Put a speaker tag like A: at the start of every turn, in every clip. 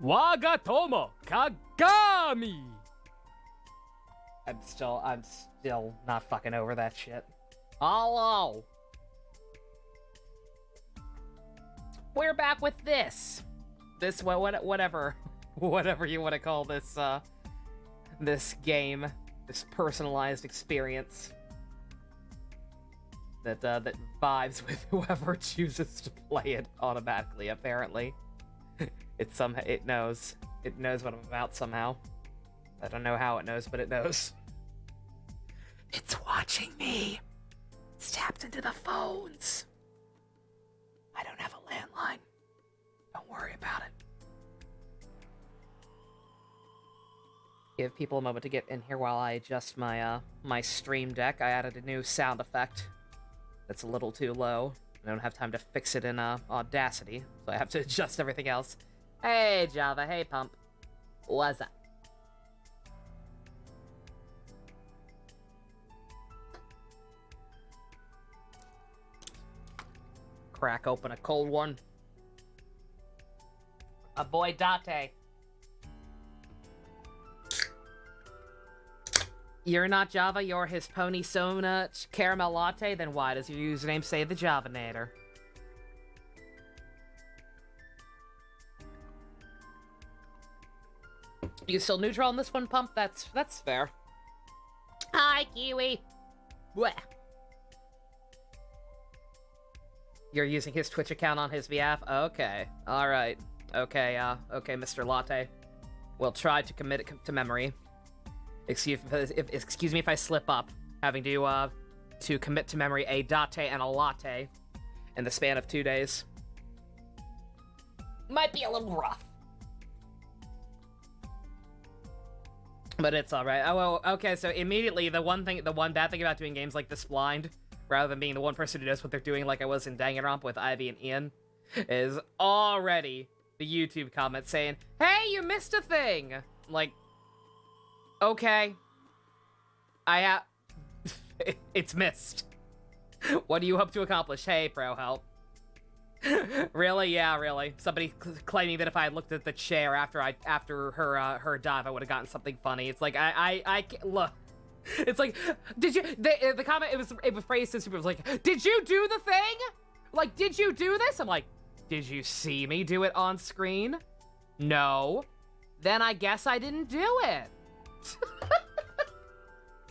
A: Wagatomo Kagami!
B: I'm still not fucking over that shit. Hello! We're back with this. This, whatever you want to call this, this game. This personalized experience. That vibes with whoever chooses to play it automatically, apparently. It knows. It knows what I'm about somehow. I don't know how it knows, but it knows. It's watching me. It's tapped into the phones. I don't have a landline. Don't worry about it. Give people a moment to get in here while I adjust my my stream deck. I added a new sound effect that's a little too low. I don't have time to fix it in Audacity, so I have to adjust everything else. Hey Java, hey Pump. What's up? Crack open a cold one. A boy Date. You're not Java, you're his pony Sona caramel latte, then why does your username say the Javanator? You still neutral on this one, Pump? That's fair. Hi, Kiwi! Blech. You're using his Twitch account on his behalf? Okay. Alright. Okay, okay, Mr. Latte. We'll try to commit it to memory. Excuse me if I slip up, having to commit to memory a Date and a latte in the span of 2 days. Might be a little rough. But it's alright. Oh, well, okay, so immediately, the one bad thing about doing games like this blind, rather than being the one person who knows what they're doing like I was in Danganronpa with Ivy and Ian, is already the YouTube comment saying, hey, you missed a thing! Like, okay. It's missed. What do you hope to accomplish? Hey, pro help. Really? Yeah, really. Somebody claiming that if I had looked at the chair after her dive, I would have gotten something funny. It's like, I look. It's like, did you, the comment, it was phrased since it was like, did you do the thing? Like, did you do this? I'm like, did you see me do it on screen? No. Then I guess I didn't do it.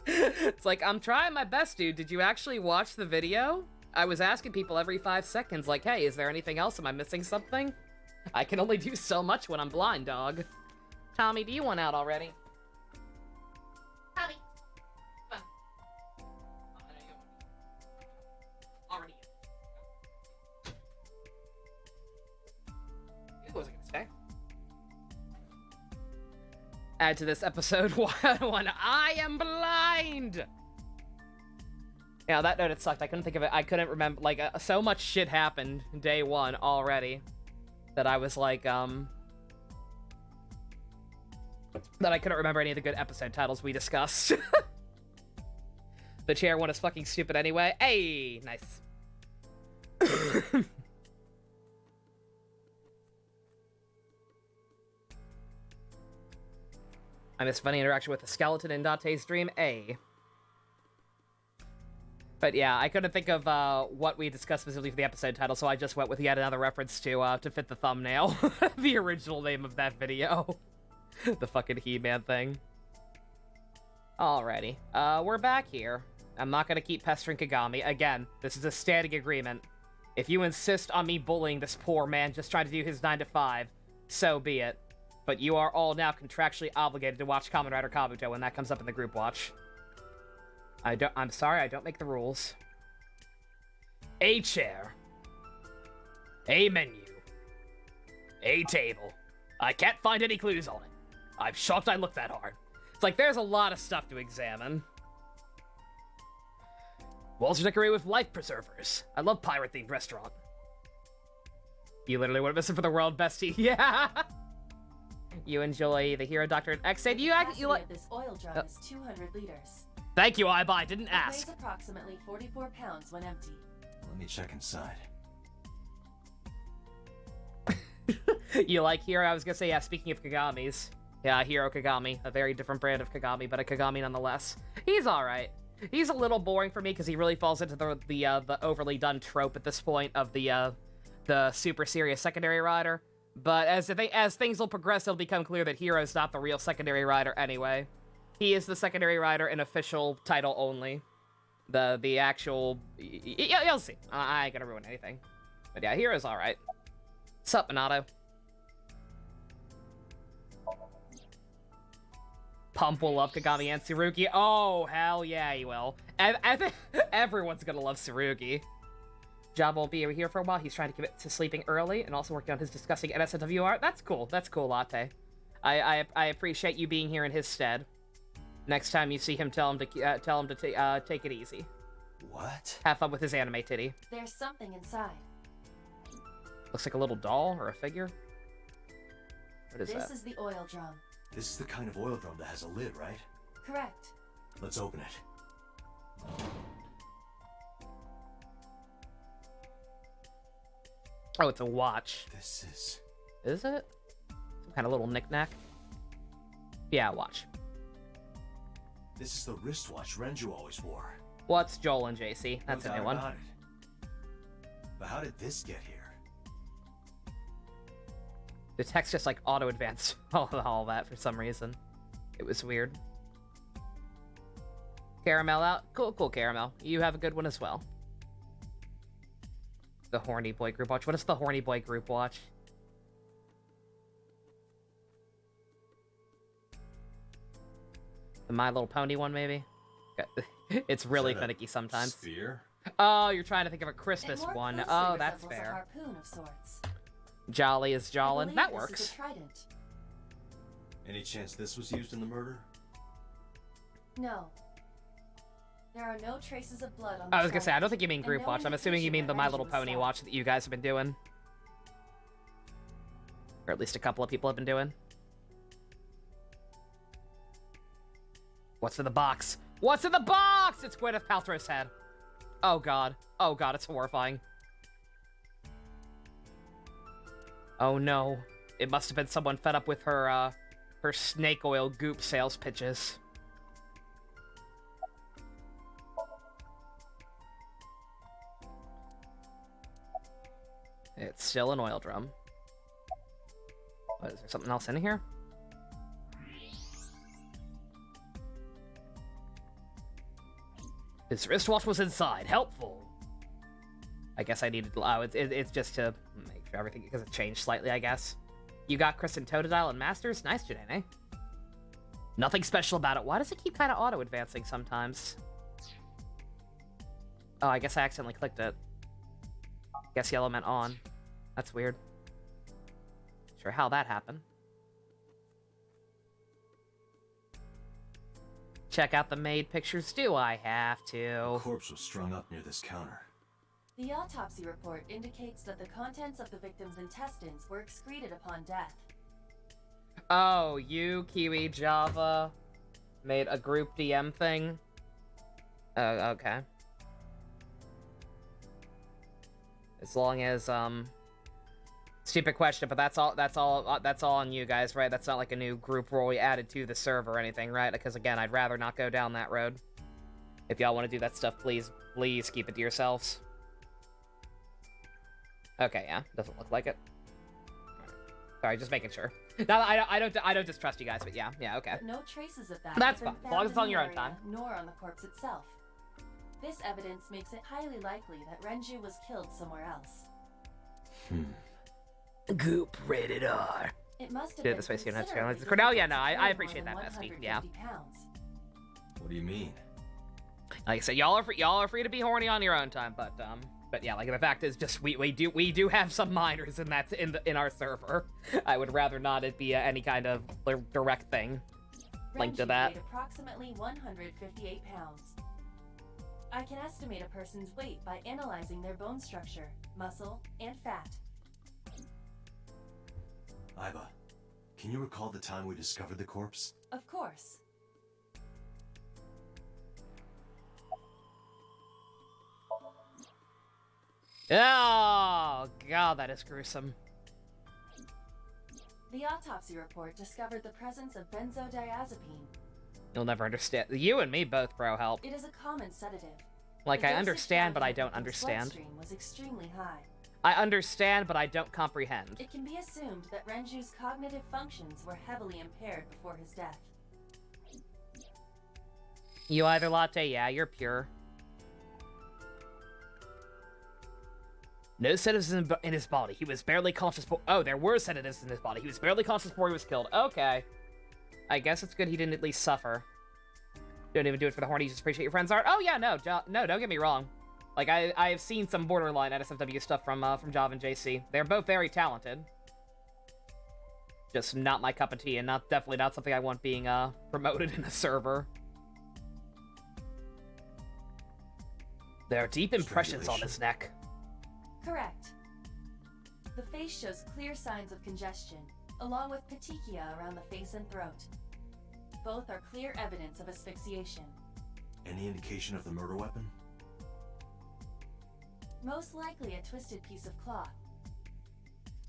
B: It's like, I'm trying my best, dude. Did you actually watch the video? I was asking people every 5 seconds, like, hey, is there anything else? Am I missing something? I can only do so much when I'm blind, dog. Tommy, do you want out already? Tommy, come on. Already. Who was I gonna say? Add to this episode one. I am blind! Yeah, that note, it sucked. I couldn't think of it. I couldn't remember, like, so much shit happened day one already that I was like, that I couldn't remember any of the good episode titles we discussed. The chair one is fucking stupid anyway. Hey, nice. I missed funny interaction with the skeleton in Date's dream. A. But yeah, I couldn't think of what we discussed specifically for the episode title, so I just went with yet another reference to fit the thumbnail. The original name of that video. The fucking He-Man thing. Alrighty. We're back here. I'm not gonna keep pestering Kagami. Again, this is a standing agreement. If you insist on me bullying this poor man just trying to do his 9 to 5, so be it. But you are all now contractually obligated to watch Kamen Rider Kabuto when that comes up in the group watch. I'm sorry, I don't make the rules. A chair. A menu. A table. I can't find any clues on it. I'm shocked I looked that hard. It's like, there's a lot of stuff to examine. Walls are decorated with life preservers. I love pirate-themed restaurant. You literally would have missed it for the world, bestie. Yeah! You enjoy the Hero Doctor X. Say, you like
C: this oil drum is 200 liters.
A: Thank you, I didn't ask.
C: It weighs approximately 44 pounds when empty.
D: Let me check inside.
B: You like Hero? I was gonna say, yeah, speaking of Kagamis. Yeah, Hero Kagami. A very different brand of Kagami, but a Kagami nonetheless. He's alright. He's a little boring for me because he really falls into the overly done trope at this point of the super serious secondary rider. But as things will progress, it'll become clear that Hero's not the real secondary rider anyway. He is the secondary rider in official title only. The actual... You'll see. I ain't gonna ruin anything. But yeah, Hero's alright. Sup, Minato? Pump will love Kagami and Tsurugi. Oh, hell yeah, he will. I think everyone's gonna love Tsurugi. Job won't be here for a while. He's trying to commit to sleeping early and also working on his disgusting NSFW art. That's cool. That's cool, Latte. I appreciate you being here in his stead. Next time you see him, tell him to take it easy.
D: What?
B: Have fun with his anime titty.
C: There's something inside.
B: Looks like a little doll or a figure. What is that?
C: This is the oil drum.
D: This is the kind of oil drum that has a lid, right?
C: Correct.
D: Let's open it.
B: Oh, it's a watch.
D: This is...
B: Is it? Some kind of little knick-knack? Yeah, watch.
D: This is the wristwatch Renju always wore.
B: What's Joel and JC? That's
D: No
B: a new
D: doubt
B: one.
D: about it. But how did this get here?
B: The text just like auto-advanced all that for some reason. It was weird. Caramel out. Cool, Caramel. You have a good one as well. The Horny Boy group watch. What is the Horny Boy group watch? The My Little Pony one, maybe? It's really finicky sometimes.
D: Spear?
B: Oh, you're trying to think of a Christmas
C: It more
B: one.
C: closely
B: Oh, that's
C: resembles a
B: fair.
C: harpoon of sorts.
B: Jolly is
C: I
B: Jolin.
C: believe
B: That
C: this
B: works.
C: is a trident.
D: Any chance this was used in the murder?
C: No. There are no traces of blood on the
B: I was gonna say, I don't
C: trident,
B: think you mean
C: and
B: group
C: no
B: watch. I'm assuming you mean
C: indication
B: the
C: that
B: My
C: Renji
B: Little
C: was
B: Pony
C: stabbed.
B: watch that you guys have been doing. Or at least a couple of people have been doing. What's in the box? What's in the box? It's Gwyneth Paltrow's head. Oh god. Oh god, it's horrifying. Oh no. It must have been someone fed up with her snake oil goop sales pitches. It's still an oil drum. What, is there something else in here? His wristwatch was inside. Helpful. I guess I needed... Oh, it's just to make sure everything... Because it changed slightly, I guess. You got Kristen Totodile and Masters? Nice, Janae. Nothing special about it. Why does it keep kind of auto-advancing sometimes? Oh, I guess I accidentally clicked it. Guess yellow meant on. That's weird. Sure how that happened. Check out the maid pictures. Do I have
D: The
B: to?
D: corpse was strung up near this counter.
C: The autopsy report indicates that the contents of the victim's intestines were excreted upon death.
B: Oh, you, Kiwi, Java, made a group DM thing? Oh, okay. As long as, stupid question, but that's all on you guys, right? That's not like a new group role we added to the server or anything, right? Because again, I'd rather not go down that road. If y'all want to do that stuff, please keep it to yourselves. Okay, yeah, doesn't look like it. Sorry, just making sure. No, I don't distrust you guys, but yeah, okay.
C: But no traces of that
B: That's
C: have been
B: fine, as long as it's
C: found
B: on
C: in
B: your
C: the
B: own time.
C: area, nor on the corpse itself. This evidence makes it highly likely that Renju was killed somewhere else.
B: Goop rated R.
C: It must have
B: Did it
C: been
B: this way so you don't have to
C: considerably
B: challenge the- Oh, yeah,
C: difficult
B: no,
C: to
B: I
C: carry
B: appreciate
C: more
B: that,
C: than
B: Bestie, yeah.
C: 150 pounds.
D: What do you mean?
B: Like I said, y'all are free to be horny on your own time, but yeah, like the fact is, just we do have some minors in our server. I would rather not it be any kind of direct thing linked to
C: Renji
B: that.
C: weighed approximately 158 pounds. I can estimate a person's weight by analyzing their bone structure, muscle, and fat.
D: Aiba, can you recall the time we discovered the corpse?
C: Of course.
B: Oh god, that is gruesome.
C: The autopsy report discovered the presence of benzodiazepine.
B: You'll never understand. You and me both, bro, help.
C: It is a common sedative.
B: Like,
C: The
B: I
C: dosage
B: understand,
C: found
B: but
C: in
B: I
C: the
B: don't
C: victim's
B: understand.
C: bloodstream was extremely high.
B: I understand, but I don't comprehend.
C: It can be assumed that Renju's cognitive functions were heavily impaired before his death.
B: You either latte, yeah, you're pure. No sedatives in his body. He was barely conscious. Oh, there were sedatives in his body. He was barely conscious before he was killed. Okay. I guess it's good he didn't at least suffer. Don't even do it for the horny. Just appreciate your friend's art. Oh yeah, no, no, don't get me wrong. Like I have seen some borderline NSFW stuff from Java and JC. They're both very talented. Just not my cup of tea, and definitely not something I want being promoted in a server. There are deep impressions on his neck.
C: Correct. The face shows clear signs of congestion, along with petechia around the face and throat. Both are clear evidence of asphyxiation.
D: Any indication of the murder weapon?
C: Most likely a twisted piece of cloth.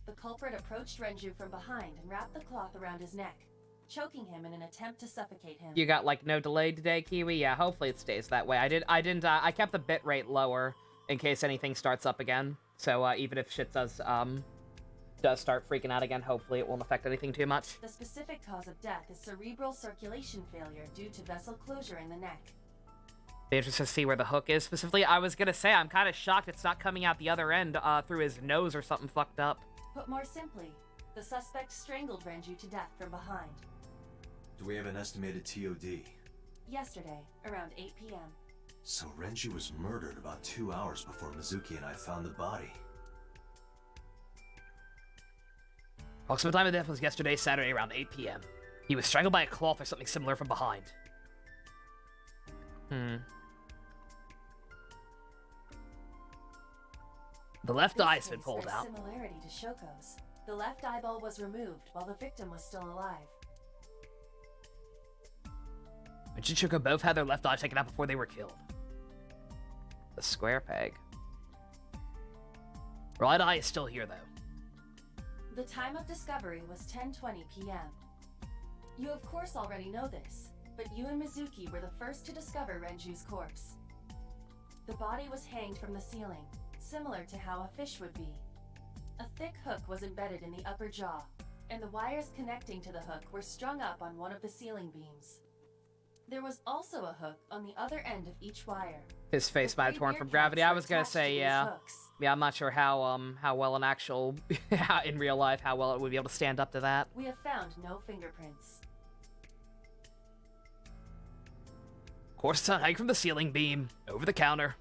C: The culprit approached Renju from behind and wrapped the cloth around his neck, choking him in an attempt to suffocate him.
B: You got like no delay today, Kiwi? Yeah, hopefully it stays that way. I kept the bitrate lower in case anything starts up again. So even if shit does start freaking out again, hopefully it won't affect anything too much.
C: The specific cause of death is cerebral circulation failure due to vessel closure in the neck.
B: Be interested to see where the hook is specifically. I was gonna say, I'm kind of shocked it's not coming out the other end through his nose or something fucked up.
C: Put more simply, the suspect strangled Renju to death from behind.
D: Do we have an estimated TOD?
C: Yesterday, around 8 p.m.
D: So Renju was murdered about 2 hours before Mizuki and I found the body.
A: Approximate time of death was yesterday, Saturday, around 8 p.m. He was strangled by a cloth or something similar from behind. The left
C: This
A: eye's been
C: case
A: pulled
C: bears
A: out.
C: similarity to Shoko's. The left eyeball was removed while the victim was still alive.
A: Rich and Shoko both had their left eye taken out before they were killed.
B: The square peg.
A: Right eye is still here, though.
C: The time of discovery was 10:20 p.m. You of course already know this, but you and Mizuki were the first to discover Renju's corpse. The body was hanged from the ceiling, similar to how a fish would be. A thick hook was embedded in the upper jaw, and the wires connecting to the hook were strung up on one of the ceiling beams. There was also a hook on the other end of each wire.
B: His face
C: The
B: might have
C: three
B: torn
C: beer
B: from gravity. I
C: caps
B: was
C: were
B: gonna
C: attached
B: say,
C: to these
B: yeah.
C: hooks.
B: Yeah, I'm not sure how well an actual, in real life, how well it would be able to stand up to that.
C: We have found no fingerprints.
A: Of course, it's hanging from the ceiling beam, over the counter.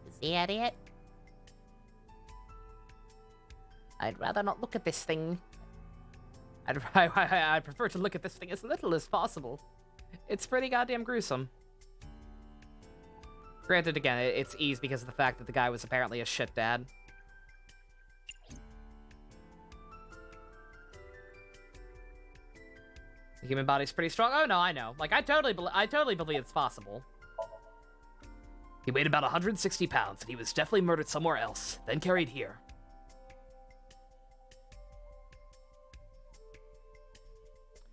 B: Is that it? I'd rather not look at this thing.
A: I'd prefer to look at this thing as little as possible.
B: It's pretty goddamn gruesome. Granted, again, it's easy because of the fact that the guy was apparently a shit dad. The human body's pretty strong. Oh no, I know. Like I totally believe it's possible.
A: He weighed about 160 pounds, and he was definitely murdered somewhere else, then carried here.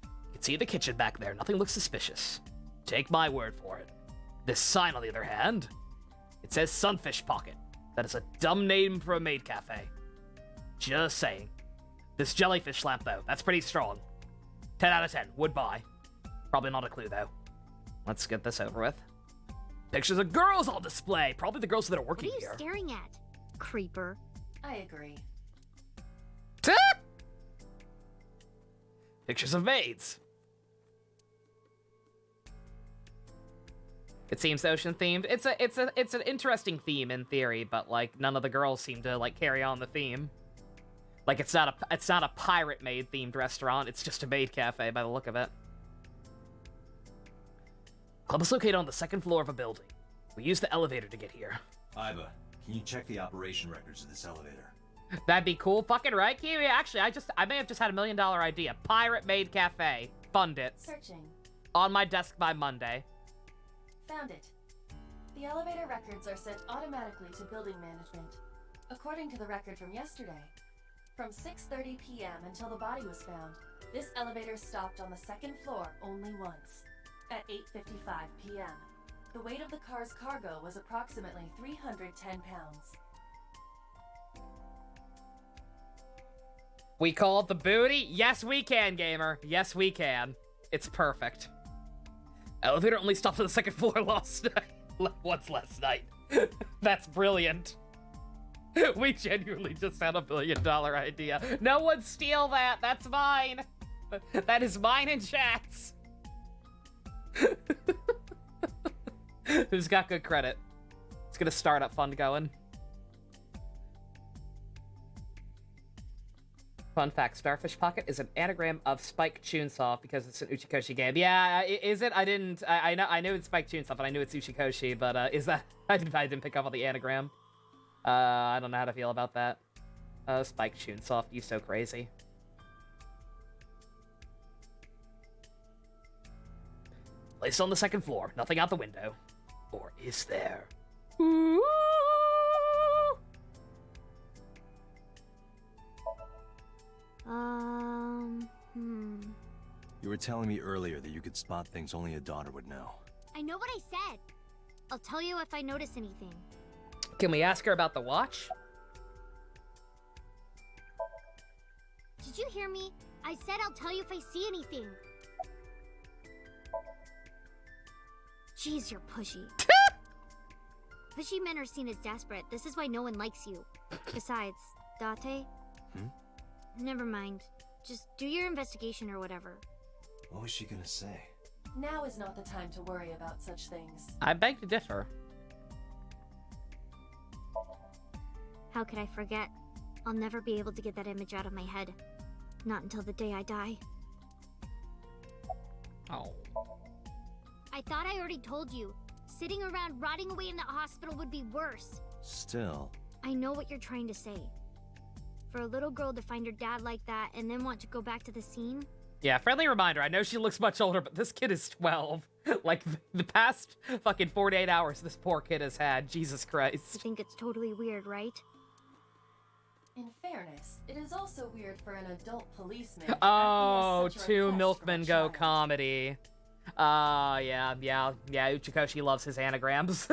A: You can see the kitchen back there. Nothing looks suspicious. Take my word for it. This sign, on the other hand, it says Sunfish Pocket. That is a dumb name for a maid cafe. Just saying. This jellyfish lamp, though, that's pretty strong. 10 out of 10. Would buy. Probably not a clue, though.
B: Let's get this over with.
A: Pictures of girls on display. Probably the girls that are
E: What
A: working
E: are you
A: here.
E: staring at, creeper?
C: I agree.
A: Pictures of maids.
B: It seems ocean themed. It's an interesting theme in theory, but like none of the girls seem to like carry on the theme. Like it's not a pirate maid themed restaurant. It's just a maid cafe by the look of it.
A: Club is located on the second floor of a building. We use the elevator to get here.
D: Iba, can you check the operation records of this elevator?
B: That'd be cool, fucking right, Kiwi. Actually, I may have just had $1 million idea. Pirate maid cafe. Fund it.
C: Searching.
B: On my desk by Monday.
C: Found it. The elevator records are sent automatically to building management. According to the record from yesterday, From 6:30 p.m. until the body was found, this elevator stopped on the second floor only once, at 8:55 p.m. The weight of the car's cargo was approximately 310 pounds.
B: We call it the booty? Yes, we can, gamer. Yes, we can. It's perfect. Elevator only stopped on the second floor last night. Once last night. That's brilliant. We genuinely just had $1 billion idea. No one steal that. That's mine. That is mine in chats. Who's got good credit? Let's get a startup fund going. Fun fact, Starfish Pocket is an anagram of Spike Chunsoft because it's an Uchikoshi game. Yeah, is it? I know it's Spike Chunsoft, and I knew it's Uchikoshi, but is that... I didn't pick up on the anagram. I don't know how to feel about that. Spike Chunsoft, you so crazy.
A: Placed on the second floor, nothing out the window. Or is there?
B: Ooh.
D: You were telling me earlier that you could spot things only a daughter would know.
E: I know what I said. I'll tell you if I notice anything.
B: Can we ask her about the watch?
E: Did you hear me? I said I'll tell you if I see anything. Jeez, you're pushy. Pushy men are seen as desperate. This is why no one likes you. Besides, Date? Never mind. Just do your investigation or whatever.
D: What was she gonna say?
C: Now is not the time to worry about such things.
B: I beg to differ.
E: How could I forget? I'll never be able to get that image out of my head. Not until the day I die.
B: Oh.
E: I thought I already told you. Sitting around rotting away in the hospital would be worse.
D: Still.
E: I know what you're trying to say. For a little girl to find her dad like that and then want to go back to the scene?
B: Yeah, friendly reminder, I know she looks much older, but this kid is 12. Like, the past fucking 48 hours this poor kid has had. Jesus
E: You
B: Christ.
E: think it's totally weird, right?
C: In fairness, it is also weird for an adult policeman to
B: Oh,
C: acquiesce such a
B: two
C: request
B: milkmen
C: from a
B: go
C: child.
B: comedy. Yeah, Uchikoshi loves his anagrams.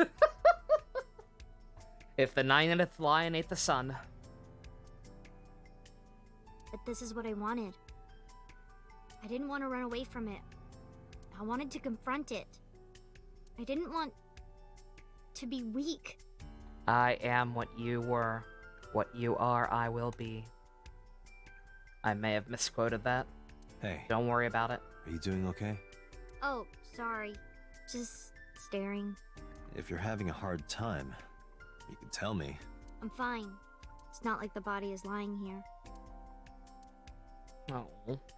B: If the 9th lion ate the sun.
E: But this is what I wanted. I didn't want to run away from it. I wanted to confront it. I didn't want to be weak.
B: I am what you were. What you are, I will be. I may have misquoted that.
D: Hey,
B: Don't worry about it.
D: are you doing okay?
E: Oh, sorry. Just staring.
D: If you're having a hard time, you can tell me.
E: I'm fine. It's not like the body is lying here.
B: Oh.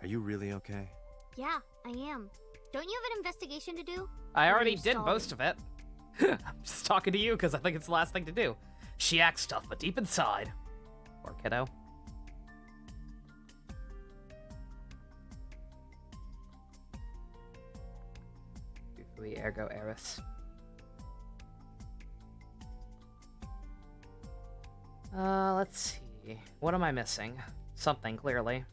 D: Are you really okay?
E: Yeah, I am. Don't you have an investigation to do?
B: I
E: Or
B: already
E: you
B: did
E: stalling?
B: most of it. I'm just talking to you because I think it's the last thing to do.
A: She acts tough, but deep inside.
B: Poor kiddo. Fui ergo eris. Let's see. What am I missing? Something, clearly.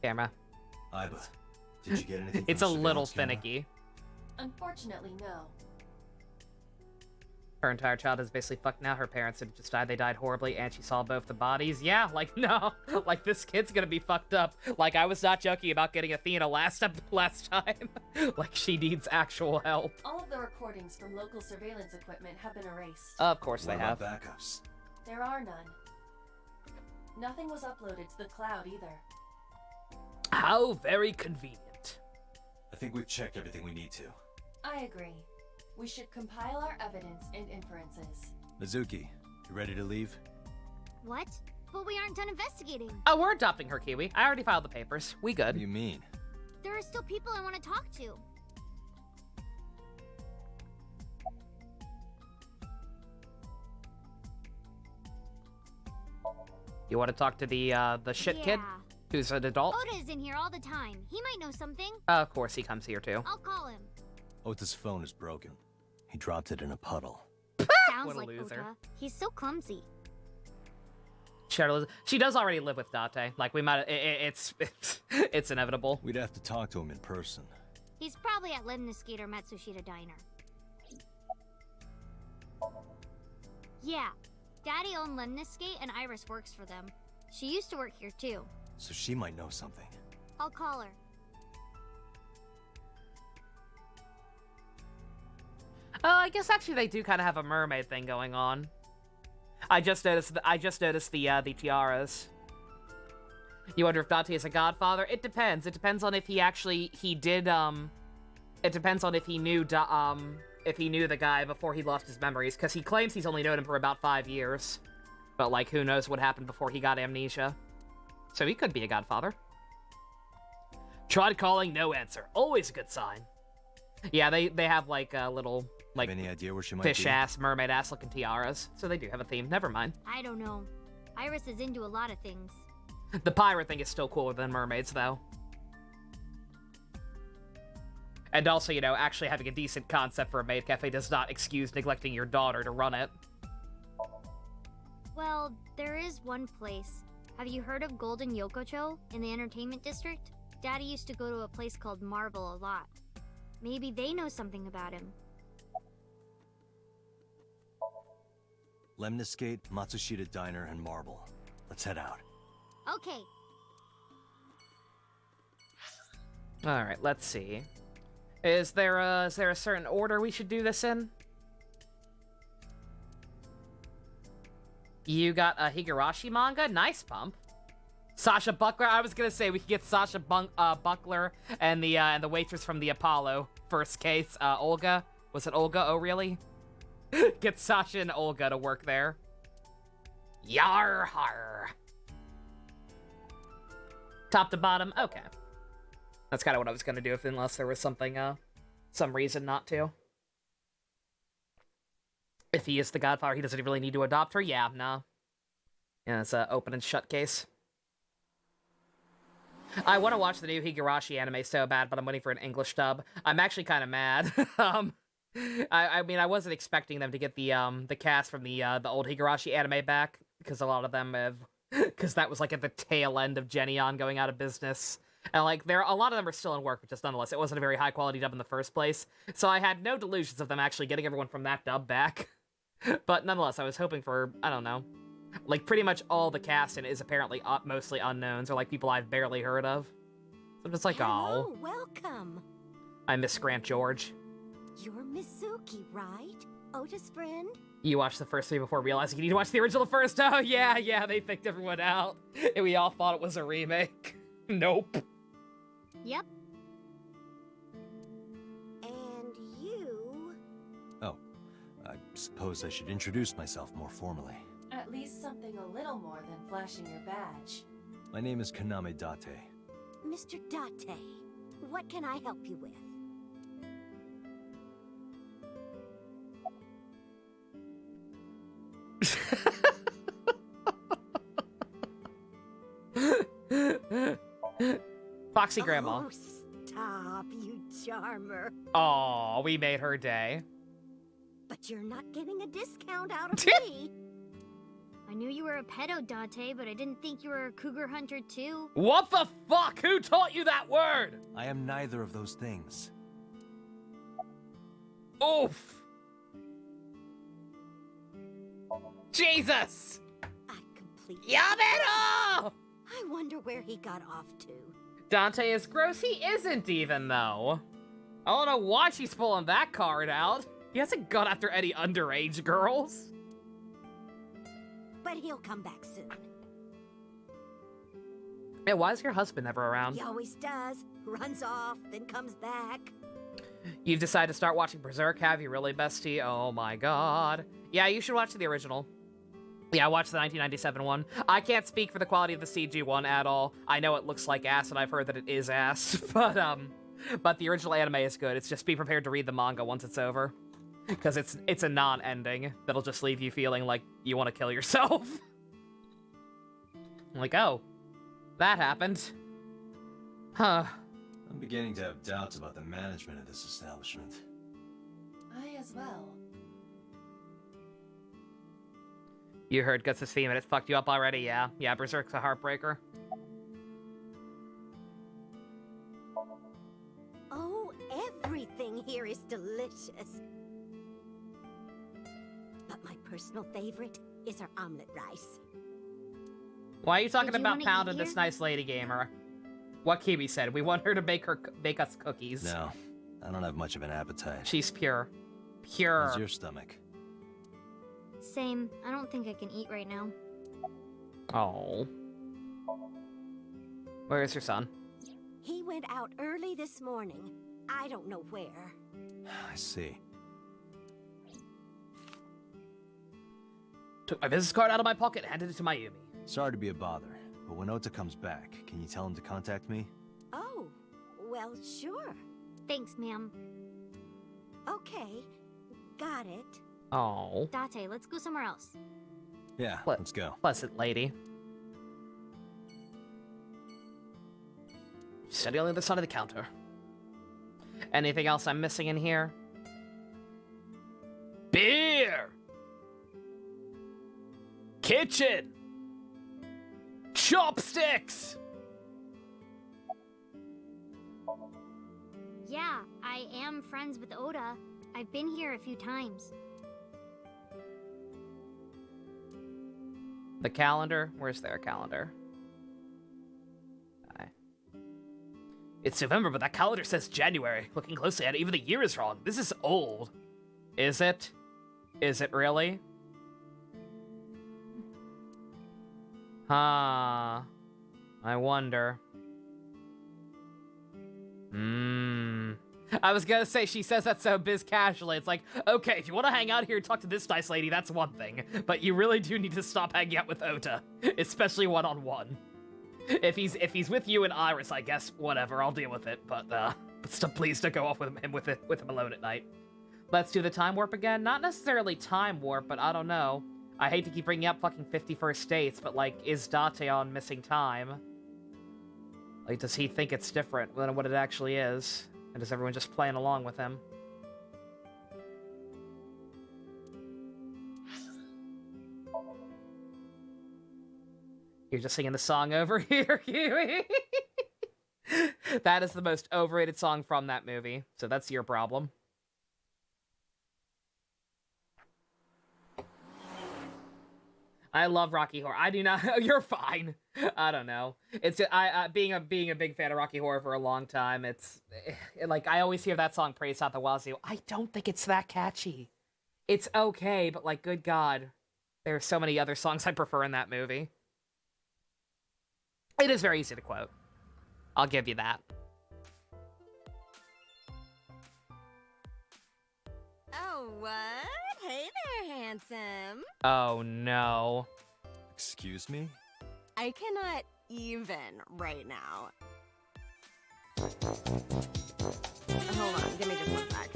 B: Camera.
D: Iba, did you get anything from
B: It's a
D: the
B: little
D: surveillance camera?
B: finicky.
C: Unfortunately, no.
B: Her entire childhood is basically fucked now. Her parents had just died. They died horribly, and she saw both the bodies. Yeah, like, no. Like, this kid's gonna be fucked up. Like, I was not joking about getting Athena last time. Like, she needs actual help.
C: All of the recordings from local surveillance equipment have been erased.
B: Of course
D: What
B: they have.
D: about backups?
C: There are none. Nothing was uploaded to the cloud either.
A: How very convenient.
D: I think we've checked everything we need to.
C: I agree. We should compile our evidence and inferences.
D: Mizuki, you ready to leave?
E: What? But we aren't done investigating.
B: Oh, we're adopting her, Kiwi. I already filed the papers. We
D: What
B: good.
D: do you mean?
E: There are still people I want to talk to.
B: You want to talk to the shit kid? Who's an adult?
E: Oda is in here all the time. He might know something.
B: Of course he comes here too.
E: I'll call him.
D: Ota's phone is broken. He dropped it in a puddle.
E: Sounds
B: What a
E: like
B: loser.
E: Oda. He's so clumsy.
B: She does already live with Date. Like, we might... it's inevitable.
D: We'd have to talk to him in person.
E: He's probably at Lemniscate or Matsushita Diner. Yeah. Daddy owned Lemniscate and Iris works for them. She used to work here too.
D: So she might know something.
E: I'll call her.
B: Oh, I guess actually they do kind of have a mermaid thing going on. I just noticed the tiaras. You wonder if Dante is a godfather? It depends. It depends on if he actually it depends on if he knew the guy before he lost his memories, because he claims he's only known him for about 5 years. But like, who knows what happened before he got amnesia? So he could be a godfather.
A: Tried calling, no answer. Always a good sign.
B: Yeah, they have like a little like
D: Have any idea where she might
B: fish
D: be?
B: ass, mermaid ass looking tiaras. So they do have a theme. Never mind.
E: I don't know. Iris is into a lot of things.
B: The pirate thing is still cooler than mermaids, though. And also, you know, actually having a decent concept for a maid cafe does not excuse neglecting your daughter to run it.
E: Well, there is one place. Have you heard of Golden Yokocho in the entertainment district? Daddy used to go to a place called Marvel a lot. Maybe they know something about him.
D: Lemniscate, Matsushita Diner, and Marble. Let's head out.
E: Okay.
B: Alright, let's see. Is there a certain order we should do this in? You got a Higurashi manga? Nice, Pump. Sasha Buckler? I was gonna say we could get Sasha Buckler and the waitress from the Apollo. First case, Olga. Was it Olga? Oh, really? Get Sasha and Olga to work there. Yar har. Top to bottom? Okay. That's kind of what I was gonna do, unless there was something, some reason not to. If he is the godfather, he doesn't really need to adopt her? Yeah, nah. Yeah, it's an open and shut case. I want to watch the new Higurashi anime so bad, but I'm waiting for an English dub. I'm actually kind of mad. I mean, I wasn't expecting them to get the cast from the old Higurashi anime back, because a lot of them have... Because that was, like, at the tail end of Genion going out of business. And, like, a lot of them are still in work, but just nonetheless, it wasn't a very high-quality dub in the first place. So I had no delusions of them actually getting everyone from that dub back. But nonetheless, I was hoping for, I don't know. Like, pretty much all the cast in it is apparently mostly unknowns, or, like, people I've barely heard of. So I'm just like,
F: Hello,
B: oh,
F: welcome.
B: I miss Grant George.
F: You're Mizuki, right? Otis' friend?
B: You watched the first three before realizing you need to watch the original first? Oh, yeah, they picked everyone out. And we all thought it was a remake. Nope.
E: Yep.
F: And you...
D: Oh, I suppose I should introduce myself more formally.
C: At least something a little more than flashing your badge.
D: My name is Kaname Date.
F: Mr. Date, what can I help you with?
B: Foxy Grandma.
F: Oh, stop, you charmer.
B: Aw, we made her day.
F: But you're not getting a discount out of me.
E: I knew you were a pedo, Dante, but I didn't think you were a cougar hunter too.
B: What the fuck? Who taught you that word?
D: I am neither of those things.
B: Oof. Jesus!
F: I completely...
B: Yamero!
F: I wonder where he got off to.
B: Dante is gross. He isn't even, though. I don't know why she's pulling that card out. He hasn't gone after any underage girls.
F: But he'll come back soon.
B: Yeah, why is your husband never around?
F: He always does. Runs off, then comes back.
B: You've decided to start watching Berserk, have you really, bestie? Oh my god. Yeah, you should watch the original. Yeah, I watched the 1997 one. I can't speak for the quality of the CG one at all. I know it looks like ass, and I've heard that it is ass, but the original anime is good. It's just be prepared to read the manga once it's over, because it's a non-ending that'll just leave you feeling like you want to kill yourself. I'm like, oh, that happened. Huh.
D: I'm beginning to have doubts about the management of this establishment.
C: I as well.
B: You heard Guts' theme and it fucked you up already, yeah? Yeah, Berserk's a heartbreaker.
F: Oh, everything here is delicious. But my personal favorite is our omelet rice.
B: Why are you talking
E: Did you
B: about
E: wanna eat
B: pounding
E: here?
B: this nice lady gamer? What Kiwi said, we want her to bake us cookies.
D: No, I don't have much of an appetite.
B: She's pure. Pure.
D: How's your stomach?
E: Same. I don't think I can eat right now.
B: Oh. Where is your son?
F: He went out early this morning. I don't know where.
D: I see.
A: Took my business card out of my pocket and handed it to Mayumi.
D: Sorry to be a bother, but when Ota comes back, can you tell him to contact me?
F: Oh, well, sure.
E: Thanks, ma'am.
F: Okay, got it.
B: Oh.
E: Date, let's go somewhere else.
D: Yeah,
B: What?
D: let's go.
B: Pleasant lady.
A: Steady on the other side of the counter.
B: Anything else I'm missing in here?
A: Beer! Kitchen! Chopsticks!
E: Yeah, I am friends with Oda. I've been here a few times.
B: The calendar? Where's their calendar?
A: It's November, but that calendar says January. Looking closely at it, even the year is wrong. This is old.
B: Is it? Is it really? Huh. I wonder. I was gonna say, she says that so biz casually. It's like,
A: Okay, if you want to hang out here and talk to this nice lady, that's one thing. But you really do need to stop hanging out with Ota, especially one-on-one. If he's with you and Iris, I guess whatever, I'll deal with it. But still, please don't go off with him alone at night.
B: let's do the time warp again. Not necessarily time warp, but I don't know. I hate to keep bringing up fucking 51st Dates, but like, is Date on missing time? Like, does he think it's different than what it actually is? And is everyone just playing along with him? You're just singing the song over here, Kiwi. That is the most overrated song from that movie, so that's your problem. I love Rocky Horror. I do not. You're fine. I don't know. It's being a big fan of Rocky Horror for a long time. It's like I always hear that song praised out the wazoo. I don't think it's that catchy. It's okay, but like, good God, there are so many other songs I prefer in that movie. It is very easy to quote. I'll give you that.
F: Oh, what? Hey there, handsome.
B: Oh no.
D: Excuse me?
F: I cannot even right now. Hold on, give me just one sec.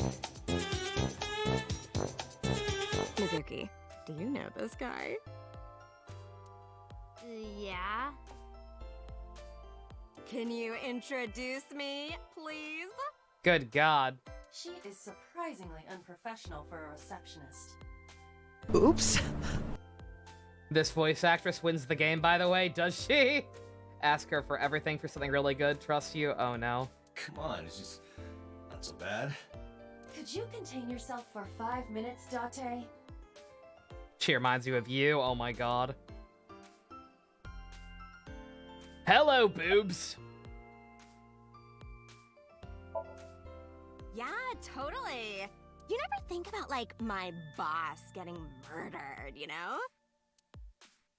F: Mizuki, do you know this guy?
E: Yeah?
F: Can you introduce me, please?
B: Good God.
C: She is surprisingly unprofessional for a receptionist.
A: Oops.
B: This voice actress wins the game, by the way, does she? Ask her for everything for something really good. Trust you? Oh no.
D: Come on, it's just not so bad.
C: Could you contain yourself for 5 minutes, Date?
B: She reminds you of you. Oh my God.
A: Hello, boobs.
F: Yeah, totally. You never think about, like, my boss getting murdered, you know?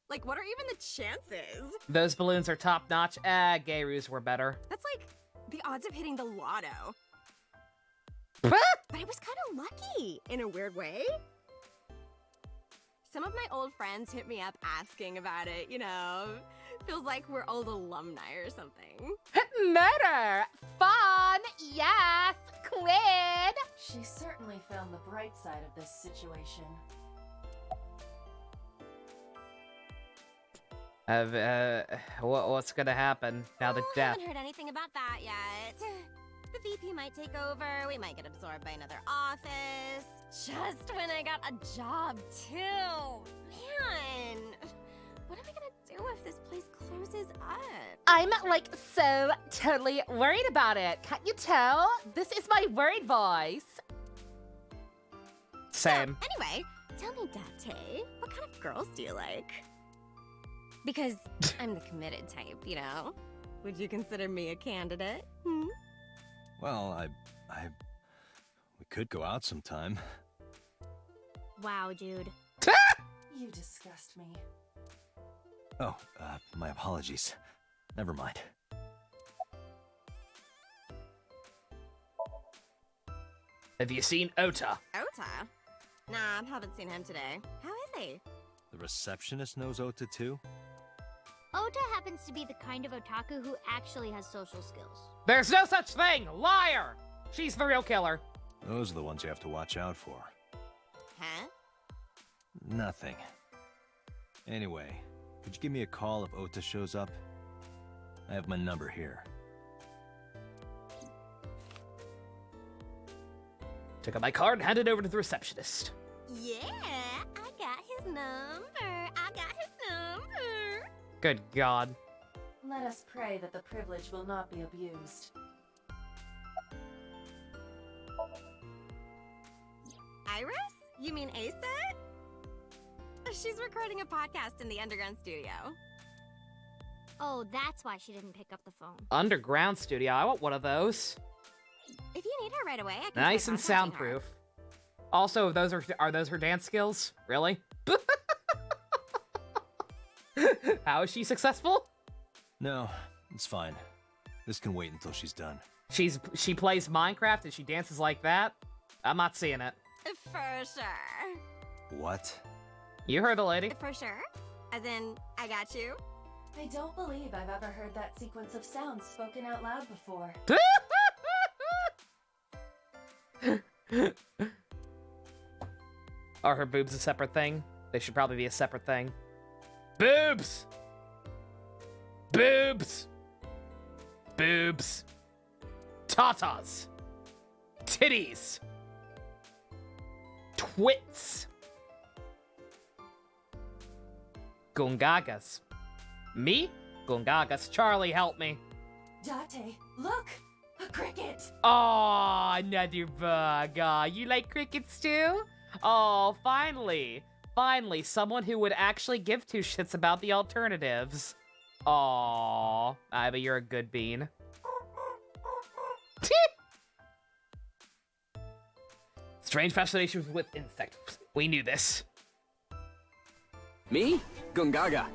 F: Like, what are even the chances?
B: Those balloons are top notch. Gayru's were better.
F: That's like the odds of hitting the lotto.
B: Huh?
F: But it was kind of lucky in a weird way. Some of my old friends hit me up asking about it, you know? Feels like we're old alumni or something.
B: Murder! Fun! Yes! Quid!
C: She certainly found the bright side of this situation.
B: What's gonna happen now that Death...
F: Haven't heard anything about that yet. The VP might take over, we might get absorbed by another office. Just when I got a job, too. Man, what am I gonna do if this place closes up?
B: I'm, like, so totally worried about it. Can't you tell? This is my worried voice. Same.
F: So, anyway, tell me, Date, what kind of girls do you like? Because I'm the committed type, you know? Would you consider me a candidate? Hmm?
G: Well, we could go out sometime.
E: Wow, dude.
C: You disgust me.
G: Oh, my apologies. Never mind.
A: Have you seen Ota?
F: Ota? Nah, haven't seen him today. How is he?
G: The receptionist knows Ota too?
E: Ota happens to be the kind of otaku who actually has social skills.
B: There's no such thing! Liar! She's the real killer.
G: Those are the ones you have to watch out for.
F: Huh?
G: Nothing. Anyway, could you give me a call if Ota shows up? I have my number here.
A: Took out my card and handed it over to the receptionist.
F: Yeah, I got his number.
B: Good God.
C: Let us pray that the privilege will not be abused.
F: Iris? You mean Asa? She's recording a podcast in the underground studio.
E: Oh, that's why she didn't pick up the phone.
B: Underground studio. I want one of those.
F: If you need her right away, I can
B: Nice
F: try
B: and
F: contacting her.
B: soundproof. Also, those are those her dance skills? Really? How is she successful?
G: No, it's fine. This can wait until she's done.
B: She plays Minecraft and she dances like that? I'm not seeing it.
F: For sure.
G: What?
B: You heard the lady.
F: For sure? As in, I got you?
C: I don't believe I've ever heard that sequence of sounds spoken out loud before.
B: Are her boobs a separate thing? They should probably be a separate thing. Boobs! Boobs! Boobs! Tatas! Titties! Twits! Gungagas. Me? Gungagas. Charlie, help me.
C: Date, look! A cricket!
B: Aw, another bug. Aw, you like crickets too? Oh, finally. Finally, someone who would actually give two shits about the alternatives. Aw, but you're a good bean.
A: Strange fascination with insects. We knew this.
H: Me? Gungaga.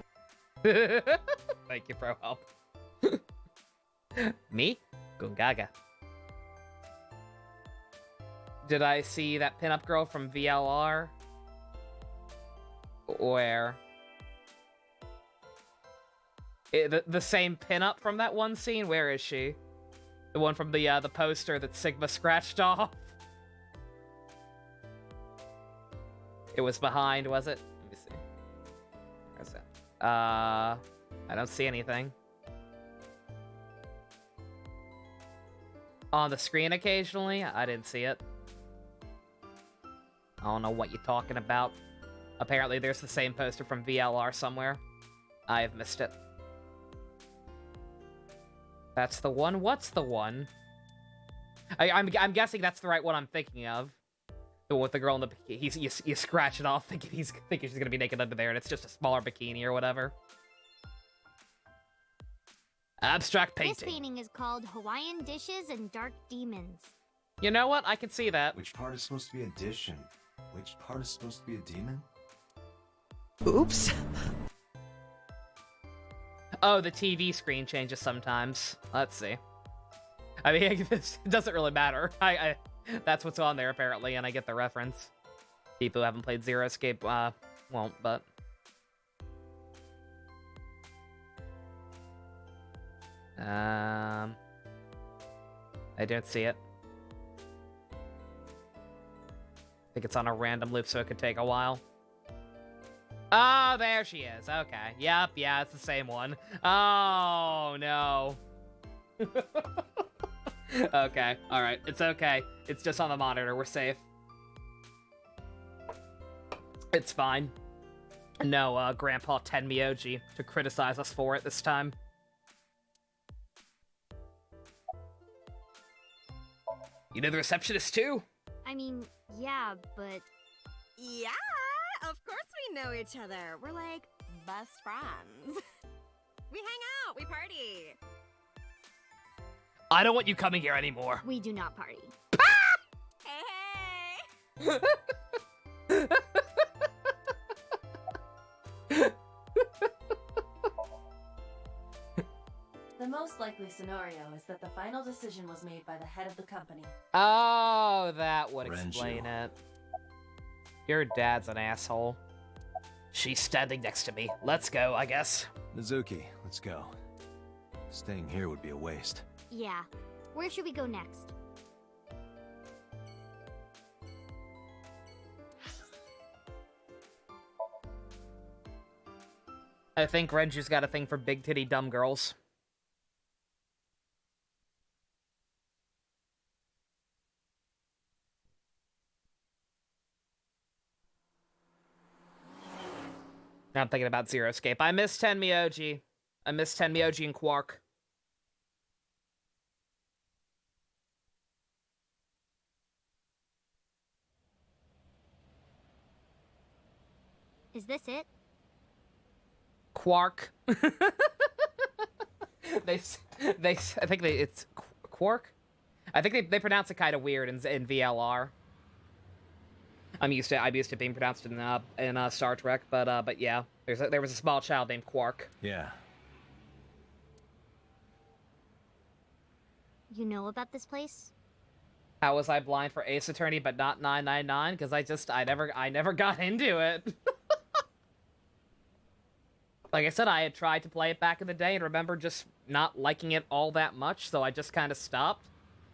B: Thank you, bro. Help. Me? Gungaga. Did I see that pinup girl from VLR? Where? The same pinup from that one scene? Where is she? The one from the poster that Sigma scratched off? It was behind, was it? Let me see. Where's that? I don't see anything. On the screen occasionally? I didn't see it. I don't know what you're talking about. Apparently there's the same poster from VLR somewhere. I have missed it. That's the one? What's the one? I'm guessing that's the right one I'm thinking of. The one with the girl in the bikini. You scratch it off thinking she's gonna be naked under there, and it's just a smaller bikini or whatever.
A: Abstract
E: This
A: painting.
E: painting is called Hawaiian Dishes and Dark Demons.
B: You know what? I can see that.
D: Which part is supposed to be a dish and which part is supposed to be a demon?
H: Oops.
B: Oh, the TV screen changes sometimes. Let's see. I mean, it doesn't really matter. That's what's on there, apparently, and I get the reference. People who haven't played Zero Escape Won't, but... I don't see it. I think it's on a random loop, so it could take a while. Oh, there she is. Okay. Yep, yeah, it's the same one. Oh, no. Okay, alright. It's okay. It's just on the monitor. We're safe. It's fine. No, Grandpa Tenmyoji to criticize us for it this time. You know the receptionist, too?
E: I mean, yeah, but
F: Yeah, of course we know each other. We're like best friends. We hang out, we party.
A: I don't want you coming here anymore.
E: we do not party.
F: Hey, hey.
C: The most likely scenario is that the final decision was made by the head of the company.
B: Oh, that would
D: Renju.
B: explain it. Your dad's an asshole.
A: She's standing next to me. Let's go, I guess.
G: Mizuki, let's go. Staying here would be a waste.
E: Yeah. Where should we go next?
B: I think Renju's got a thing for big titty dumb girls. I'm thinking about Zero Escape. I miss Tenmyoji. I miss Tenmyoji and Quark.
E: Is this it?
B: Quark. I think it's Quark? I think they pronounce it kind of weird in VLR. I'm used to being pronounced in Star Trek, but yeah, there was a small child named Quark.
G: Yeah.
E: You know about this place?
B: How was I blind for Ace Attorney but not 999? Because I never got into it. Like I said, I had tried to play it back in the day and remember just not liking it all that much, so I just kind of stopped.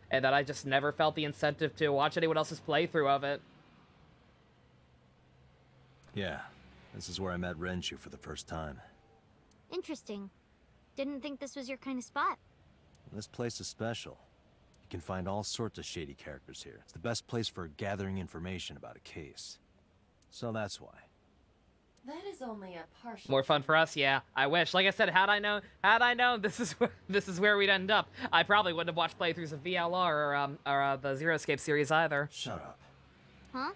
B: And that I just never felt the incentive to watch anyone else's playthrough of it.
G: Yeah. This is where I met Renju for the first time.
E: Interesting. Didn't think this was your kind of spot.
G: This place is special. You can find all sorts of shady characters here. It's the best place for gathering information about a case. So that's why.
C: That is only a partial.
B: More fun for us, yeah. I wish. Like I said, had I known this is where we'd end up, I probably wouldn't have watched playthroughs of VLR or the Zero Escape series either.
D: Shut up.
E: Huh?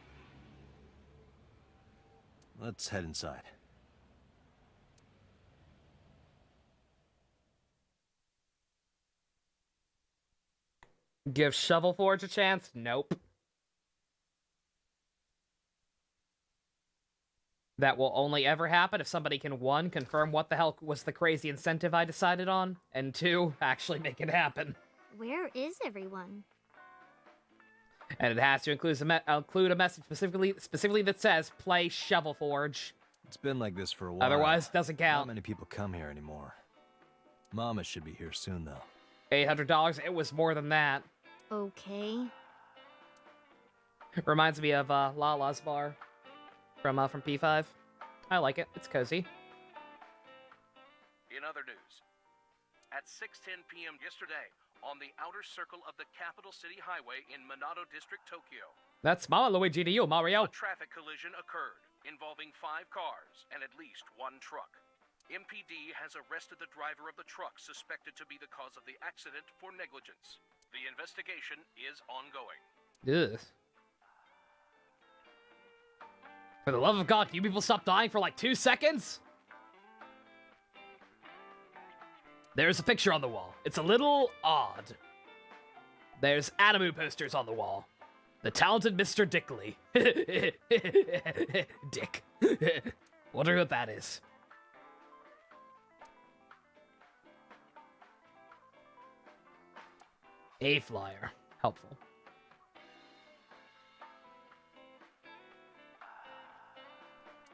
G: Let's head inside.
B: Give Shovel Forge a chance? Nope. That will only ever happen if somebody can, 1, confirm what the hell was the crazy incentive I decided on, and 2, actually make it happen.
E: Where is everyone?
B: And it has to include a message specifically that says, play Shovel Forge.
G: It's been like this for a while.
B: Otherwise, doesn't
G: Not
B: count.
G: many people come here anymore. Mama should be here soon, though.
B: $800, it was more than that.
E: Okay.
B: Reminds me of Lala's bar from P5. I like it. It's cozy.
I: In other news, at 6:10 p.m. yesterday, on the outer circle of the capital city highway in Minato District, Tokyo,
B: That's Mama Luigi to you, Mario.
I: a traffic collision occurred involving 5 cars and at least 1 truck. MPD has arrested the driver of the truck suspected to be the cause of the accident for negligence. The investigation is ongoing.
B: Ugh. For the love of God, can you people stop dying for like 2 seconds?
A: There's a picture on the wall. It's a little odd. There's Animu posters on the wall. The talented Mr. Dickley. Dick. Wonder what that is. A flyer.
B: Helpful.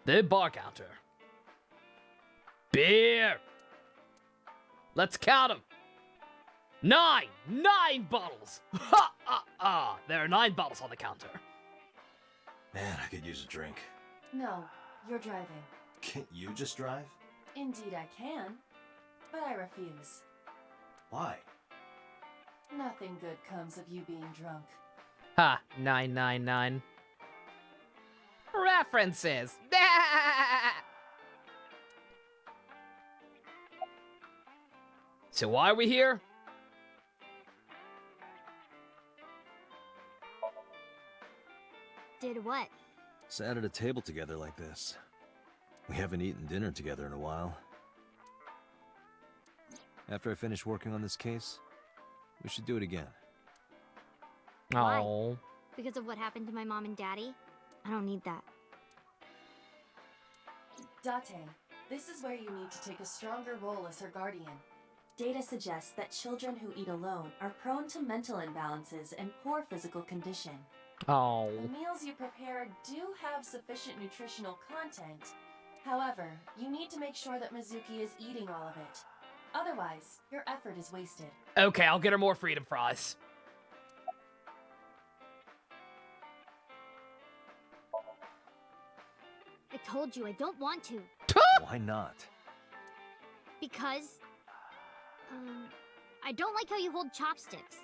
A: The bar counter. Beer! Let's count them. 9! 9 bottles! Ha! There are 9 bottles on the counter.
D: Man, I could use a drink.
C: No, you're driving.
D: Can't you just drive?
C: Indeed I can, but I refuse.
D: Why?
C: Nothing good comes of you being drunk.
B: Ha, 999. References.
A: So why are we here?
E: Did what?
G: Sat at a table together like this. We haven't eaten dinner together in a while. After I finish working on this case, we should do it again.
E: Why?
B: Oh.
E: Because of what happened to my mom and daddy? I don't need that.
C: Date, this is where you need to take a stronger role as her guardian. Data suggests that children who eat alone are prone to mental imbalances and poor physical condition.
B: Oh.
C: The meals you prepare do have sufficient nutritional content. However, you need to make sure that Mizuki is eating all of it. Otherwise, your effort is wasted.
A: Okay, I'll get her more freedom fries.
E: I told you I don't want to.
G: Why not?
E: Because... I don't like how you hold chopsticks.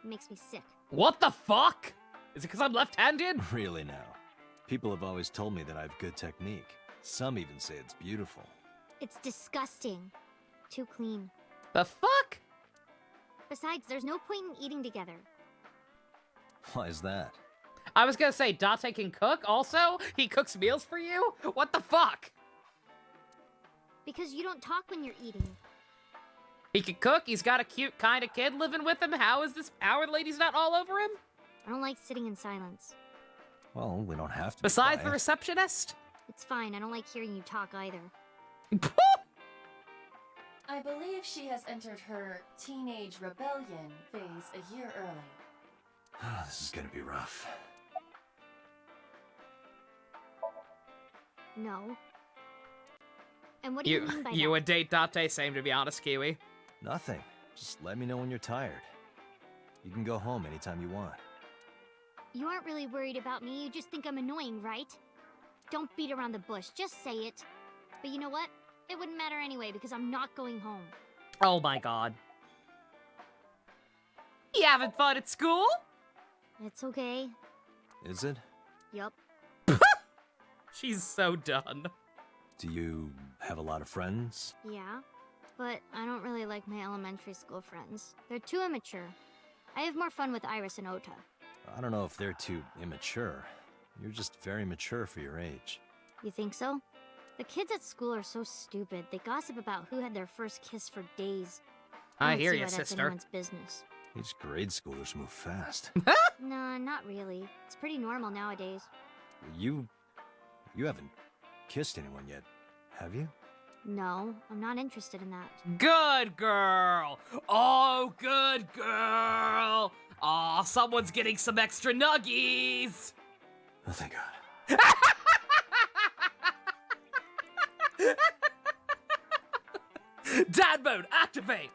E: It makes me sick.
A: What the fuck? Is it because I'm left-handed?
G: Really now. People have always told me that I have good technique. Some even say it's beautiful.
E: It's disgusting. Too clean.
A: The fuck?
E: Besides, there's no point in eating together.
G: Why is that?
B: I was gonna say, Date can cook also? He cooks meals for you? What the fuck?
E: Because you don't talk when you're eating.
B: He can cook, he's got a cute kind of kid living with him. How is this Howard lady's not all over him?
E: I don't like sitting in silence.
G: Well, we don't have to.
B: Besides the
G: be quiet.
B: receptionist?
E: It's fine, I don't like hearing you talk either.
C: I believe she has entered her teenage rebellion phase a year early.
D: This is gonna be rough.
E: No. And what do you mean by
B: You
E: that?
B: would date Date, same to be honest, Kiwi.
G: Nothing. Just let me know when you're tired. You can go home anytime you want.
E: You aren't really worried about me, you just think I'm annoying, right? Don't beat around the bush, just say it. But you know what? It wouldn't matter anyway, because I'm not going home.
B: Oh my god. You having fun at school?
E: It's okay.
G: Is it?
E: Yup.
B: She's so done.
G: Do you have a lot of friends?
E: Yeah. But I don't really like my elementary school friends. They're too immature. I have more fun with Iris and Ota.
G: I don't know if they're too immature. You're just very mature for your age.
E: You think so? The kids at school are so stupid. They gossip about who had their first kiss for days.
B: I
E: don't
B: hear
E: see
B: you,
E: why that's
B: sister.
E: anyone's business.
G: These grade schoolers move fast.
E: Nah, not really. It's pretty normal nowadays.
G: You haven't kissed anyone yet, have you?
E: No, I'm not interested in that.
B: Good girl. Oh, good girl. Aw, someone's getting some extra nuggies.
D: Oh, thank God.
A: Dad mode, activate!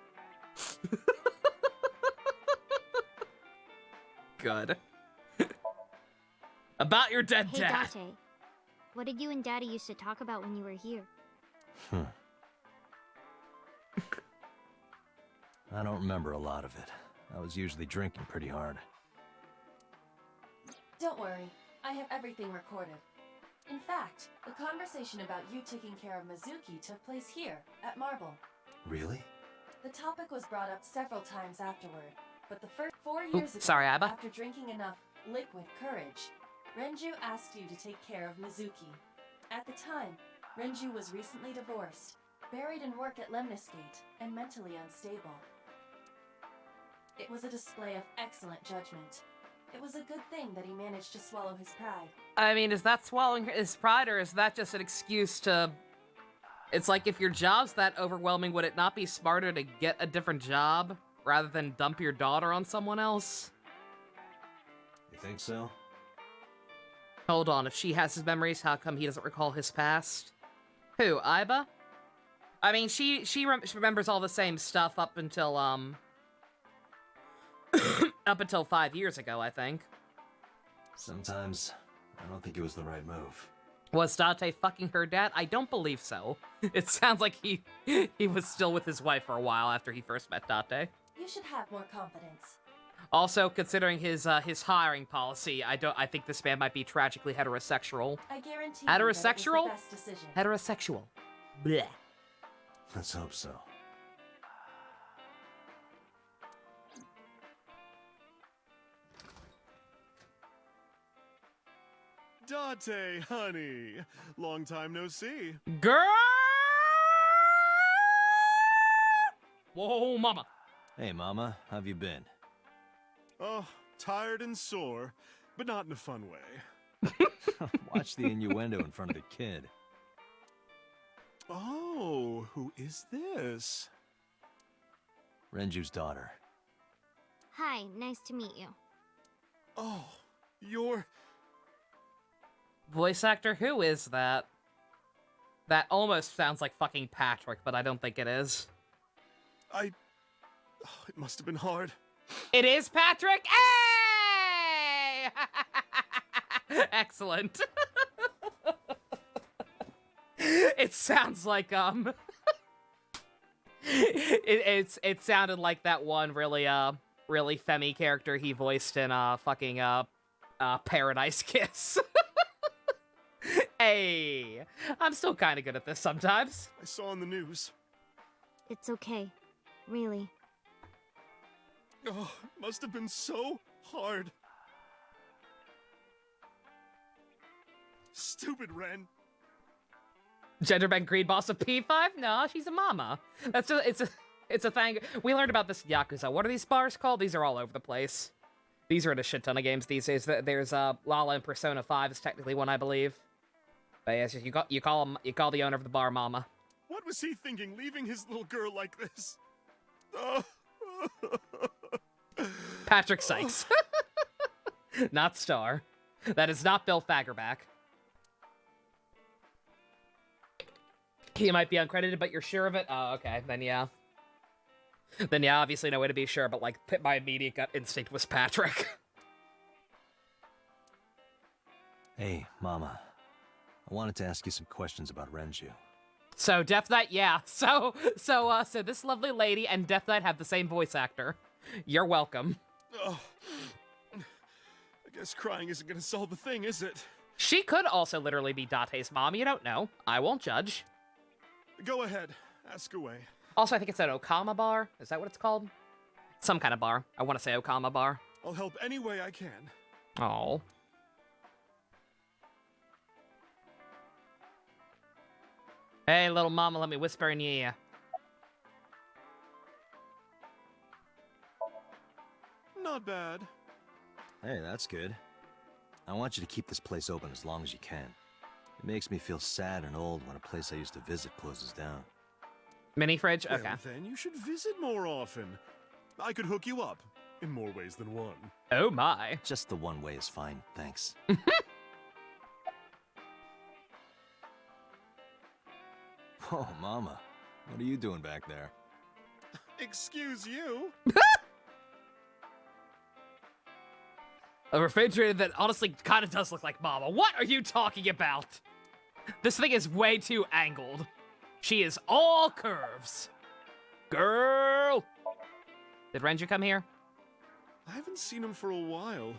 B: Good.
A: About your dead
E: Hey,
A: dad.
E: Date. What did you and Daddy used to talk about when you were here?
G: I don't remember a lot of it. I was usually drinking pretty hard.
C: Don't worry, I have everything recorded. In fact, the conversation about you taking care of Mizuki took place here, at Marble.
D: Really?
C: The topic was brought up several times afterward, but the first 4 years ago,
B: sorry, Abba.
C: after drinking enough liquid courage, Renju asked you to take care of Mizuki. At the time, Renju was recently divorced, buried in work at Lemniscate, and mentally unstable. It was a display of excellent judgment. It was a good thing that he managed to swallow his pride.
B: I mean, is that swallowing his pride, or is that just an excuse to... It's like, if your job's that overwhelming, would it not be smarter to get a different job, rather than dump your daughter on someone else?
G: You think so?
B: Hold on, if she has his memories, how come he doesn't recall his past? Who, Aiba? I mean, she remembers all the same stuff up until, up until 5 years ago, I think.
D: Sometimes, I don't think it was the right move.
B: Was Date fucking her dad? I don't believe so. It sounds like he was still with his wife for a while after he first met Date.
C: You should have more confidence.
B: Also, considering his hiring policy, I think this man might be tragically heterosexual.
C: I guarantee
B: Heterosexual?
C: you that it was the best decision.
B: Heterosexual. Blech.
G: Let's hope so.
J: Date, honey. Long time no see.
B: Girl! Whoa, mama.
G: Hey, Mama, how've you been?
J: Oh, tired and sore, but not in a fun way.
G: Watch the innuendo in front of the kid.
J: Oh, who is this?
G: Renju's daughter.
E: Hi, nice to meet you.
J: Oh, you're...
B: Voice actor, who is that? That almost sounds like fucking Patrick, but I don't think it is.
J: Oh, it must have been hard.
B: It is Patrick! Hey! Excellent. It sounds like, it sounded like that one really femmy character he voiced in, fucking, Paradise Kiss. Hey, I'm still kind of good at this sometimes.
J: I saw on the news.
E: It's okay. Really.
J: Oh, it must have been so hard. Stupid Ren.
B: Gender bent greed boss of P5? No, she's a mama. It's a thing. We learned about this in Yakuza. What are these bars called? These are all over the place. These are in a shit ton of games these days. There's Lala and Persona 5 is technically one, I believe. But yes, you call the owner of the bar mama.
J: What was he thinking, leaving his little girl like this? Oh.
B: Patrick Sykes. Not Star. That is not Bill Fagerback. He might be uncredited, but you're sure of it? Oh, okay. Then yeah, obviously no way to be sure, but like, my immediate gut instinct was Patrick.
G: Hey, Mama. I wanted to ask you some questions about Renju.
B: So, Death Knight, yeah. So this lovely lady and Death Knight have the same voice actor. You're welcome.
J: Oh. I guess crying isn't gonna solve the thing, is it?
B: She could also literally be Date's mom, you don't know. I won't judge.
J: Go ahead, ask away.
B: Also, I think it's an Okama bar. Is that what it's called? Some kind of bar. I want to say Okama bar.
J: I'll help any way I can.
B: Oh. Hey, little mama, let me whisper in your ear.
J: Not bad.
G: Hey, that's good. I want you to keep this place open as long as you can. It makes me feel sad and old when a place I used to visit closes down.
B: Mini fridge?
J: Well,
B: Okay.
J: then you should visit more often. I could hook you up, in more ways than one.
B: Oh my.
G: Just the one way is fine, thanks. Oh, Mama. What are you doing back there?
J: Excuse you?
B: A refrigerator that honestly kind of does look like Mama. What are you talking about? This thing is way too angled. She is all curves. Girl! Did Renju come here?
J: I haven't seen him for a while.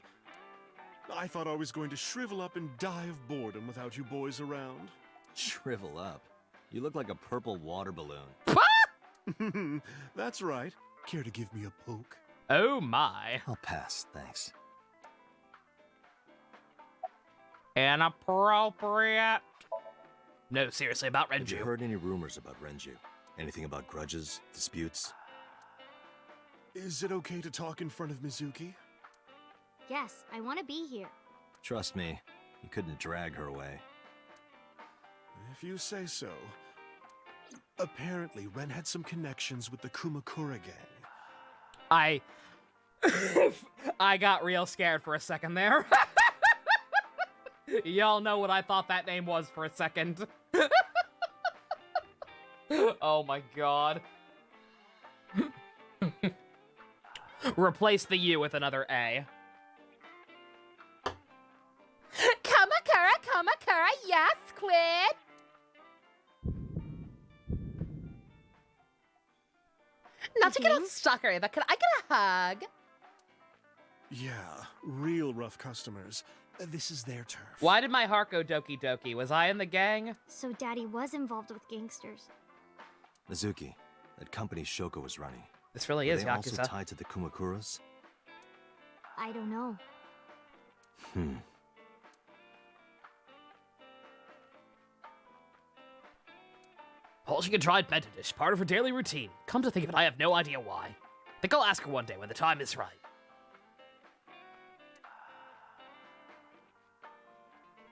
J: I thought I was going to shrivel up and die of boredom without you boys around.
G: Shrivel up. You look like a purple water balloon.
J: That's right. Care to give me a poke?
B: Oh my.
G: I'll pass, thanks.
B: Inappropriate. No, seriously, about
G: Have you
B: Renju.
G: heard any rumors about Renju? Anything about grudges, disputes?
J: Is it okay to talk in front of Mizuki?
E: Yes, I want to be here.
G: Trust me, you couldn't drag her away.
J: If you say so. Apparently, Ren had some connections with the Kumakura gang.
B: I got real scared for a second there. Y'all know what I thought that name was for a second. Oh my god. Replace the U with another A. Kamakura, yes, Squid! Not to get all suckery, but could I get a hug?
J: Yeah, real rough customers. This is their turf.
B: Why did my heart go doki doki? Was I in the gang?
E: So Daddy was involved with gangsters.
G: Mizuki, that company Shoko was running.
B: This really
G: Were
B: is
G: they also
B: Yakuza.
G: tied to the Kumakuras?
E: I don't know.
A: Polishing a dried menta dish, part of her daily routine. Come to think of it, I have no idea why. Think I'll ask her one day when the time is right.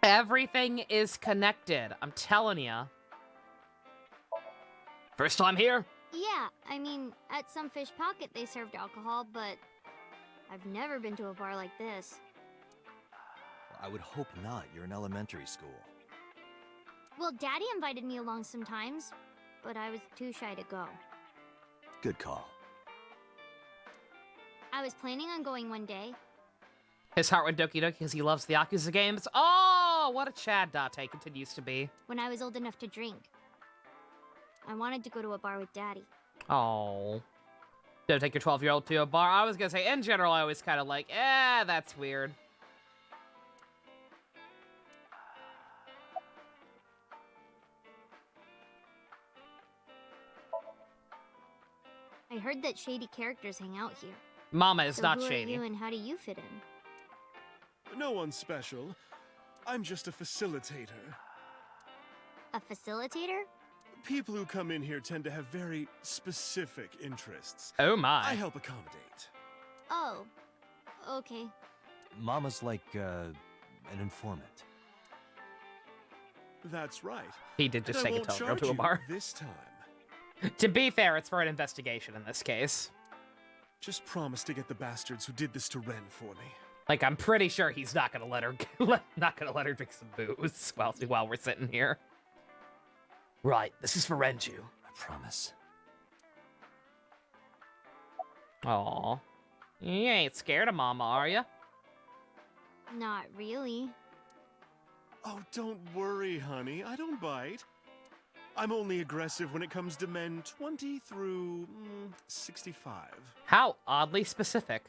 B: Everything is connected. I'm telling ya.
A: First time here?
E: Yeah, I mean, at some fish pocket they served alcohol, but I've never been to a bar like this.
G: I would hope not. You're in elementary school.
E: Well, Daddy invited me along sometimes, but I was too shy to go.
G: Good call.
E: I was planning on going one day.
B: His heart went doki doki because he loves the Yakuza games. Oh, what a Chad Date continues to be.
E: When I was old enough to drink. I wanted to go to a bar with Daddy.
B: Oh. Don't take your 12-year-old to a bar. I was gonna say, in general, I always kind of like, that's weird.
E: I heard that shady characters hang out here.
B: Mama is
E: So
B: not
E: who
B: shady.
E: Are you and how do you fit in?
J: No one special. I'm just a facilitator.
E: A facilitator?
J: People who come in here tend to have very specific interests.
B: Oh my.
J: I help accommodate.
E: Oh, okay.
G: Mama's like, an informant.
J: That's right.
B: He did just
J: And I
B: take a
J: won't
B: Totoro
J: charge
B: to a
J: you
B: bar.
J: this time.
B: To be fair, it's for an investigation in this case.
J: Just promise to get the bastards who did this to Ren for me.
B: Like, I'm pretty sure he's not gonna let her not gonna let her drink some booze while we're sitting here.
A: Right, this is for Renju.
G: I promise.
B: Aw. You ain't scared of Mama, are ya?
E: Not really.
J: Oh, don't worry, honey. I don't bite. I'm only aggressive when it comes to men 20 through 65.
B: How oddly specific.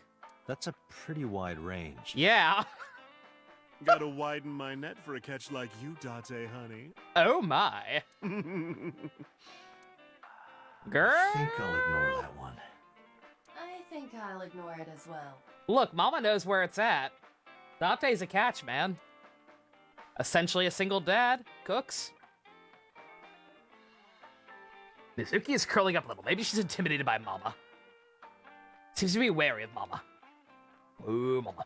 G: That's a pretty wide range.
B: Yeah.
J: Gotta widen my net for a catch like you, Date, honey.
B: Oh my. Girl.
G: I think I'll ignore that one.
C: I think I'll ignore it as well.
B: Look, Mama knows where it's at. Date's a catch, man. Essentially a single dad. Cooks.
A: Mizuki is curling up a little. Maybe she's intimidated by Mama. Seems to be wary of Mama. Ooh, Mama.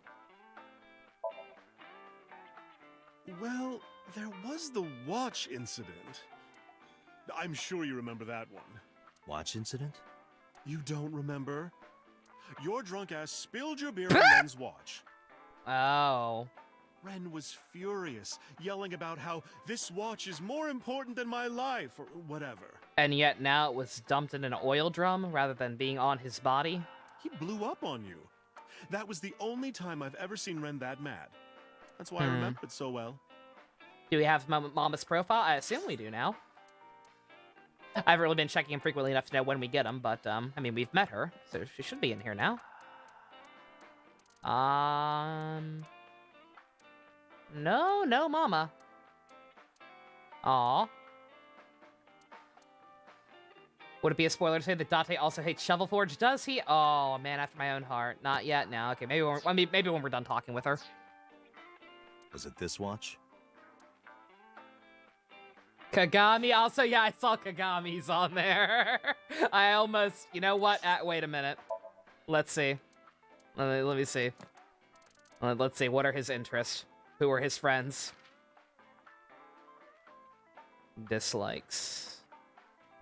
J: Well, there was the watch incident. I'm sure you remember that one.
G: Watch incident?
J: You don't remember? Your drunk ass spilled your beer on Ren's watch.
B: Oh.
J: Ren was furious, yelling about how this watch is more important than my life, or whatever.
B: And yet now it was dumped in an oil drum rather than being on his body.
J: He blew up on you. That was the only time I've ever seen Ren that mad. That's why I remember it so well.
B: Do we have Mama's profile? I assume we do now. I haven't really been checking him frequently enough to know when we get him, but, I mean, we've met her, so she should be in here now. No Mama. Aw. Would it be a spoiler to say that Date also hates Shovel Forge? Does he? Oh, man, after my own heart. Not yet now. Okay, maybe when we're done talking with her.
G: Was it this watch?
B: Kagami also, yeah, I saw Kagami's on there. I almost, you know what? Wait a minute. Let's see. Let me see. Let's see, what are his interests? Who are his friends? Dislikes.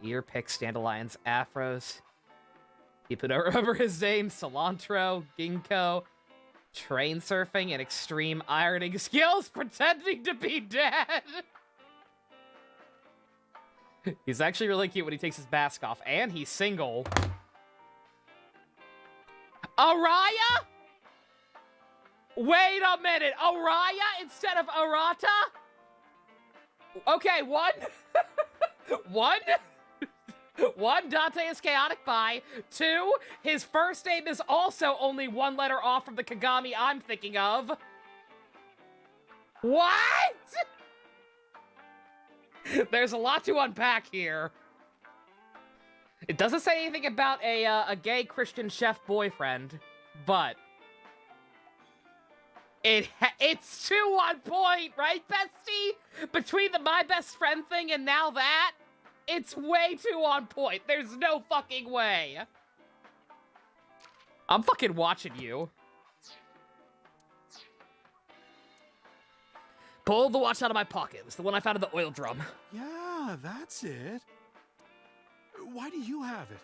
B: Ear picks, dandelions, afros. Keep it over his name. Cilantro, ginkgo, Train surfing and extreme ironing skills, pretending to be dead. He's actually really cute when he takes his mask off, and he's single. Araya? Wait a minute, Araya instead of Arata? Okay, one. One, Dante is chaotic bi. Two, his first name is also only one letter off from the Kagami I'm thinking of. What? There's a lot to unpack here. It doesn't say anything about a gay Christian chef boyfriend, but it's too on point, right, bestie? Between the my best friend thing and now that, it's way too on point. There's no fucking way. I'm fucking watching you. Pull the watch out of my pocket. It's the one I found in the oil drum.
J: Yeah, that's it. Why do you have it?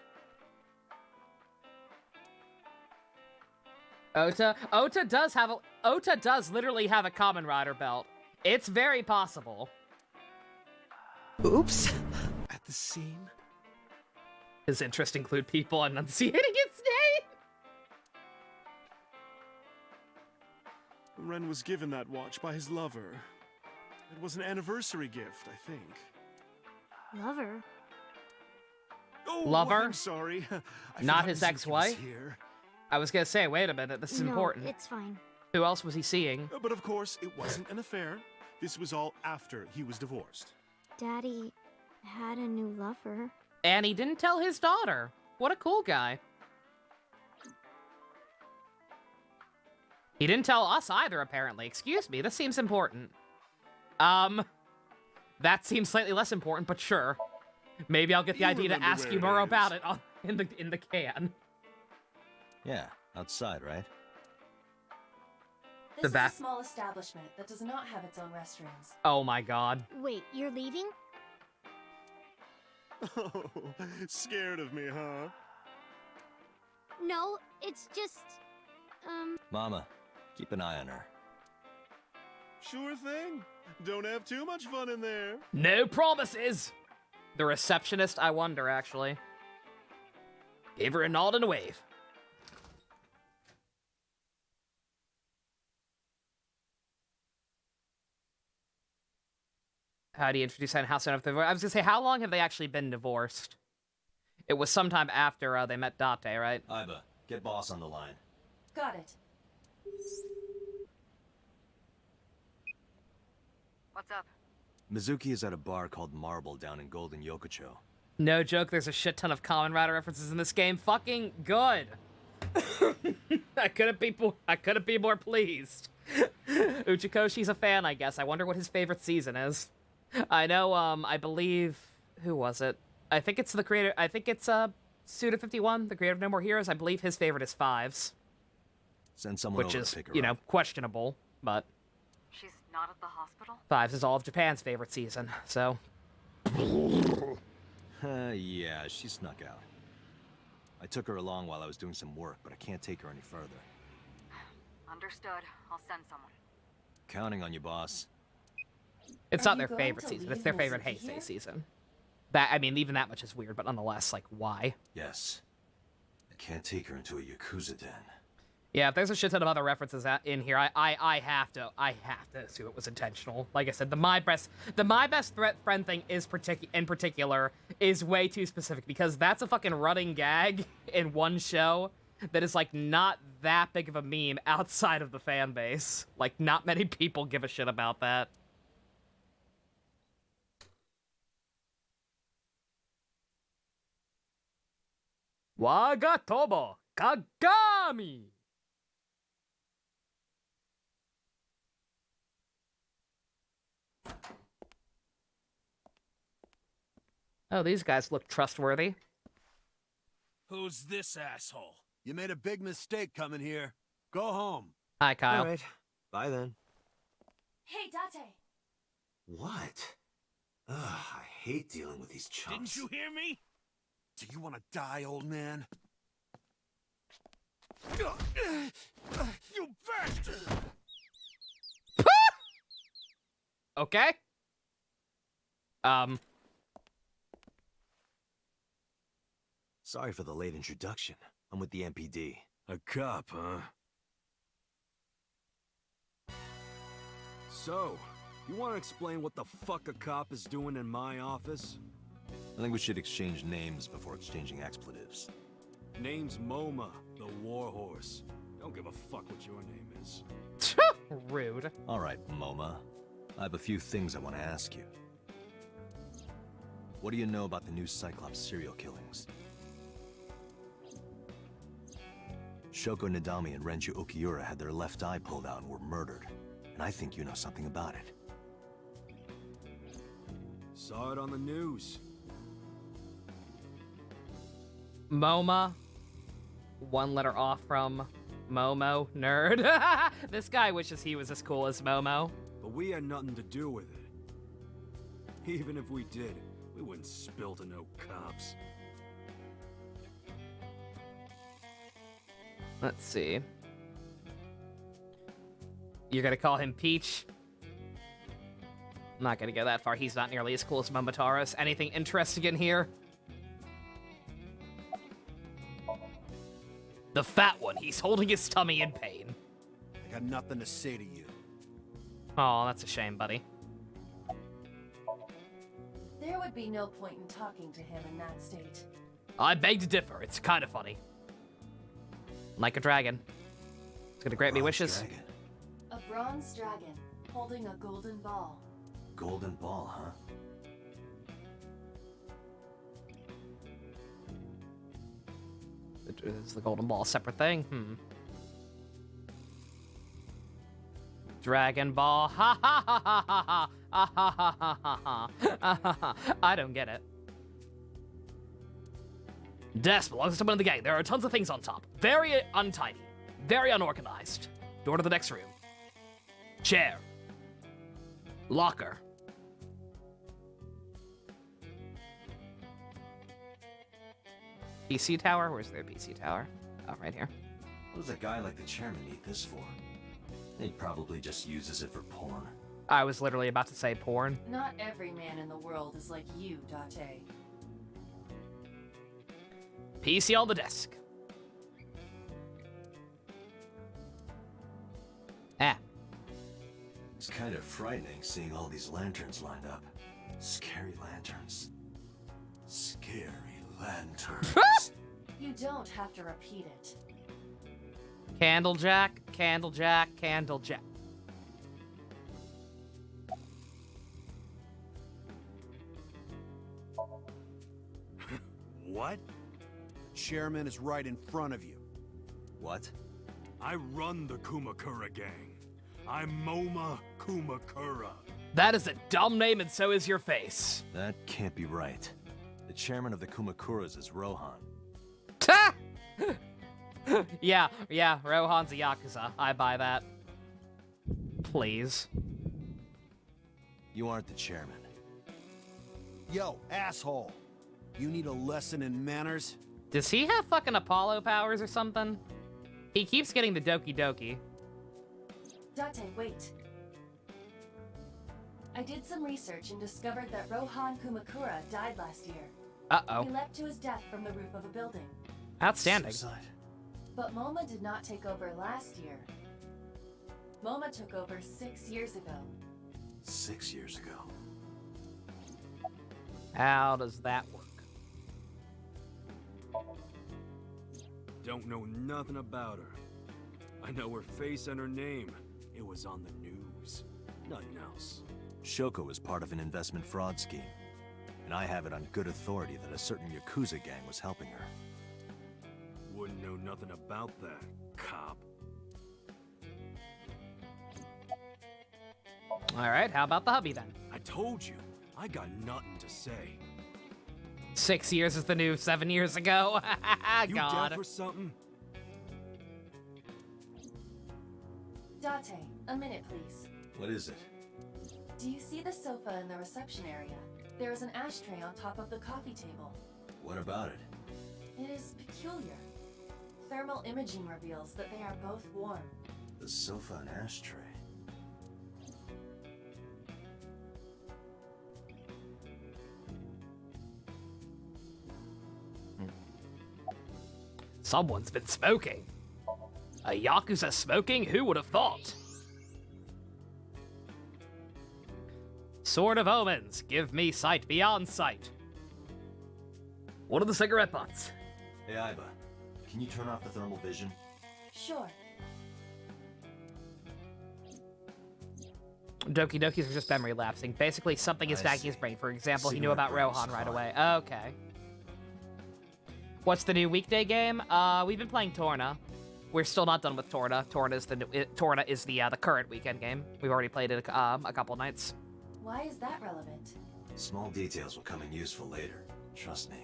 B: Ota does literally have a Kamen Rider belt. It's very possible.
H: Oops.
J: At the seam?
B: His interests include people enunciating its name.
J: Ren was given that watch by his lover. It was an anniversary gift, I think.
E: Lover?
J: Oh,
B: Lover?
J: I'm sorry. I
B: Not
J: forgot
B: his
J: Mizuki
B: ex-wife?
J: was here.
B: I was gonna say, wait a minute, this is important.
E: It's fine.
B: Who else was he seeing?
J: But of course, it wasn't an affair. This was all after he was divorced.
E: Daddy had a new lover.
B: And he didn't tell his daughter. What a cool guy. He didn't tell us either, apparently. Excuse me, this seems important. That seems slightly less important, but sure. Maybe I'll get the
J: You
B: idea to
J: remember
B: ask
J: where
B: you
J: it
B: more
J: is.
B: about it in the can.
G: Yeah, outside, right?
C: This
B: The
C: is
B: back-
C: a small establishment that does not have its own restrooms.
B: Oh my god.
E: Wait, you're leaving?
J: Oh, scared of me, huh?
E: No, it's just...
G: Mama, keep an eye on her.
J: Sure thing. Don't have too much fun in there.
B: No promises! The receptionist, I wonder, actually. Gave her a nod and a wave. How do you introduce that in House of the I was gonna say, how long have they actually been divorced? It was sometime after they met Date, right?
G: Iba, get boss on the line.
C: Got it.
K: What's up?
G: Mizuki is at a bar called Marble down in Golden Yokocho.
B: No joke, there's a shit ton of Kamen Rider references in this game. Fucking good. I couldn't be more pleased. Uchikoshi's a fan, I guess. I wonder what his favorite season is. I know, I believe... Who was it? I think it's the creator... I think it's, Suda51, the creator of No More Heroes. I believe his favorite is Fives.
G: Send someone
B: Which
G: over
B: is,
G: to pick her
B: you know,
G: up.
B: questionable, but...
K: She's not at the hospital?
B: Fives is all of Japan's favorite season, so...
G: Yeah, she snuck out. I took her along while I was doing some work, but I can't take her any further.
K: Understood. I'll send someone.
G: Counting on you, boss.
B: It's
C: Are
B: not
C: you
B: their
C: going
B: favorite
C: to
B: season,
C: leave
B: it's their favorite
C: Mizuki
B: Heisei
C: here?
B: season. That, I mean, even that much is weird, but nonetheless, like, why?
D: Yes. I can't take her into a Yakuza den.
B: Yeah, if there's a shit ton of other references in here, I have to assume it was intentional. Like I said, the my best friend thing is in particular is way too specific because that's a fucking running gag in one show that is like not that big of a meme outside of the fan base. Like not many people give a shit about that. Wagatomo Kagami. Oh, these guys look trustworthy.
L: Who's this asshole?
M: You made a big mistake coming here. Go home.
B: Hi, Kyle.
G: All right. Bye then.
C: Hey, Date!
D: What? Ugh, I hate dealing with these chumps.
L: Didn't you hear me?
M: Do you want to die, old man?
J: You bastard!
B: Okay.
G: Sorry for the late introduction. I'm with the MPD.
M: A cop, huh? So, you want to explain what the fuck a cop is doing in my office?
G: I think we should exchange names before exchanging expletives.
M: Name's MoMA, the Warhorse. Don't give a fuck what your name is.
B: Rude.
G: All right, MoMA. I have a few things I want to ask you. What do you know about the new Cyclops serial killings? Shoko Nadami and Renju Okiura had their left eye pulled out and were murdered. And I think you know something about it.
M: Saw it on the news.
B: MoMA. One letter off from Momo. Nerd. This guy wishes he was as cool as Momo.
M: But we had nothing to do with it. Even if we did, we wouldn't spill to no cops.
B: Let's see. You're gonna call him Peach? I'm not gonna go that far. He's not nearly as cool as Momotaro's. Anything interesting in here? The fat one. He's holding his tummy in pain.
M: I got nothing to say to you.
B: Oh, that's a shame, buddy.
C: There would be no point in talking to him in that state.
A: I beg to differ. It's kind of funny.
B: Like a dragon. It's gonna grant me wishes.
G: Dragon.
C: A bronze dragon holding a golden ball.
D: Golden ball, huh?
B: Is the golden ball a separate thing? Dragon Ball. Ha ha ha ha ha ha ha ha ha ha ha. I don't get it.
A: Desk belongs to someone in the gang. There are tons of things on top. Very untidy. Very unorganized. Door to the next room. Chair. Locker.
B: PC tower? Where's their PC tower? Oh, right here.
D: What does a guy like the chairman need this for? He probably just uses it for porn.
B: I was literally about to say porn.
C: Not every man in the world is like you, Date.
A: PC on the desk.
B: Ah.
D: It's kind of frightening seeing all these lanterns lined up. Scary lanterns. Scary lanterns.
C: You don't have to repeat it.
B: Candlejack, Candlejack, Candlejack.
M: What?
N: The chairman is right in front of you.
G: What?
M: I run the Kumakura gang. I'm MoMA Kumakura.
A: That is a dumb name, and so is your face.
G: That can't be right. The chairman of the Kumakuras is Rohan.
B: Yeah, Rohan's a Yakuza. I buy that. Please.
G: You aren't the chairman.
N: Yo, asshole. You need a lesson in manners?
B: Does he have fucking Apollo powers or something? He keeps getting the Doki Doki.
C: Date, wait. I did some research and discovered that Rohan Kumakura died last year.
B: Uh-oh.
C: He leapt to his death from the roof of a building.
B: Outstanding.
D: Suicide.
C: But MoMA did not take over last year. MoMA took over 6 years ago.
D: 6 years ago.
B: How does that work?
M: Don't know nothing about her. I know her face and her name. It was on the news. Nothing else.
G: Shoko was part of an investment fraud scheme. And I have it on good authority that a certain Yakuza gang was helping her.
M: Wouldn't know nothing about that, cop.
B: Alright, how about the hubby then?
M: I told you, I got nothing to say.
B: 6 years is the new 7 years ago.
M: You
B: God.
M: deaf or something?
C: Date, a minute please.
D: What is it?
C: Do you see the sofa in the reception area? There is an ashtray on top of the coffee table.
D: What about it?
C: It is peculiar. Thermal imaging reveals that they are both warm.
D: The sofa and ashtray.
A: Someone's been smoking. A Yakuza smoking? Who would have thought? Sword of Omens, give me sight beyond sight. One of the cigarette butts.
G: Hey, Aiba, can you turn off the thermal vision?
C: Sure.
B: Doki Dokis are just memory lapsing. Basically, something is
G: I
B: stacking
G: see.
B: his brain. For example, he knew
G: Cigarette
B: about
G: brain's
B: Rohan right
G: fine.
B: away. Okay. What's the new weekday game? We've been playing Torna. We're still not done with Torna. Torna is the current weekend game. We've already played it a couple nights.
C: Why is that relevant?
D: Small details will come in useful later. Trust me.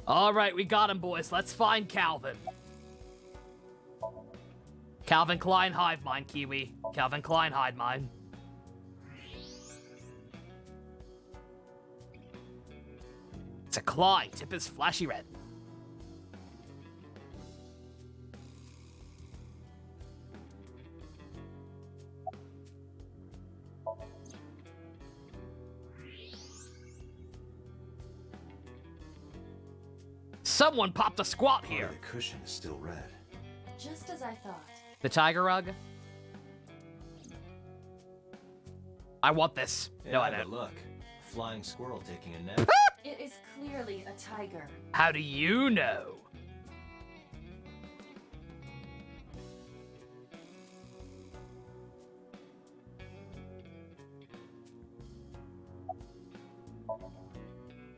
A: All right, we got him, boys. Let's find Calvin. Calvin Klein, hive mind, Kiwi. Calvin Klein, hide mine. It's a Klein. Tip is flashy red. Someone popped a squat
D: Part
A: here.
D: of the cushion is still red.
C: Just as I thought.
B: The tiger rug?
A: I want this.
G: Hey,
A: No, I
G: Aiba,
A: don't.
G: look. A flying squirrel taking a nap.
C: It is clearly a tiger.
A: How do you know?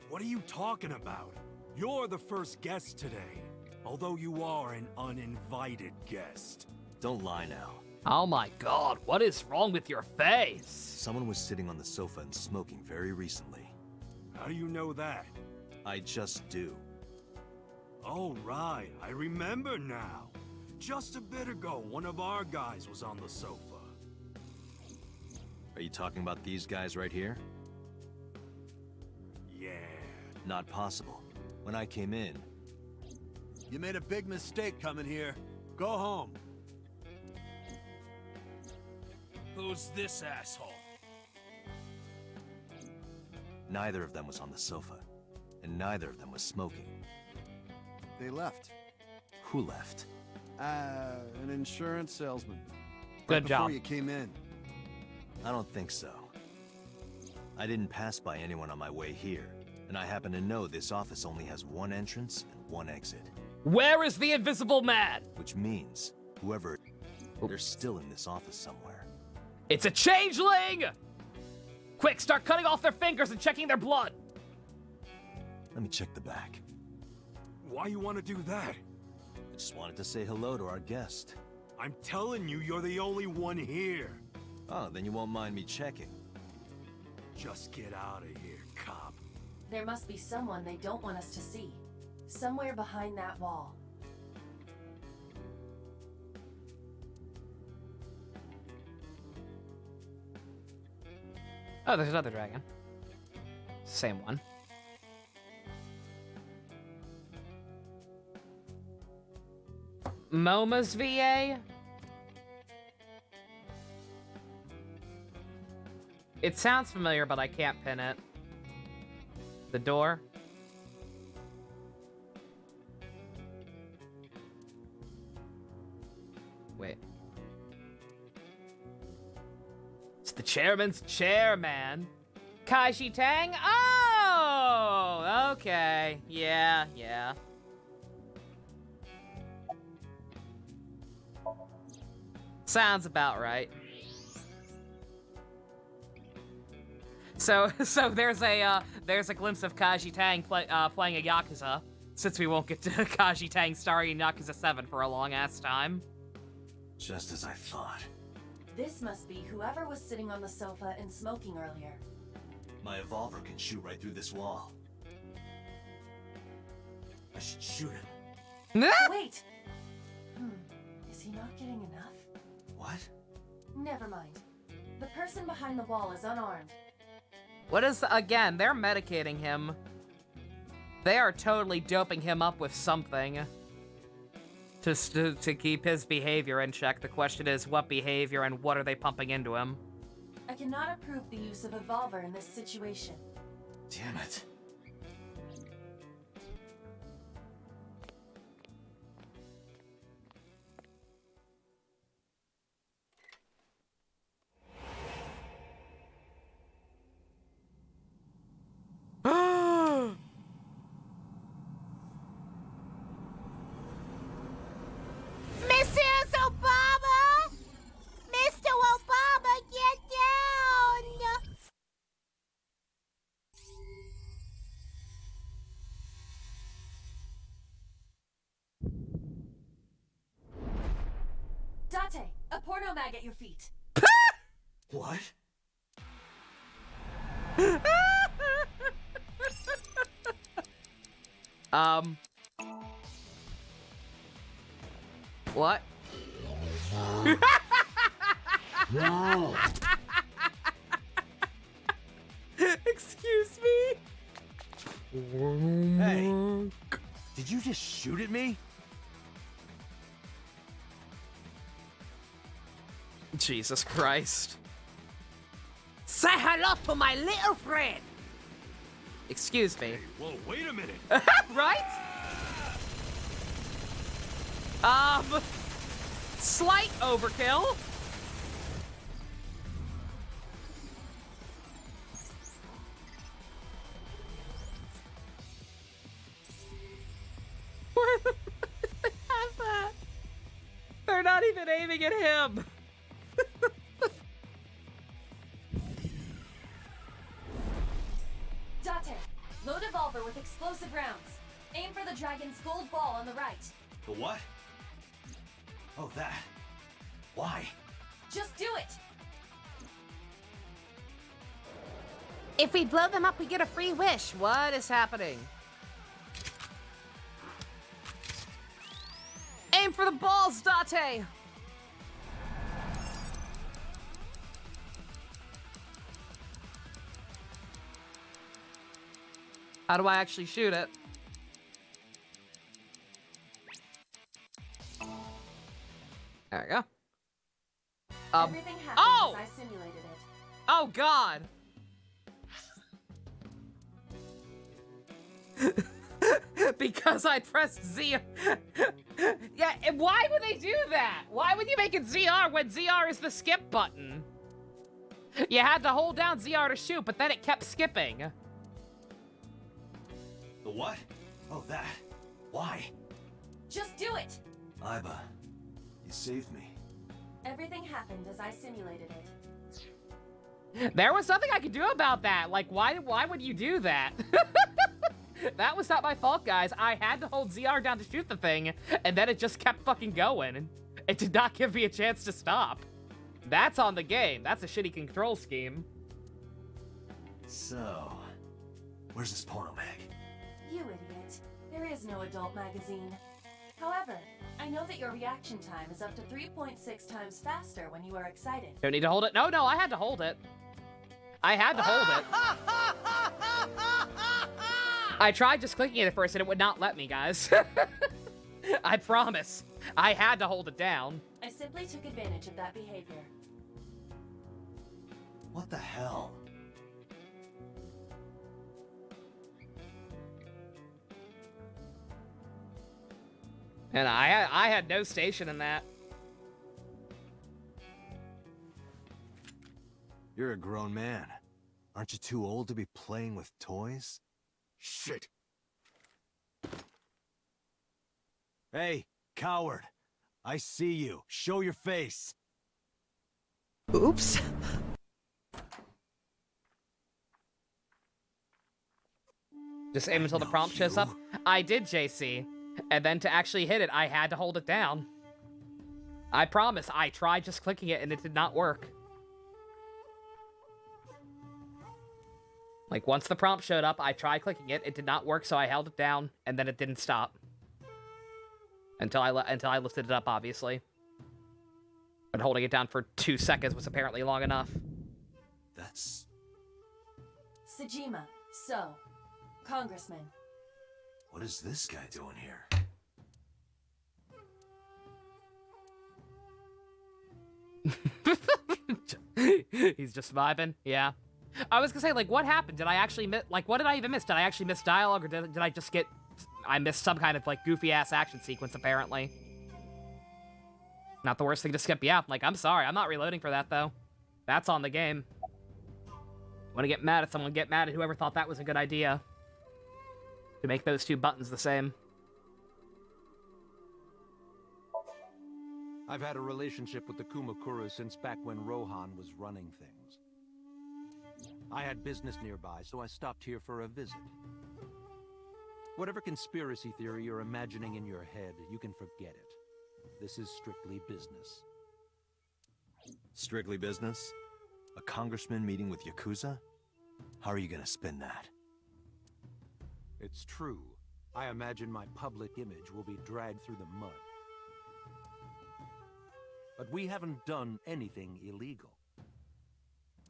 M: What are you talking about? You're the first guest today, although you are an uninvited guest.
G: Don't lie now.
A: Oh my god, what is wrong with your face?
G: Someone was sitting on the sofa and smoking very recently.
M: How do you know that?
G: I just do.
M: Oh, right, I remember now. Just a bit ago, one of our guys was on the sofa.
G: Are you talking about these guys right here?
M: Yeah.
G: Not possible. When I came in,
N: You made a big mistake coming here. Go home.
L: Who's this asshole?
G: neither of them was on the sofa, and neither of them was smoking.
N: They left.
G: Who left?
N: An insurance salesman.
B: Good
N: Right
B: job.
N: before you came in.
G: I don't think so. I didn't pass by anyone on my way here, and I happen to know this office only has one entrance and one exit.
A: Where is the invisible man?
G: Which means, whoever... they're still in this office somewhere.
A: It's a changeling! Quick, start cutting off their fingers and checking their blood!
G: Let me check the back.
M: Why you want to do that?
G: I just wanted to say hello to our guest.
M: I'm telling you, you're the only one here.
G: Oh, then you won't mind me checking.
M: Just get out of here, cop.
C: There must be someone they don't want us to see. Somewhere behind that wall.
B: Oh, there's another dragon. Same one. MoMA's VA? It sounds familiar, but I can't pin it. The door? Wait.
A: It's the chairman's chair, man.
B: Kaiji Tang? Oh! Okay. Yeah. Sounds about right. So there's a glimpse of Kaiji Tang playing a Yakuza, since we won't get to Kaiji Tang starring in Yakuza 7 for a long ass time.
D: Just as I thought.
C: This must be whoever was sitting on the sofa and smoking earlier.
D: My evolver can shoot right through this wall. I should shoot him.
C: Wait! Is he not getting enough?
D: What?
C: Never mind. The person behind the wall is unarmed.
B: What is again? They're medicating him. They are totally doping him up with something to keep his behavior in check. The question is, what behavior and what are they pumping into him?
C: I cannot approve the use of Evolver in this situation.
D: Damn it.
F: Mrs. Obama! Mr. Obama, get down!
C: Date, a porno mag at your feet.
D: What?
B: What? Excuse me?
N: Hey, did you just shoot at me?
B: Jesus Christ. Say hello to my little friend! Excuse me.
M: Whoa, wait a minute.
B: Right? Slight overkill. Where the fuck did they have that? They're not even aiming at him.
C: Date, load Evolver with explosive rounds. Aim for the dragon's gold ball on the right.
D: The what? Oh, that. Why?
C: Just do it!
B: If we blow them up, we get a free wish. What is happening? Aim for the balls, Date! How do I actually shoot it? There we go.
C: Everything happened
B: oh!
C: as I simulated it.
B: Oh, God! Because I pressed Z. Yeah, and why would they do that? Why would you make it ZR when ZR is the skip button? You had to hold down ZR to shoot, but then it kept skipping.
D: The what? Oh, that. Why?
C: Just do it!
D: Iba, you saved me.
C: Everything happened as I simulated it.
B: There was nothing I could do about that. Like, why would you do that? That was not my fault, guys. I had to hold ZR down to shoot the thing, and then it just kept fucking going. It did not give me a chance to stop. That's on the game. That's a shitty control scheme.
D: So, where's this porno mag?
C: You idiot. There is no adult magazine. However, I know that your reaction time is up to 3.6 times faster when you are excited.
B: Don't need to hold it. No, I had to hold it. I had to hold it. I tried just clicking it at first and it would not let me, guys. I promise. I had to hold it down.
C: I simply took advantage of that behavior.
D: What the hell?
B: And I had no station in that.
G: You're a grown man. Aren't you too old to be playing with toys?
M: Shit.
G: Hey, coward. I see you. Show your face.
H: Oops.
B: Just aim until the prompt shows up. I did, JC. And then to actually hit it, I had to hold it down. I promise, I tried just clicking it and it did not work. Like, once the prompt showed up, I tried clicking it, it did not work, so I held it down, and then it didn't stop. Until I lifted it up, obviously. But holding it down for 2 seconds was apparently long enough.
D: That's...
C: Sejima, so, Congressman,
D: What is this guy doing here?
B: He's just vibing. Yeah. I was gonna say, like, what happened? Did I actually miss? Like, what did I even miss? Did I actually miss dialogue, or did I just get? I missed some kind of like goofy ass action sequence. Apparently. Not the worst thing to skip. Yeah. Like, I'm sorry. I'm not reloading for that though. That's on the game. Want to get mad at someone? Get mad at whoever thought that was a good idea. To make those two buttons the same.
N: I've had a relationship with the Kumakura since back when Rohan was running things. I had business nearby, so I stopped here for a visit. Whatever conspiracy theory you're imagining in your head, you can forget it. This is strictly business.
G: Strictly business? A congressman meeting with Yakuza? How are you gonna spin that?
N: It's true. I imagine my public image will be dragged through the mud. But we haven't done anything illegal.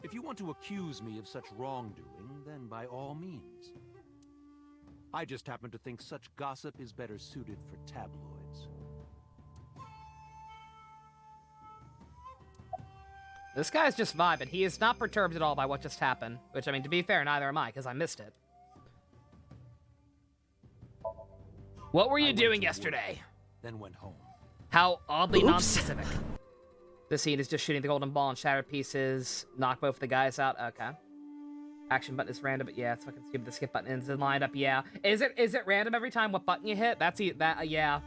N: If you want to accuse me of such wrongdoing, then by all means. I just happen to think such gossip is better suited for tabloids.
B: This guy's just vibing. He is not perturbed at all by what just happened. Which, I mean, to be fair, neither am I, because I missed it. What were you doing yesterday?
N: Then went home.
B: How oddly non-specific. This scene is just shooting the golden ball in shattered pieces. Knock both the guys out. Okay. Action button is random, but yeah, it's fucking stupid. The skip button is lined up. Yeah. Is it random every time what button you hit? Yeah.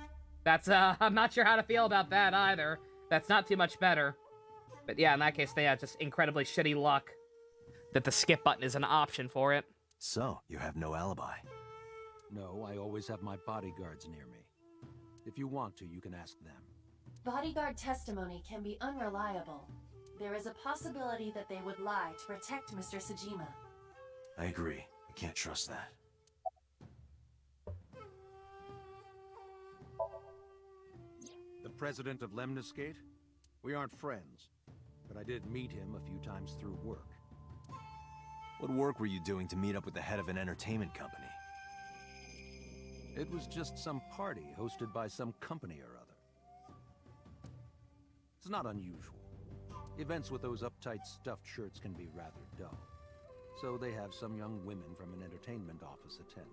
B: That's I'm not sure how to feel about that either. That's not too much better. But yeah, in that case, they have just incredibly shitty luck that the skip button is an option for it.
G: So, you have no alibi.
N: No, I always have my bodyguards near me. If you want to, you can ask them.
C: Bodyguard testimony can be unreliable. There is a possibility that they would lie to protect Mr. Sajima.
D: I agree. I can't trust that.
N: The president of Lemniscate? We aren't friends, but I did meet him a few times through work.
G: What work were you doing to meet up with the head of an entertainment company?
N: It was just some party hosted by some company or other. It's not unusual. Events with those uptight stuffed shirts can be rather dull. So they have some young women from an entertainment office attend.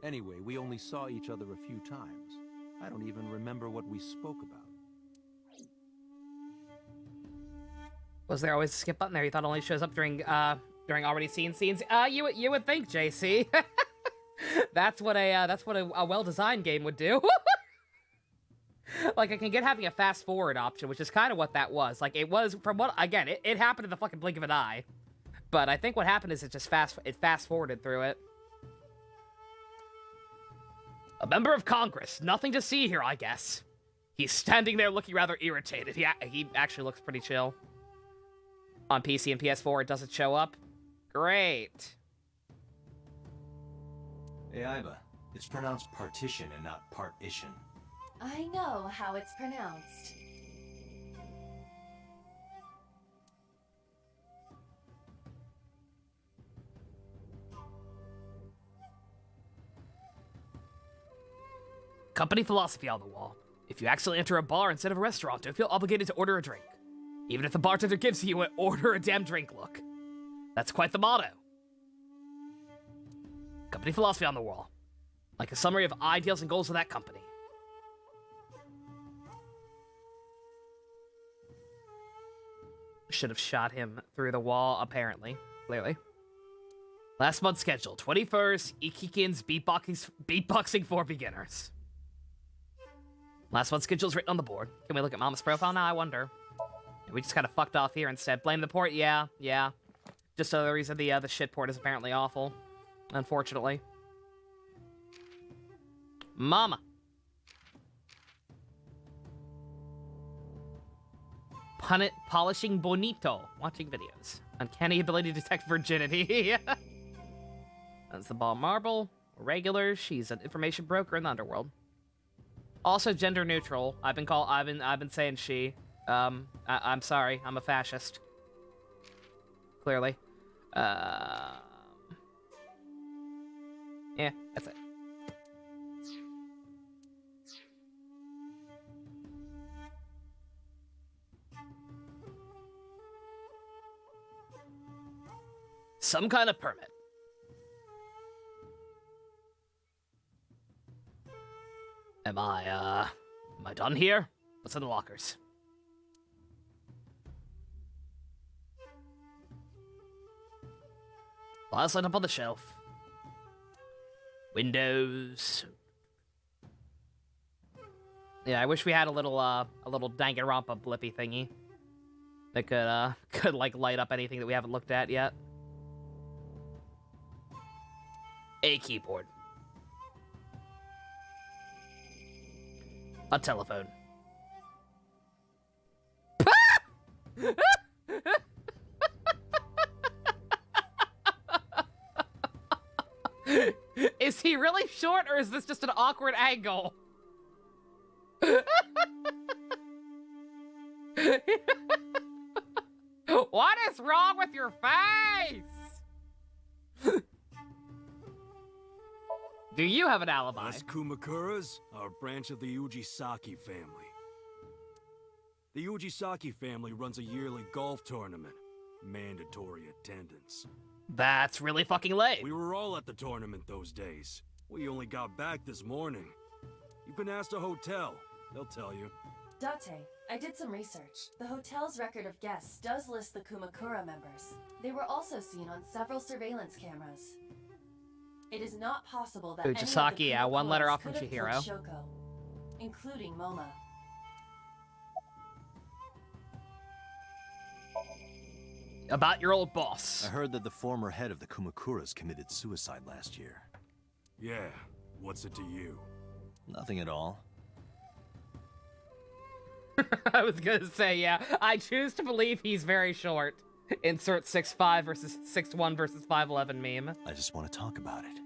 N: Anyway, we only saw each other a few times. I don't even remember what we spoke about.
B: Was there always a skip button there? You thought it only shows up during already seen scenes? You would think, JC. That's what a well-designed game would do. Like, I can get having a fast-forward option, which is kind of what that was. Like, it was, from what, again, it happened in the fucking blink of an eye. But I think what happened is it just fast-forwarded through it. A member of Congress. Nothing to see here, I guess. He's standing there looking rather irritated. He actually looks pretty chill. On PC and PS4, it doesn't show up. Great.
D: Hey, Iba. It's pronounced partition and not partition.
C: I know how it's pronounced.
A: Company philosophy on the wall. If you accidentally enter a bar instead of a restaurant, don't feel obligated to order a drink. Even if the bartender gives you an order a damn drink look. That's quite the motto. Company philosophy on the wall. Like a summary of ideals and goals of that company.
B: Should have shot him through the wall, apparently. Clearly.
A: Last month's schedule, 21st, Ikikin's beatboxing for beginners. Last month's schedule is written on the board.
B: Can we look at Mama's profile now? I wonder. We just kind of fucked off here instead. Blame the port? Yeah. Just so the reason the shit port is apparently awful. Unfortunately. Mama. Polishing bonito. Watching videos. Uncanny ability to detect virginity. That's the ball marble. Regular. She's an information broker in the underworld. Also gender neutral. I've been saying she. I'm sorry. I'm a fascist. Clearly. Yeah, that's it.
A: Some kind of permit. Am I done here? What's in the lockers? Last line up on the shelf. Windows.
B: Yeah, I wish we had a little Danganronpa blippy thingy that could like light up anything that we haven't looked at yet.
A: A keyboard. A telephone.
B: Is he really short, or is this just an awkward angle? What is wrong with your face? Do you have an alibi?
M: Us Kumakuras are a branch of the Ujisaki family. The Ujisaki family runs a yearly golf tournament. Mandatory attendance.
A: That's really fucking late.
M: We were all at the tournament those days. We only got back this morning. You can ask the hotel. They'll tell you.
C: Date, I did some research. The hotel's record of guests does list the Kumakura members. They were also seen on several surveillance cameras. It is not possible that
B: Ujisaki,
C: any of the
B: one letter
C: Kumakuras
B: off from
C: could have killed
B: Chihiro.
C: Shoko, including Moma.
A: About your old boss.
G: I heard that the former head of the Kumakuras committed suicide last year.
M: Yeah, what's it to you?
G: Nothing at all.
B: I was gonna say, yeah. I choose to believe he's very short. Insert 6'5" versus 6'1" versus 5'11" meme.
G: I just want to talk about it.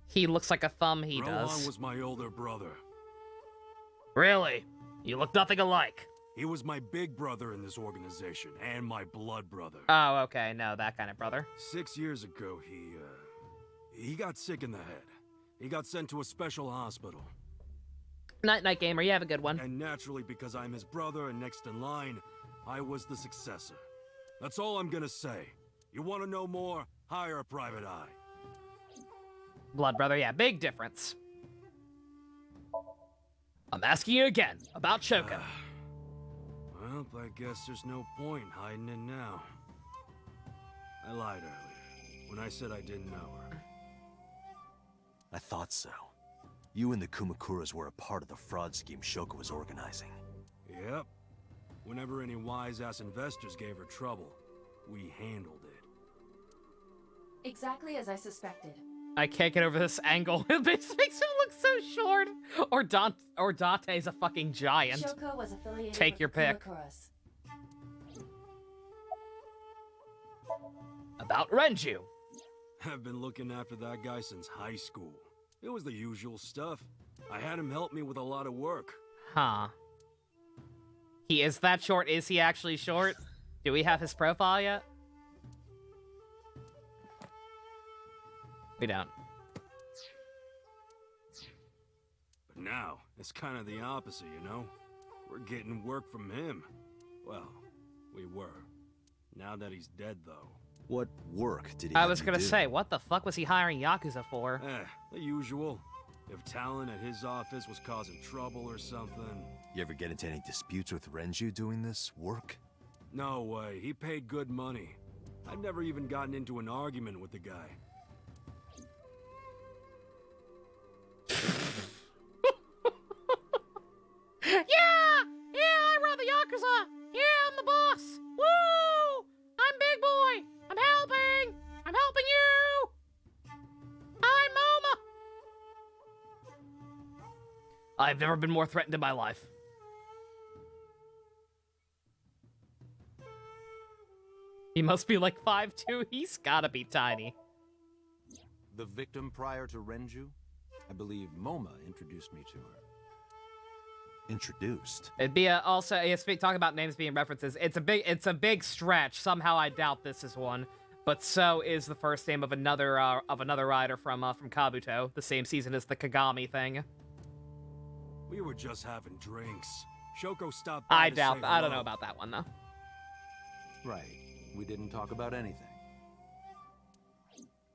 B: He looks like a thumb, he
M: Rohan
B: does.
M: was my older brother.
A: Really? You look nothing alike.
M: He was my big brother in this organization, and my blood brother.
B: Oh, okay. No, that kind of brother.
M: 6 years ago, he got sick in the head. He got sent to a special hospital.
B: Night, gamer. You have a good one.
M: And naturally, because I'm his brother and next in line, I was the successor. That's all I'm gonna say. You want to know more? Hire a private eye.
B: Blood brother, yeah. Big difference.
A: I'm asking you again about Shoko.
M: Well, I guess there's no point hiding it now. I lied earlier when I said I didn't know her.
G: I thought so. You and the Kumakuras were a part of the fraud scheme Shoko was organizing.
M: Yep. Whenever any wise-ass investors gave her trouble, we handled it.
C: Exactly as I suspected.
B: I can't get over this angle. It makes him look so short. Or Date's a fucking giant.
C: Shoko was affiliated
B: Take
C: with
B: your
C: the
B: pick.
C: Kumakuras.
A: About Renju.
M: I've been looking after that guy since high school. It was the usual stuff. I had him help me with a lot of work.
B: Huh. He is that short? Is he actually short? Do we have his profile yet? We don't.
M: But now, it's kind of the opposite, you know? We're getting work from him. Well, we were. Now that he's dead, though.
G: What work did he
B: I
G: have
B: was
G: you
B: gonna
G: do?
B: say, what the fuck was he hiring Yakuza for?
M: The usual. If talent at his office was causing trouble or something.
G: You ever get into any disputes with Renju doing this work?
M: No way, he paid good money. I've never even gotten into an argument with the guy.
B: Yeah, I run the Yakuza! Yeah, I'm the boss! Woo! I'm big boy! I'm helping! I'm helping you! I'm Moma!
A: I've never been more threatened in my life.
B: He must be like 5'2". He's gotta be tiny.
N: The victim prior to Renju? I believe Moma introduced me to her.
G: Introduced?
B: It'd be talk about names being references. It's a big stretch. Somehow I doubt this is one. But so is the first name of another rider from Kabuto, the same season as the Kagami thing.
M: We were just having drinks. Shoko stopped by
B: I
M: to
B: doubt.
M: say
B: I don't know
M: hello.
B: about that one though.
G: Right. We didn't talk about anything.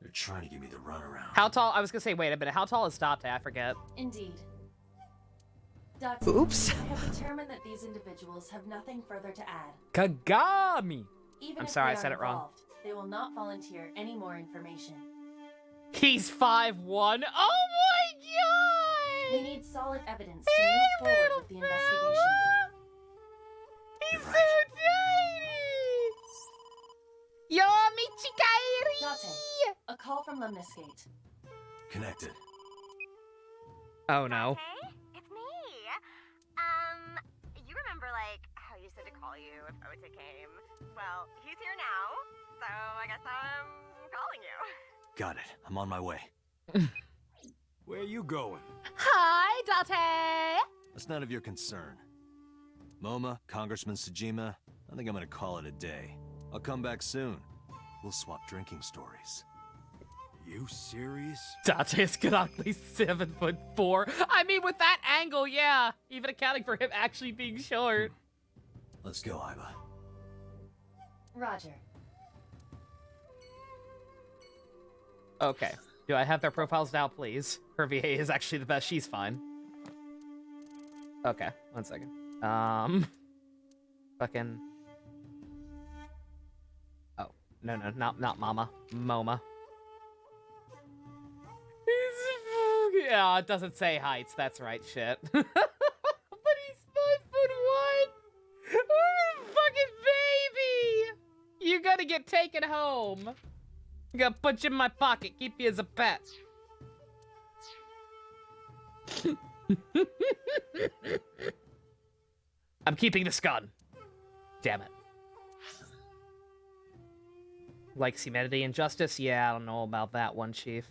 D: They're trying to give me the runaround.
B: How tall? I was gonna say, wait a minute. How tall is Date? I forget.
C: Indeed. Date,
H: Oops.
C: I have determined that these individuals have nothing further to add.
B: Kagami.
C: Even
B: I'm
C: if
B: sorry,
C: they
B: I said
C: are
B: it wrong.
C: involved, they will not volunteer any more information.
B: He's 5'1". Oh my god!
C: We need solid evidence to move forward with the investigation.
B: He's so tiny! Yo, Michikairi!
C: Date, a call from Lemniscate.
D: Connected.
B: Oh no.
F: Hey, it's me. You remember, like, how you said to call you if Ota came? Well, he's here now, so I guess I'm calling you.
G: Got it. I'm on my way.
M: Where you going?
B: Hi, Date!
G: That's none of your concern. Moma, Congressman Tsujima, I think I'm gonna call it a day. I'll come back soon. We'll swap drinking stories.
M: You serious?
B: Date is canonically 7'4". I mean, with that angle, yeah. Even accounting for him actually being short.
D: Let's go, Iba.
C: Roger.
B: Okay. Do I have their profiles now, please? Her VA is actually the best. She's fine. Okay, 1 second. Fucking. Oh, no, not Mama. Moma. Yeah, it doesn't say heights. That's right, shit. But he's 5'1". Fucking baby! You gotta get taken home. I'm gonna put you in my pocket, keep you as a pet. I'm keeping this gun. Damn it. Likes humanity and justice? Yeah, I don't know about that one, Chief.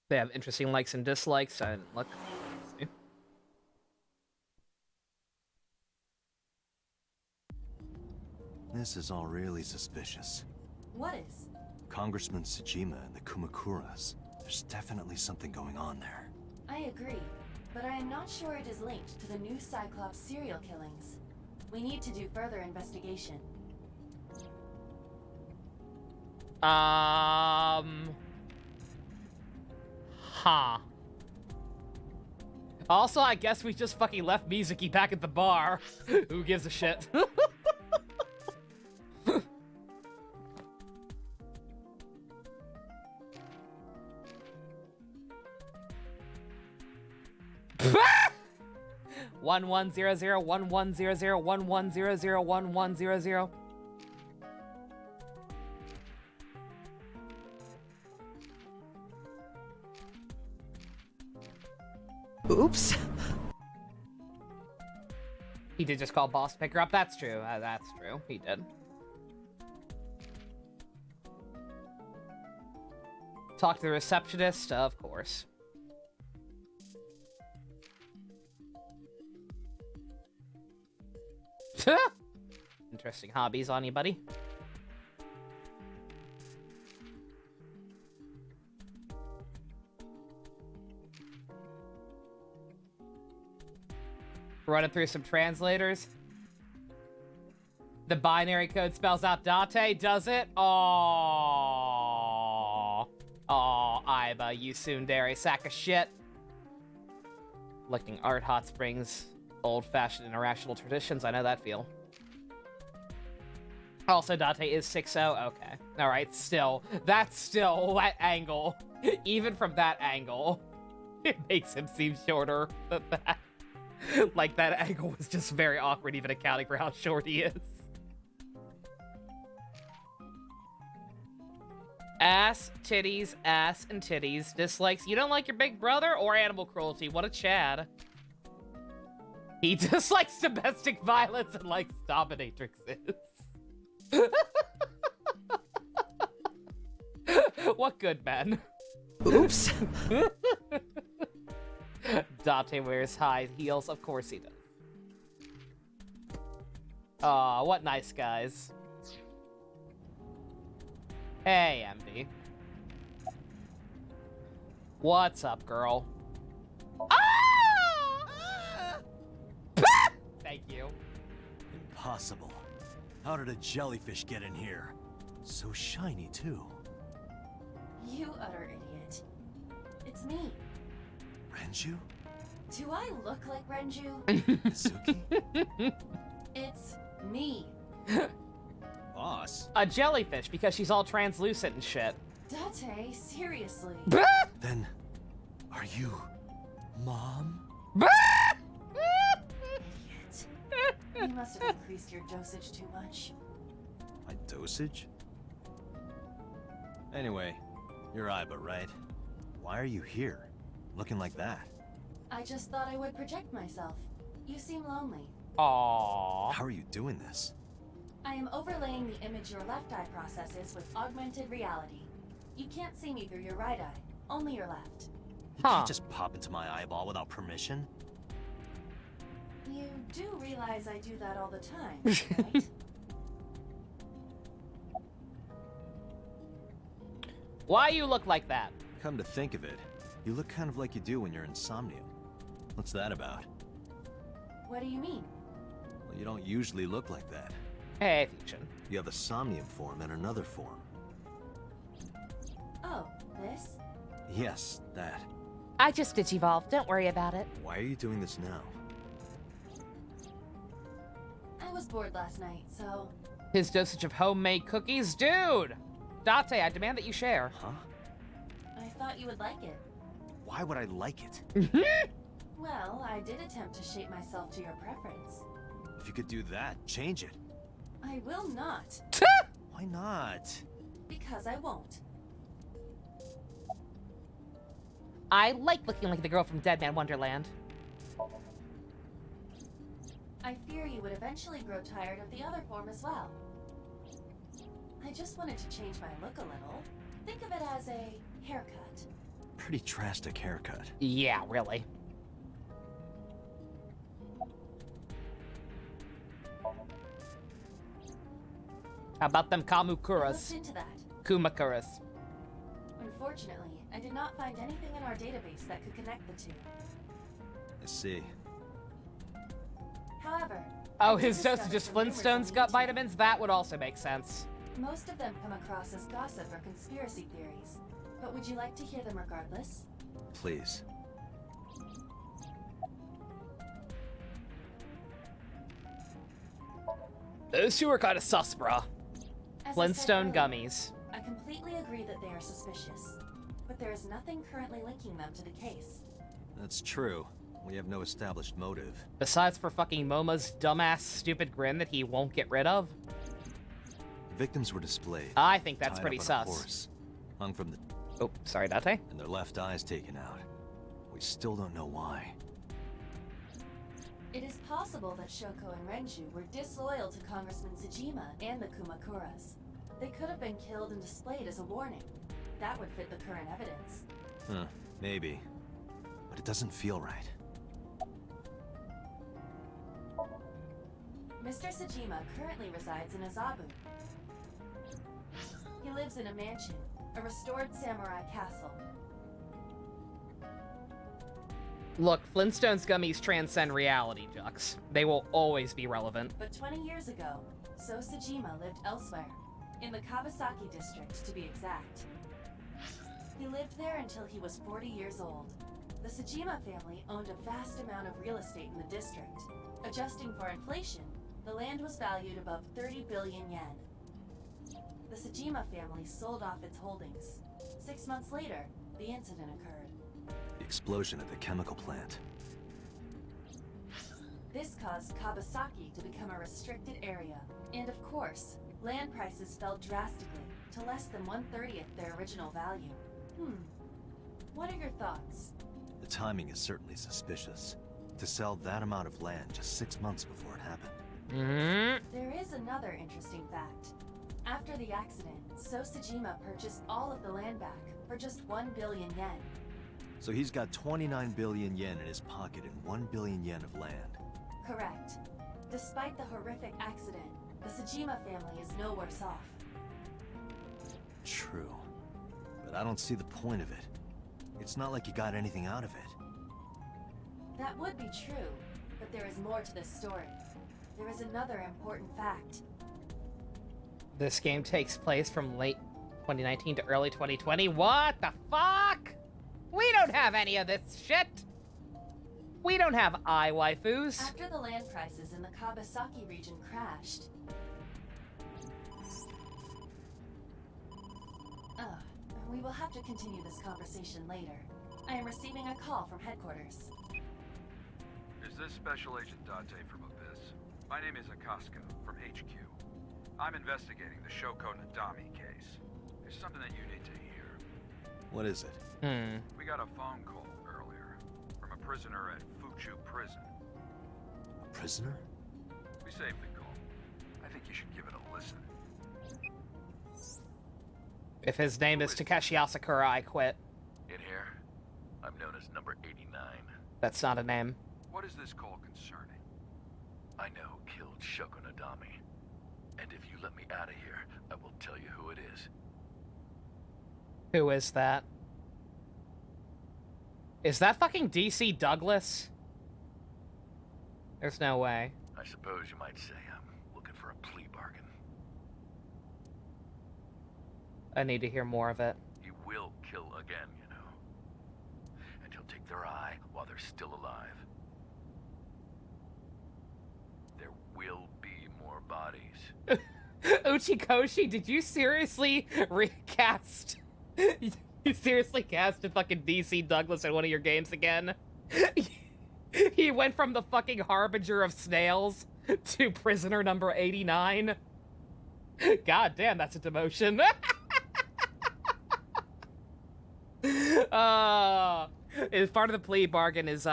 B: They have interesting likes and dislikes. I didn't look. Let's see.
G: This is all really suspicious.
C: What is?
G: Congressman Tsujima and the Kumakuras. There's definitely something going on there.
C: I agree, but I am not sure it is linked to the new Cyclops serial killings. We need to do further investigation.
B: Huh. Also, I guess we just fucking left Mizuki back at the bar. Who gives a shit? One 1100 1100 1100 1100.
H: Oops.
B: He did just call boss to pick her up. That's true. That's true. He did. Talk to the receptionist, of course. Interesting hobbies on you, buddy. Running through some translators. The binary code spells out Date, does it? Aww. Aww, Iba, you tsundere sack of shit. Collecting art hot springs. Old-fashioned and irrational traditions, I know that feel. Also, Date is 6'0". Okay. Alright, still. That's still that angle. Even from that angle, it makes him seem shorter than that. Like, that angle was just very awkward, even accounting for how short he is. Ass, and titties. Dislikes, you don't like your big brother or animal cruelty. What a Chad. He dislikes domestic violence and likes dominatrixes. What good men.
H: Oops.
B: Dante wears high heels, of course he does. Aw, what nice guys. Hey, MD. What's up, girl? Ah! Thank you.
G: Impossible. How did a jellyfish get in here? So shiny, too.
C: You utter idiot. It's me.
D: Renju?
C: Do I look like Renju?
D: Mizuki?
C: It's me.
G: Boss?
B: A jellyfish, because she's all translucent and shit.
C: Date, seriously.
G: Then, are you... Mom?
C: Idiot. You must have increased your dosage too much.
G: My dosage? Anyway, you're Iba, right? Why are you here? Looking like that?
C: I just thought I would project myself. You seem lonely.
B: Aww.
G: How are you doing this?
C: I am overlaying the image your left eye processes with augmented reality. You can't see me through your right eye, only your left.
G: You can't just pop into my eyeball without permission.
C: You do realize I do that all the time, right?
B: Why you look like that?
G: Come to think of it, you look kind of like you do when you're in Somnium. What's that about?
C: What do you mean?
G: Well, you don't usually look like that.
B: Hey, Fusion.
G: You have a Somnium form and another form.
C: Oh, this?
G: Yes, that.
B: I just digivolved, don't worry about it.
G: Why are you doing this now?
C: I was bored last night, so...
B: His dosage of homemade cookies? Dude! Date, I demand that you share.
G: Huh?
C: I thought you would like it.
G: Why would I like it?
C: Well, I did attempt to shape myself to your preference.
G: If you could do that, change it.
C: I will not.
G: Why not?
C: Because I won't.
B: I like looking like the girl from Dead Man Wonderland.
C: I fear you would eventually grow tired of the other form as well. I just wanted to change my look a little. Think of it as a haircut.
G: Pretty drastic haircut.
B: Yeah, really. How about them
C: I
B: Kamukuras?
C: looked into that.
B: Kumakuras.
C: Unfortunately, I did not find anything in our database that could connect the two.
G: I see.
C: However,
B: Oh,
C: I did
B: his
C: discover
B: dosage of
C: some rumors on
B: Flintstones
C: the
B: gut
C: internet.
B: vitamins? That would also make sense.
C: Most of them come across as gossip or conspiracy theories. But would you like to hear them regardless?
G: Please.
B: Those two are kind of sus, brah.
C: As I said
B: Flintstone
C: earlier,
B: gummies.
C: I completely agree that they are suspicious. But there is nothing currently linking them to the case.
G: That's true. We have no established motive.
B: Besides for fucking Momo's dumbass stupid grin that he won't get rid of.
G: The victims were displayed.
B: I think that's
G: tied
B: pretty
G: up on a
B: sus.
G: horse, hung from the...
B: Oh, sorry, Date.
G: and their left eyes taken out. We still don't know why.
C: It is possible that Shoko and Renju were disloyal to Congressman Tsujima and the Kumakuras. They could have been killed and displayed as a warning. That would fit the current evidence.
G: Huh, maybe. But it doesn't feel right.
C: Mr. Tsujima currently resides in Azabu. He lives in a mansion, a restored samurai castle.
B: Look, Flintstones gummies transcend reality, Jux. They will always be relevant.
C: But 20 years ago, So Tsujima lived elsewhere, in the Kawasaki district to be exact. He lived there until he was 40 years old. The Tsujima family owned a vast amount of real estate in the district. Adjusting for inflation, the land was valued above 30 billion yen. The Tsujima family sold off its holdings. 6 months later, the incident occurred.
G: The explosion at the chemical plant.
C: This caused Kawasaki to become a restricted area. And of course, land prices fell drastically to less than 1/30th their original value. What are your thoughts?
G: The timing is certainly suspicious. To sell that amount of land just 6 months before it happened.
C: There is another interesting fact. After the accident, So Tsujima purchased all of the land back for just 1 billion yen.
G: So he's got 29 billion yen in his pocket and 1 billion yen of land.
C: Correct. Despite the horrific accident, the Sajima family is no worse off.
G: True. But I don't see the point of it. It's not like you got anything out of it.
C: That would be true, but there is more to this story. There is another important fact.
B: This game takes place from late 2019 to early 2020. What the fuck? We don't have any of this shit. We don't have waifus.
C: After the land prices in the Kawasaki region crashed... we will have to continue this conversation later. I am receiving a call from headquarters.
O: Is this Special Agent Date from Abyss? My name is Akaska, from HQ. I'm investigating the Shoko Nadami case. There's something that you need to hear.
G: What is it?
O: We got a phone call earlier from a prisoner at Fuchu Prison.
G: A prisoner?
O: We saved the call. I think you should give it a listen.
B: If his name is Takeshi Asakura, I quit.
P: In here, I'm known as number 89.
B: That's not a name.
O: What is this call concerning?
P: I know who killed Shoko Nadami. And if you let me out of here, I will tell you who it is.
B: Who is that? Is that fucking DC Douglas? There's no way.
P: I suppose you might say I'm looking for a plea bargain.
B: I need to hear more of it.
P: He will kill again, you know. And he'll take their eye while they're still alive. There will be more bodies.
B: Uchikoshi, did you seriously recast? You seriously cast a fucking DC Douglas in one of your games again? He went from the fucking Harbinger of Snails to prisoner number 89? God damn, that's a demotion. If part of the plea bargain is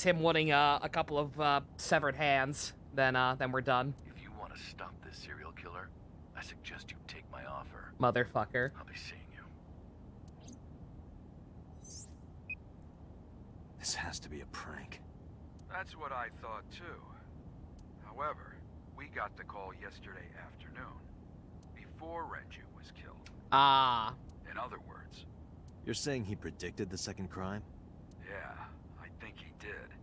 B: him wanting a couple of severed hands, then we're done.
P: If you want to stop this serial killer, I suggest you take my offer.
B: Motherfucker.
P: I'll be seeing you.
G: This has to be a prank.
O: That's what I thought too. However, we got the call yesterday afternoon, before Renju was killed.
B: Ah.
O: In other words...
G: You're saying he predicted the second crime?
O: Yeah, I think he did.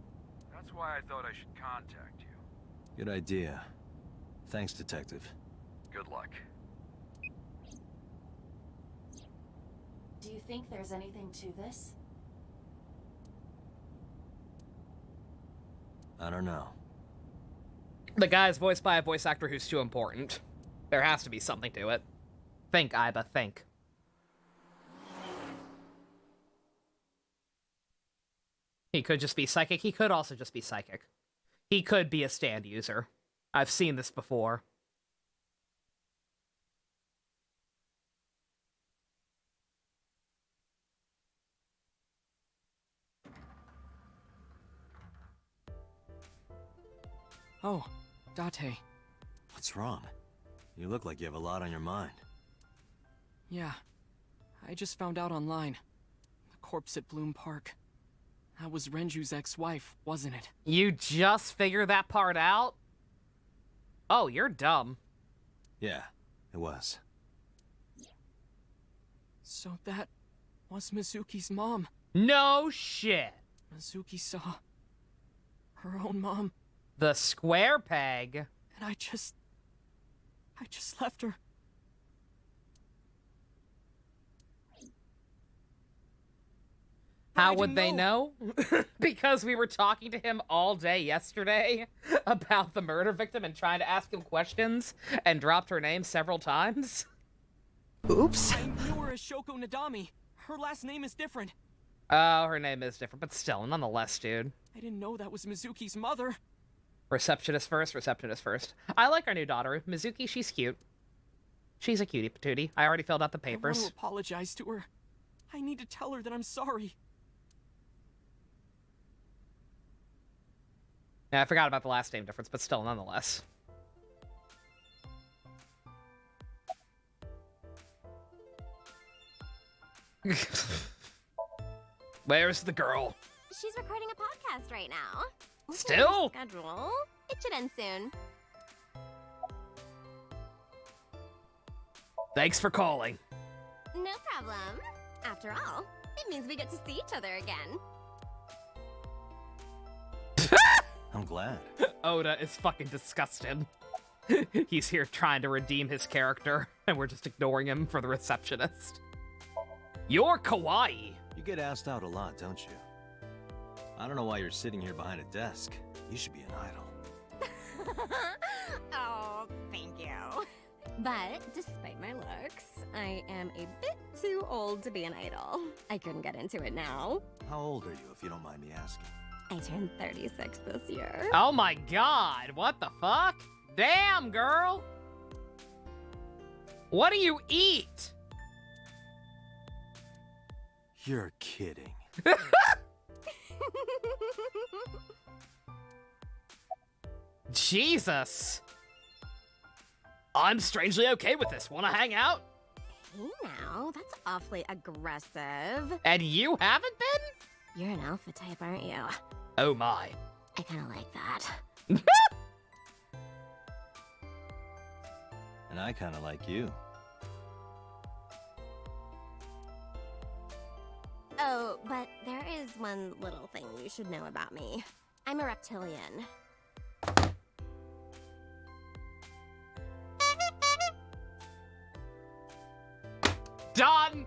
O: That's why I thought I should contact you.
G: Good idea. Thanks, Detective.
O: Good luck.
C: Do you think there's anything to this?
G: I don't know.
B: The guy's voiced by a voice actor who's too important. There has to be something to it. Think, Aiba, think. He could just be psychic. He could also just be psychic. He could be a stand user. I've seen this before.
H: Oh, Date.
G: What's wrong? You look like you have a lot on your mind.
H: Yeah. I just found out online. The corpse at Bloom Park. That was Renju's ex-wife, wasn't it?
B: You just figured that part out? Oh, you're dumb.
G: Yeah, it was.
H: So that was Mizuki's mom.
B: No shit.
H: Mizuki saw her own mom.
B: The square peg.
H: And I just left her.
B: How would they know? Because we were talking to him all day yesterday about the murder victim and trying to ask him questions and dropped her name several times.
H: Oops. I knew her as Shoko Nadami. Her last name is different.
B: Oh, her name is different, but still, nonetheless, dude.
H: I didn't know that was Mizuki's mother.
B: Receptionist first, receptionist first. I like our new daughter, Mizuki. She's cute. She's a cutie patootie. I already filled out the papers.
H: I want to apologize to her. I need to tell her that I'm sorry.
B: Yeah, I forgot about the last name difference, but still, nonetheless.
A: Where's the girl?
F: She's recording a podcast right now.
A: Still?
F: Schedule. It should end soon.
A: Thanks for calling.
F: No problem. After all, it means we get to see each other again.
G: I'm glad.
B: Oda is fucking disgusted. He's here trying to redeem his character, and we're just ignoring him for the receptionist.
A: You're kawaii.
G: You get asked out a lot, don't you? I don't know why you're sitting here behind a desk. You should be an idol.
F: Oh, thank you. But despite my looks, I am a bit too old to be an idol. I couldn't get into it now.
G: How old are you, if you don't mind me asking?
F: I turned 36 this year.
B: Oh my god, what the fuck? Damn, girl! What do you eat?
G: You're kidding.
B: Jesus!
A: I'm strangely okay with this. Wanna hang out?
F: Hey now, that's awfully aggressive.
B: And you haven't been?
F: You're an alpha type, aren't you?
A: Oh my.
F: I kinda like that.
G: And I kinda like you.
F: Oh, but there is one little thing you should know about me. I'm a reptilian.
B: Done!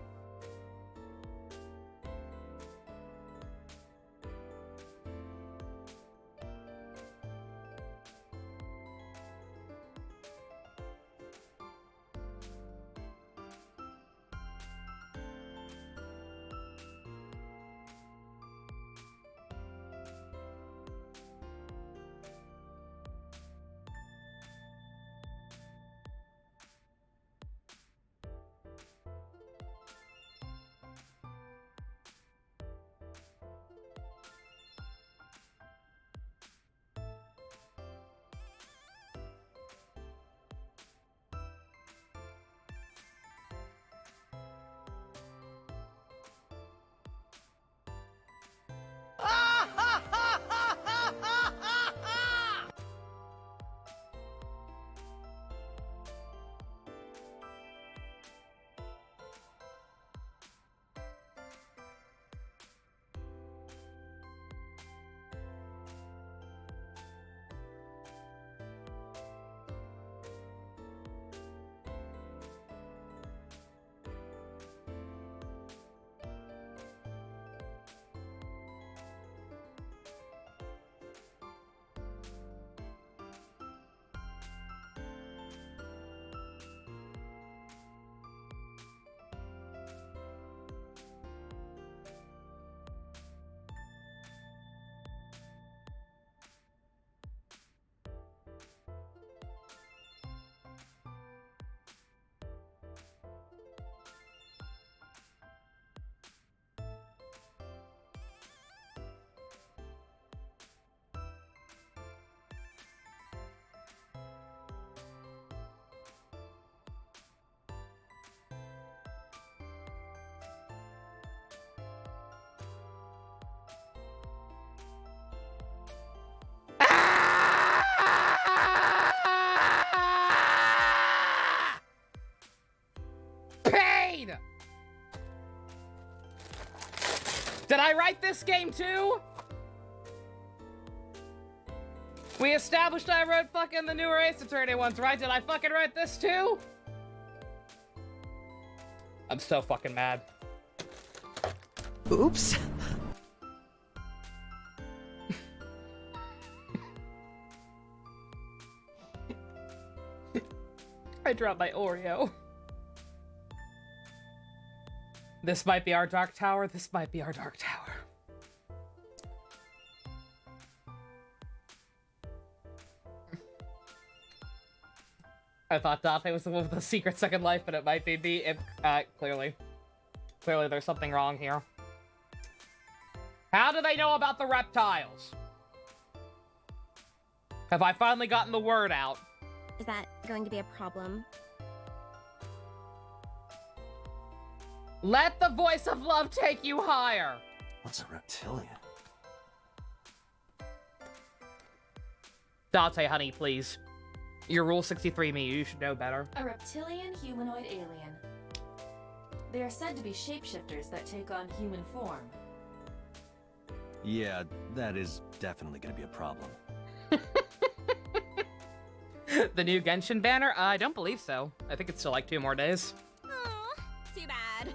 B: Pain! Did I write this game too? We established I wrote fucking the newer Ace Attorney ones, right? Did I fucking write this too? I'm so fucking mad.
H: Oops.
B: I dropped my Oreo. This might be our Dark Tower. This might be our Dark Tower. I thought Dante was the one with the secret second life, but it might be me. Clearly there's something wrong here. How do they know about the reptiles? Have I finally gotten the word out?
F: Is that going to be a problem?
B: Let the voice of love take you higher.
D: What's a reptilian?
B: Date, honey, please. You're Rule 63 me, you should know better.
C: A reptilian humanoid alien. They are said to be shapeshifters that take on human form.
G: Yeah, that is definitely gonna be a problem.
B: The new Genshin banner? I don't believe so. I think it's still like 2 more days.
F: Oh, too bad.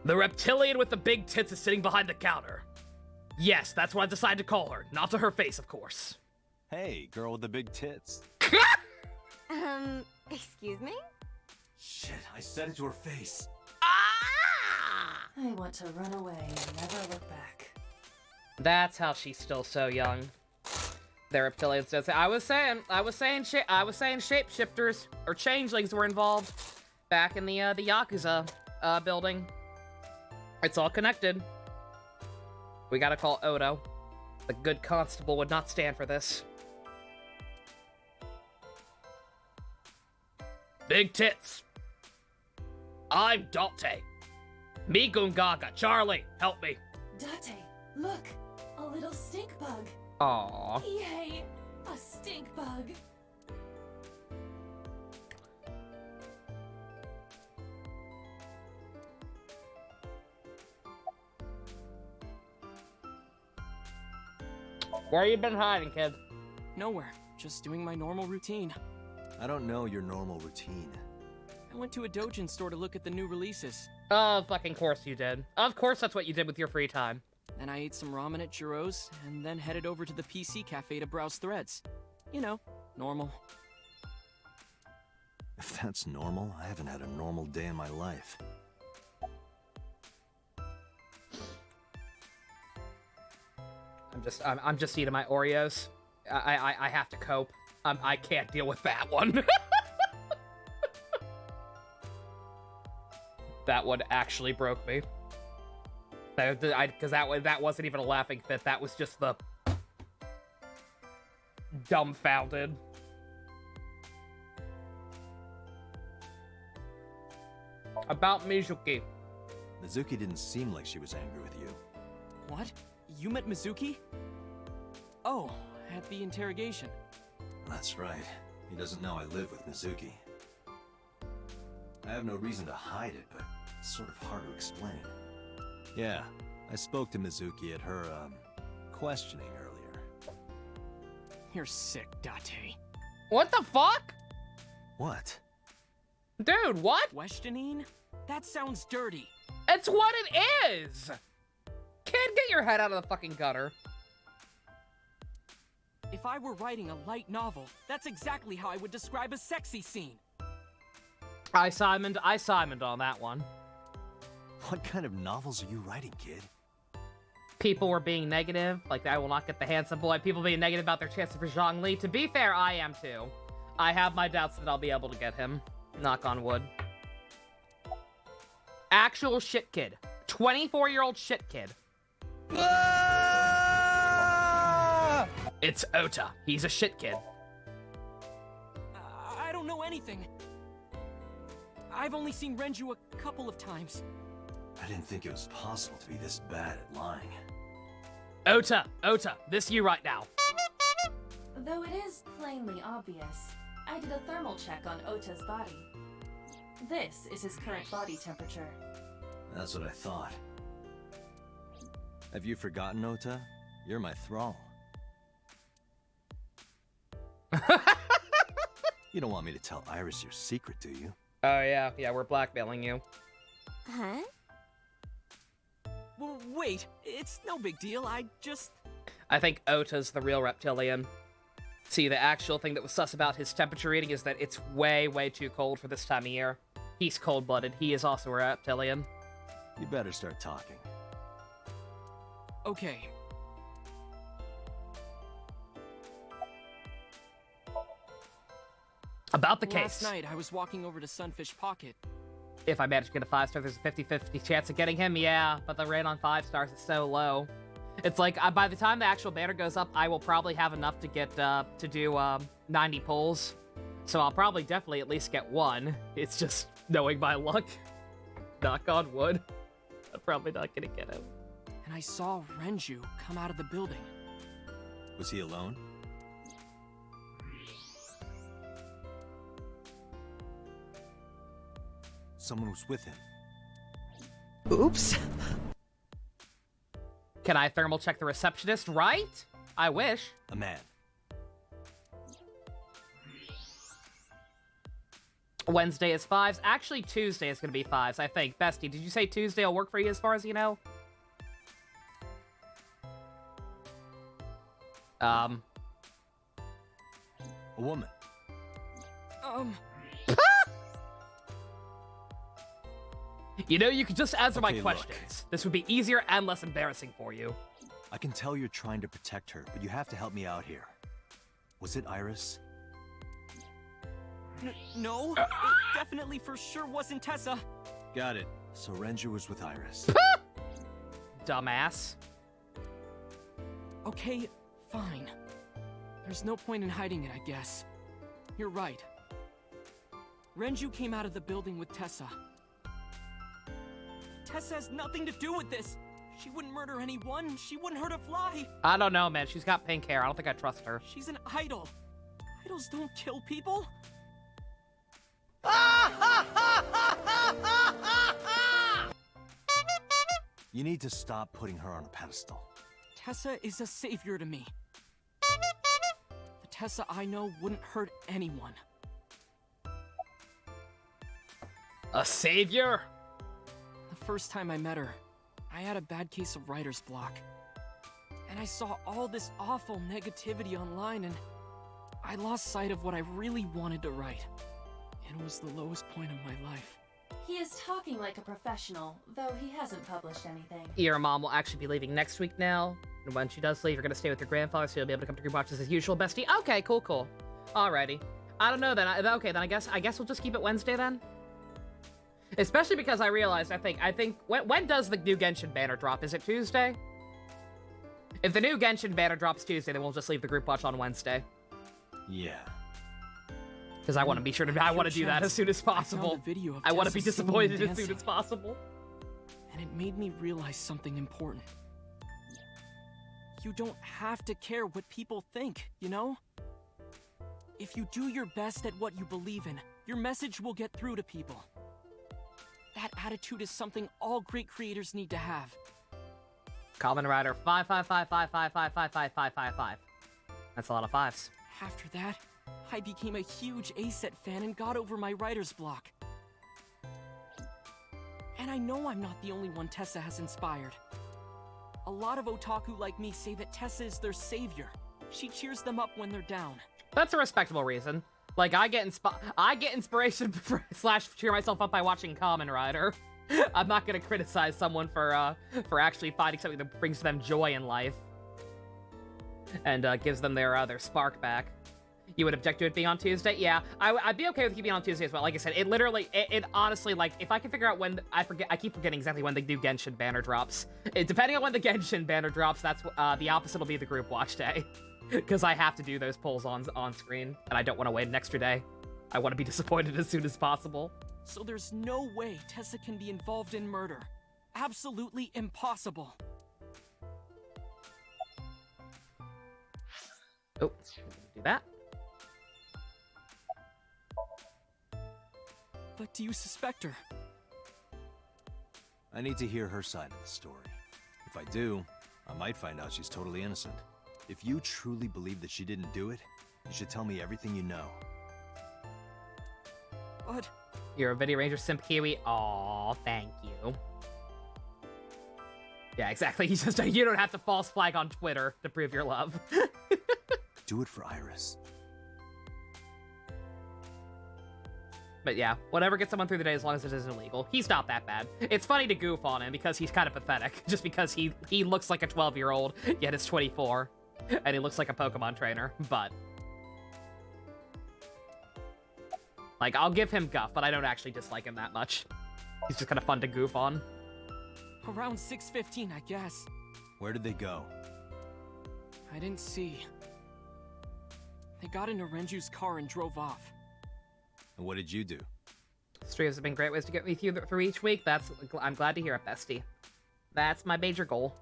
A: The reptilian with the big tits is sitting behind the counter. Yes, that's what I decided to call her. Not to her face, of course.
G: Hey, girl with the big tits.
F: Excuse me?
D: Shit, I said it to her face.
C: I want to run away and never look back.
B: That's how she's still so young. The reptilians does it. I was saying shapeshifters or changelings were involved back in the Yakuza building. It's all connected. We gotta call Odo. The good constable would not stand for this.
A: Big tits. I'm Date. Me Gungaga. Charlie, help me.
C: Date, look! A little stink bug.
B: Aww.
C: Yay! A stink bug.
B: Where you been hiding, kid?
H: Nowhere. Just doing my normal routine.
G: I don't know your normal routine.
H: I went to a Dojin store to look at the new releases.
B: Oh, fucking course you did. Of course that's what you did with your free time.
H: Then I ate some ramen at Jiro's, and then headed over to the PC cafe to browse threads. You know, normal.
G: If that's normal, I haven't had a normal day in my life.
B: I'm just eating my Oreos. I have to cope. I can't deal with that one. That one actually broke me. Because that wasn't even a laughing fit. That was just the dumbfounded. About Mizuki.
G: Mizuki didn't seem like she was angry with you.
H: What? You met Mizuki? Oh, at the interrogation.
D: That's right. He doesn't know I live with Mizuki. I have no reason to hide it, but it's sort of hard to explain.
G: Yeah, I spoke to Mizuki at her, questioning earlier.
H: You're sick, Date.
B: What the fuck?
G: What?
B: Dude, what?
H: Questioning? That sounds dirty.
B: It's what it is! Kid, get your head out of the fucking gutter.
H: If I were writing a light novel, that's exactly how I would describe a sexy scene.
B: I Simoned on that one.
G: What kind of novels are you writing, kid?
B: People were being negative, like I will not get the handsome boy. People being negative about their chances for Zhongli. To be fair, I am too. I have my doubts that I'll be able to get him. Knock on wood. Actual shit kid. 24-year-old shit kid.
A: It's Ota. He's a shit kid.
H: I don't know anything. I've only seen Renju a couple of times.
D: I didn't think it was possible to be this bad at lying.
A: Ota, this you right now.
C: Though it is plainly obvious, I did a thermal check on Ota's body. This is his current body temperature.
D: That's what I thought.
G: Have you forgotten, Ota? You're my thrall. You don't want me to tell Iris your secret, do you?
B: Oh yeah, we're blackmailing you.
F: Huh?
H: Well, wait, it's no big deal.
B: I think Ota's the real reptilian. See, the actual thing that was sus about his temperature reading is that it's way, way too cold for this time of year. He's cold-blooded. He is also a reptilian.
G: You better start talking.
H: Okay.
A: About the
H: Last
A: case.
H: night, I was walking over to Sunfish Pocket.
B: If I manage to get a 5-star, there's a 50-50 chance of getting him, yeah, but the rate on 5 stars is so low. It's like, by the time the actual banner goes up, I will probably have enough to get, to do, 90 pulls. So I'll probably definitely at least get one. It's just knowing my luck. Knock on wood. I'm probably not gonna get it.
H: And I saw Renju come out of the building.
G: Was he alone? Someone was with him.
B: Oops. Can I thermal check the receptionist, right? I wish.
G: A man.
B: Wednesday is 5s. Actually, Tuesday is going to be 5s, I think. Bestie, did you say Tuesday will work for you as far as you know?
G: A woman.
B: You know, you could just answer my
G: Okay,
B: questions.
G: look.
B: This would be easier and less embarrassing for you.
G: I can tell you're trying to protect her, but you have to help me out here. Was it Iris?
H: No, it definitely for sure wasn't Tessa.
G: Got it. So Renju was with Iris.
B: Dumbass.
H: Okay, fine. There's no point in hiding it, I guess. You're right. Renju came out of the building with Tessa. Tessa has nothing to do with this. She wouldn't murder anyone. She wouldn't hurt a fly.
B: I don't know, man. She's got pink hair. I don't think I trust her.
H: She's an idol. Idols don't kill people.
G: You need to stop putting her on a pedestal.
H: Tessa is a savior to me. The Tessa I know wouldn't hurt anyone.
B: A savior?
H: The first time I met her, I had a bad case of writer's block. And I saw all this awful negativity online, and I lost sight of what I really wanted to write. It was the lowest point of my life.
C: He is talking like a professional, though he hasn't published anything.
B: Your mom will actually be leaving next week now. And when she does leave, you're going to stay with your grandfather, so you'll be able to come to group watches as usual, bestie. Okay, cool. Alrighty. I don't know then. Okay, then I guess we'll just keep it Wednesday then. Especially because I realized, I think, when does the new Genshin banner drop? Is it Tuesday? If the new Genshin banner drops Tuesday, then we'll just leave the group watch on Wednesday.
G: Yeah.
B: Because I want to be sure to, I want to do that as soon as possible. I want to be disappointed as soon as possible.
H: And it made me realize something important. You don't have to care what people think, you know? If you do your best at what you believe in, your message will get through to people. That attitude is something all great creators need to have.
B: Kamen Rider 55555555555. That's a lot of 5s.
H: After that, I became a huge A-Set fan and got over my writer's block. And I know I'm not the only one Tessa has inspired. A lot of otaku like me say that Tessa is their savior. She cheers them up when they're down.
B: That's a respectable reason. Like, I get inspiration / cheer myself up by watching Kamen Rider. I'm not gonna criticize someone for actually finding something that brings them joy in life. And gives them their spark back. You would object to it being on Tuesday? Yeah, I'd be okay with keeping it on Tuesday as well. Like I said, it literally, it honestly, like, if I can figure out when, I keep forgetting exactly when the new Genshin banner drops. Depending on when the Genshin banner drops, that's, the opposite will be the group watch day. Because I have to do those polls on screen, and I don't want to wait an extra day. I want to be disappointed as soon as possible.
H: So there's no way Tessa can be involved in murder. Absolutely impossible.
B: Oh, do that.
H: But do you suspect her?
G: I need to hear her side of the story. If I do, I might find out she's totally innocent. If you truly believe that she didn't do it, you should tell me everything you know.
H: But...
B: You're a Video Ranger Simp Kiwi? Aw, thank you. Yeah, exactly. You don't have to false flag on Twitter to prove your love.
G: Do it for Iris.
B: But yeah, whatever gets someone through the day as long as it isn't illegal. He's not that bad. It's funny to goof on him because he's kind of pathetic. Just because he looks like a 12-year-old, yet is 24. And he looks like a Pokemon trainer, but... Like, I'll give him guff, but I don't actually dislike him that much. He's just kind of fun to goof on.
H: Around 6:15, I guess.
G: Where did they go?
H: I didn't see. They got into Renju's car and drove off.
G: And what did you do?
B: Streams have been great ways to get me through each week. I'm glad to hear it, bestie. That's my major goal.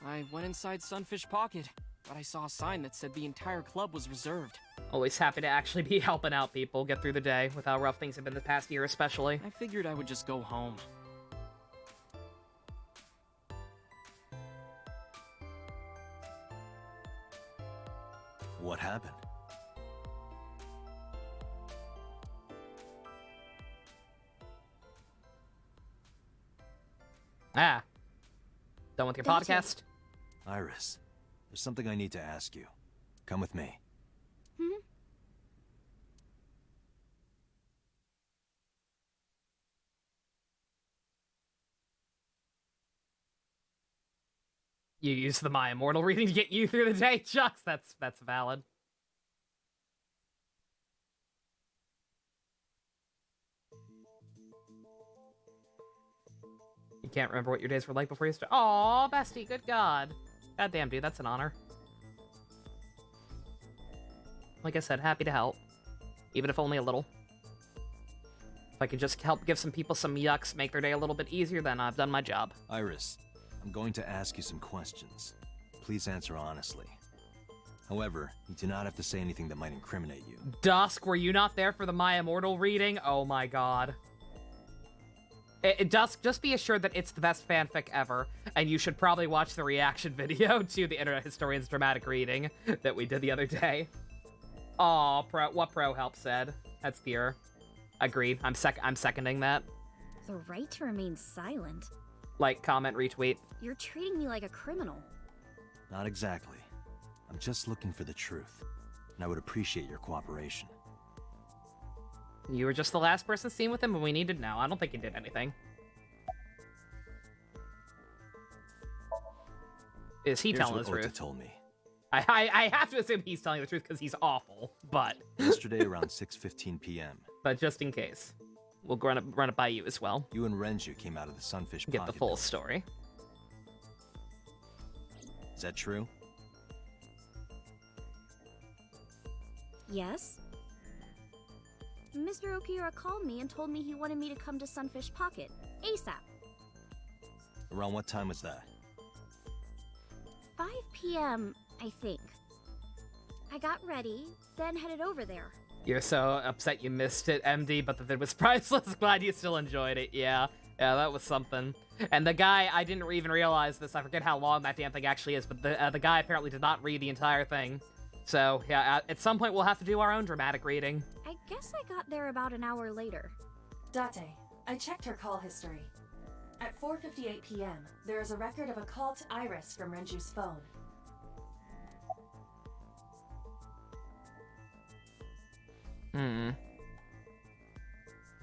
H: I went inside Sunfish Pocket, but I saw a sign that said the entire club was reserved.
B: Always happy to actually be helping out people get through the day with how rough things have been the past year especially.
H: I figured I would just go home.
G: What happened?
B: Ah. Done with your podcast?
G: Iris, there's something I need to ask you. Come with me.
B: You use the My Immortal reading to get you through the day, Chucks. That's valid. You can't remember what your days were like before you started. Aw, bestie, good God. Goddamn, dude, that's an honor. Like I said, happy to help. Even if only a little. If I can just help give some people some yucks, make their day a little bit easier, then I've done my job.
G: Iris, I'm going to ask you some questions. Please answer honestly. However, you do not have to say anything that might incriminate you.
B: Dusk, were you not there for the My Immortal reading? Oh my god. Dusk, just be assured that it's the best fanfic ever, and you should probably watch the reaction video to the Internet Historian's dramatic reading that we did the other day. Aw, what Pro Help said. That's pure. Agreed. I'm seconding that.
E: The right to remain silent?
B: Like, comment, retweet.
E: You're treating me like a criminal.
G: Not exactly. I'm just looking for the truth, and I would appreciate your cooperation.
B: You were just the last person seen with him, and we need to know. I don't think he did anything. Is he telling the truth?
G: Ota told me.
B: I have to assume he's telling the truth because he's awful, but...
G: Yesterday around 6:15 p.m.
B: But just in case. We'll run it by you as well.
G: You and Renju came out of the Sunfish
B: Get
G: Pocket
B: the full
G: building.
B: story.
G: Is that true?
E: Yes? Mr. Okiura called me and told me he wanted me to come to Sunfish Pocket, ASAP.
G: Around what time was that?
E: 5 p.m., I think. I got ready, then headed over there.
B: You're so upset you missed it, MD, but that it was priceless. Glad you still enjoyed it. Yeah, that was something. And the guy, I didn't even realize this. I forget how long that damn thing actually is, but the guy apparently did not read the entire thing. So, yeah, at some point we'll have to do our own dramatic reading.
E: I guess I got there about an hour later.
C: Date, I checked her call history. At 4:58 p.m., there is a record of a call to Iris from Renju's phone.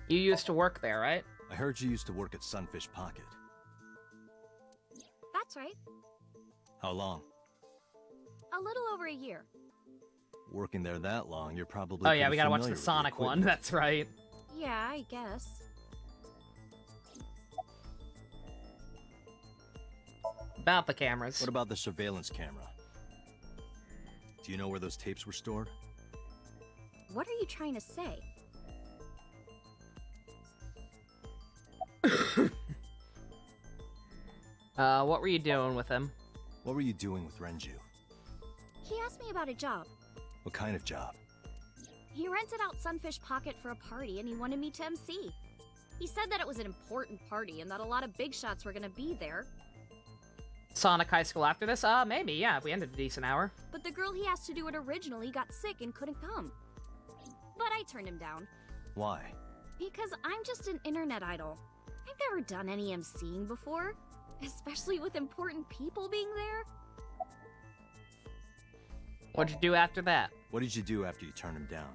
B: You used to work there, right?
G: I heard you used to work at Sunfish Pocket.
E: That's right.
G: How long?
E: A little over a year.
G: Working there that long, you're probably
B: Oh yeah, we
G: pretty
B: gotta watch
G: familiar
B: the
G: with
B: Sonic one,
G: equipment.
B: that's right.
E: Yeah, I guess.
B: About the cameras.
G: What about the surveillance camera? Do you know where those tapes were stored?
E: What are you trying to say?
B: What were you doing with him?
G: What were you doing with Renju?
E: He asked me about a job.
G: What kind of job?
E: He rented out Sunfish Pocket for a party and he wanted me to MC. He said that it was an important party and that a lot of big shots were gonna be there.
B: Sonic High School after this? Maybe, yeah, if we ended a decent hour.
E: But the girl he asked to do it originally got sick and couldn't come. But I turned him down.
G: Why?
E: Because I'm just an internet idol. I've never done any MCing before, especially with important people being there.
B: What'd you do after that?
G: What did you do after you turned him down?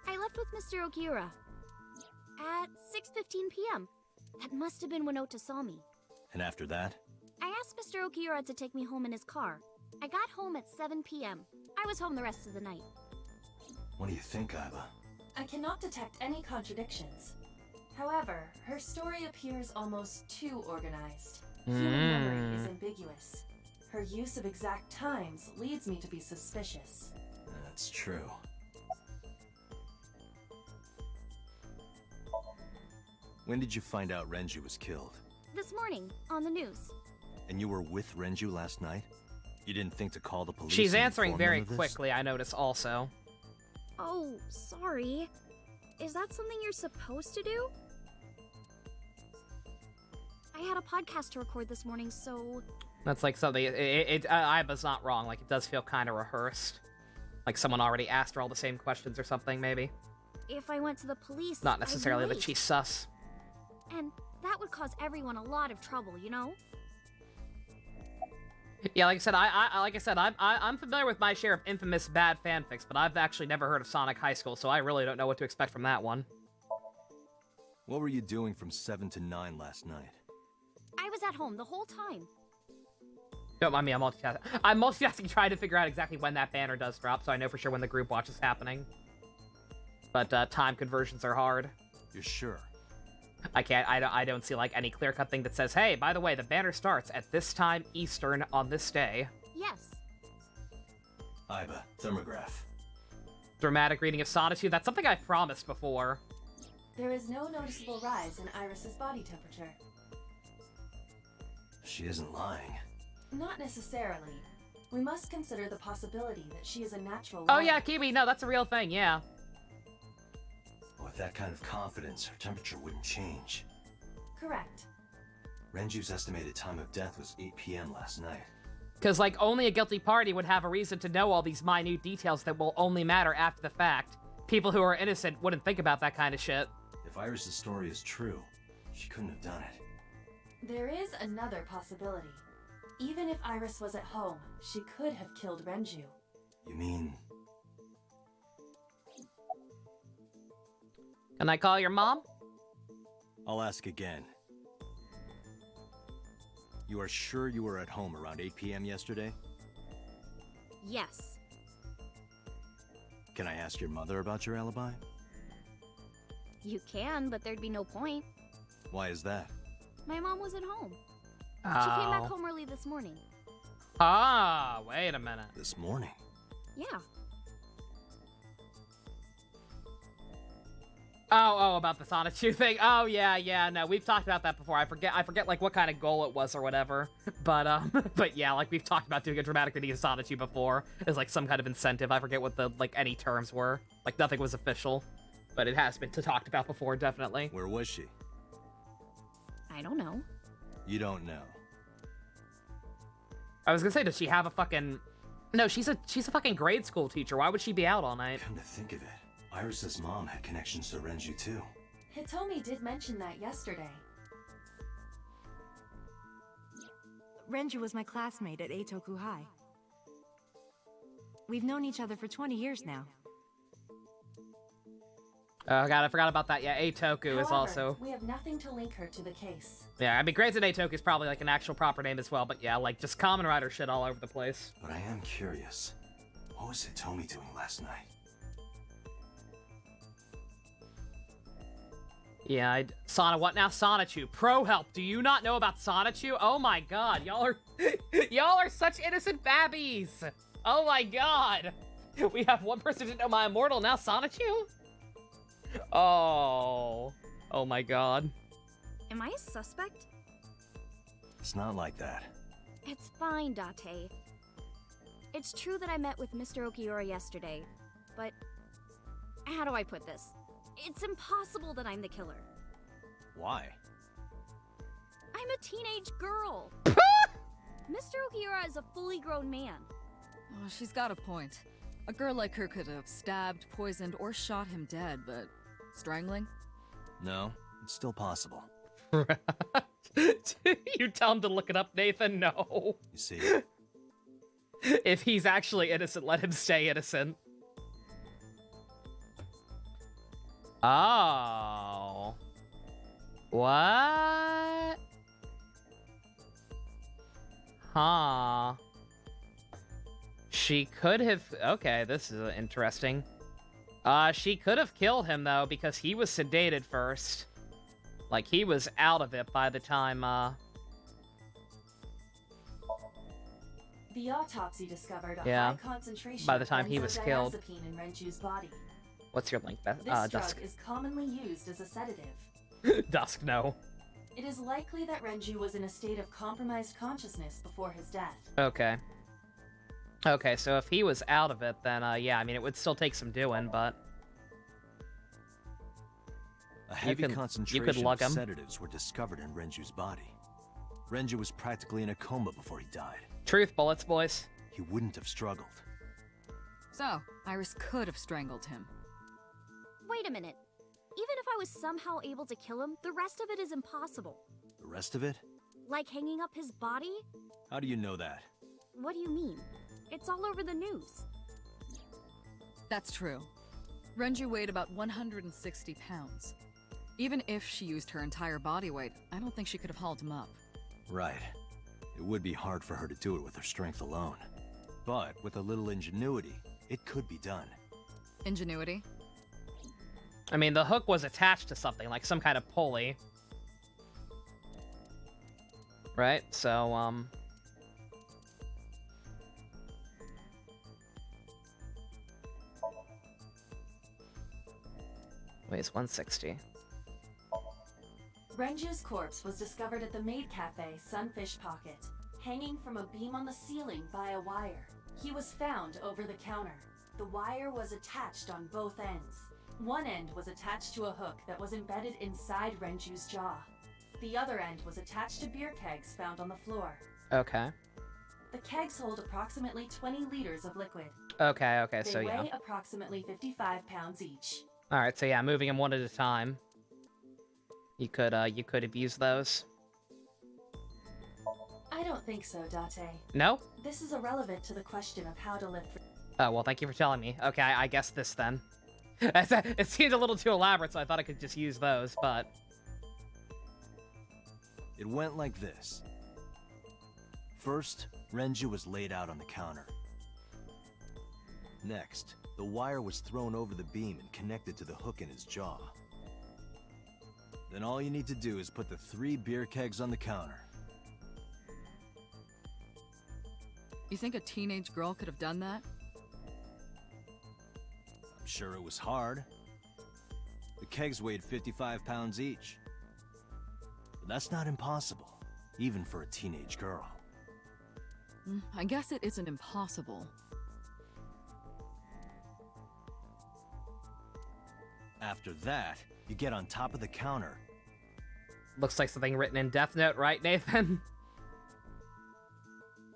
E: I left with Mr. Okiura. At 6:15 p.m. That must have been when Ota saw me.
G: And after that?
E: I asked Mr. Okiura to take me home in his car. I got home at 7 p.m. I was home the rest of the night.
G: What do you think, Iva?
C: I cannot detect any contradictions. However, her story appears almost too organized. Human memory is ambiguous. Her use of exact times leads me to be suspicious.
G: That's true. When did you find out Renju was killed?
E: This morning, on the news.
G: And you were with Renju last night? You didn't think to call the police?
B: She's
G: and
B: answering
G: inform them
B: very
G: of this?
B: quickly, I notice also.
E: Oh, sorry. Is that something you're supposed to do? I had a podcast to record this morning, so...
B: That's like something, Iba's not wrong, like it does feel kind of rehearsed. Like someone already asked her all the same questions or something, maybe.
E: If I went to the police,
B: Not necessarily
E: I'd be
B: that she's sus.
E: late. And that would cause everyone a lot of trouble, you know?
B: Yeah, like I said, I'm familiar with my share of infamous bad fanfics, but I've actually never heard of Sonic High School, so I really don't know what to expect from that one.
G: What were you doing from 7 to 9 last night?
E: I was at home the whole time.
B: Don't mind me, I'm multitasking. I'm multitasking trying to figure out exactly when that banner does drop, so I know for sure when the group watch is happening. But time conversions are hard.
G: You're sure?
B: I don't see like any clear-cut thing that says, hey, by the way, the banner starts at this time Eastern on this day.
E: Yes.
G: Iba, thermograph.
B: Dramatic reading of Sonitude, that's something I've promised before.
C: There is no noticeable rise in Iris's body temperature.
D: She isn't lying.
C: Not necessarily. We must consider the possibility that she is a natural
B: Oh
C: liar.
B: yeah, Kiwi, no, that's a real thing, yeah.
D: With that kind of confidence, her temperature wouldn't change.
C: Correct.
D: Renju's estimated time of death was 8 p.m. last night.
B: Because, like, only a guilty party would have a reason to know all these minute details that will only matter after the fact. People who are innocent wouldn't think about that kind of shit.
D: If Iris's story is true, she couldn't have done it.
C: There is another possibility. Even if Iris was at home, she could have killed Renju.
D: You mean...
B: Can I call your mom?
G: I'll ask again. You are sure you were at home around 8 p.m. yesterday?
E: Yes.
G: Can I ask your mother about your alibi?
E: You can, but there'd be no point.
G: Why is that?
E: My mom was at home.
B: Oh.
E: She came back home early this morning.
B: Ah, wait a minute.
G: This morning?
E: Yeah.
B: Oh, about the Sonic 2 thing. Oh, yeah, no, we've talked about that before. I forget, like, what kind of goal it was or whatever. But yeah, like, we've talked about doing a dramatic video of Sonic 2 before as, like, some kind of incentive. I forget what the, like, any terms were. Like, nothing was official. But it has been talked about before, definitely.
G: Where was she?
E: I don't know.
G: You don't know.
B: I was gonna say, does she have a fucking... No, she's a fucking grade school teacher. Why would she be out all night?
D: Come to think of it, Iris's mom had connections to Renju too.
C: Hitomi did mention that yesterday.
Q: Renju was my classmate at Eitoku High. We've known each other for 20 years now.
B: Oh god, I forgot about that. Yeah, Eitoku is also...
C: we have nothing to link her to the case.
B: Yeah, I mean, granted, Eitoku is probably, like, an actual proper name as well, but yeah, like, just Kamen Rider shit all over the place.
D: But I am curious. What was Hitomi doing last night?
B: Yeah, what now? Sonichu. Pro help. Do you not know about Sonichu? Oh my god, y'all are such innocent babbies. Oh my god. We have one person who didn't know my immortal, now Sonichu? Oh my god.
E: Am I a suspect?
G: It's not like that.
E: It's fine, Date. It's true that I met with Mr. Okiura yesterday, but how do I put this? It's impossible that I'm the killer.
G: Why?
E: I'm a teenage girl. Mr. Okiura is a fully grown man.
R: Oh, she's got a point. A girl like her could have stabbed, poisoned, or shot him dead, but strangling?
G: No, it's still possible.
B: You tell him to look it up, Nathan? No.
G: You see?
B: If he's actually innocent, let him stay innocent. Oh. What? Huh. She could have... Okay, this is interesting. She could have killed him, though, because he was sedated first. Like, he was out of it by the time,
C: The autopsy discovered a
B: Yeah.
C: high concentration
B: By the time he was killed.
C: benzodiazepine in Renju's body.
B: What's your link,
C: This
B: Dusk?
C: drug is commonly used as a sedative.
B: Dusk, no.
C: It is likely that Renju was in a state of compromised consciousness before his death.
B: Okay. Okay, so if he was out of it, then, yeah, I mean, it would still take some doing, but...
G: A heavy
B: you could
G: concentration
B: lug
G: of
B: him.
G: sedatives were discovered in Renju's body. Renju was practically in a coma before he died.
B: Truth bullets, boys.
G: He wouldn't have struggled.
R: So, Iris could have strangled him.
E: Wait a minute. Even if I was somehow able to kill him, the rest of it is impossible.
G: The rest of it?
E: Like hanging up his body?
G: How do you know that?
E: What do you mean? It's all over the news.
R: That's true. Renju weighed about 160 pounds. Even if she used her entire body weight, I don't think she could have hauled him up.
G: Right. It would be hard for her to do it with her strength alone. But with a little ingenuity, it could be done.
R: Ingenuity?
B: I mean, the hook was attached to something, like some kind of pulley. Right? So, weighs 160.
C: Renju's corpse was discovered at the maid cafe Sunfish Pocket, hanging from a beam on the ceiling by a wire. He was found over the counter. The wire was attached on both ends. One end was attached to a hook that was embedded inside Renju's jaw. The other end was attached to beer kegs found on the floor.
B: Okay.
C: The kegs hold approximately 20 liters of liquid.
B: Okay,
C: They
B: so yeah.
C: weigh approximately 55 pounds each.
B: Alright, so yeah, moving them one at a time. You could have used those.
C: I don't think so, Date.
B: No?
C: This is irrelevant to the question of how to lift.
B: Oh, well, thank you for telling me. Okay, I guess this then. It seemed a little too elaborate, so I thought I could just use those, but...
G: It went like this. First, Renju was laid out on the counter. Next, the wire was thrown over the beam and connected to the hook in his jaw. Then all you need to do is put the 3 beer kegs on the counter.
R: You think a teenage girl could have done that?
G: I'm sure it was hard. The kegs weighed 55 pounds each. But that's not impossible, even for a teenage girl.
R: I guess it isn't impossible.
G: After that, you get on top of the counter.
B: Looks like something written in Death Note, right, Nathan?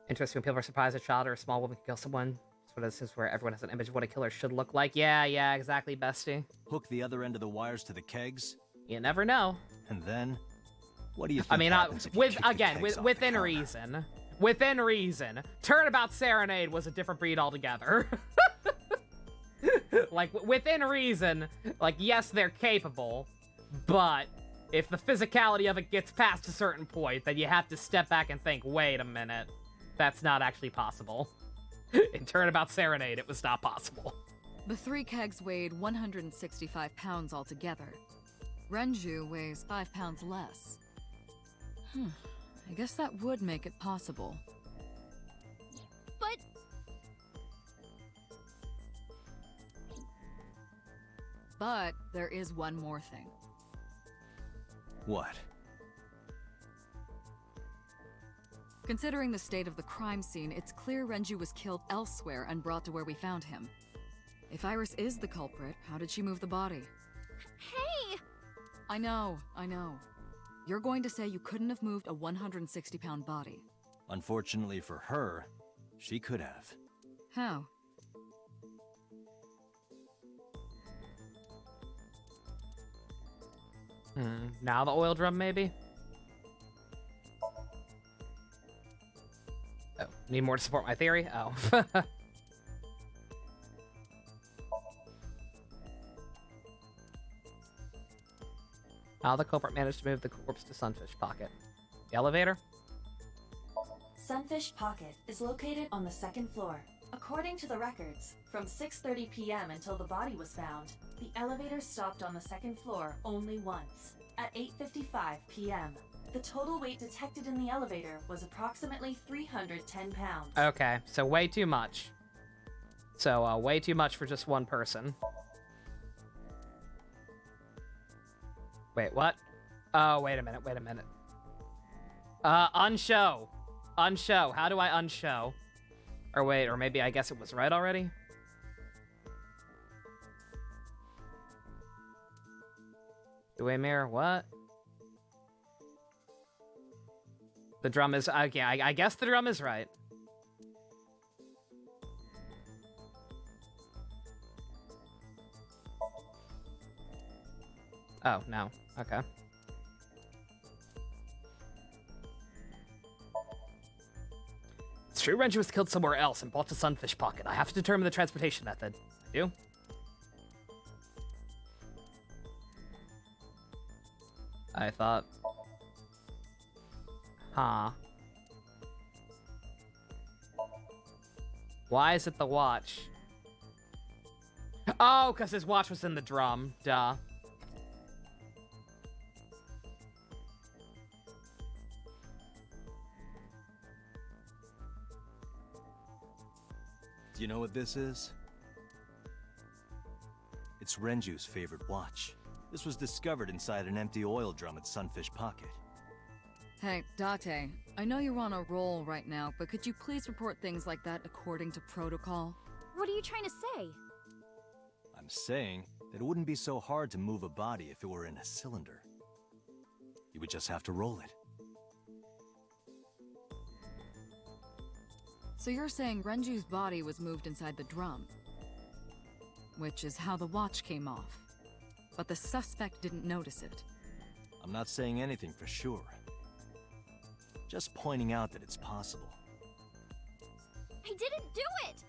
B: Interesting when people are surprised a child or a small woman can kill someone. It's one of those things where everyone has an image of what a killer should look like. Yeah, exactly, bestie.
G: Hook the other end of the wires to the kegs.
B: You never know.
G: And then, what do you think
B: I mean,
G: happens if you kick the
B: again,
G: kegs off
B: within
G: the counter?
B: reason. Within reason. Turnabout Serenade was a different breed altogether. Like, within reason, like, yes, they're capable, but if the physicality of it gets past a certain point, then you have to step back and think, wait a minute, that's not actually possible. In Turnabout Serenade, it was not possible.
R: The 3 kegs weighed 165 pounds altogether. Renju weighs 5 pounds less. I guess that would make it possible.
E: But...
R: But there is one more thing.
G: What?
R: Considering the state of the crime scene, it's clear Renju was killed elsewhere and brought to where we found him. If Iris is the culprit, how did she move the body?
E: Hey!
R: I know. You're going to say you couldn't have moved a 160-pound body.
G: Unfortunately for her, she could have.
R: How?
B: Now the oil drum, maybe? Oh, need more to support my theory? Oh. How the culprit managed to move the corpse to Sunfish Pocket. The elevator?
C: Sunfish Pocket is located on the 2nd floor. According to the records, from 6:30 p.m. until the body was found, the elevator stopped on the 2nd floor only once, at 8:55 p.m. The total weight detected in the elevator was approximately 310 pounds.
B: Okay, so way too much. So, way too much for just one person. Wait, what? Oh, wait a minute, wait a minute. Unshow. Unshow. How do I unshow? Or wait, or maybe I guess it was right already? Two-way mirror, what? The drum is... Okay, I guess the drum is right. Oh, no. Okay. It's true Renji was killed somewhere else and brought to Sunfish Pocket. I have to determine the transportation method. I do? I thought... Huh. Why is it the watch? Oh, because his watch was in the drum. Duh.
G: Do you know what this is? It's Renju's favorite watch. This was discovered inside an empty oil drum at Sunfish Pocket.
R: Hey, Date, I know you're on a roll right now, but could you please report things like that according to protocol?
E: What are you trying to say?
G: I'm saying that it wouldn't be so hard to move a body if it were in a cylinder. You would just have to roll it.
R: So you're saying Renju's body was moved inside the drum, which is how the watch came off. But the suspect didn't notice it.
G: I'm not saying anything for sure. Just pointing out that it's possible.
E: I didn't do it!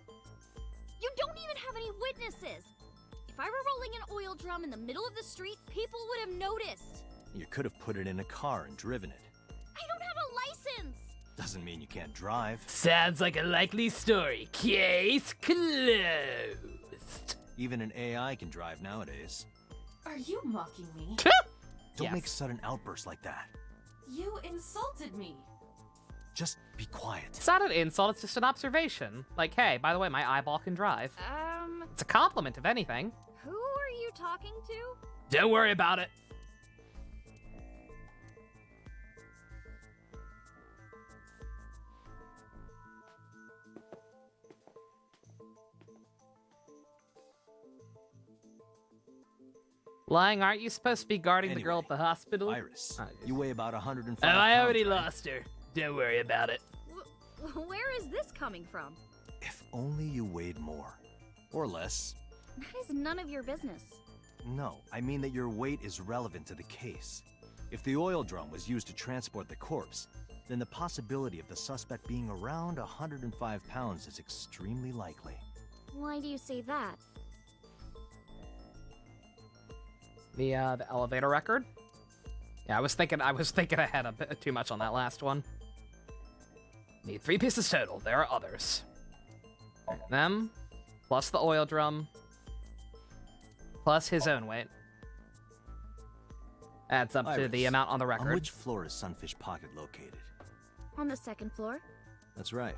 E: You don't even have any witnesses! If I were rolling an oil drum in the middle of the street, people would have noticed!
G: You could have put it in a car and driven it.
E: I don't have a license!
G: Doesn't mean you can't drive.
A: Sounds like a likely story. Case closed.
G: Even an AI can drive nowadays.
C: Are you mocking me?
G: Don't make sudden outbursts like that.
C: You insulted me.
G: Just be quiet.
B: It's not an insult, it's just an observation. Like, hey, by the way, my eyeball can drive. It's a compliment, if anything.
E: Who are you talking to?
A: Don't worry about it.
B: Lying, aren't you supposed to be guarding the girl at the hospital?
G: Iris, you weigh about 105
A: Oh, I already
G: pounds, right?
A: lost her. Don't worry about it.
E: Where is this coming from?
G: If only you weighed more. Or less.
E: That is none of your business.
G: No, I mean that your weight is relevant to the case. If the oil drum was used to transport the corpse, then the possibility of the suspect being around 105 pounds is extremely likely.
E: Why do you say that?
B: The elevator record? Yeah, I was thinking ahead a bit too much on that last one.
A: Need 3 pieces total. There are others.
B: Them, plus the oil drum, plus his own weight. Adds up to
G: Iris,
B: the amount on the record.
G: On which floor is Sunfish Pocket located?
E: On the second floor?
G: That's right.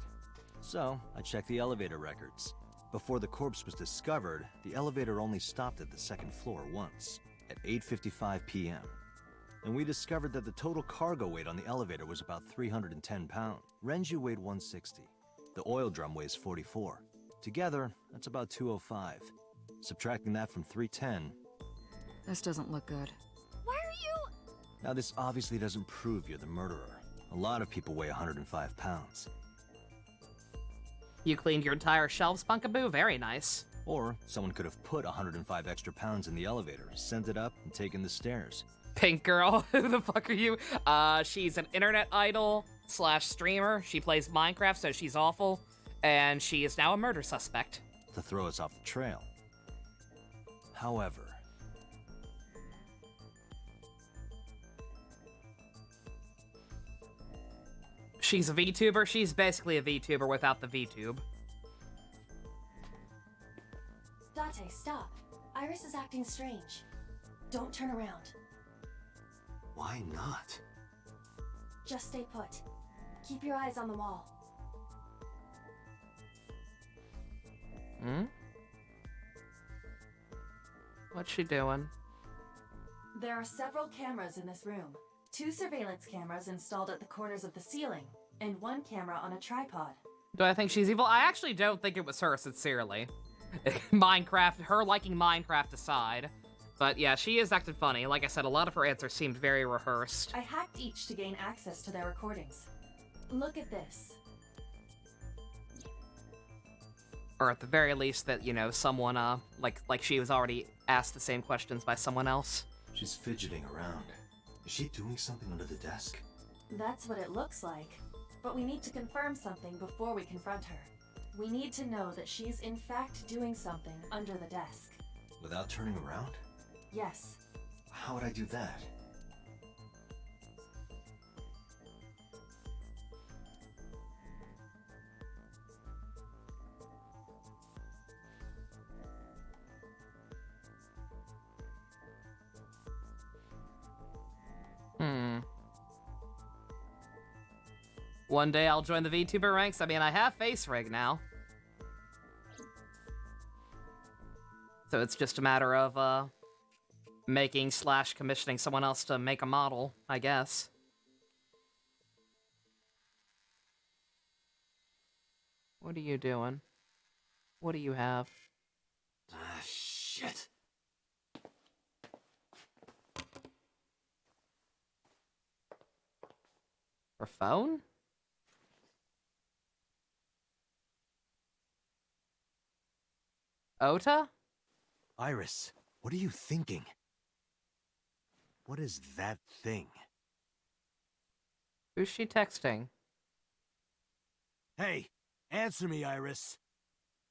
G: So, I checked the elevator records. Before the corpse was discovered, the elevator only stopped at the second floor once, at 8:55 p.m. And we discovered that the total cargo weight on the elevator was about 310 pounds. Renju weighed 160. The oil drum weighs 44. Together, that's about 205. Subtracting that from 310...
R: This doesn't look good.
E: Why are you...
G: Now this obviously doesn't prove you're the murderer. A lot of people weigh 105 pounds.
B: You cleaned your entire shelves, Punkaboo? Very nice.
G: Or someone could have put 105 extra pounds in the elevator, sent it up, and taken the stairs.
B: Pink girl, who the fuck are you? She's an internet idol / streamer. She plays Minecraft, so she's awful. And she is now a murder suspect.
G: To throw us off the trail. However...
B: She's a VTuber. She's basically a VTuber without the VTube.
C: Date, stop. Iris is acting strange. Don't turn around.
D: Why not?
C: Just stay put. Keep your eyes on the wall.
B: Hmm? What's she doing?
C: There are several cameras in this room. 2 surveillance cameras installed at the corners of the ceiling, and 1 camera on a tripod.
B: Do I think she's evil? I actually don't think it was her, sincerely. Minecraft, her liking Minecraft aside. But yeah, she is acting funny. Like I said, a lot of her answers seemed very rehearsed.
C: I hacked each to gain access to their recordings. Look at this.
B: Or at the very least that, you know, someone, like she was already asked the same questions by someone else.
D: She's fidgeting around. Is she doing something under the desk?
C: That's what it looks like. But we need to confirm something before we confront her. We need to know that she's in fact doing something under the desk.
D: Without turning around?
C: Yes.
D: How would I do that?
B: One day I'll join the VTuber ranks. I mean, I have face rig now. So it's just a matter of, making / commissioning someone else to make a model, I guess. What are you doing? What do you have?
D: Ah, shit.
B: Her phone? Ota?
G: Iris, what are you thinking? What is that thing?
B: Who's she texting?
G: Hey, answer me, Iris.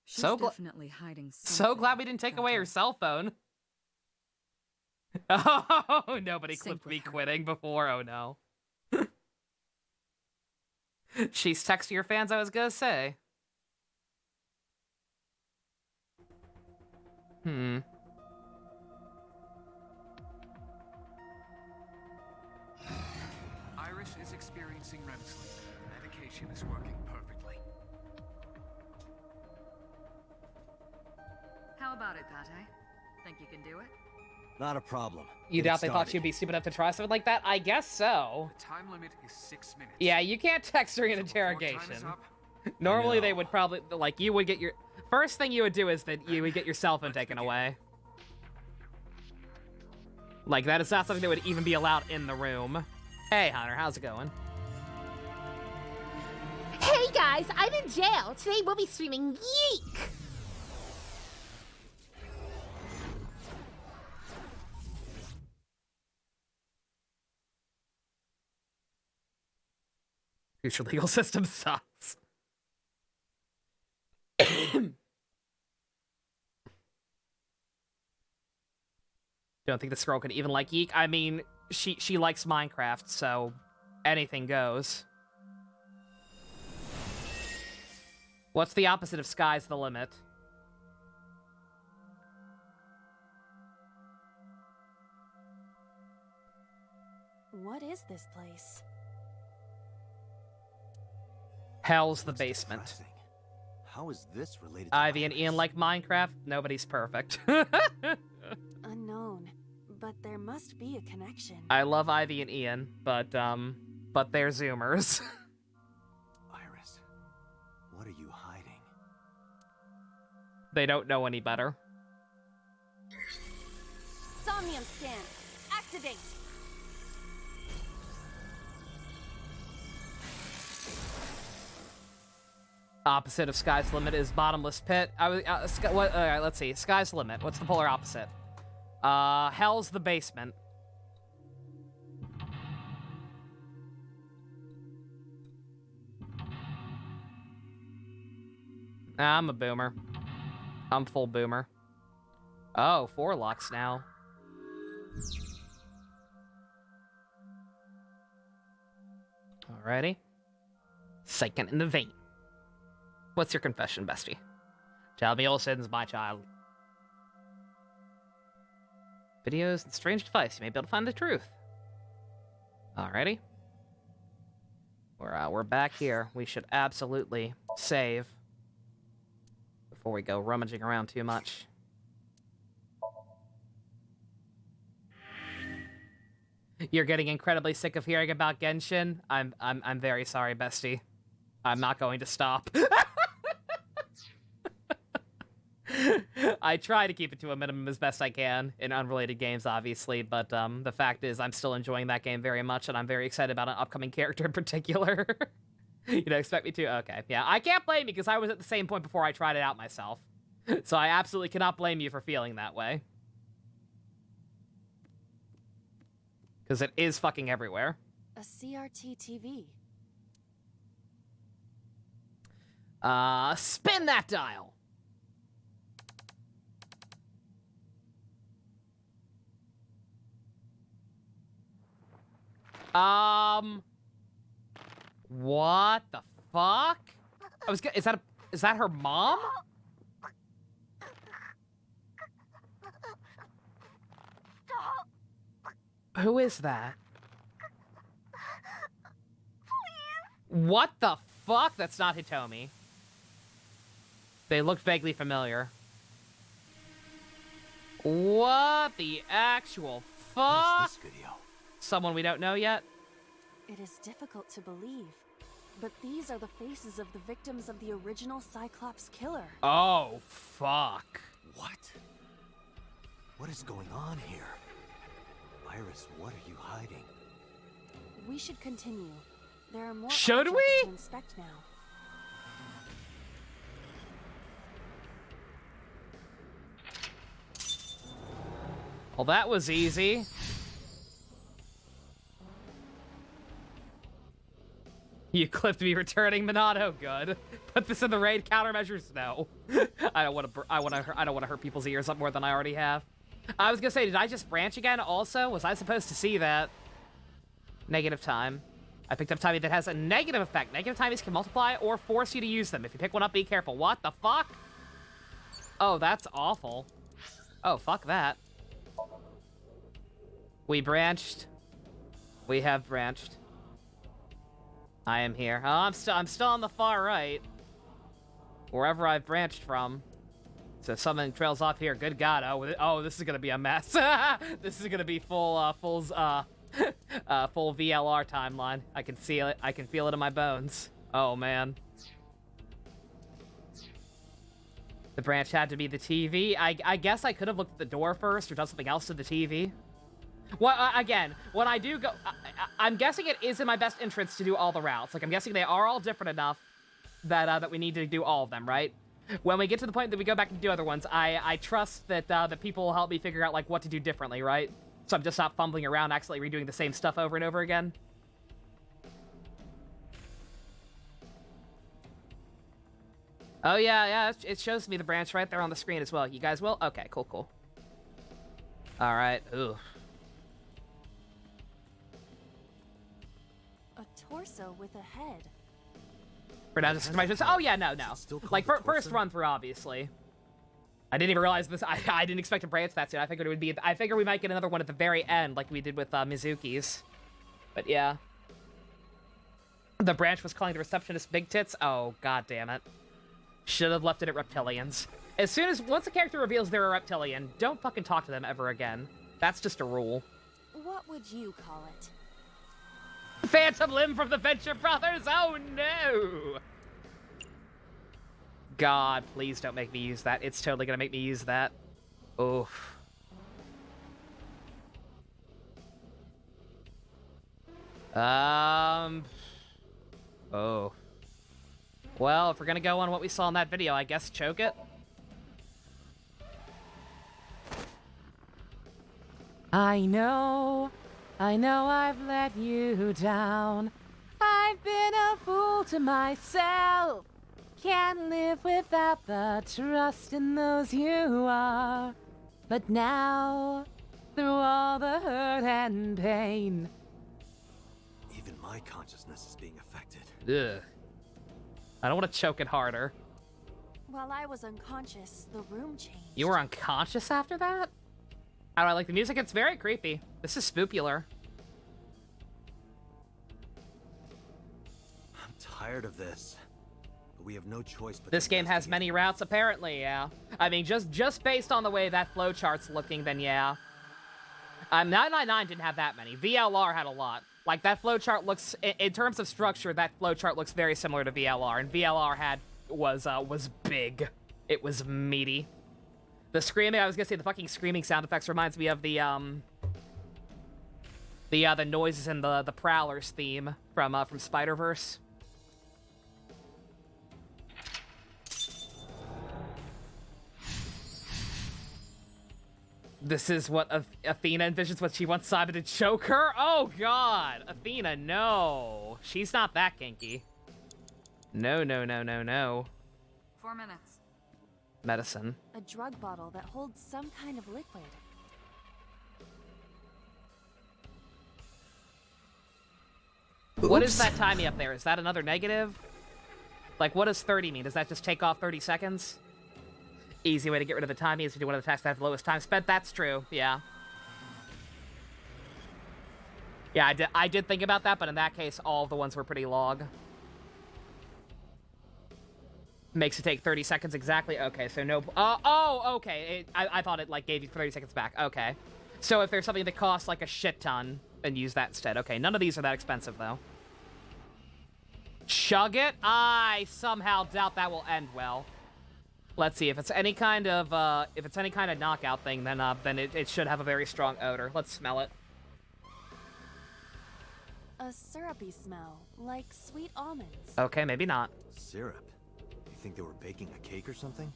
R: She's
B: So
R: definitely hiding something.
B: So glad we didn't take away her cell phone. Oh, nobody
R: Sync
B: clipped
R: with
B: me
R: her.
B: quitting before. Oh no. She's texting your fans, I was gonna say.
S: Iris is experiencing REM sleep. Medication is working perfectly.
R: How about it, Pate? Think you can do it?
G: Not a problem.
B: You
G: Get
B: doubt
G: it
B: they thought
G: started.
B: she'd be stupid enough to try something like that? I guess so.
S: The time limit is 6 minutes.
B: Yeah, you can't text during an
S: So before time
B: interrogation.
S: is up,
B: Normally they would probably, like, you would get your... First thing you would do is that you would get your cell phone taken away. Like, that is not something that would even be allowed in the room. Hey, Hunter, how's it going?
T: Hey guys, I'm in jail. Today we'll be streaming Yeek!
B: Future legal system sucks. Don't think this girl could even like Yeek. I mean, she likes Minecraft, so anything goes. What's the opposite of sky's the limit?
C: What is this place?
B: Hell's the basement.
G: Depressing. How is this related to
B: Ivy and Ian like Minecraft. Nobody's perfect.
C: Unknown. But there must be a connection.
B: I love Ivy and Ian, but they're Zoomers.
G: Iris, what are you hiding?
B: They don't know any better.
F: Somnium scan. Activate.
B: Opposite of Sky's Limit is Bottomless Pit. Let's see. Sky's Limit. What's the polar opposite? Hell's the basement. Nah, I'm a boomer. I'm full boomer. Oh, 4 locks now. Alrighty. Second in the vein. What's your confession, bestie? Tell me all sins, my child. Videos and strange device. You may be able to find the truth. Alrighty. We're back here. We should absolutely save before we go rummaging around too much. You're getting incredibly sick of hearing about Genshin. I'm very sorry, bestie. I'm not going to stop. I try to keep it to a minimum as best I can in unrelated games, obviously, but the fact is I'm still enjoying that game very much, and I'm very excited about an upcoming character in particular. You don't expect me to? Okay, yeah. I can't blame you, because I was at the same point before I tried it out myself. So I absolutely cannot blame you for feeling that way. Because it is fucking everywhere.
C: A CRT TV.
B: Spin that dial! What the fuck? Is that her mom?
F: Stop.
B: Who is that? What the fuck? That's not Hitomi. They looked vaguely familiar. What the actual fuck?
D: What is this video?
B: Someone we don't know yet?
C: It is difficult to believe, but these are the faces of the victims of the original Cyclops killer.
B: Oh, fuck.
D: What? What is going on here? Iris, what are you hiding?
C: We should continue. There are more
B: Should
C: objects
B: we?
C: to inspect now.
B: Well, that was easy. You clipped me returning Minato. Good. Put this in the raid countermeasures. No, I don't want to hurt people's ears up more than I already have. I was gonna say, did I just branch again? Also, was I supposed to see that? Negative time. I picked up timing that has a negative effect. Negative timings can multiply or force you to use them. If you pick one up, be careful. What the fuck? Oh, that's awful. Oh, fuck that. We branched. We have branched. I am here. Oh, I'm still on the far right. Wherever I've branched from. So something trails off here. Good God. Oh, this is gonna be a mess. This is gonna be full VLR timeline. I can see it. I can feel it in my bones. Oh man. The branch had to be the TV. I guess I could have looked at the door first or done something else to the TV. Well, again, when I do go, I'm guessing it is in my best interest to do all the routes. Like, I'm guessing they are all different enough that we need to do all of them, right? When we get to the point that we go back and do other ones, I trust that the people will help me figure out, like, what to do differently, right? So I'm just not fumbling around, accidentally redoing the same stuff over and over again. Oh, yeah, it shows me the branch right there on the screen as well. You guys will? Okay, cool. All right, ooh.
C: A torso with a head.
B: Oh yeah, no. Like first run through, obviously. I didn't even realize this. I didn't expect to branch that soon. I figured it would be. I figured we might get another one at the very end, like we did with Mizuki's. But yeah, the branch was calling the receptionist big tits. Oh god damn it! Should have left it at reptilians. Once a character reveals they're a reptilian, don't fucking talk to them ever again. That's just a rule.
C: What would you call it?
B: Phantom limb from the Venture Brothers! Oh no! God, please don't make me use that. It's totally gonna make me use that. Oof. Oh. Well, if we're gonna go on what we saw in that video, I guess choke it. I know I've let you down. I've been a fool to myself. Can't live without the trust in those you are. But now, through all the hurt and pain,
D: even my consciousness is being affected.
B: Ugh. I don't want to choke it harder.
C: While I was unconscious, the room changed.
B: You were unconscious after that? How do I like the music? It's very creepy. This is spookular.
G: I'm tired of this. But we have no choice but
B: This game has many routes, apparently, yeah. I mean, just based on the way that flowchart's looking, then yeah. 999 didn't have that many. VLR had a lot. Like, that flowchart looks, in terms of structure, that flowchart looks very similar to VLR, and VLR was big. It was meaty. The screaming, I was gonna say, the fucking screaming sound effects reminds me of the noises in the Prowlers theme from Spider-Verse. This is what Athena envisions when she wants Simon to choke her? Oh, God. Athena, no. She's not that kinky. No, no, no, no, no.
K: 4 minutes.
B: Medicine.
C: A drug bottle that holds some kind of liquid.
B: What is that timing up there? Is that another negative? Like, what does 30 mean? Does that just take off 30 seconds? Easy way to get rid of the timing is to do one of the tasks that have the lowest time spent. That's true, yeah. Yeah, I did think about that, but in that case, all of the ones were pretty log. Makes it take 30 seconds exactly. Okay, so no... okay. I thought it, like, gave you 30 seconds back. Okay. So if there's something that costs, like, a shit ton, then use that instead. Okay, none of these are that expensive, though. Chug it? I somehow doubt that will end well. Let's see, if it's any kind of knockout thing, then it should have a very strong odor. Let's smell it.
C: A syrupy smell, like sweet almonds.
B: Okay, maybe not.
G: Syrup? You think they were baking a cake or something?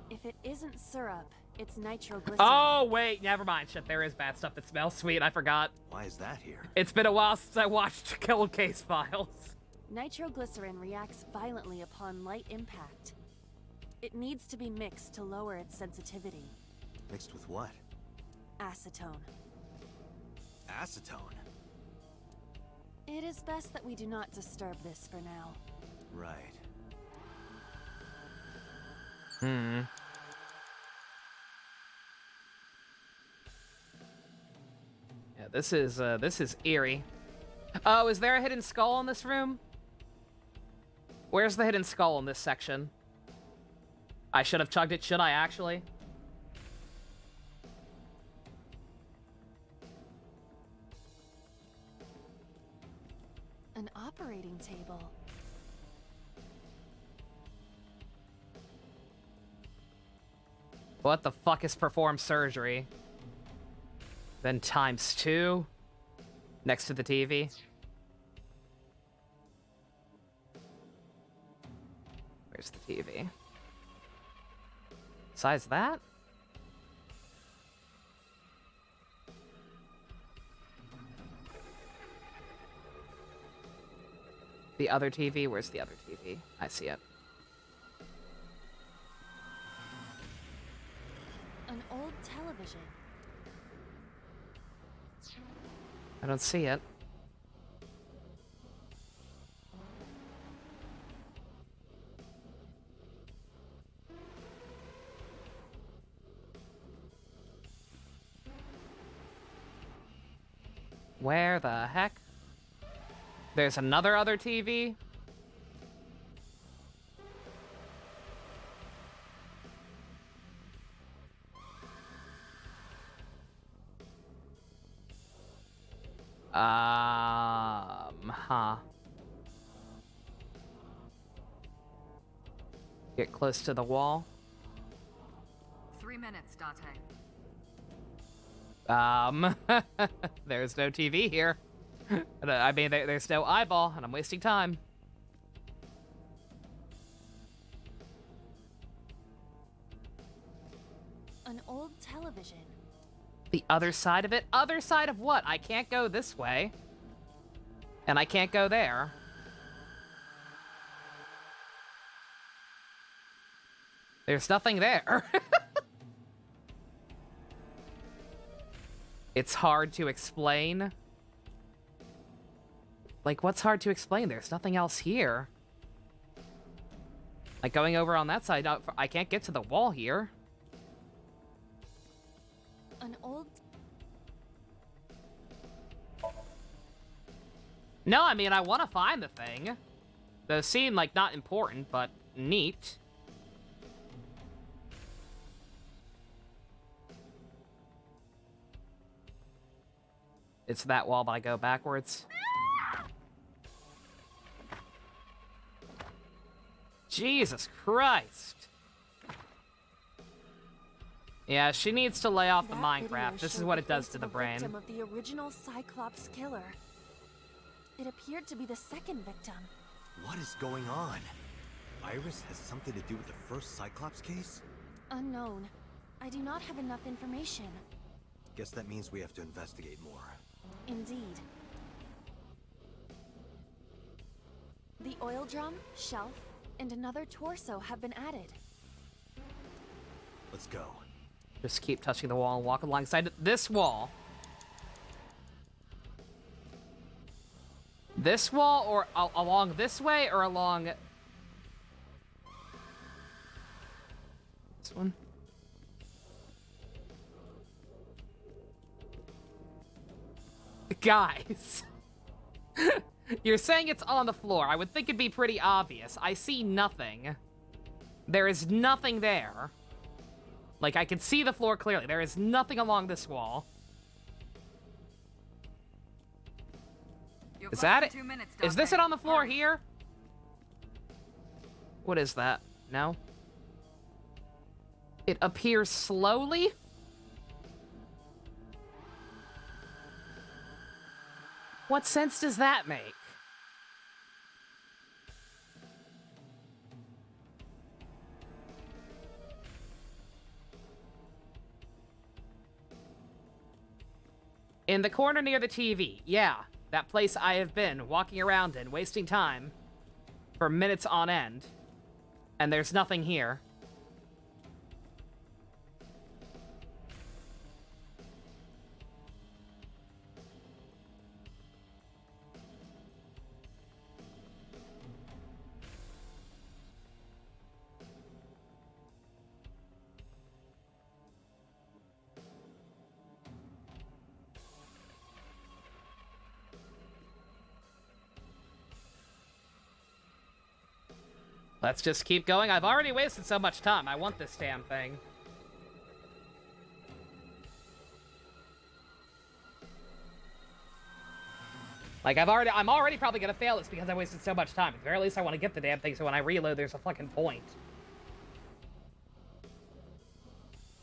C: If it isn't syrup, it's nitroglycerin.
B: Oh, wait, never mind. Shit, there is bad stuff that smells sweet. I forgot.
G: Why is that here?
B: It's been a while since I watched Cold Case Files.
C: Nitroglycerin reacts violently upon light impact. It needs to be mixed to lower its sensitivity.
G: Mixed with what?
C: Acetone.
G: Acetone?
C: It is best that we do not disturb this for now.
G: Right.
B: Yeah, this is eerie. Oh, is there a hidden skull in this room? Where's the hidden skull in this section? I should have chugged it, should I actually?
C: An operating table.
B: What the fuck is perform surgery? Then ×2 next to the TV. Where's the TV? Besides that? The other TV? Where's the other TV? I see it.
C: An old television.
B: I don't see it. Where the heck? There's another other TV? Huh. Get close to the wall.
K: 3 minutes, Date.
B: There's no TV here. I mean, there's no eyeball, and I'm wasting time.
C: An old television.
B: The other side of it? Other side of what? I can't go this way. And I can't go there. There's nothing there. It's hard to explain. Like, what's hard to explain? There's nothing else here. Like, going over on that side, I can't get to the wall here.
C: An old...
B: No, I mean, I want to find the thing. Those seem, like, not important, but neat. It's that wall, but I go backwards. Jesus Christ. Yeah, she needs to lay off the Minecraft. This is what it does to the brain.
C: Victim of the original Cyclops killer. It appeared to be the second victim.
G: What is going on? Iris has something to do with the first Cyclops case?
C: Unknown. I do not have enough information.
G: Guess that means we have to investigate more.
C: Indeed. The oil drum, shelf, and another torso have been added.
G: Let's go.
B: Just keep touching the wall and walk alongside this wall. This wall, or along this way, or along... this one? Guys. You're saying it's on the floor. I would think it'd be pretty obvious. I see nothing. There is nothing there. Like, I can see the floor clearly. There is nothing along this wall. Is that it?
K: 2 minutes,
B: Is this it on the floor here? What is that? No? It appears slowly? What sense does that make? In the corner near the TV. Yeah, that place I have been walking around in, wasting time for minutes on end. And there's nothing here. Let's just keep going. I've already wasted so much time. I want this damn thing. Like, I'm already probably gonna fail this because I wasted so much time. At the very least, I want to get the damn thing so when I reload, there's a fucking point.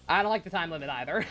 B: I don't like the time limit either.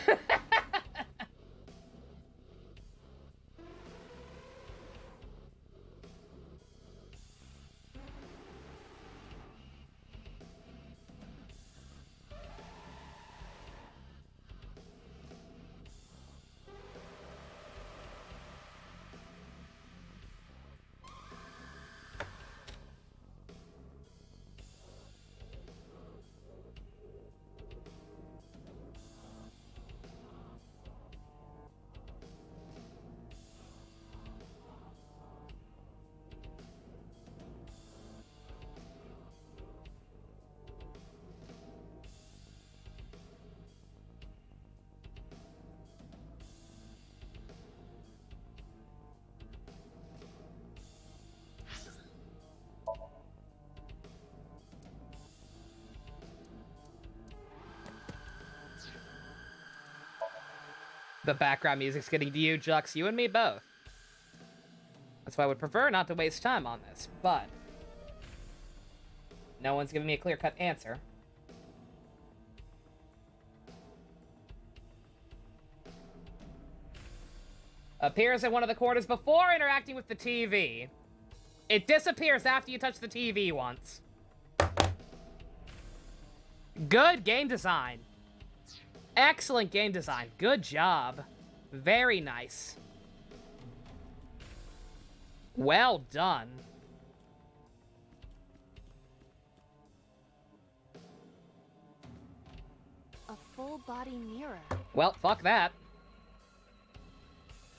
B: The background music's getting to you, Jux. You and me both. That's why I would prefer not to waste time on this, but... no one's giving me a clear-cut answer. Appears in one of the corners before interacting with the TV. It disappears after you touch the TV once. Good game design. Excellent game design. Good job. Very nice. Well done.
C: A full-body mirror.
B: Well, fuck that.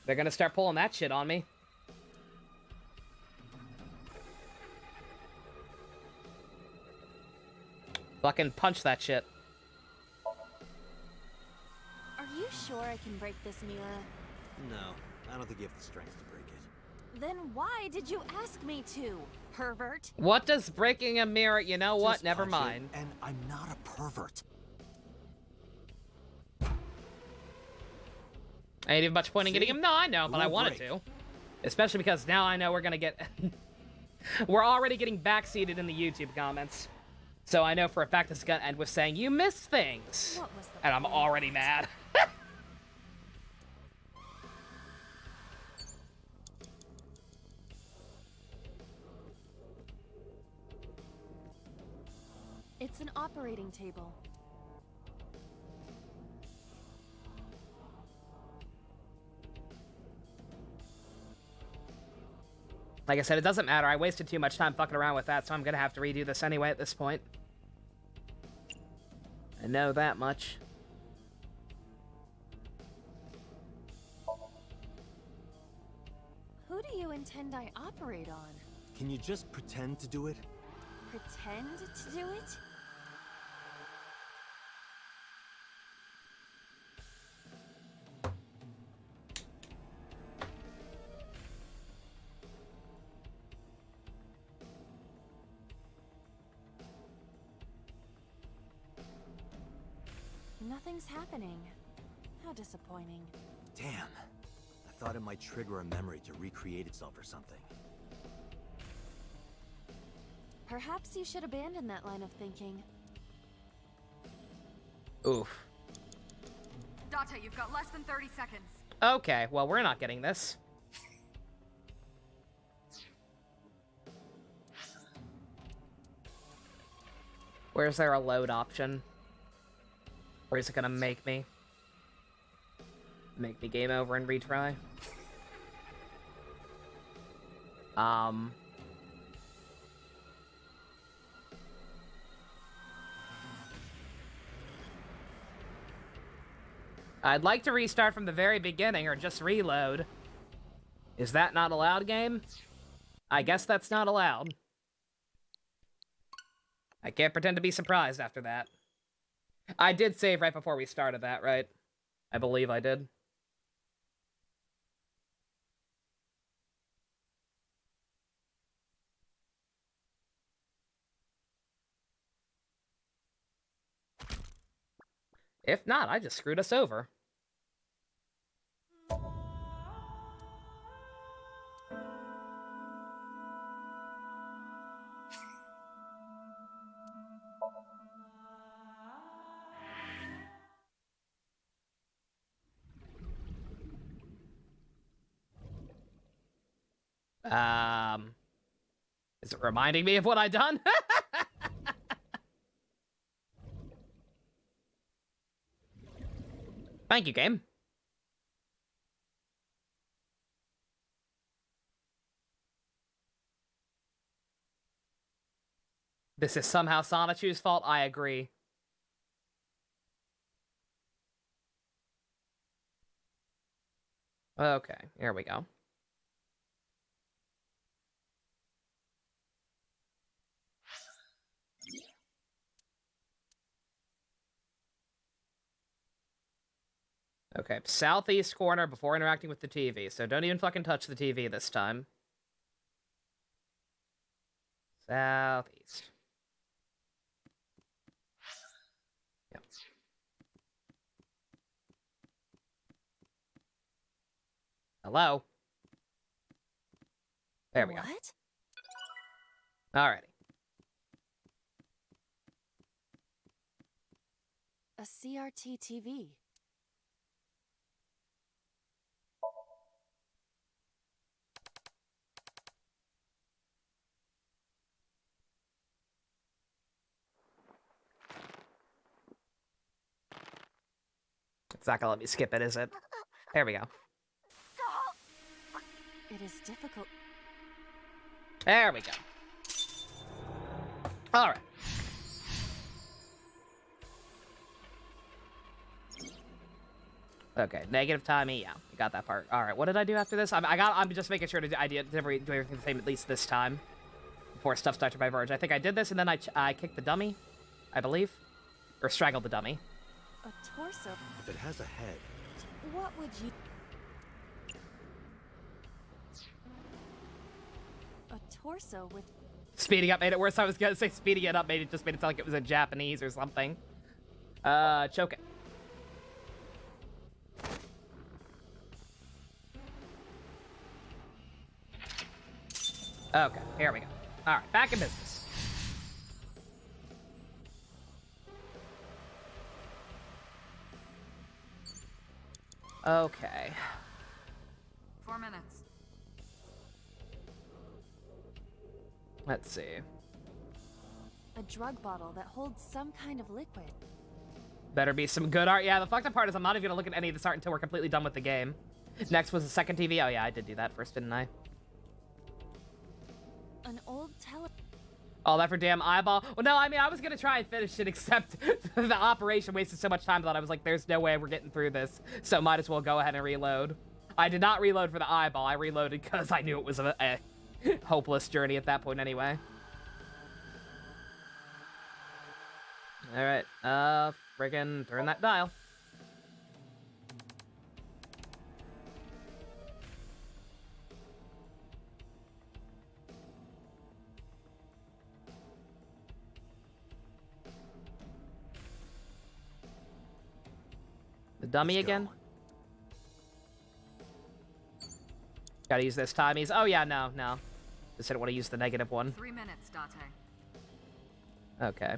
B: They're gonna start pulling that shit on me. Fucking punch that shit.
C: Are you sure I can break this mirror?
G: No, I don't think you have the strength to break it.
C: Then why did you ask me to, pervert?
B: What does breaking a mirror... you know what?
G: Just
B: Never
G: punch it,
B: mind.
G: and I'm not a pervert.
B: I ain't even much point in getting him. No, I know, but I wanted to. Especially because now I know we're gonna get... we're already getting backseated in the YouTube comments. So I know for a fact this is gonna end with saying, you missed things. And I'm already mad.
C: It's an operating table.
B: Like I said, it doesn't matter. I wasted too much time fucking around with that, so I'm gonna have to redo this anyway at this point. I know that much.
C: Who do you intend I operate on?
G: Can you just pretend to do it?
C: Pretend to do it? Nothing's happening. How disappointing.
G: Damn. I thought it might trigger a memory to recreate itself or something.
C: Perhaps you should abandon that line of thinking.
B: Oof.
K: Date, you've got less than 30 seconds.
B: Okay, well, we're not getting this. Where's there a load option? Or is it gonna make me? Make me game over and retry? I'd like to restart from the very beginning or just reload. Is that not allowed, game? I guess that's not allowed. I can't pretend to be surprised after that. I did save right before we started that, right? I believe I did. If not, I just screwed us over. Is it reminding me of what I done? Thank you, game. This is somehow Sonichu's fault? I agree. Okay, here we go. Okay, southeast corner before interacting with the TV, so don't even fucking touch the TV this time. Southeast. Yep. Hello? There we go.
C: What?
B: Alrighty.
C: A CRT TV.
B: It's not gonna let me skip it, is it? There we go.
C: It is difficult.
B: There we go. Alright. Okay, negative timing, yeah. We got that part. Alright, what did I do after this? I'm just making sure to do everything the same at least this time. Before stuff starts to diverge. I think I did this and then I kicked the dummy, I believe. Or strangled the dummy.
C: A torso.
G: If it has a head.
C: What would you... A torso with...
B: Speeding up made it worse. I was gonna say speeding it up made it sound like it was in Japanese or something. Choke it. Okay, here we go. All right, back in business. Okay.
K: 4 minutes.
B: Let's see.
C: A drug bottle that holds some kind of liquid.
B: Better be some good art. Yeah, the fucked up part is I'm not even gonna look at any of this art until we're completely done with the game. Next was the second TV. Oh yeah, I did do that first, didn't I?
C: An old
B: All that for damn eyeball. Well, no, I mean, I was gonna try and finish it, except the operation wasted so much time that I was like, there's no way we're getting through this. So might as well go ahead and reload. I did not reload for the eyeball. I reloaded because I knew it was a hopeless journey at that point anyway. All right, friggin' turn that dial. The dummy again? Gotta use this timies. Oh yeah, no. Just didn't want to use the negative one.
K: 3 minutes, Date.
B: Okay.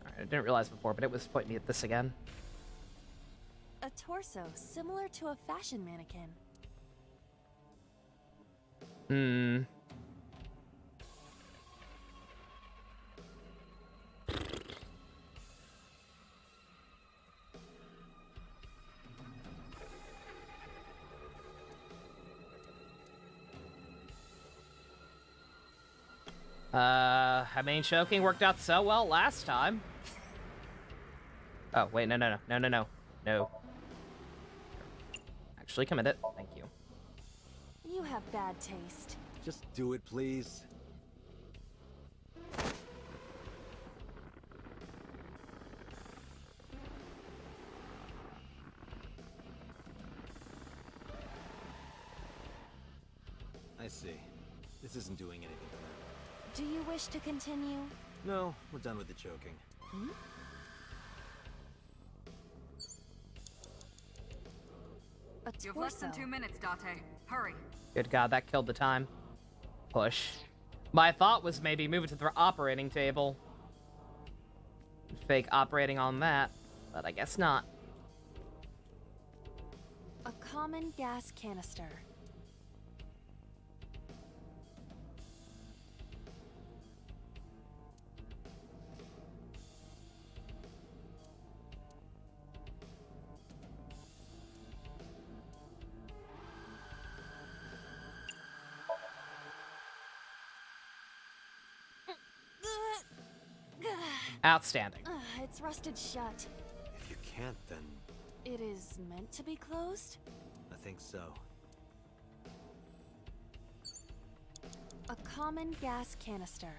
B: Alright, I didn't realize before, but it was pointing me at this again.
C: A torso similar to a fashion mannequin.
B: I mean, choking worked out so well last time. Oh, wait, no. Actually commit it. Thank you.
C: You have bad taste.
G: Just do it, please. I see. This isn't doing anything for them.
C: Do you wish to continue?
G: No, we're done with the choking.
C: A
K: You have less than 2 minutes, Date. Hurry.
B: Good God, that killed the time. Push. My thought was maybe move it to the operating table. Fake operating on that, but I guess not.
C: A common gas canister.
B: Outstanding.
C: It's rusted shut.
G: If you can't, then
C: It is meant to be closed?
G: I think so.
C: A common gas canister.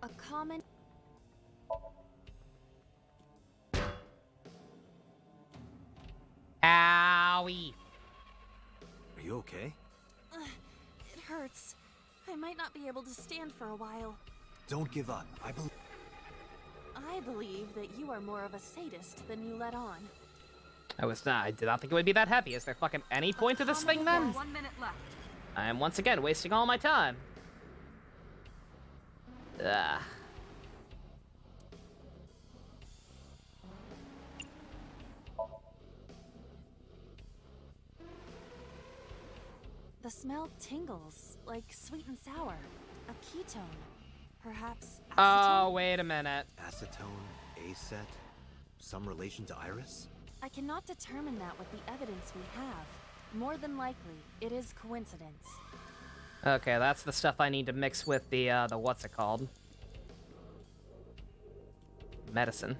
C: A common...
B: Owie.
G: Are you okay?
C: It hurts. I might not be able to stand for a while.
G: Don't give up. I
C: believe that you are more of a sadist than you let on.
B: I did not think it would be that heavy. Is there fucking any point to this thing then?
K: 1 minute left.
B: I am once again wasting all my time. Ugh.
C: The smell tingles, like sweet and sour. A ketone. Perhaps acetone?
B: Oh, wait a minute.
G: Acetone, acet, some relation to Iris?
C: I cannot determine that with the evidence we have. More than likely, it is coincidence.
B: Okay, that's the stuff I need to mix with the what's it called? Medicine.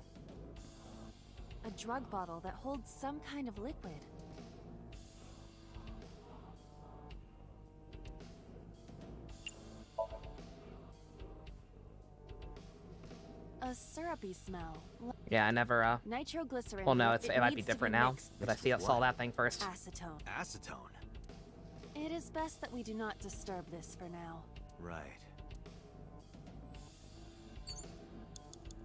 C: A drug bottle that holds some kind of liquid. A syrupy smell.
B: Yeah, I never,
C: Nitroglycerin.
B: Well, no, it might be
C: needs to
B: different now.
C: mixed
B: But I saw that thing first.
C: Acetone.
G: Acetone?
C: It is best that we do not disturb this for now.
G: Right.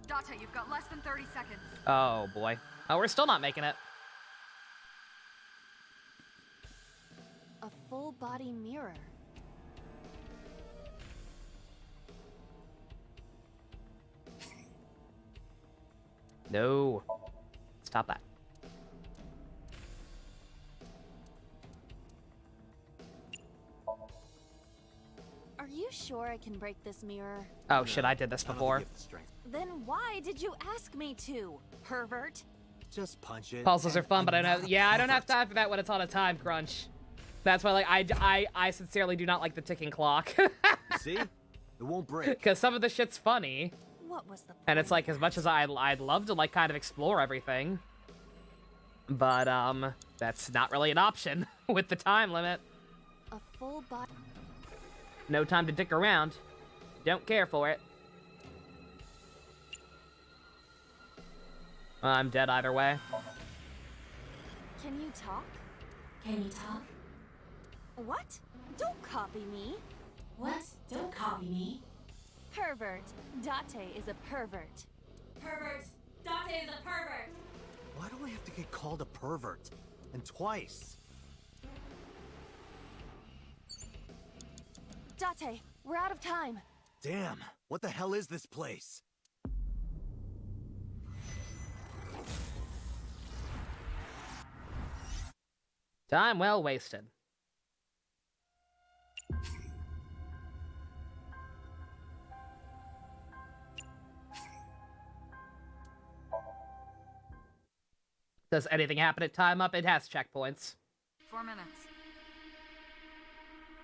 K: Date, you've got less than 30 seconds.
B: Oh, boy. Oh, we're still not making it.
C: A full body mirror.
B: No. Stop that.
C: Are you sure I can break this mirror?
B: Oh, shit, I did this before.
C: Then why did you ask me to, pervert?
G: Just punch it.
B: Puzzles are fun, but I don't have, I don't have time for that when it's on a time crunch. That's why, like, I sincerely do not like the ticking clock.
G: See? It won't break.
B: Because some of the shit's funny.
C: What was the
B: And it's like, as much as I'd love to, like, kind of explore everything. But, that's not really an option with the time limit.
C: A full body.
B: No time to dick around. Don't care for it. I'm dead either way.
C: Can you talk?
U: Can you talk?
C: What? Don't copy me.
U: What? Don't copy me.
C: Pervert. Date is a pervert.
U: Pervert. Date is a pervert.
G: Why do I have to get called a pervert? And twice?
C: Date, we're out of time.
G: Damn, what the hell is this place?
B: Time well wasted. Does anything happen at time up? It has checkpoints.
K: 4 minutes.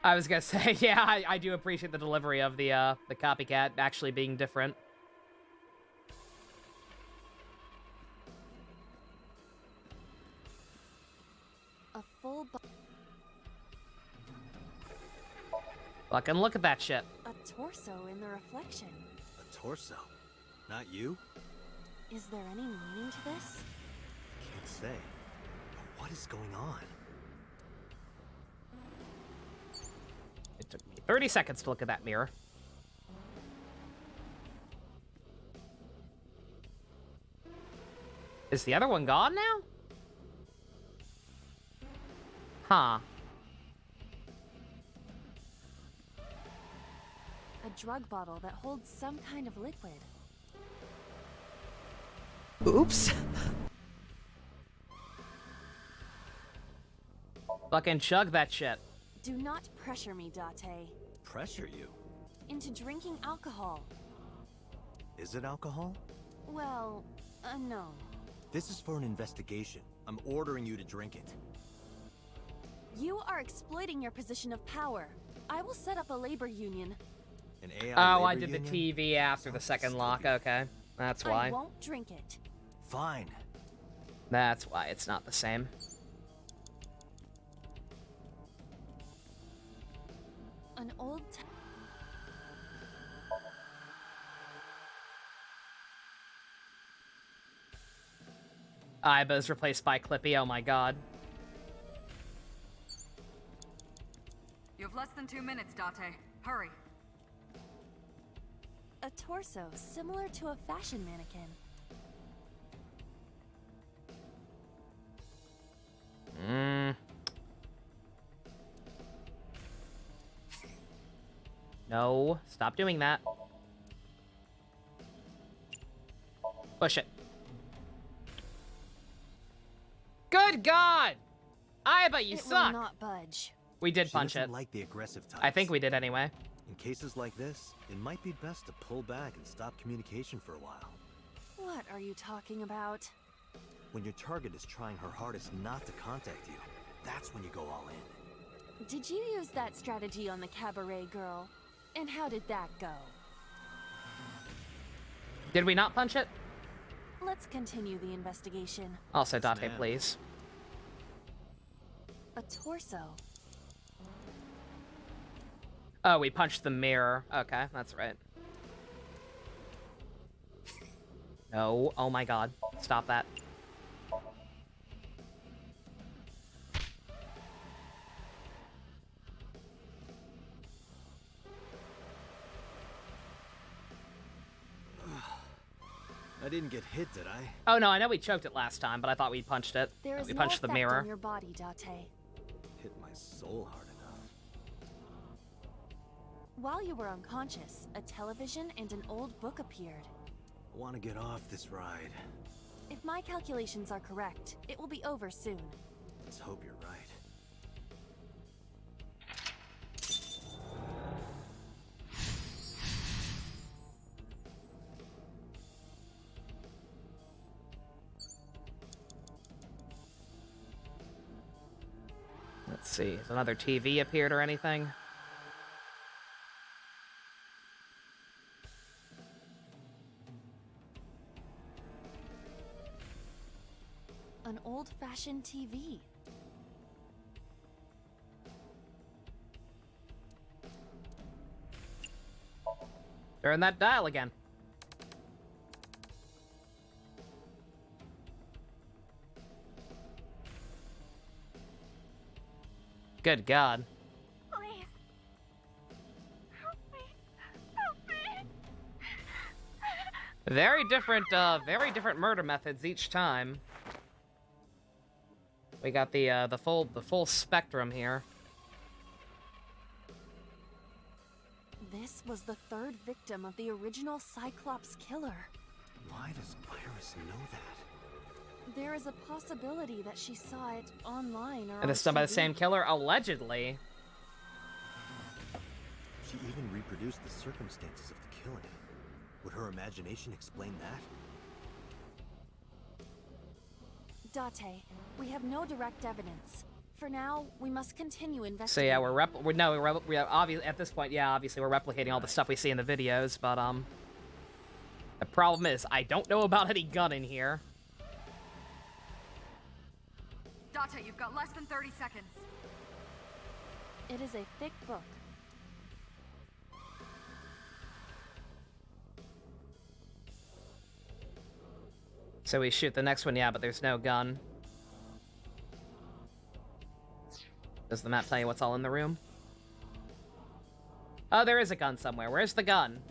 B: I was gonna say, yeah, I do appreciate the delivery of the copycat actually being different.
C: A full
B: Fucking look at that shit.
C: A torso in the reflection.
G: A torso? Not you?
C: Is there any meaning to this?
G: Can't say. But what is going on?
B: It took me 30 seconds to look at that mirror. Is the other one gone now? Huh.
C: A drug bottle that holds some kind of liquid.
B: Oops. Fucking chug that shit.
C: Do not pressure me, Date.
G: Pressure you?
C: Into drinking alcohol.
G: Is it alcohol?
C: Well, no.
G: This is for an investigation. I'm ordering you to drink it.
C: You are exploiting your position of power. I will set up a labor union.
G: An AI
B: Oh,
G: labor
B: I did
G: union?
B: the TV after the second lock. Okay. That's why.
C: I won't drink it.
G: Fine.
B: That's why it's not the same.
C: An old
B: Iba's replaced by Clippy. Oh my god.
K: You have less than 2 minutes, Date. Hurry.
C: A torso similar to a fashion mannequin.
B: No, stop doing that. Push it. Good God! Iba, you
C: It
B: suck!
C: will not budge.
B: We did
G: She
B: punch
G: doesn't
B: it.
G: like the aggressive types.
B: I think we did anyway.
G: In cases like this, it might be best to pull back and stop communication for a while.
C: What are you talking about?
G: When your target is trying her hardest not to contact you, that's when you go all in.
C: Did you use that strategy on the cabaret girl? And how did that go?
B: Did we not punch it?
C: Let's continue the investigation.
B: Also, Date, please.
C: A torso.
B: Oh, we punched the mirror. Okay, that's right. No. Oh my god. Stop that.
G: didn't get hit, did I?
B: Oh no, I know we choked it last time, but I thought we punched it.
C: There is
B: We
C: no
B: punched the
C: effect
B: mirror.
C: on your body, Date.
G: Hit my soul hard enough.
C: While you were unconscious, a television and an old book appeared.
G: I want to get off this ride.
C: If my calculations are correct, it will be over soon.
G: Let's hope you're right.
B: Let's see, has another TV appeared or anything?
C: An old-fashioned TV.
B: Turn that dial again. Good God.
U: Please. Help me. Help me.
B: Very different murder methods each time. We got the full spectrum here.
C: This was the third victim of the original Cyclops killer.
G: Why does Iris know that?
C: There is a possibility that she saw it online or
B: And this is done by the same killer, allegedly.
G: She even reproduced the circumstances of the killing. Would her imagination explain that?
C: Date, we have no direct evidence. For now, we must continue
B: So
C: investigating.
B: yeah, we're obviously at this point, yeah, obviously we're replicating all the stuff we see in the videos, but the problem is I don't know about any gun in here.
K: Date, you've got less than 30 seconds.
C: It is a thick book.
B: So we shoot the next one, yeah, but there's no gun. Does the map tell you what's all in the room? Oh, there is a gun somewhere. Where's the gun?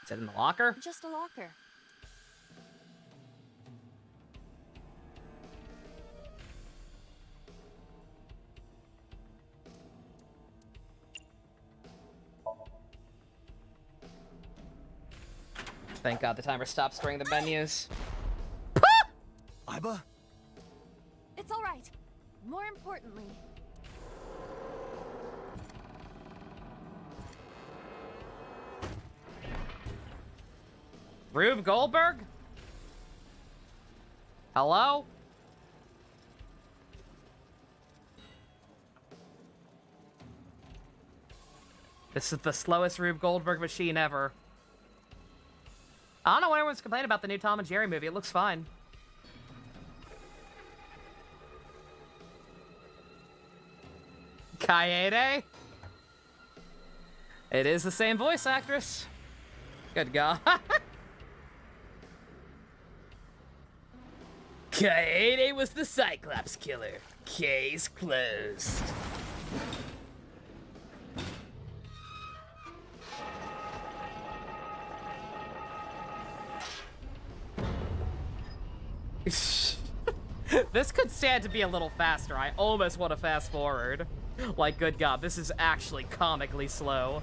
B: Is it in the locker?
C: Just a locker.
B: Thank God the timer stops during the menus.
G: Iba?
C: It's all right. More importantly,
B: Rube Goldberg? Hello? This is the slowest Rube Goldberg machine ever. I don't know what everyone's complaining about the new Tom and Jerry movie. It looks fine. Kaede? It is the same voice actress. Good God. Kaede was the Cyclops killer. Case closed. This could stand to be a little faster. I almost want to fast forward. Like, good God, this is actually comically slow.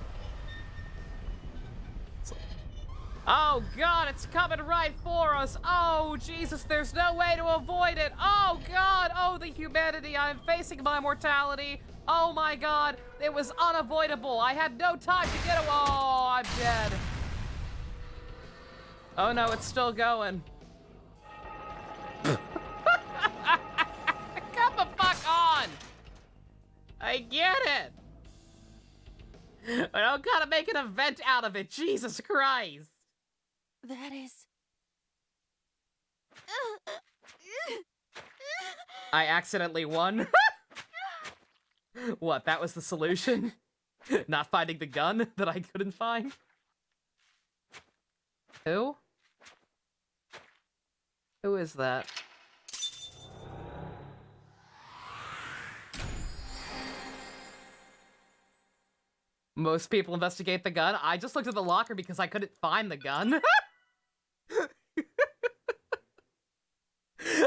B: Oh God, it's coming right for us. Oh Jesus, there's no way to avoid it. Oh God, oh the humanity. I'm facing my mortality. Oh my God, it was unavoidable. I had no time to get away. Oh, I'm dead. Oh no, it's still going. Come the fuck on. I get it. I don't gotta make an event out of it. Jesus Christ.
C: that is...
B: I accidentally won. What, that was the solution? Not finding the gun that I couldn't find? Who? Who is that? Most people investigate the gun. I just looked at the locker because I couldn't find the gun.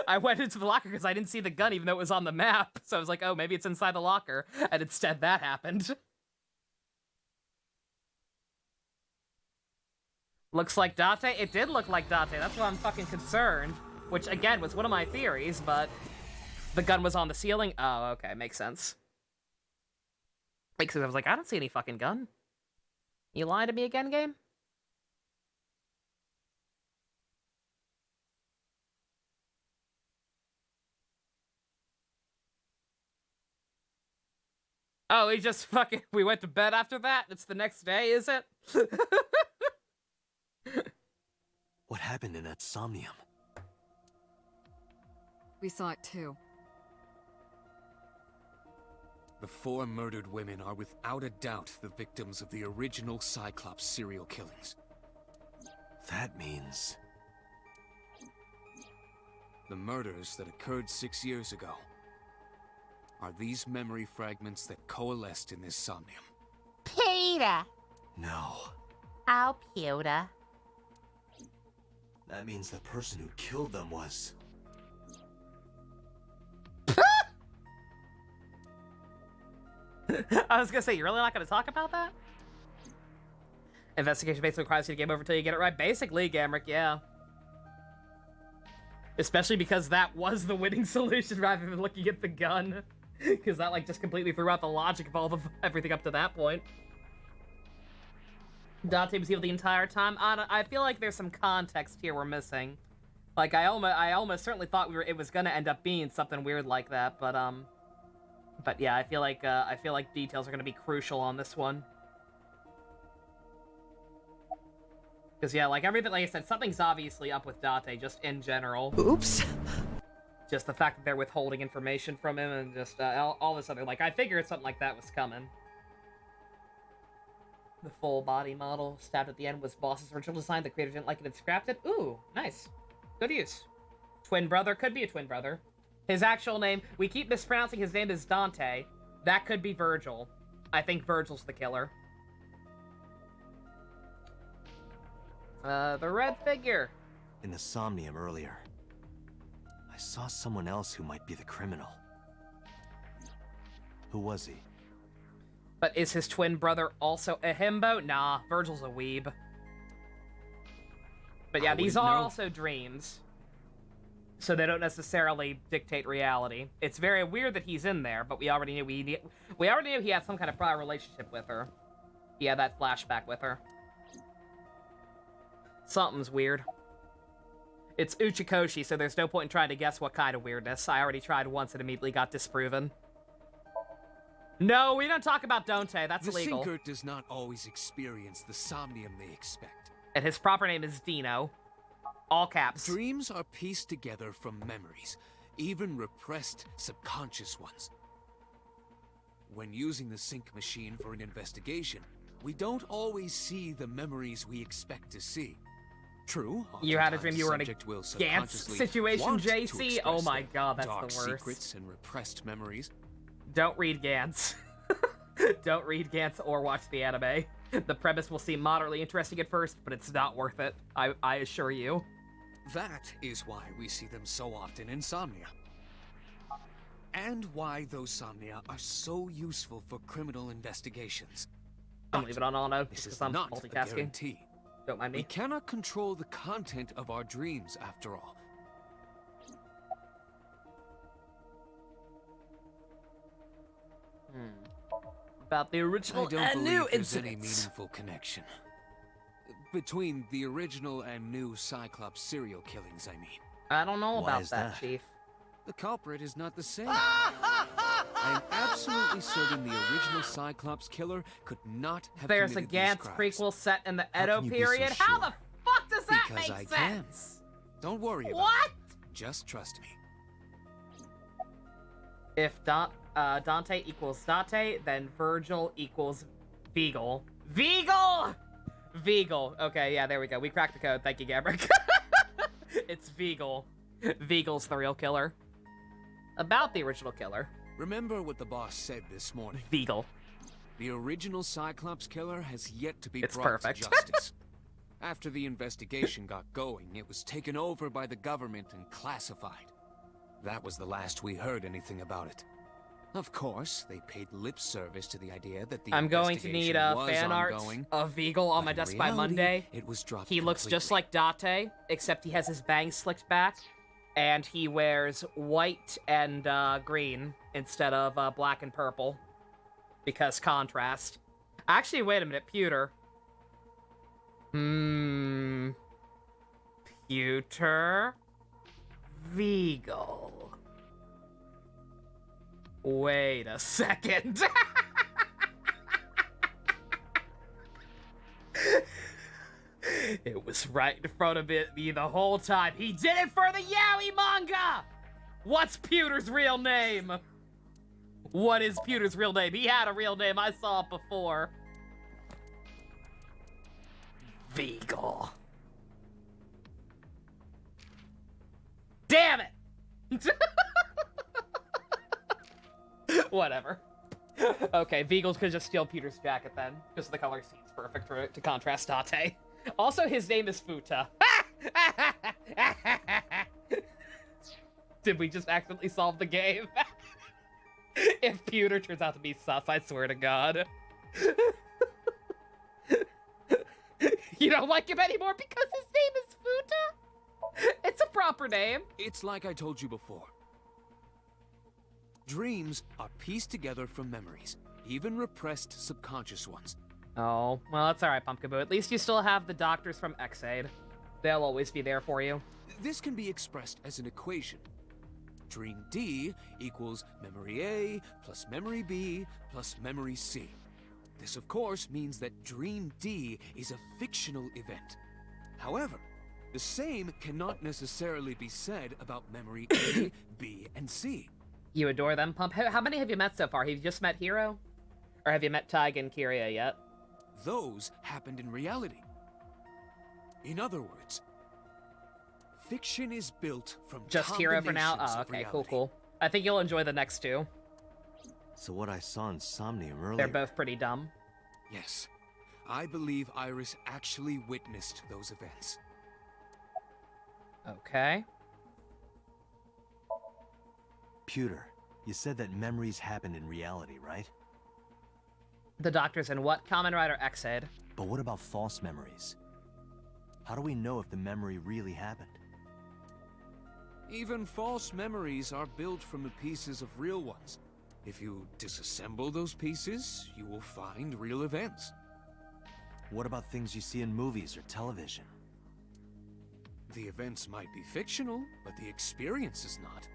B: I went into the locker because I didn't see the gun even though it was on the map. So I was like, oh, maybe it's inside the locker. And instead that happened. Looks like Date? It did look like Date. That's why I'm fucking concerned. Which, again, was one of my theories, but the gun was on the ceiling. Oh, okay. Makes sense. Makes sense. I was like, I don't see any fucking gun. You lying to me again, game? Oh, we just fucking... We went to bed after that? It's the next day, is it?
G: What happened in that Somnium?
R: We saw it too.
S: The 4 murdered women are without a doubt the victims of the original Cyclops serial killings.
G: That means...
S: The murders that occurred 6 years ago are these memory fragments that coalesced in this Somnium.
T: Peter!
G: No.
T: Oh, Peter.
D: That means the person who killed them was...
B: I was gonna say, you're really not gonna talk about that? Investigation basically requires you to game over until you get it right. Basically, Gamrick, yeah. Especially because that was the winning solution rather than looking at the gun. Because that, like, just completely threw out the logic of all of everything up to that point. Dante was evil the entire time. I feel like there's some context here we're missing. Like, I almost certainly thought it was gonna end up being something weird like that, but yeah, I feel like details are gonna be crucial on this one. Because yeah, like everything, like I said, something's obviously up with Date, just in general. Oops. Just the fact that they're withholding information from him and just all this other, like, I figured something like that was coming. The full body model stabbed at the end was Boss's original design. The creator didn't like it and scrapped it. Ooh, nice. Good use. Twin brother, could be a twin brother. His actual name, we keep mispronouncing his name as Dante. That could be Virgil. I think Virgil's the killer. The red figure.
G: In the Somnium earlier, I saw someone else who might be the criminal. Who was he?
B: But is his twin brother also a himbo? Nah, Virgil's a weeb. But yeah, these are also dreams. So they don't necessarily dictate reality. It's very weird that he's in there, but we already knew he had some kind of prior relationship with her. He had that flashback with her. Something's weird. It's Uchikoshi, so there's no point in trying to guess what kind of weirdness. I already tried once and immediately got disproven. No, we don't talk about Dante. That's illegal.
S: The Sinker does not always experience the Somnium they expect.
B: And his proper name is Dino. All caps.
S: Dreams are pieced together from memories, even repressed subconscious ones. When using the sync machine for an investigation, we don't always see the memories we expect to see. True.
B: You had a dream you were in a Gantz situation, JC? Oh my god, that's
S: dark
B: the worst.
S: Secrets and repressed memories.
B: Don't read Gantz. Don't read Gantz or watch the anime. The premise will seem moderately interesting at first, but it's not worth it. I assure you.
S: That is why we see them so often in Somnia. And why those Somnia are so useful for criminal investigations.
B: I'll leave it on auto.
S: This is
B: I'm
S: not a
B: multitasking.
S: guarantee.
B: Don't mind me.
S: We cannot control the content of our dreams, after all.
B: About the original
S: I don't
B: and
S: believe
B: new
S: there's any
B: incidents.
S: meaningful connection between the original and new Cyclops serial killings, I mean.
B: I don't know about that, Chief.
S: The culprit is not the same. I am absolutely certain the original Cyclops killer could not have
B: There's a
S: committed these
B: Gantz
S: crimes.
B: prequel set in the Edo
S: can you be
B: period.
S: so
B: How
S: sure?
B: the fuck does that
S: Because
B: make
S: I
B: sense?
S: can. Don't worry about
B: What?
S: it. Just trust me.
B: If Dante equals Date, then Virgil equals Vigal. Vigal! Vigal. Okay, yeah, there we go. We cracked the code. Thank you, Gabrick. It's Vigal. Vigal's the real killer. About the original killer.
S: Remember what the boss said this morning.
B: Vigal.
S: The original Cyclops killer has yet to be
B: It's
S: brought
B: perfect.
S: to justice. After the investigation got going, it was taken over by the government and classified. That was the last we heard anything about it. Of course, they paid lip service to the idea that the
B: I'm going to need fan art
S: ongoing,
B: of Vigal on my desk by
S: reality,
B: Monday.
S: It was dropped
B: He looks just like Date, except he has his bangs slicked back, and he wears white and green instead of black and purple, because contrast. Actually, wait a minute, Pewter. Pewter Vigal. Wait a second. It was right in front of me the whole time. He did it for the Yaoi manga! What's Pewter's real name? What is Pewter's real name? He had a real name. I saw it before. Vigal. Damn it! Whatever. Okay, Vigal's could just steal Pewter's jacket then, because the color seems perfect for it to contrast Date. Also, his name is Futa. Did we just accidentally solve the game? If Pewter turns out to be sus, I swear to God. You don't like him anymore because his name is Futa? It's a proper name.
S: It's like I told you before. Dreams are pieced together from memories, even repressed subconscious ones.
B: Oh, well, that's alright, Pumpkin Boo. At least you still have the doctors from X-Aid. They'll always be there for you.
S: This can be expressed as an equation. Dream D equals memory A plus memory B plus memory C. This, of course, means that Dream D is a fictional event. However, the same cannot necessarily be said about memory A, B, and C.
B: You adore them, Pump? How many have you met so far? Have you just met Hiro? Or have you met Taiga and Kiria yet?
S: Those happened in reality. In other words, fiction is built from
B: just Hiro for now?
S: combinations
B: Oh,
S: of
B: okay,
S: reality.
B: cool. I think you'll enjoy the next two.
G: So what I saw in Somnium earlier...
B: They're both pretty dumb.
S: Yes. I believe Iris actually witnessed those events.
B: Okay.
G: Pewter, you said that memories happen in reality, right?
B: The doctors in what? Kamen Rider X-Aid.
G: But what about false memories? How do we know if the memory really happened?
S: Even false memories are built from the pieces of real ones. If you disassemble those pieces, you will find real events.
G: What about things you see in movies or television?
S: The events might be fictional, but the experience is not.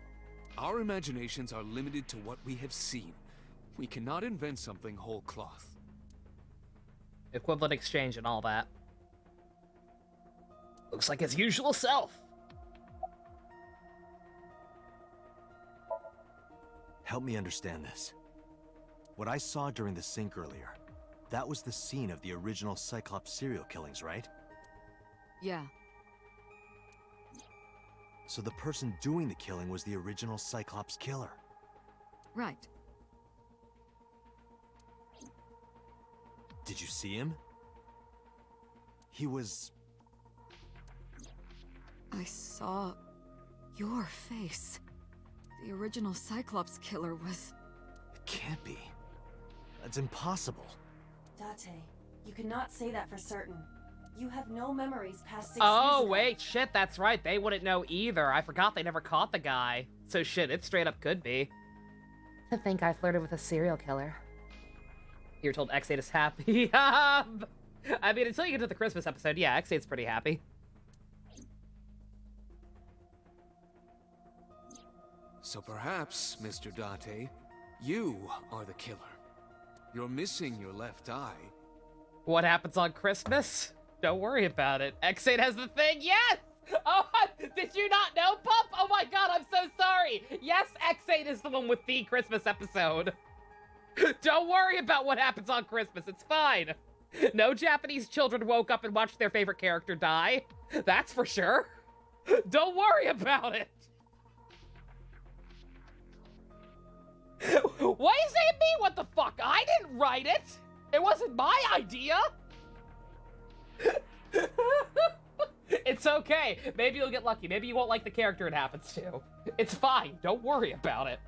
S: Our imaginations are limited to what we have seen. We cannot invent something whole cloth.
B: Equivalent exchange and all that. Looks like his usual self.
G: Help me understand this. What I saw during the sink earlier, that was the scene of the original Cyclops serial killings, right?
R: Yeah.
G: So the person doing the killing was the original Cyclops killer.
R: Right.
G: Did you see him? He was...
R: I saw your face. The original Cyclops killer was...
G: It can't be. That's impossible.
C: Date, you cannot say that for certain. You have no memories past 6
B: Oh,
C: years ago.
B: wait, shit, that's right. They wouldn't know either. I forgot they never caught the guy. So shit, it straight up could be. To think I flirted with a serial killer. You were told X8 is happy. I mean, until you get to the Christmas episode, yeah, X8's pretty happy.
S: So perhaps, Mr. Date, you are the killer. You're missing your left eye.
B: What happens on Christmas? Don't worry about it. X8 has the thing, yes! Oh, did you not know, Pup? Oh my god, I'm so sorry. Yes, X8 is the one with the Christmas episode. Don't worry about what happens on Christmas. It's fine. No Japanese children woke up and watched their favorite character die. That's for sure. Don't worry about it. Why is it me? What the fuck? I didn't write it. It wasn't my idea. It's okay. Maybe you'll get lucky. Maybe you won't like the character it happens to. It's fine. Don't worry about it.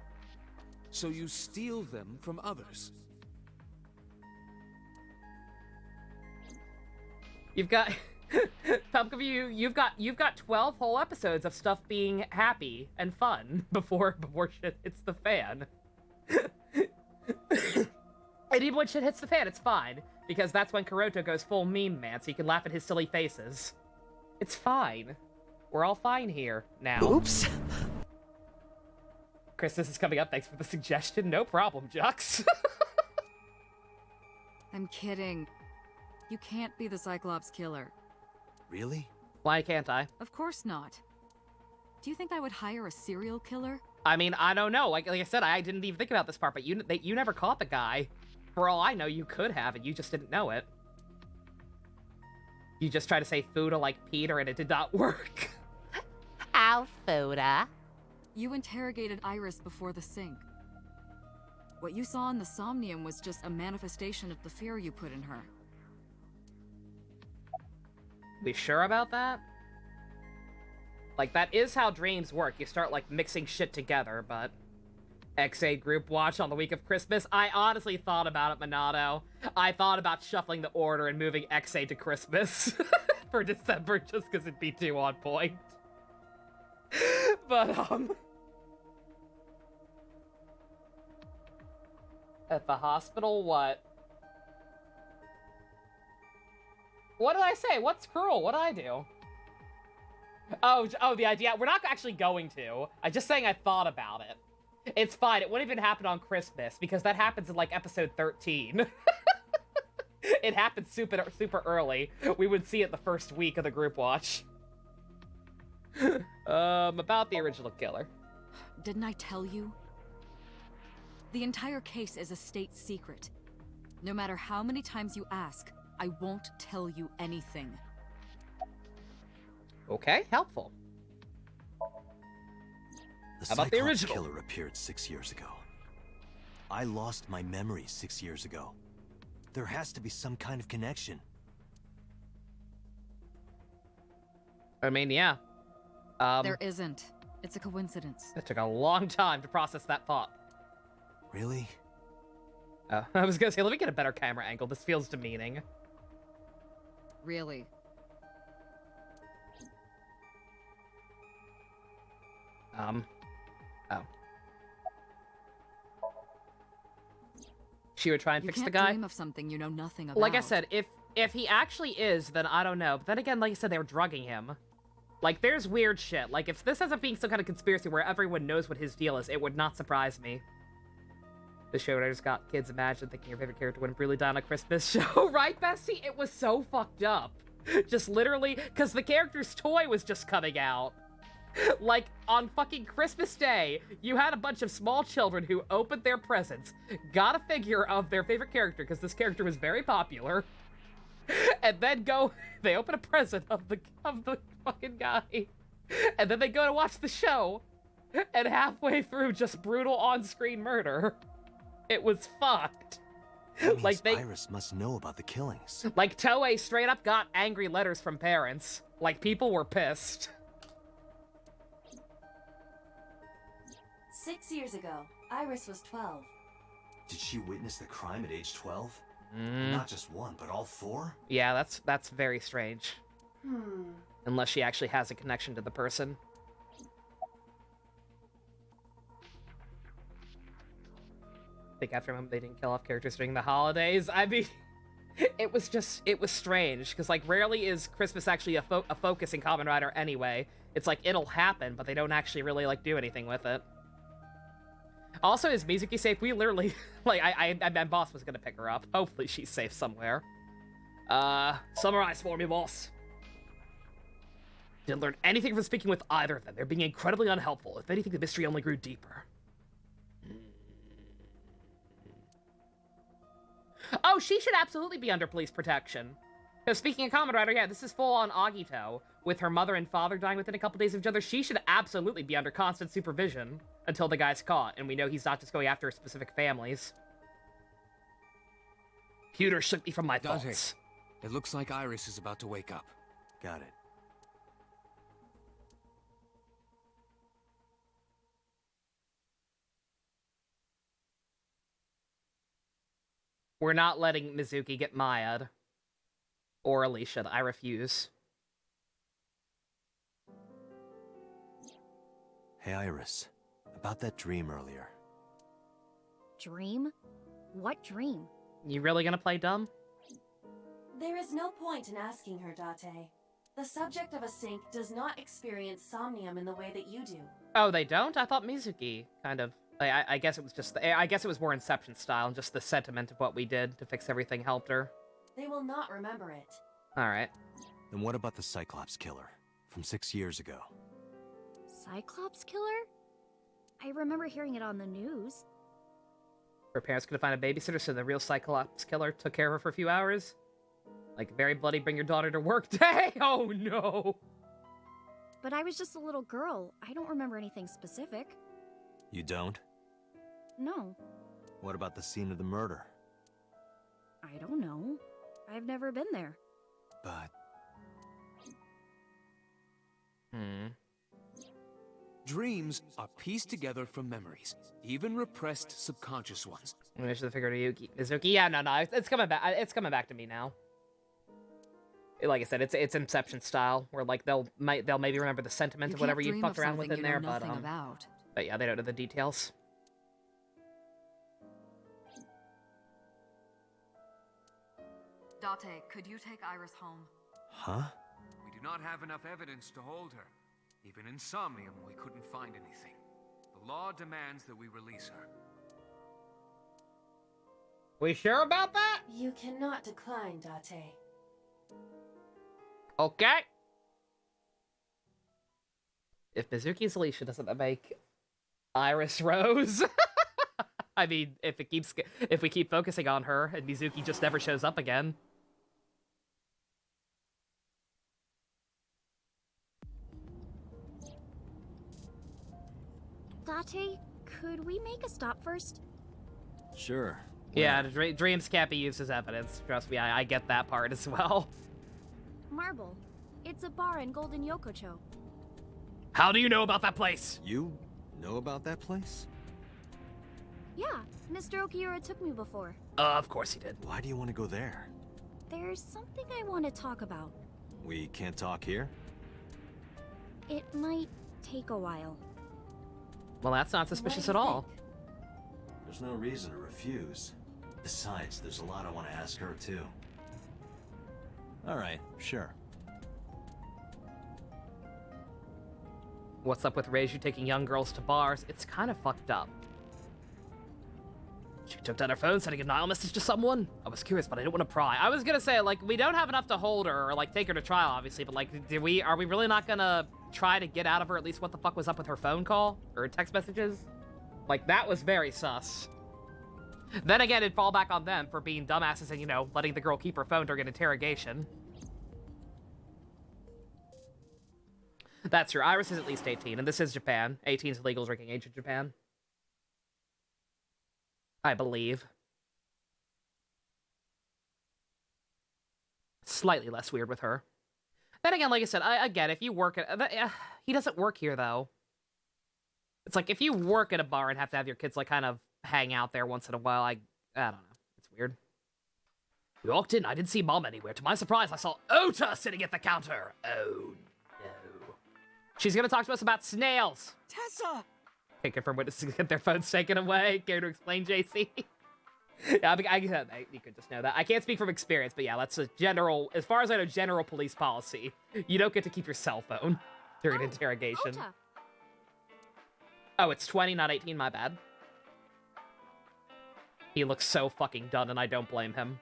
S: So you steal them from others.
B: You've got Pumpkin, you've got 12 whole episodes of stuff being happy and fun before shit hits the fan. And even when shit hits the fan, it's fine, because that's when Kuroto goes full meme man, so you can laugh at his silly faces. It's fine. We're all fine here now.
A: Oops.
B: Christmas is coming up. Thanks for the suggestion. No problem, Jux.
R: I'm kidding. You can't be the Cyclops killer.
G: Really?
B: Why can't I?
R: Of course not. Do you think I would hire a serial killer?
B: I mean, I don't know. Like I said, I didn't even think about this part, but you never caught the guy. For all I know, you could have, and you just didn't know it. You just tried to say Fuda like Peter, and it did not work.
T: Ow, Fuda.
R: You interrogated Iris before the sync. What you saw in the Somnium was just a manifestation of the fear you put in her.
B: We sure about that? Like, that is how dreams work. You start, like, mixing shit together, but... X8 group watch on the week of Christmas? I honestly thought about it, Minato. I thought about shuffling the order and moving X8 to Christmas for December just because it'd be too on point. But, at the hospital, what? What did I say? What's cruel? What did I do? Oh, the idea. We're not actually going to. I'm just saying I thought about it. It's fine. It wouldn't even happen on Christmas, because that happens in, like, episode 13. It happened super early. We would see it the first week of the group watch. About the original killer.
R: Didn't I tell you? The entire case is a state secret. No matter how many times you ask, I won't tell you anything.
B: Okay, helpful.
G: The
B: How about the
G: Cyclops
B: original?
G: killer appeared 6 years ago. I lost my memory 6 years ago. There has to be some kind of connection.
B: I mean, yeah.
R: There isn't. It's a coincidence.
B: It took a long time to process that thought.
G: Really?
B: I was gonna say, let me get a better camera angle. This feels demeaning.
R: Really?
B: Oh. She would try and
R: You
B: fix
R: can't
B: the guy?
R: dream of something you know nothing about.
B: Like I said, if he actually is, then I don't know. But then again, like I said, they were drugging him. Like, there's weird shit. Like, if this ends up being some kind of conspiracy where everyone knows what his deal is, it would not surprise me. The show writers got kids imagine thinking your favorite character wouldn't really die on a Christmas show. Right, Bestie? It was so fucked up. Just literally, because the character's toy was just coming out. Like, on fucking Christmas Day, you had a bunch of small children who opened their presents, got a figure of their favorite character, because this character was very popular, and then they open a present of the fucking guy, and then they go to watch the show, and halfway through, just brutal on-screen murder. It was fucked.
G: Like Iris must know about the killings.
B: Like, Toei straight up got angry letters from parents. Like, people were pissed.
C: 6 years ago, Iris was 12.
D: Did she witness the crime at age 12?
B: Mm.
D: Not just one, but all four?
B: Yeah, that's very strange.
C: Hmm.
B: Unless she actually has a connection to the person. I think after a moment they didn't kill off characters during the holidays. I mean, it was strange, because, like, rarely is Christmas actually a focus in Kamen Rider anyway. It's like, it'll happen, but they don't actually really, like, do anything with it. Also, is Mizuki safe? We literally, like, my boss was gonna pick her up. Hopefully she's safe somewhere. Summarize for me, boss.
A: Didn't learn anything from speaking with either of them. They're being incredibly unhelpful. If anything, the mystery only grew deeper.
B: Oh, she should absolutely be under police protection. So speaking of Kamen Rider, yeah, this is full on Agito. With her mother and father dying within a couple days of each other, she should absolutely be under constant supervision until the guy's caught. And we know he's not just going after specific families.
A: Pewter shook me from my
S: Dante,
A: thoughts.
S: it looks like Iris is about to wake up.
G: Got it.
B: We're not letting Mizuki get Maya'd. Or Alicia. I refuse.
G: Hey, Iris. About that dream earlier.
E: Dream? What dream?
B: You really gonna play dumb?
C: There is no point in asking her, Date. The subject of a sink does not experience somnium in the way that you do.
B: Oh, they don't? I thought Mizuki kind of... I guess it was just... I guess it was more Inception style, and just the sentiment of what we did to fix everything helped her.
C: They will not remember it.
B: Alright.
G: Then what about the Cyclops killer from 6 years ago?
E: Cyclops killer? I remember hearing it on the news.
B: Her parents couldn't find a babysitter, so the real Cyclops killer took care of her for a few hours. Like, very bloody bring your daughter to work day! Oh no!
E: But I was just a little girl. I don't remember anything specific.
G: You don't?
E: No.
G: What about the scene of the murder?
E: I don't know. I've never been there.
G: But...
S: Dreams are pieced together from memories, even repressed subconscious ones.
B: I should have figured Mizuki. Yeah, no, it's coming back. It's coming back to me now. Like I said, it's Inception style, where like they'll maybe remember the sentiment of whatever you fucked around with in there, but yeah, they don't know the details.
K: Date, could you take Iris home?
G: Huh?
O: We do not have enough evidence to hold her. Even in Somnium, we couldn't find anything. The law demands that we release her.
B: We sure about that?
C: You cannot decline, Date.
B: Okay. If Mizuki's Alicia, doesn't that make Iris Rose? I mean, if we keep focusing on her and Mizuki just never shows up again.
E: Date, could we make a stop first?
G: Sure.
B: Yeah, dreams can't be used as evidence. Trust me, I get that part as well.
E: Marble. It's a bar in Golden Yokocho.
A: How do you know about that place?
G: You know about that place?
E: Yeah, Mr. Okiura took me before.
A: Of course he did.
G: Why do you want to go there?
E: There's something I want to talk about.
G: We can't talk here?
E: It might take a while.
B: Well, that's not suspicious at all.
D: There's no reason to refuse. Besides, there's a lot I want to ask her, too.
G: Alright, sure.
B: What's up with Reiju taking young girls to bars? It's kind of fucked up.
A: She took down her phone, sending a denial message to someone. I was curious, but I didn't want to pry.
B: I was gonna say, like, we don't have enough to hold her or, like, take her to trial, obviously, but, like, are we really not gonna try to get out of her at least what the fuck was up with her phone call? Or her text messages? Like, that was very sus. Then again, it'd fall back on them for being dumbasses and, you know, letting the girl keep her phone during an interrogation. That's true. Iris is at least 18, and this is Japan. 18 is legal drinking age in Japan. I believe. Slightly less weird with her. Then again, like I said, again, if you work at... he doesn't work here, though. It's like, if you work at a bar and have to have your kids, like, kind of hang out there once in a while, I don't know. It's weird.
A: We walked in, I didn't see Mom anywhere. To my surprise, I saw Ota sitting at the counter. Oh, no.
B: She's gonna talk to us about snails!
H: Tessa!
B: Taken from witnesses get their phones taken away. Care to explain, JC? Yeah, you could just know that. I can't speak from experience, but yeah, that's a general, as far as I know, general police policy. You don't get to keep your cell phone during an interrogation.
E: Ota.
B: Oh, it's 20, not 18, my bad. He looks so fucking done, and I don't blame him.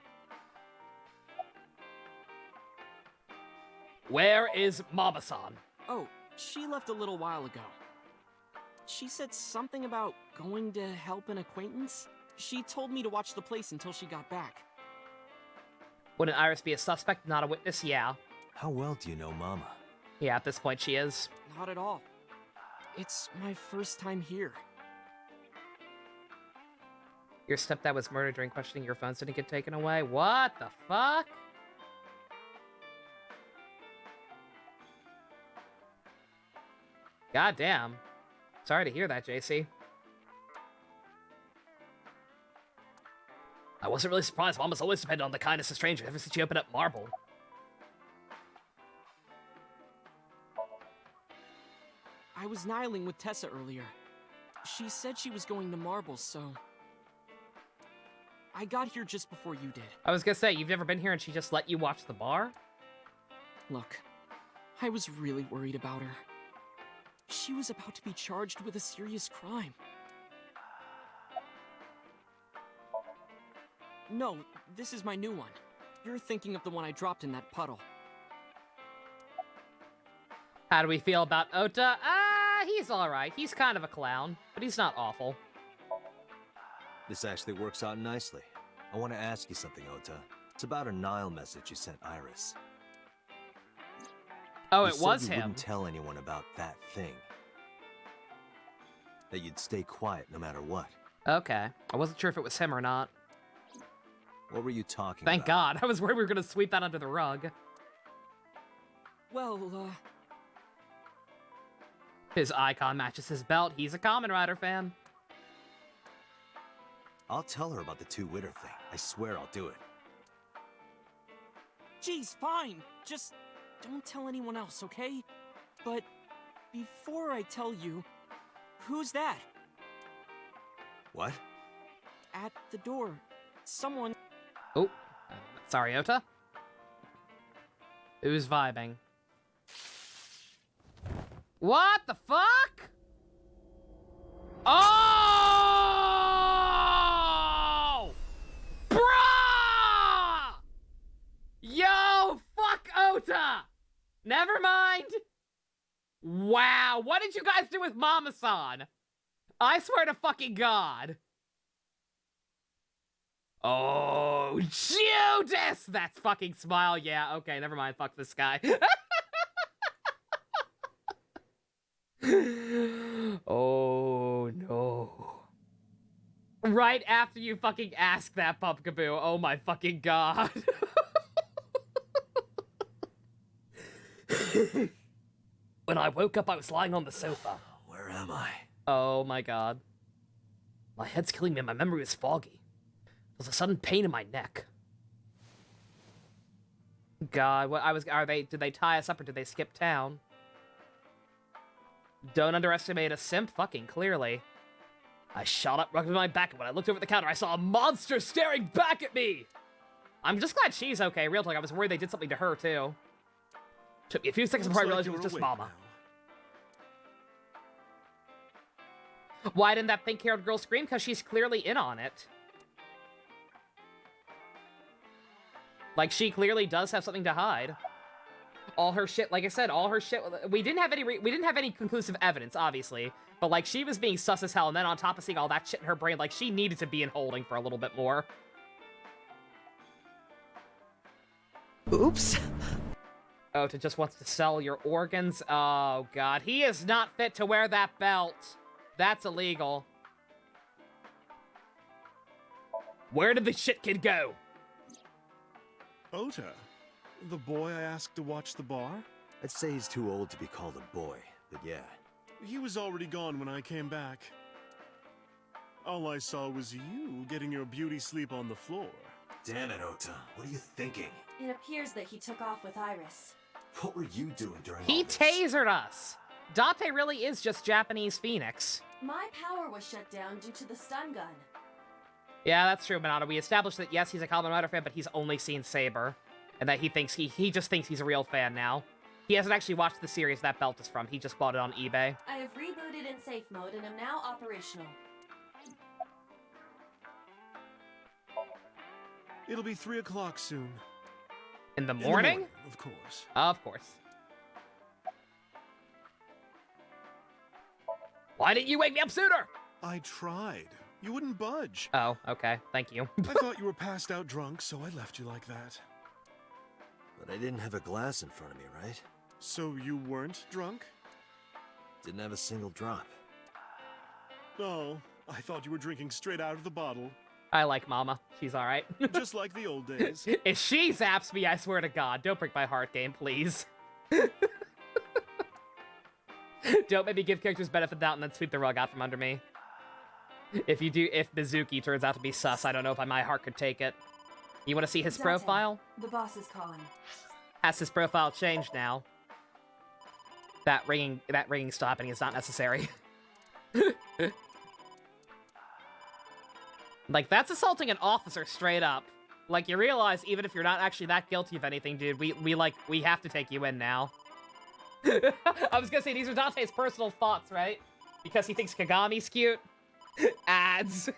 A: Where is Mama-san?
H: Oh, she left a little while ago. She said something about going to help an acquaintance. She told me to watch the place until she got back.
B: Wouldn't Iris be a suspect, not a witness? Yeah.
G: How well do you know Mama?
B: Yeah, at this point she is.
H: Not at all. It's my first time here.
B: Your stepdad was murdered during questioning. Your phones didn't get taken away. What the fuck? God damn. Sorry to hear that, JC. I wasn't really surprised. Mama's always depended on the kindness of strangers ever since she opened up Marble.
H: I was nihiling with Tessa earlier. She said she was going to Marble, so... I got here just before you did.
B: I was gonna say, you've never been here and she just let you watch the bar?
H: Look, I was really worried about her. She was about to be charged with a serious crime. No, this is my new one. You're thinking of the one I dropped in that puddle.
B: How do we feel about Ota? He's alright. He's kind of a clown, but he's not awful.
G: This actually works out nicely. I want to ask you something, Ota. It's about a Nile message you sent Iris.
B: Oh,
G: you
B: it
G: said
B: was
G: you
B: him.
G: wouldn't tell anyone about that thing. That you'd stay quiet no matter what.
B: Okay. I wasn't sure if it was him or not.
G: What were you talking
B: Thank
G: about?
B: God. I was worried we were gonna sweep that under the rug.
H: Well,
B: His icon matches his belt. He's a Kamen Rider fan.
G: I'll tell her about the two-witter thing. I swear I'll do it.
H: Geez, fine. Just don't tell anyone else, okay? But before I tell you, who's that?
G: What?
H: At the door. Someone...
B: Oh, sorry, Ota. Who's vibing? What the fuck? Oh! Bruh! Yo, fuck Ota! Never mind. Wow, what did you guys do with Mama-san? I swear to fucking God. Oh, Judas! That's fucking smile. Yeah, okay, never mind. Fuck this guy. Oh, no. Right after you fucking ask that, Pumpkaboo. Oh my fucking God. When I woke up, I was lying on the sofa.
G: Where am I?
B: Oh my God. My head's killing me and my memory is foggy. There's a sudden pain in my neck. God, what did they tie us up or did they skip town? Don't underestimate a simp, fucking clearly. I shot up, rubbed my back, and when I looked over at the counter, I saw a monster staring back at me! I'm just glad she's okay, real talk. I was worried they did something to her, too. Took me a few seconds before I realized it was just Mama. Why didn't that pink-haired girl scream? Because she's clearly in on it. Like, she clearly does have something to hide. All her shit, like I said, all her shit. We didn't have any conclusive evidence, obviously, but like she was being sus as hell, and then on top of seeing all that shit in her brain, like she needed to be in holding for a little bit more.
H: Oops.
B: Ota just wants to sell your organs. Oh God, he is not fit to wear that belt. That's illegal. Where did the shit kid go?
J: Ota? The boy I asked to watch the bar?
G: I'd say he's too old to be called a boy, but yeah.
J: He was already gone when I came back. All I saw was you getting your beauty sleep on the floor.
D: Damn it, Ota. What are you thinking?
C: It appears that he took off with Iris.
D: What were you doing during
B: He
D: all this?
B: tasered us. Date really is just Japanese Phoenix.
C: My power was shut down due to the stun gun.
B: Yeah, that's true, Monado. We established that, yes, he's a Kamen Rider fan, but he's only seen Saber. And that he thinks he just thinks he's a real fan now. He hasn't actually watched the series that belt is from. He just bought it on eBay.
C: I have rebooted in safe mode and am now operational.
J: It'll be 3 o'clock soon.
B: In the morning?
J: Of course.
B: Of course.
A: Why didn't you wake me up sooner?
J: I tried. You wouldn't budge.
B: Oh, okay. Thank you.
J: I thought you were passed out drunk, so I left you like that.
G: But I didn't have a glass in front of me, right?
J: So you weren't drunk?
G: Didn't have a single drop.
J: Oh, I thought you were drinking straight out of the bottle.
B: I like Mama. She's alright.
J: Just like the old days.
B: If she zaps me, I swear to God, don't break my heart, game, please. Don't maybe give characters benefit of the doubt and then sweep the rug out from under me. If Mizuki turns out to be sus, I don't know if my heart could take it. You want to see his
C: Date,
B: profile?
C: The boss is calling.
B: Has his profile changed now? That ringing stopping is not necessary. Like, that's assaulting an officer straight up. Like, you realize even if you're not actually that guilty of anything, dude, we have to take you in now. I was gonna say, these are Dante's personal thoughts, right? Because he thinks Kagami's cute. Ads.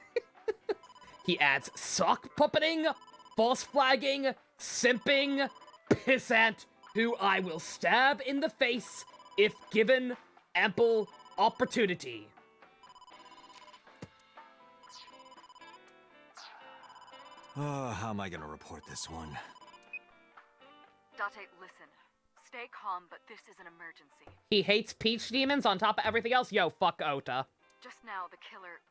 B: He adds sock puppeting, false flagging, simping, pissant, who I will stab in the face if given ample opportunity.
G: Oh, how am I gonna report this one?
K: Date, listen. Stay calm, but this is an emergency.
B: He hates peach demons on top of everything else? Yo, fuck Ota.
K: Just now, the killer...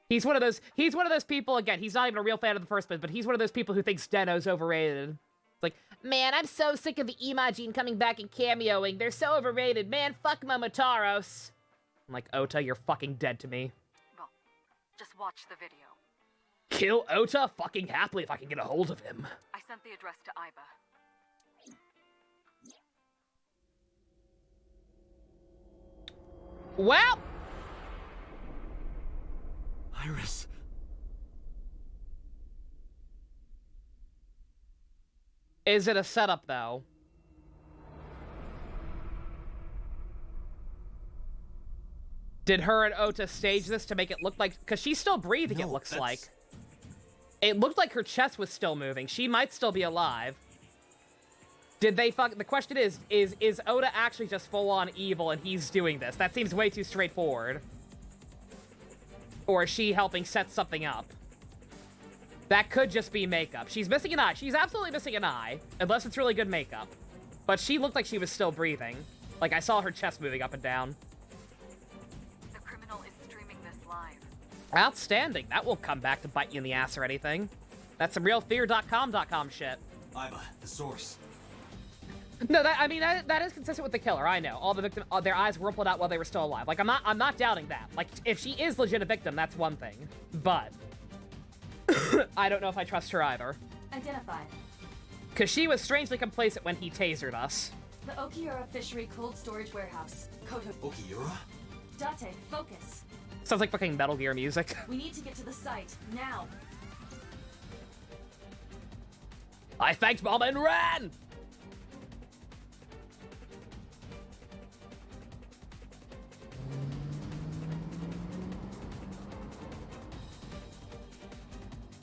B: He's one of those people, again, he's not even a real fan of the first place, but he's one of those people who thinks Deno's overrated. It's like, man, I'm so sick of the Imagine coming back and cameoing. They're so overrated. Man, fuck Momotaros. I'm like, Ota, you're fucking dead to me.
K: Well, just watch the video.
A: Kill Ota? Fucking happily if I can get a hold of him.
K: I sent the address to Iba.
B: Well!
G: Iris.
B: Is it a setup, though? Did her and Ota stage this to make it look like... Because she's still breathing, it looks like. It looked like her chest was still moving. She might still be alive. Did they fuck... The question is Ota actually just full-on evil and he's doing this? That seems way too straightforward. Or is she helping set something up? That could just be makeup. She's missing an eye. She's absolutely missing an eye. Unless it's really good makeup. But she looked like she was still breathing. Like, I saw her chest moving up and down.
K: The criminal is streaming this live.
B: Outstanding. That won't come back to bite you in the ass or anything. That's some real fear.com shit.
G: Iba, the source.
B: No, that is consistent with the killer. I know. All the victim, their eyes were pulled out while they were still alive. Like, I'm not doubting that. Like, if she is legit a victim, that's one thing. But I don't know if I trust her either.
C: Identified.
B: Because she was strangely complacent when he tasered us.
C: The Okiura Fishery Cold Storage Warehouse. Koto.
G: Okiura?
C: Date, focus.
B: Sounds like fucking Metal Gear music.
C: We need to get to the site, now.
A: I thanked Mama and ran!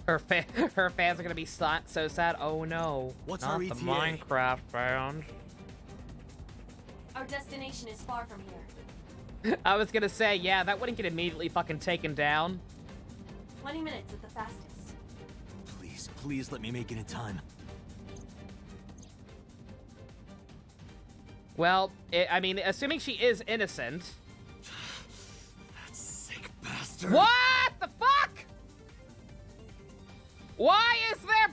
B: Her fans are gonna be so sad. Oh no.
G: What's
B: not
G: our
B: the
G: ETA?
B: Minecraft fans.
C: Our destination is far from here.
B: I was gonna say, yeah, that wouldn't get immediately fucking taken down.
C: 20 minutes at the fastest.
G: Please, please let me make it in time.
B: Well, I mean, assuming she is innocent.
G: That sick bastard.
B: What the fuck? Why is there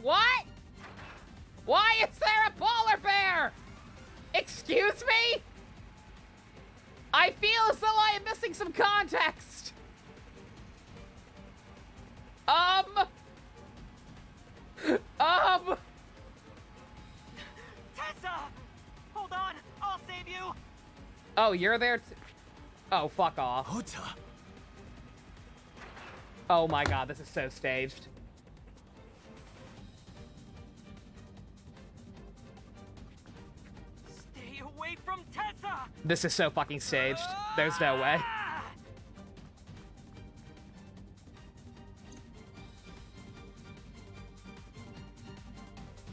B: what? Why is there a polar bear? Excuse me? I feel as though I am missing some context.
H: Tessa! Hold on, I'll save you!
B: Oh, you're there oh, fuck off.
G: Ota.
B: Oh my god, this is so staged.
H: Stay away from Tessa!
B: This is so fucking staged. There's no way.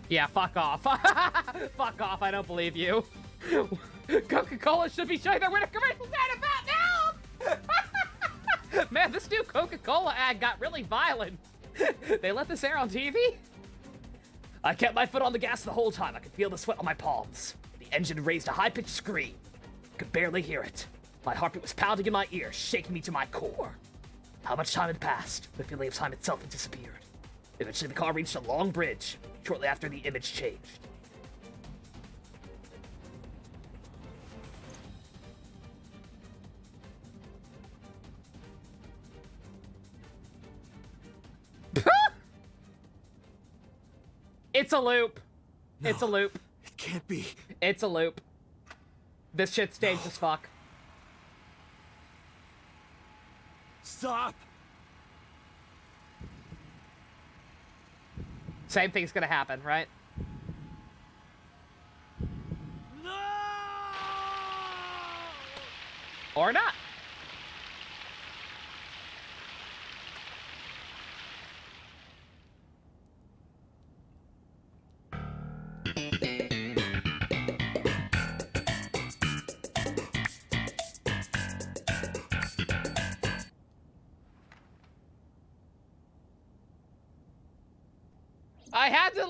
B: Yeah, fuck off. Fuck off, I don't believe you. Coca-Cola should be showing their winter commercials out about now! Man, this new Coca-Cola ad got really violent. They let this air on TV? I kept my foot on the gas the whole time. I could feel the sweat on my palms. The engine raised a high-pitched scream. I could barely hear it. My heartbeat was pounding in my ears, shaking me to my core. How much time had passed? The feeling of time itself had disappeared. Eventually, the car reached a long bridge. Shortly after, the image changed. It's a loop.
S: No,
B: it's a loop.
S: It can't be.
B: It's a loop. This shit's staged as fuck.
S: Stop!
B: Same thing's gonna happen, right?
S: No!
B: Or not.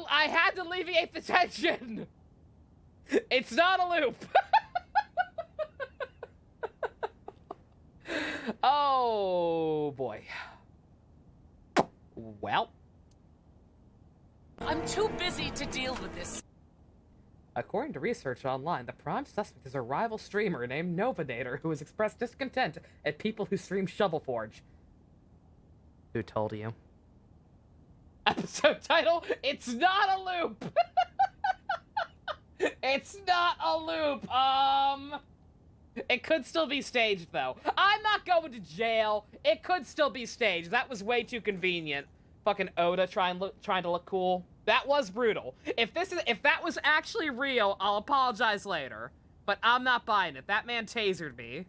B: I had to alleviate the tension. It's not a loop. Oh boy. Well,
I: I'm too busy to deal with this.
B: according to research online, the prime suspect is a rival streamer named Novinator who has expressed discontent at people who stream Shovel Forge. Who told you? Episode title, it's not a loop! It's not a loop! It could still be staged, though. I'm not going to jail. It could still be staged. That was way too convenient. Fucking Oda trying to look cool. That was brutal. If that was actually real, I'll apologize later. But I'm not buying it. That man tasered me. It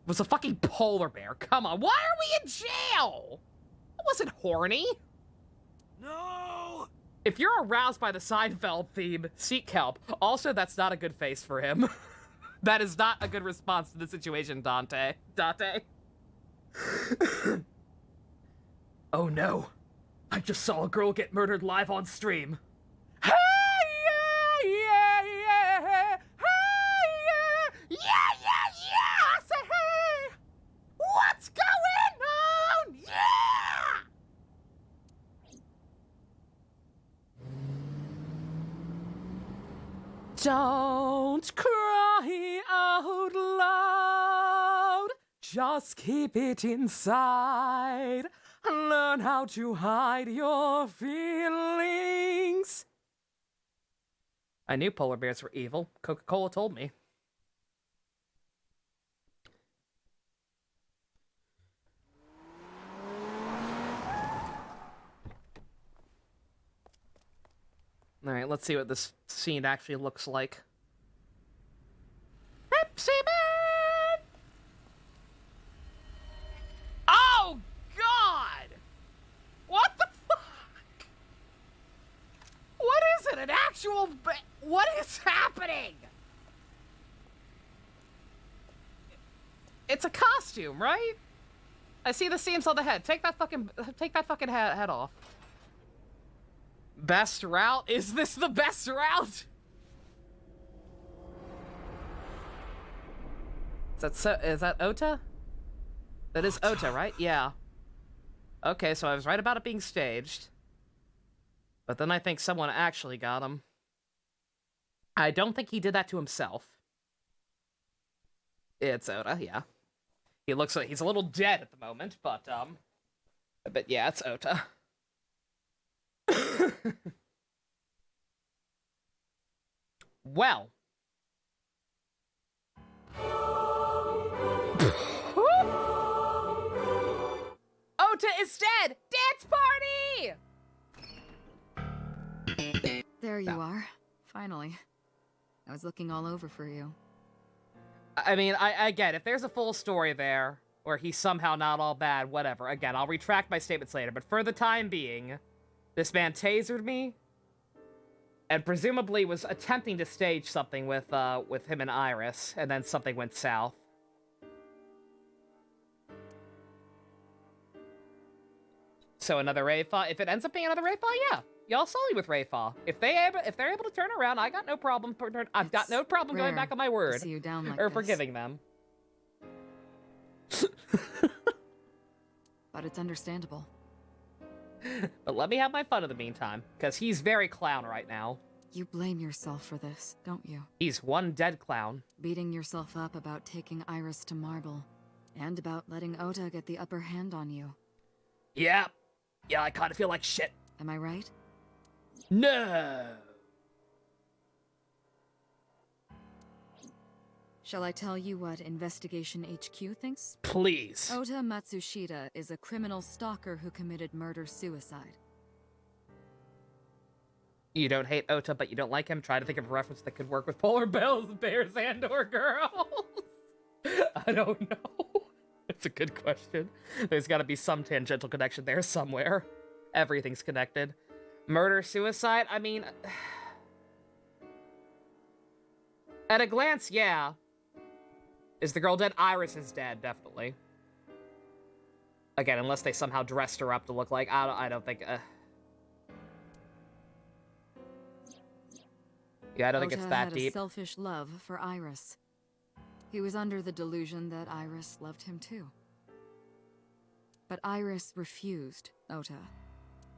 B: was a fucking polar bear. Come on. Why are we in jail? I wasn't horny.
S: No!
B: If you're aroused by the Seinfeld theme, seek help. Also, that's not a good face for him. That is not a good response to the situation, Dante. Dante? Oh no. I just saw a girl get murdered live on stream. Hey, yeah, yeah, yeah. Hey, yeah. Yeah, yeah, yeah. I said, hey. What's going on? Yeah. Don't cry out loud. Just keep it inside. Learn how to hide your feelings. I knew polar bears were evil. Coca-Cola told me. Alright, let's see what this scene actually looks like. Pepsi Man! Oh, God! What the fuck? What is it? An actual what is happening? It's a costume, right? I see the seams on the head. Take that fucking head off. Best route? Is this the best route? Is that Ota? That is Ota, right? Yeah. Okay, so I was right about it being staged. But then I think someone actually got him. I don't think he did that to himself. It's Ota, yeah. He looks like he's a little dead at the moment, but yeah, it's Ota. Well. Ota is dead! Dance party!
R: There you are. Finally. I was looking all over for you.
B: I mean, I get it. If there's a full story there, or he's somehow not all bad, whatever. Again, I'll retract my statements later, but for the time being, this man tasered me, and presumably was attempting to stage something with him and Iris, and then something went south. So another Rayfa. If it ends up being another Rayfa, yeah. Y'all solid with Rayfa. If they're able to turn around, I got no problem. I've got no problem going back on my word.
R: See you down like
B: or
R: this.
B: forgiving them.
R: But it's understandable.
B: But let me have my fun in the meantime, because he's very clown right now.
R: You blame yourself for this, don't you?
B: He's one dead clown.
R: Beating yourself up about taking Iris to Marble, and about letting Ota get the upper hand on you.
A: Yeah. Yeah, I kind of feel like shit.
R: Am I right?
A: No.
R: Shall I tell you what Investigation HQ thinks?
A: Please.
R: Ota Matsushita is a criminal stalker who committed murder-suicide.
B: You don't hate Ota, but you don't like him? Try to think of a reference that could work with polar bears and or girls. I don't know. It's a good question. There's got to be some tangential connection there somewhere. Everything's connected. Murder-suicide? I mean... At a glance, yeah. Is the girl dead? Iris is dead, definitely. Again, unless they somehow dressed her up to look like... I don't think... Yeah, I don't think it's that
R: had
B: deep.
R: A selfish love for Iris. He was under the delusion that Iris loved him too. But Iris refused Ota.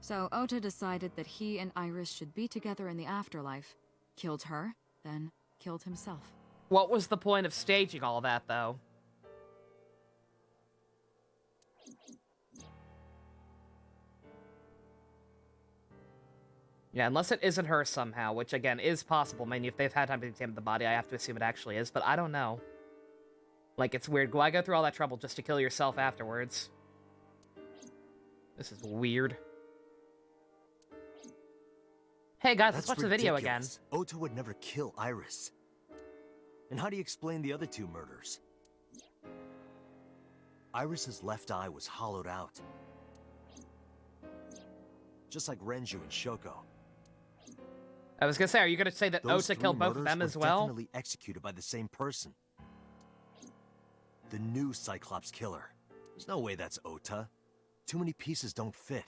R: So Ota decided that he and Iris should be together in the afterlife, killed her, then killed himself.
B: What was the point of staging all that, though? Yeah, unless it isn't her somehow, which again is possible. I mean, if they've had time to examine the body, I have to assume it actually is, but I don't know. Like, it's weird. Why go through all that trouble just to kill yourself afterwards? This is weird. Hey guys, let's watch the video again.
G: Ota would never kill Iris. And how do you explain the other two murders? Iris's left eye was hollowed out. Just like Renju and Shoko.
B: I was gonna say, are you gonna say that Ota killed both of them as well?
G: Definitely executed by the same person. The new Cyclops killer. There's no way that's Ota. Too many pieces don't fit.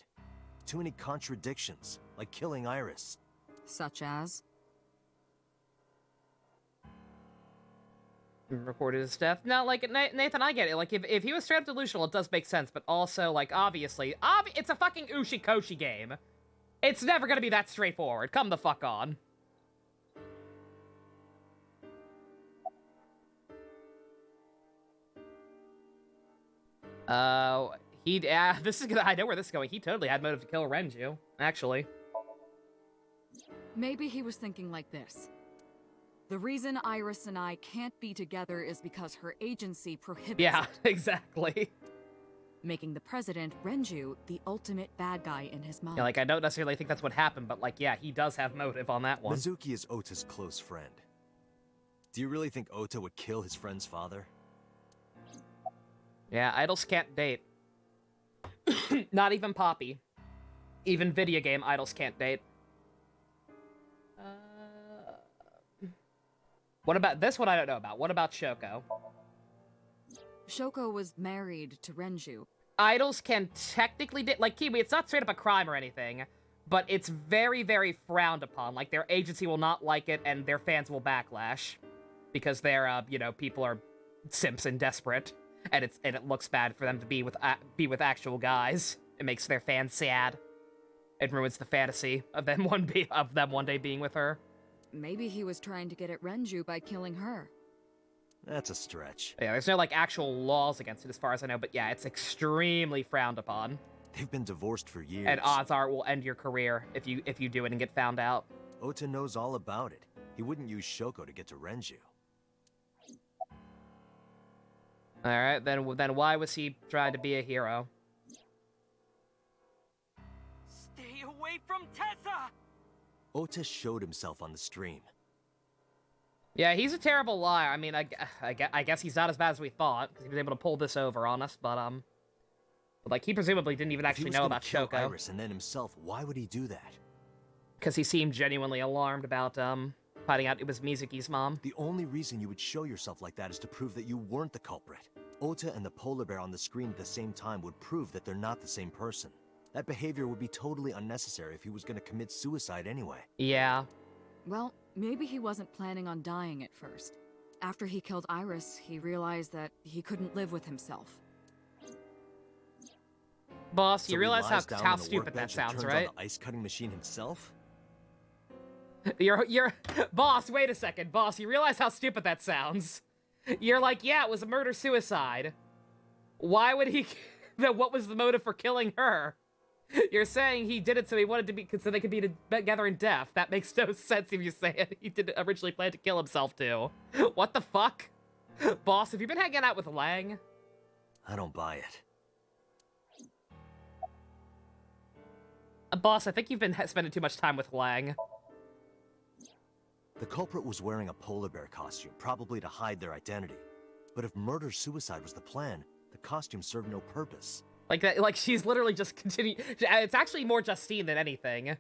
G: Too many contradictions, like killing Iris.
R: Such as?
B: Recorded his death. No, like, Nathan, I get it. Like, if he was straight up delusional, it does make sense, but also, like, obviously, it's a fucking Ushikoshi game. It's never gonna be that straightforward. Come the fuck on. This is gonna, I know where this is going. He totally had motive to kill Renju, actually.
R: Maybe he was thinking like this. The reason Iris and I can't be together is because her agency prohibits
B: Yeah,
R: it.
B: exactly.
R: Making the president, Renju, the ultimate bad guy in his mind.
B: Yeah, like, I don't necessarily think that's what happened, but, like, yeah, he does have motive on that one.
G: Mizuki is Ota's close friend. Do you really think Ota would kill his friend's father?
B: Yeah, idols can't date. Not even Poppy. Even video game idols can't date. What about this one? I don't know about. What about Shoko?
R: Shoko was married to Renju.
B: Idols can technically date, like Kiwi, it's not straight up a crime or anything, but it's very, very frowned upon. Like, their agency will not like it, and their fans will backlash. Because they're, you know, people are simps and desperate. And it looks bad for them to be with actual guys. It makes their fans sad. It ruins the fantasy of them one day being with her.
R: Maybe he was trying to get at Renju by killing her.
G: That's a stretch.
B: Yeah, there's no, like, actual laws against it as far as I know, but yeah, it's extremely frowned upon.
G: They've been divorced for years.
B: And odds are it will end your career if you do it and get found out.
G: Ota knows all about it. He wouldn't use Shoko to get to Renju.
B: Alright, then why was he trying to be a hero?
I: Stay away from Tessa!
G: Ota showed himself on the stream.
B: Yeah, he's a terrible liar. I mean, I guess he's not as bad as we thought, because he was able to pull this over on us, but like, he presumably didn't even actually know about Shoko.
G: Iris and then himself, why would he do that?
B: Because he seemed genuinely alarmed about, finding out it was Mizuki's mom.
G: The only reason you would show yourself like that is to prove that you weren't the culprit. Ota and the polar bear on the screen at the same time would prove that they're not the same person. That behavior would be totally unnecessary if he was gonna commit suicide anyway.
B: Yeah.
R: Well, maybe he wasn't planning on dying at first. After he killed Iris, he realized that he couldn't live with himself.
B: Boss,
G: So
B: you
G: he
B: realize
G: lies down
B: how
G: on the
B: stupid that
G: workbench and
B: sounds,
G: turns
B: right?
G: on the ice cutting machine himself?
B: You're boss, wait a second. Boss, you realize how stupid that sounds? You're like, yeah, it was a murder-suicide. Why would he... What was the motive for killing her? You're saying he did it so he wanted to be... so they could be together in death. That makes no sense if you say it. He didn't originally plan to kill himself, too. What the fuck? Boss, have you been hanging out with Lang?
G: I don't buy it.
B: Boss, I think you've been spending too much time with Lang.
G: The culprit was wearing a polar bear costume, probably to hide their identity. But if murder-suicide was the plan, the costume served no purpose.
B: Like that, like she's literally just continuing. It's actually more Justine than anything.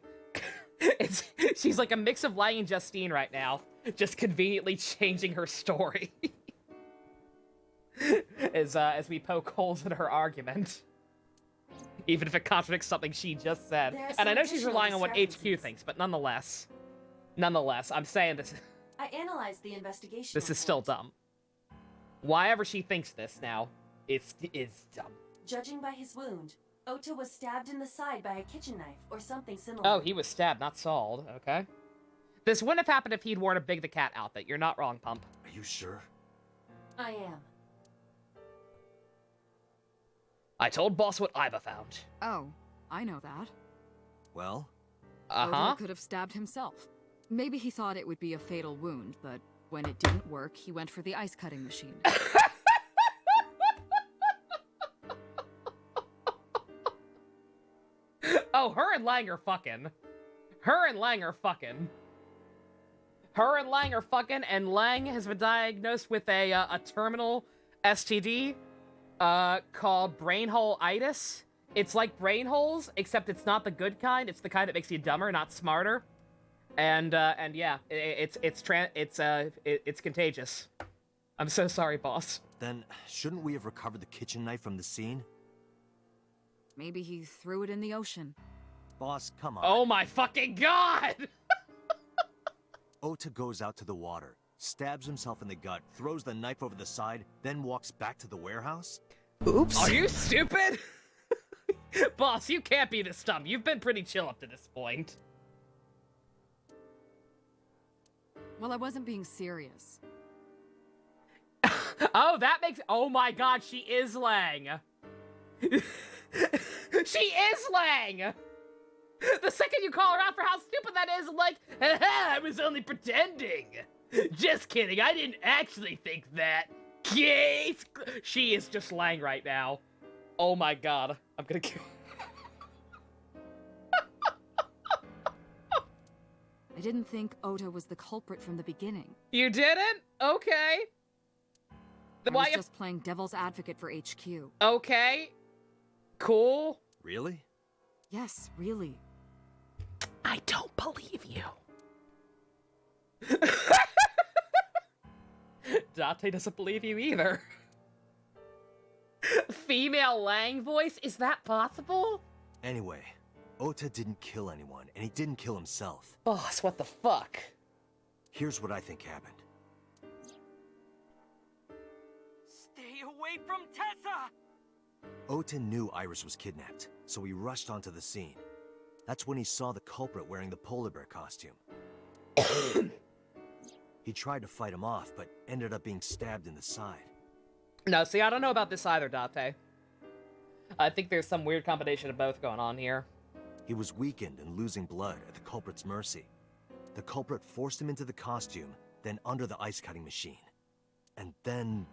B: She's like a mix of Lang and Justine right now, just conveniently changing her story as we poke holes in her argument, even if it contradicts something she just said. And I know she's relying on what HQ thinks, but nonetheless, I'm saying this.
C: I analyzed the investigation.
B: This is still dumb. Why ever she thinks this now, it's dumb.
C: Judging by his wound, Ota was stabbed in the side by a kitchen knife or something similar.
B: Oh, he was stabbed, not sawed. Okay. This wouldn't have happened if he'd worn a Big the Cat outfit. You're not wrong, Pump.
G: Are you sure?
C: I am.
B: I told Boss what Iba found.
R: Oh, I know that.
G: Well?
R: Odo could have stabbed himself. Maybe he thought it would be a fatal wound, but when it didn't work, he went for the ice cutting machine.
B: Oh, her and Lang are fucking. Her and Lang are fucking. Her and Lang are fucking, and Lang has been diagnosed with a terminal STD called brain hole-itis. It's like brain holes, except it's not the good kind. It's the kind that makes you dumber, not smarter. And yeah, it's contagious. I'm so sorry, boss.
G: Then, shouldn't we have recovered the kitchen knife from the scene?
R: Maybe he threw it in the ocean.
G: Boss, come on.
B: Oh my fucking god!
G: Ota goes out to the water, stabs himself in the gut, throws the knife over the side, then walks back to the warehouse?
B: Oops. Are you stupid? Boss, you can't be this dumb. You've been pretty chill up to this point.
R: Well, I wasn't being serious.
B: Oh, that makes... Oh my god, she is Lang. She is Lang! The second you call her out for how stupid that is, like, haha, I was only pretending. Just kidding, I didn't actually think that. Case. She is just Lang right now. Oh my god, I'm gonna kill...
R: I didn't think Ota was the culprit from the beginning.
B: You didn't? Okay.
R: I was just playing devil's advocate for HQ.
B: Okay. Cool.
G: Really?
R: Yes, really.
B: I don't believe you. Date doesn't believe you either. Female Lang voice? Is that possible?
G: Anyway, Ota didn't kill anyone, and he didn't kill himself.
B: Boss, what the fuck?
G: Here's what I think happened.
I: Stay away from Tessa!
G: Ota knew Iris was kidnapped, so he rushed onto the scene. That's when he saw the culprit wearing the polar bear costume. He tried to fight him off, but ended up being stabbed in the side.
B: No, see, I don't know about this either, Date. I think there's some weird combination of both going on here.
G: He was weakened and losing blood at the culprit's mercy. The culprit forced him into the costume, then under the ice-cutting machine. And then...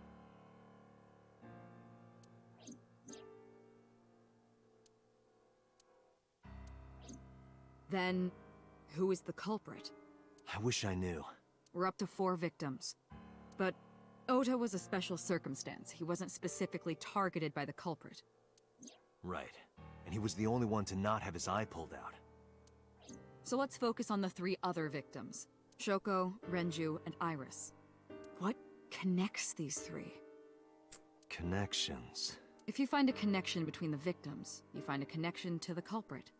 R: Then, who is the culprit?
G: I wish I knew.
R: We're up to 4 victims. But Ota was a special circumstance. He wasn't specifically targeted by the culprit.
G: Right. And he was the only one to not have his eye pulled out.
R: So let's focus on the 3 other victims. Shoko, Renju, and Iris. What connects these 3?
G: Connections.
R: If you find a connection between the victims, you find a connection to the culprit.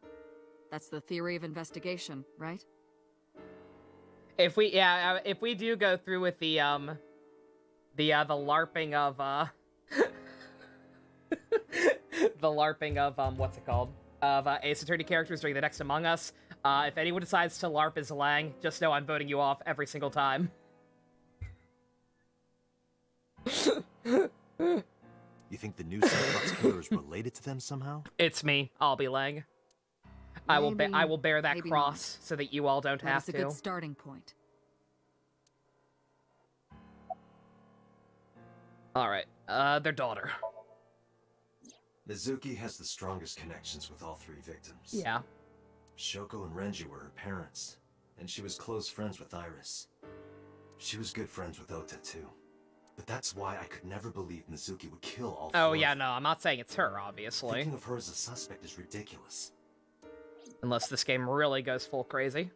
R: That's the theory of investigation, right?
B: If we do go through with the LARPing of the LARPing of what's it called? Of Ace Attorney characters during the next Among Us, if anyone decides to LARP as Lang, just know I'm voting you off every single time.
G: You think the new Cyclops killer is related to them somehow?
B: It's me. I'll be Lang. I will bear that cross so that you all don't have to.
R: That's a good starting point.
B: All right. Their daughter.
D: Mizuki has the strongest connections with all three victims.
B: Yeah.
D: Shoko and Renji were her parents, and she was close friends with Iris. She was good friends with Ota, too. But that's why I could never believe Mizuki would kill all four.
B: Oh, yeah, no, I'm not saying it's her, obviously.
D: Thinking of her as a suspect is ridiculous.
B: Unless this game really goes full crazy.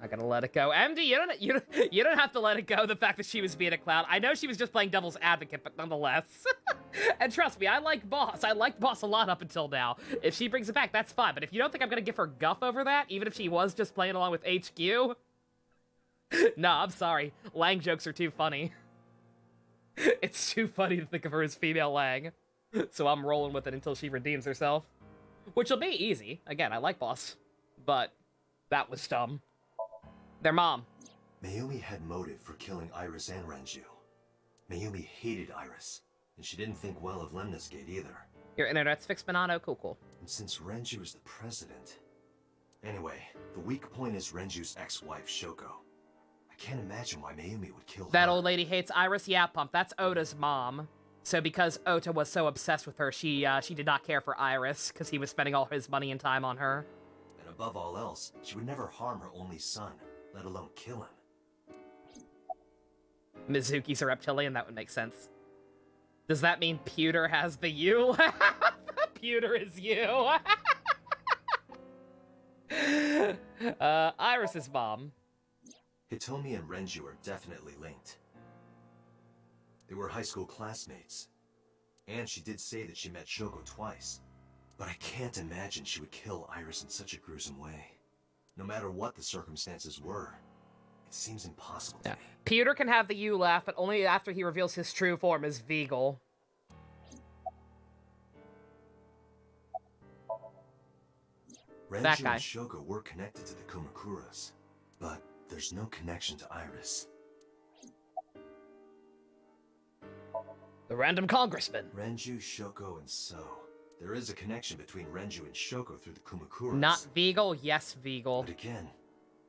B: I gotta let it go. MD, you don't have to let it go, the fact that she was being a clown. I know she was just playing devil's advocate, but nonetheless. And trust me, I like Boss. I liked Boss a lot up until now. If she brings it back, that's fine. But if you don't think I'm gonna give her guff over that, even if she was just playing along with HQ... No, I'm sorry. Lang jokes are too funny. It's too funny to think of her as female Lang. So I'm rolling with it until she redeems herself. Which will be easy. Again, I like Boss. But that was dumb. Their mom.
D: Mayumi had motive for killing Iris and Renju. Mayumi hated Iris, and she didn't think well of Lemnis Gate either.
B: Your internet's fixed, Minato. Cool.
D: And since Renju is the president... Anyway, the weak point is Renju's ex-wife, Shoko. I can't imagine why Mayumi would kill her.
B: That old lady hates Iris? Yeah, Pump. That's Ota's mom. So because Ota was so obsessed with her, she did not care for Iris, because he was spending all his money and time on her.
D: And above all else, she would never harm her only son, let alone kill him.
B: Mizuki's a reptilian? That would make sense. Does that mean Pewter has the U? Pewter is you. Iris's mom.
D: Hitomi and Renju are definitely linked. They were high school classmates. And she did say that she met Shoko twice. But I can't imagine she would kill Iris in such a gruesome way. No matter what the circumstances were, it seems impossible to me.
B: Pewter can have the U laugh, but only after he reveals his true form as Veagle.
D: Renju and Shoko were connected to the Kumakuras, but there's no connection to Iris.
B: The random congressman.
D: Renju, Shoko, and So. There is a connection between Renju and Shoko through the Kumakuras.
B: Not Veagle? Yes, Veagle.
D: But again,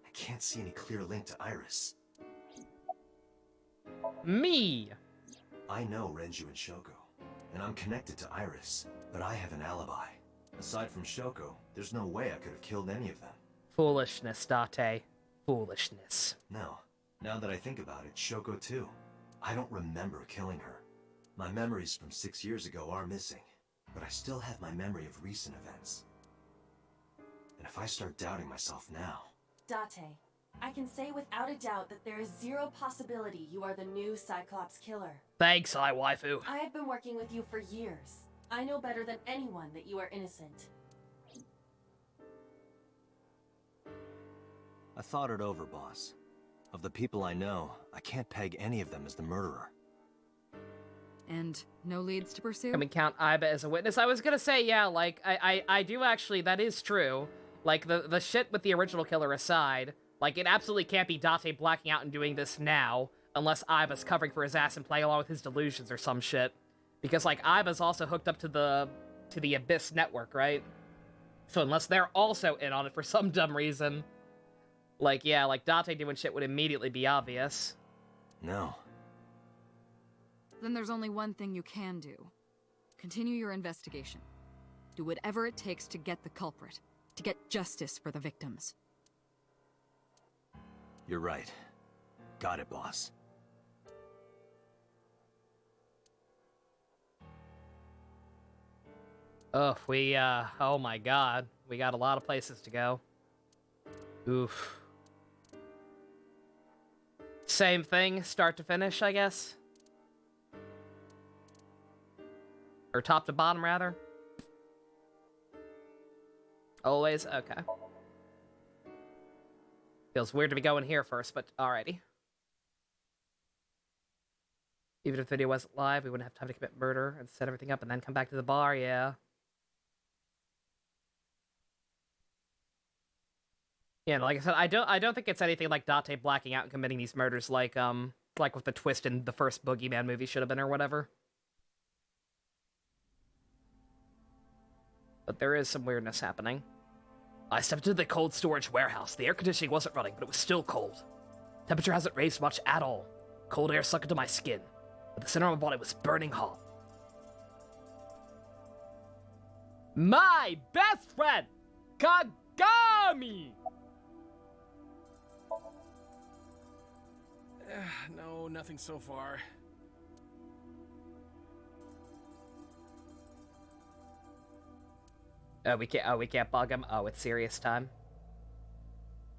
D: I can't see any clear link to Iris.
B: Me!
D: I know Renju and Shoko, and I'm connected to Iris, but I have an alibi. Aside from Shoko, there's no way I could have killed any of them.
B: Foolishness, Date. Foolishness.
D: No. Now that I think about it, Shoko too. I don't remember killing her. My memories from 6 years ago are missing, but I still have my memory of recent events. And if I start doubting myself now...
C: Date, I can say without a doubt that there is zero possibility you are the new Cyclops killer.
B: Thanks, waifu.
C: I have been working with you for years. I know better than anyone that you are innocent.
G: I thought it over, boss. Of the people I know, I can't peg any of them as the murderer.
R: And no leads to pursue?
B: Can we count Iba as a witness? I was gonna say, yeah, like, I do actually, that is true. Like, the shit with the original killer aside, like, it absolutely can't be Date blacking out and doing this now, unless Iba's covering for his ass and playing along with his delusions or some shit. Because, like, Iba's also hooked up to the Abyss network, right? So unless they're also in on it for some dumb reason, like, yeah, like, Date doing shit would immediately be obvious.
G: No.
R: Then there's only one thing you can do. Continue your investigation. Do whatever it takes to get the culprit, to get justice for the victims.
G: You're right. Got it, boss.
B: Oh, oh my god. We got a lot of places to go. Oof. Same thing, start to finish, I guess? Or top to bottom, rather. Always? Okay. Feels weird to be going here first, but alrighty. Even if the video wasn't live, we wouldn't have time to commit murder and set everything up and then come back to the bar, yeah. Yeah, like I said, I don't think it's anything like Date blacking out and committing these murders like with the twist in the first Boogeyman movie should have been or whatever. But there is some weirdness happening. I stepped into the cold storage warehouse. The air conditioning wasn't running, but it was still cold. Temperature hasn't raised much at all. Cold air sunk into my skin, but the center of my body was burning hot. My best friend, Kagami!
L: No, nothing so far.
B: We can't bug him. Oh, it's serious time.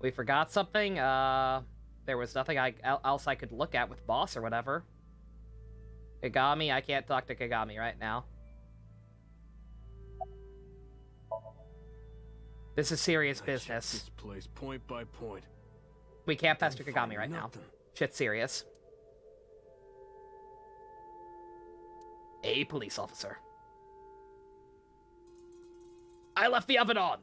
B: We forgot something. There was nothing else I could look at with boss or whatever. Kagami, I can't talk to Kagami right now. This is serious business.
M: This place point by point.
B: We can't pester Kagami right now. Shit's serious. A police officer. I left the oven on!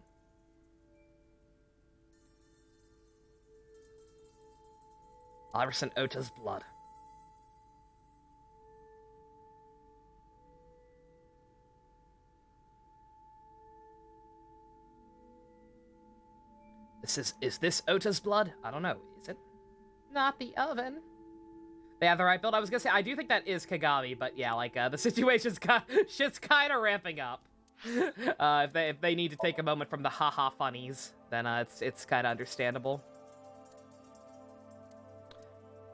B: Iris and Ota's blood. Is this Ota's blood? I don't know. Is it? Not the oven. They have the right build. I was gonna say, I do think that is Kagami, but yeah, like, the situation's shit's kind of ramping up. If they need to take a moment from the haha funnies, then it's kind of understandable.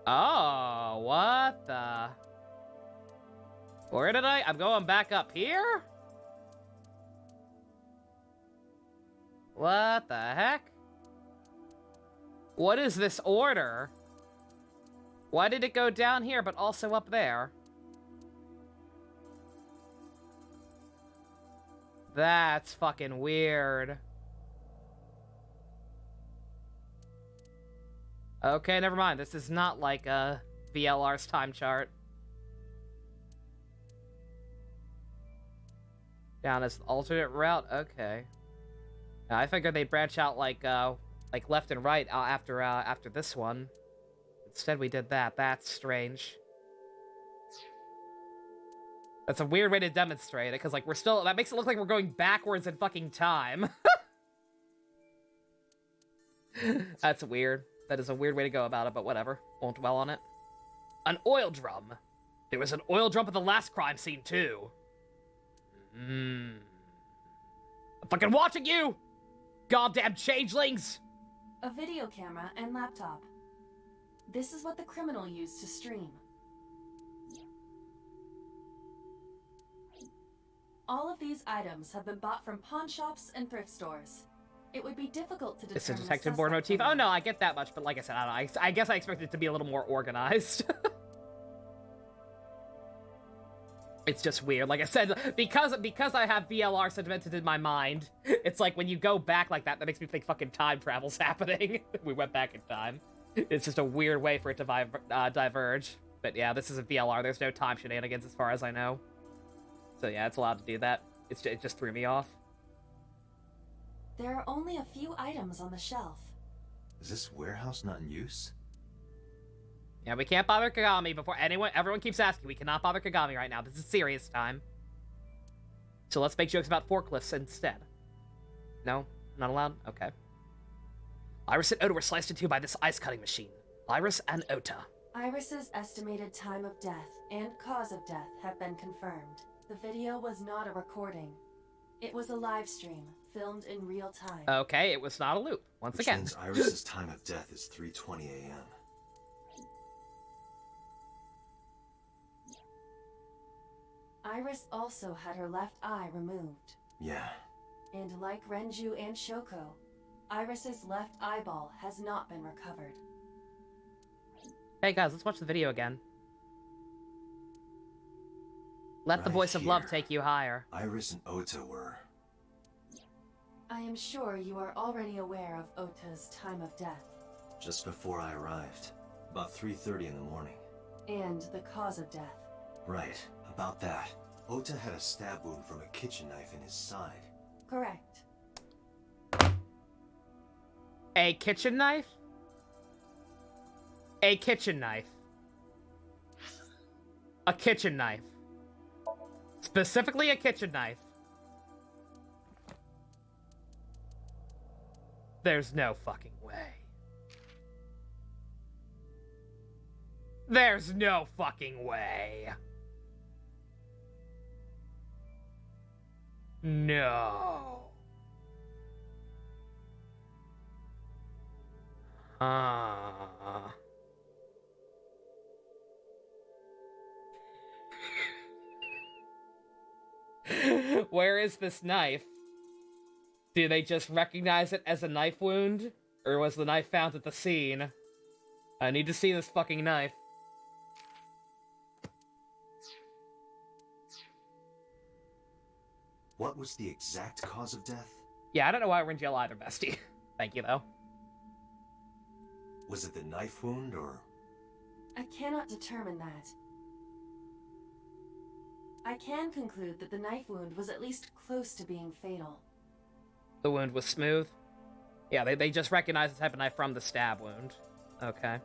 B: Oh, what the? Where did I'm going back up here? What the heck? What is this order? Why did it go down here, but also up there? That's fucking weird. Okay, never mind. This is not like VLR's time chart. Down as alternate route? Okay. Now, I figured they'd branch out like left and right after this one. Instead, we did that. That's strange. That's a weird way to demonstrate it, because, like, that makes it look like we're going backwards in fucking time. That's weird. That is a weird way to go about it, but whatever. Won't dwell on it. An oil drum. There was an oil drum at the last crime scene, too. I'm fucking watching you! Goddamn changelings!
C: A video camera and laptop. This is what the criminal used to stream. All of these items have been bought from pawn shops and thrift stores. It would be difficult to determine.
B: It's a detective board motif. Oh no, I get that much, but like I said, I don't know. I guess I expected it to be a little more organized. It's just weird. Like I said, because I have VLR sedimented in my mind, it's like when you go back like that, that makes me think fucking time travel's happening. We went back in time. It's just a weird way for it to diverge. But yeah, this is a VLR. There's no time shenanigans as far as I know. So yeah, it's allowed to do that. It just threw me off.
C: There are only a few items on the shelf.
D: Is this warehouse not in use?
B: Yeah, we can't bother Kagami before everyone keeps asking. We cannot bother Kagami right now. This is serious time. So let's make jokes about forklifts instead. No? Not allowed? Okay. Iris and Ota were sliced in two by this ice cutting machine. Iris and Ota.
C: Iris's estimated time of death and cause of death have been confirmed. The video was not a recording. It was a live stream, filmed in real time.
B: Okay, it was not a loop. Once again.
D: Which means Iris's time of death is 3:20 a.m.
C: Iris also had her left eye removed.
D: Yeah.
C: And like Renju and Shoko, Iris's left eyeball has not been recovered.
B: Hey guys, let's watch the video again. Let the
D: Right
B: voice of love
D: here.
B: take you higher.
D: Iris and Ota were...
C: I am sure you are already aware of Ota's time of death.
D: just before I arrived. About 3:30 in the morning.
C: And the cause of death.
D: Right, about that. Ota had a stab wound from a kitchen knife in his side.
C: Correct.
B: A kitchen knife? A kitchen knife. A kitchen knife. Specifically a kitchen knife. There's no fucking way. There's no fucking way. No. Where is this knife? Do they just recognize it as a knife wound? Or was the knife found at the scene? I need to see this fucking knife.
D: What was the exact cause of death?
B: Yeah, I don't know why we're in jail either, bestie. Thank you, though.
D: Was it the knife wound, or...?
C: I cannot determine that. I can conclude that the knife wound was at least close to being fatal.
B: The wound was smooth? Yeah, they just recognized the type of knife from the stab wound. Okay.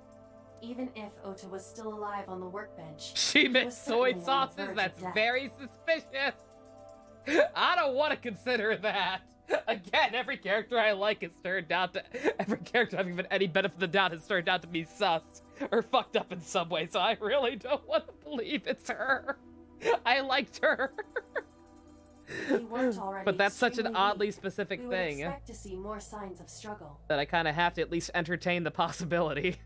C: Even if Ota was still alive on the workbench,
B: She
C: he
B: mixed
C: was
B: soy
C: certainly on the
B: sauces?
C: verge of
B: That's
C: death.
B: very suspicious! I don't want to consider that! Again, every character I like has turned out to... Every character I've given any benefit of the doubt has turned out to be sus. Or fucked up in some way, so I really don't want to believe it's her. I liked her.
C: We weren't already
B: But that's such an
C: extremely
B: oddly
C: weak.
B: specific
C: We would
B: thing.
C: expect to see more signs of struggle.
B: That I kind of have to at least entertain the possibility.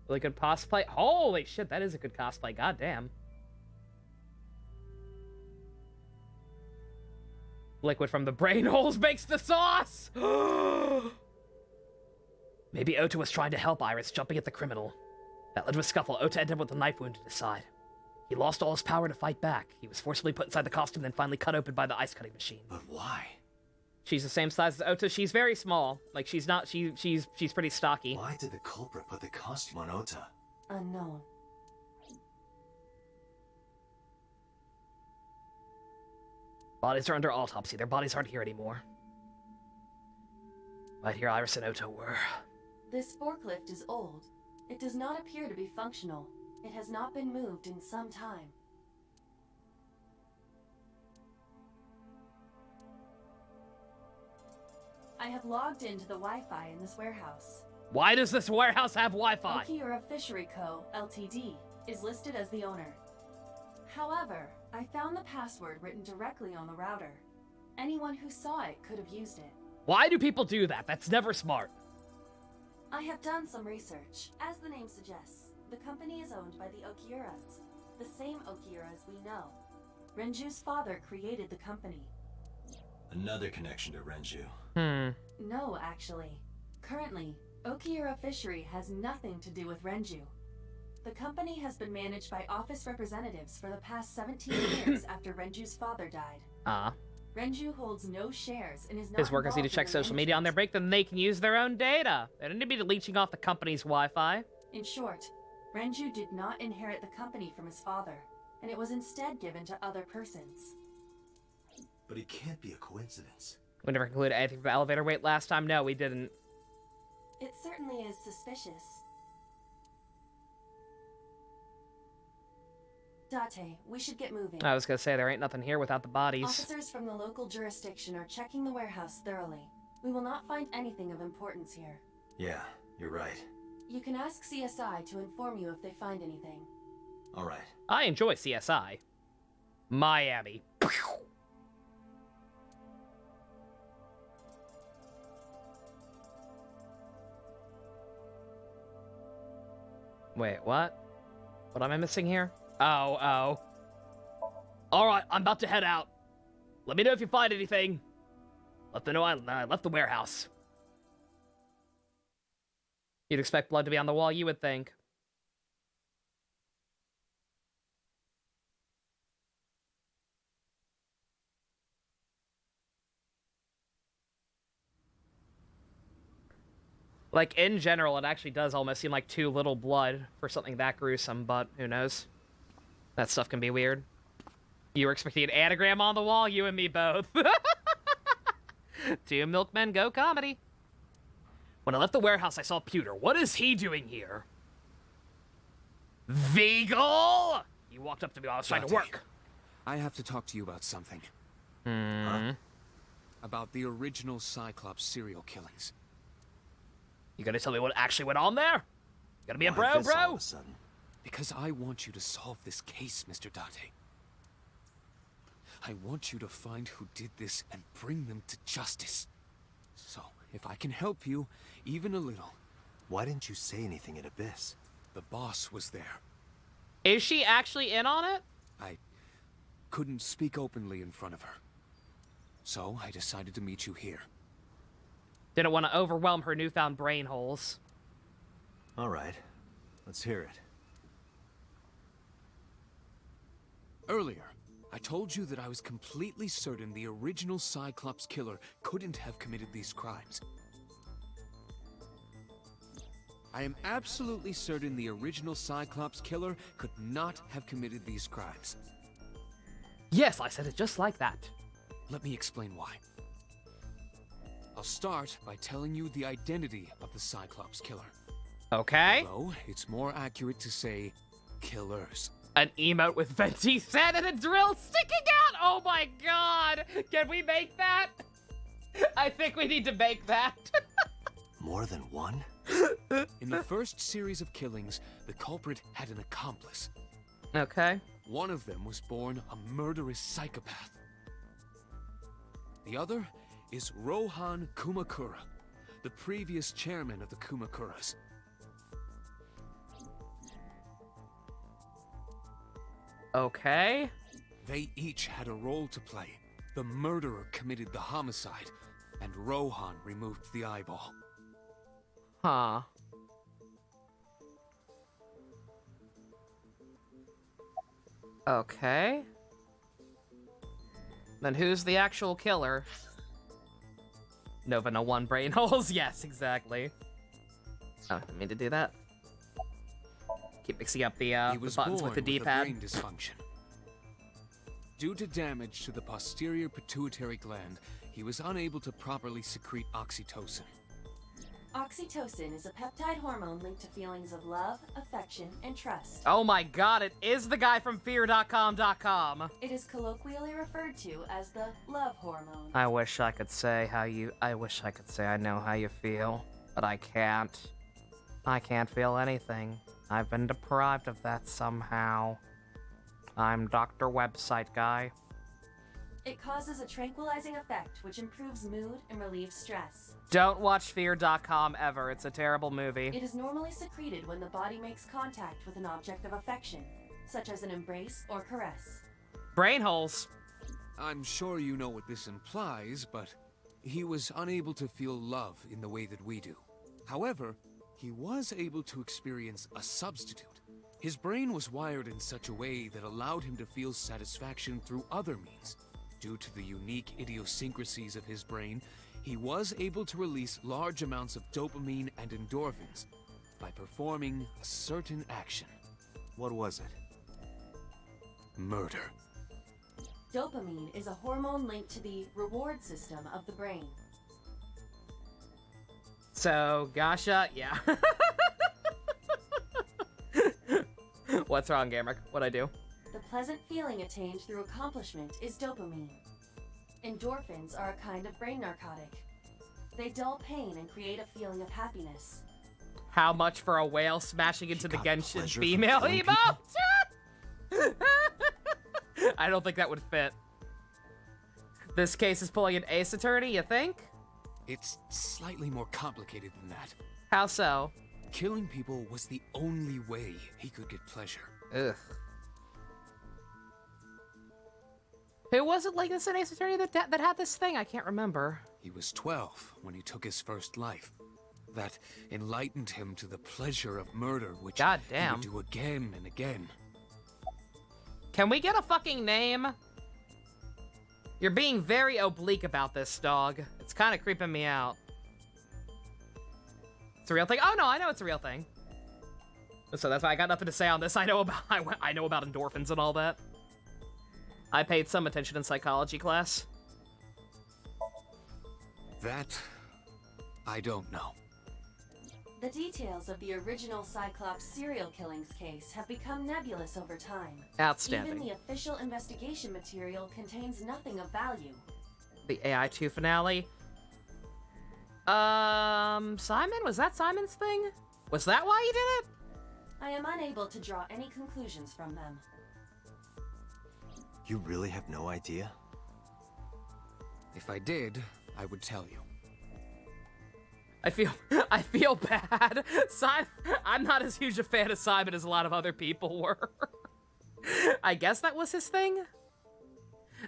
B: Really good cosplay. Holy shit, that is a good cosplay. God damn. Liquid from the brain holes makes the sauce! Maybe Ota was trying to help Iris, jumping at the criminal. That led to a scuffle. Ota ended up with a knife wound in his side. He lost all his power to fight back. He was forcibly put inside the costume, then finally cut open by the ice cutting machine.
D: But why?
B: She's the same size as Ota. She's very small. Like, she's not... She's pretty stocky.
D: Why did the culprit put the costume on Ota?
C: Unknown.
A: Bodies are under autopsy. Their bodies aren't here anymore. Right here, Iris and Ota were.
C: This forklift is old. It does not appear to be functional. It has not been moved in some time. I have logged into the Wi-Fi in this warehouse.
A: Why does this warehouse have Wi-Fi?
C: Okiura Fishery Co., Ltd. is listed as the owner. However, I found the password written directly on the router. Anyone who saw it could have used it.
A: Why do people do that? That's never smart.
C: I have done some research. As the name suggests, the company is owned by the Okiuras, the same Okiuras we know. Renju's father created the company.
D: Another connection to Renju.
C: No, actually. Currently, Okiura Fishery has nothing to do with Renju. The company has been managed by office representatives for the past 17 years after Renju's father died. Renju holds no shares and is not
B: His workers need to
C: involved
B: check
C: in
B: social media on their break, then they can use their own data. They don't need to be leeching off the company's Wi-Fi.
C: In short, Renju did not inherit the company from his father, and it was instead given to other persons.
D: But it can't be a coincidence.
B: We never concluded anything from elevator wait last time. No, we didn't.
C: It certainly is suspicious. Date, we should get moving.
B: I was gonna say, there ain't nothing here without the bodies.
C: Officers from the local jurisdiction are checking the warehouse thoroughly. We will not find anything of importance here.
D: Yeah, you're right.
C: You can ask CSI to inform you if they find anything.
D: All right.
B: I enjoy CSI. Miami. Wait, what? What am I missing here? Oh.
A: Alright, I'm about to head out. Let me know if you find anything. Let them know I left the warehouse.
B: You'd expect blood to be on the wall, you would think. Like, in general, it actually does almost seem like too little blood for something that gruesome, but who knows? That stuff can be weird. You were expecting an anagram on the wall? You and me both. Two milkmen go comedy. When I left the warehouse, I saw Pewter. What is he doing here? Vegal! He walked up to me while I was trying to work.
S: I have to talk to you about something. About the original Cyclops serial killings.
B: You gonna tell me what actually went on there? You gotta be a bro, bro!
S: All of a sudden? Because I want you to solve this case, Mr. Date. I want you to find who did this and bring them to justice. So, if I can help you, even a little...
D: Why didn't you say anything at Abyss?
S: The boss was there.
B: Is she actually in on it?
S: I couldn't speak openly in front of her. So, I decided to meet you here.
B: Didn't want to overwhelm her newfound brain holes.
G: All right. Let's hear it.
S: Earlier, I told you that I was completely certain the original Cyclops killer couldn't have committed these crimes. I am absolutely certain the original Cyclops killer could not have committed these crimes.
B: Yes, I said it just like that.
S: Let me explain why. I'll start by telling you the identity of the Cyclops killer.
B: Okay.
S: Although, it's more accurate to say killers.
B: An emote with venti set and a drill sticking out! Oh my god! Can we make that? I think we need to make that.
D: More than one?
S: In the first series of killings, the culprit had an accomplice.
B: Okay.
S: One of them was born a murderous psychopath. The other is Rohan Kumakura, the previous chairman of the Kumakuras.
B: Okay.
S: They each had a role to play. The murderer committed the homicide, and Rohan removed the eyeball.
B: Huh. Okay. Then who's the actual killer? Nova no one brain holes. Yes, exactly. Oh, I didn't mean to do that. Keep mixing up the buttons with the D-pad.
S: Brain dysfunction. Due to damage to the posterior pituitary gland, he was unable to properly secrete oxytocin.
C: Oxytocin is a peptide hormone linked to feelings of love, affection, and trust.
B: Oh my god, it is the guy from fear.com.com.
C: It is colloquially referred to as the love hormone.
B: I wish I could say I know how you feel, but I can't. I can't feel anything. I've been deprived of that somehow. I'm Dr. Website Guy.
C: It causes a tranquilizing effect which improves mood and relieves stress.
B: Don't watch Fear.com ever. It's a terrible movie.
C: It is normally secreted when the body makes contact with an object of affection, such as an embrace or caress.
B: Brain holes.
S: I'm sure you know what this implies, but he was unable to feel love in the way that we do. However, he was able to experience a substitute. His brain was wired in such a way that allowed him to feel satisfaction through other means. Due to the unique idiosyncrasies of his brain, he was able to release large amounts of dopamine and endorphins by performing a certain action.
G: What was it?
S: Murder.
C: Dopamine is a hormone linked to the reward system of the brain.
B: So, Gasha, yeah. What's wrong, Gamrick? What'd I do?
C: The pleasant feeling attained through accomplishment is dopamine. Endorphins are a kind of brain narcotic. They dull pain and create a feeling of happiness.
B: How much for a whale smashing into the Genshin female emote? I don't think that would fit. This case is pulling an Ace Attorney, you think?
S: It's slightly more complicated than that.
B: How so?
S: Killing people was the only way he could get pleasure.
B: Ugh. Who was it like this in Ace Attorney that had this thing? I can't remember.
S: He was 12 when he took his first life. That enlightened him to the pleasure of murder, which he would do again and again.
B: Can we get a fucking name? You're being very oblique about this, dog. It's kind of creeping me out. It's a real thing? Oh, no, I know it's a real thing. So that's why I got nothing to say on this. I know about endorphins and all that. I paid some attention in psychology class.
S: That... I don't know.
C: The details of the original Cyclops serial killings case have become nebulous over time.
B: Outstanding.
C: Even the official investigation material contains nothing of value.
B: The AI2 finale. Simon? Was that Simon's thing? Was that why he did it?
C: I am unable to draw any conclusions from them.
D: You really have no idea?
S: If I did, I would tell you.
B: I feel bad. I'm not as huge a fan of Simon as a lot of other people were. I guess that was his thing.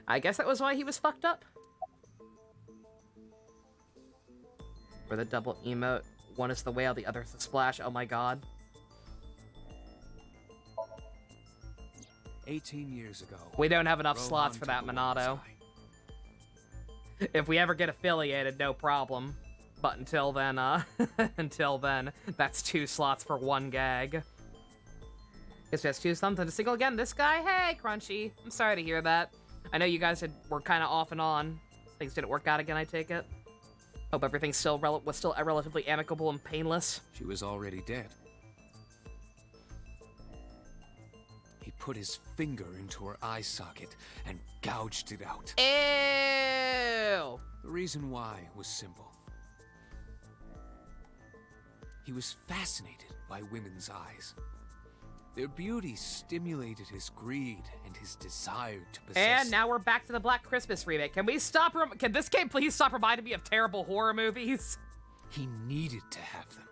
B: I guess that was why he was fucked up. For the double emote, one is the whale, the other is the splash. Oh my god.
S: 18 years ago.
B: We don't have enough
S: Rohan
B: slots for that,
S: took a woman's
B: Minato. If we ever get affiliated, no problem. But until then, that's 2 slots for 1 gag. Guess we have to choose something to single again. This guy? Hey, Crunchy. I'm sorry to hear that. I know you guys were kind of off and on. Things didn't work out again, I take it. Hope everything was still relatively amicable and painless.
S: She was already dead. He put his finger into her eye socket and gouged it out.
B: Ew!
S: The reason why was simple. He was fascinated by women's eyes. Their beauty stimulated his greed and his desire to possess.
B: And now we're back to the Black Christmas remake. Can we stop? Can this game please stop reminding me of terrible horror movies?
S: He needed to have them,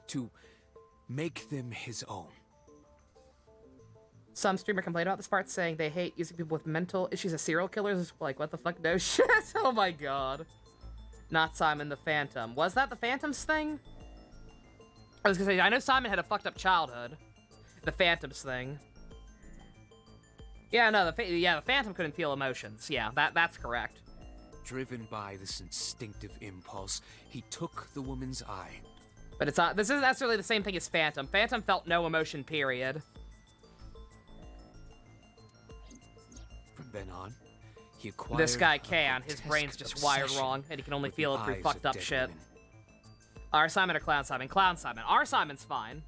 S: to make them his own.
B: Some streamer complained about this part, saying they hate using people with mental issues as serial killers. Like, what the fuck? No shit. Oh my god. Not Simon the Phantom. Was that the Phantom's thing? I was gonna say, I know Simon had a fucked up childhood. The Phantom's thing. Yeah, no, the Phantom couldn't feel emotions. Yeah, that's correct.
S: Driven by this instinctive impulse, he took the woman's eye.
B: But it's not. This isn't necessarily the same thing as Phantom. Phantom felt no emotion. Period.
S: From then on, he acquired.
B: This guy can. His brain's just wired wrong, and he can only feel it through fucked up shit.
S: Women.
B: R. Simon or Clown Simon? Clown Simon. R. Simon's fine.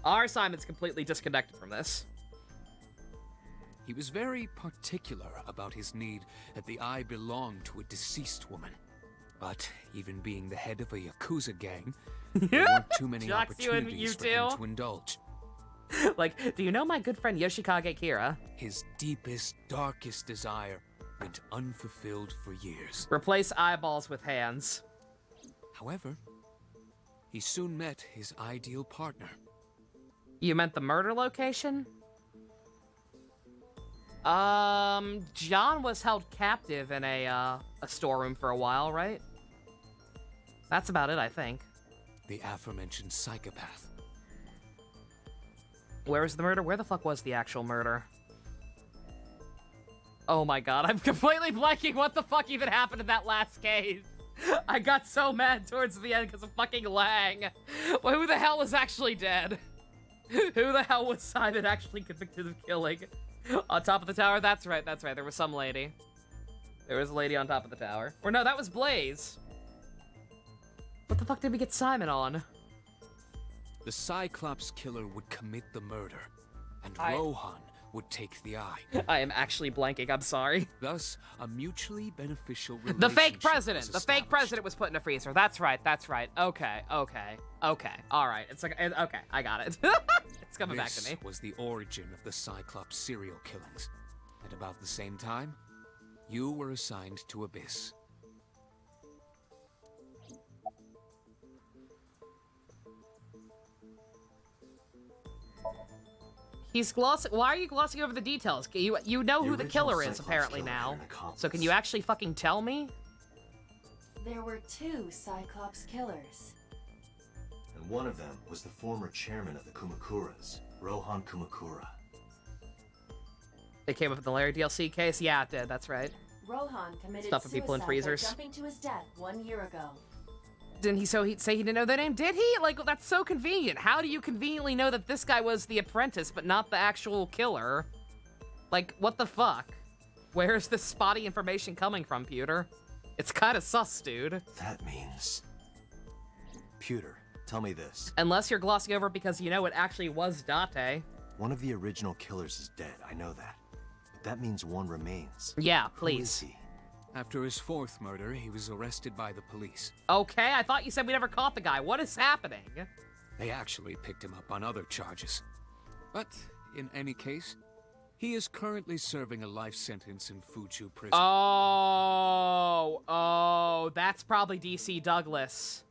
B: R. Simon's completely disconnected from this.
S: He was very particular about his need that the eye belonged to a deceased woman. But even being the head of a Yakuza gang, there weren't too many opportunities for him to indulge.
B: Like, do you know my good friend Yoshikage Kira?
S: His deepest, darkest desire went unfulfilled for years.
B: Replace eyeballs with hands.
S: However, he soon met his ideal partner.
B: You meant the murder location? John was held captive in a storeroom for a while, right? That's about it, I think.
S: The aforementioned psychopath.
B: Where was the murder? Where the fuck was the actual murder? Oh my god, I'm completely blanking what the fuck even happened in that last case. I got so mad towards the end because of fucking Lang. Well, who the hell was actually dead? Who the hell was Simon actually convicted of killing? On top of the tower? That's right, that's right. There was some lady. There was a lady on top of the tower. Or no, that was Blaze. What the fuck did we get Simon on?
S: The Cyclops killer would commit the murder, and Rohan would take the eye.
B: I am actually blanking, I'm sorry.
S: Thus, a mutually beneficial relationship.
B: The fake president! The fake president was put in a freezer. That's right, that's right. Okay. Alright, it's like, okay, I got it. It's coming back to me.
S: This was the origin of the Cyclops serial killings. At about the same time, you were assigned to Abyss.
B: He's glossing. Why are you glossing over the details? You know who the killer is apparently now. So can you actually fucking tell me?
C: There were 2 Cyclops killers.
D: And one of them was the former chairman of the Kumakuras, Rohan Kumakura.
B: They came up with the Larry DLC case? Yeah, it did. That's right.
C: Rohan committed
B: Stuffing people in
C: suicide
B: freezers.
C: by jumping to his death 1 year ago.
B: Didn't he say he didn't know their name? Did he? Like, that's so convenient. How do you conveniently know that this guy was the apprentice, but not the actual killer? Like, what the fuck? Where's this spotty information coming from, Pewter? It's kind of sus, dude.
D: That means... Pewter, tell me this.
B: Unless you're glossing over because you know it actually was Date.
D: One of the original killers is dead, I know that. But that means one remains.
B: Yeah,
D: Who
B: please.
D: is he?
S: After his fourth murder, he was arrested by the police.
B: Okay, I thought you said we never caught the guy. What is happening?
S: They actually picked him up on other charges. But, in any case, he is currently serving a life sentence in Fuchu prison.
B: Oh, that's probably DC Douglas.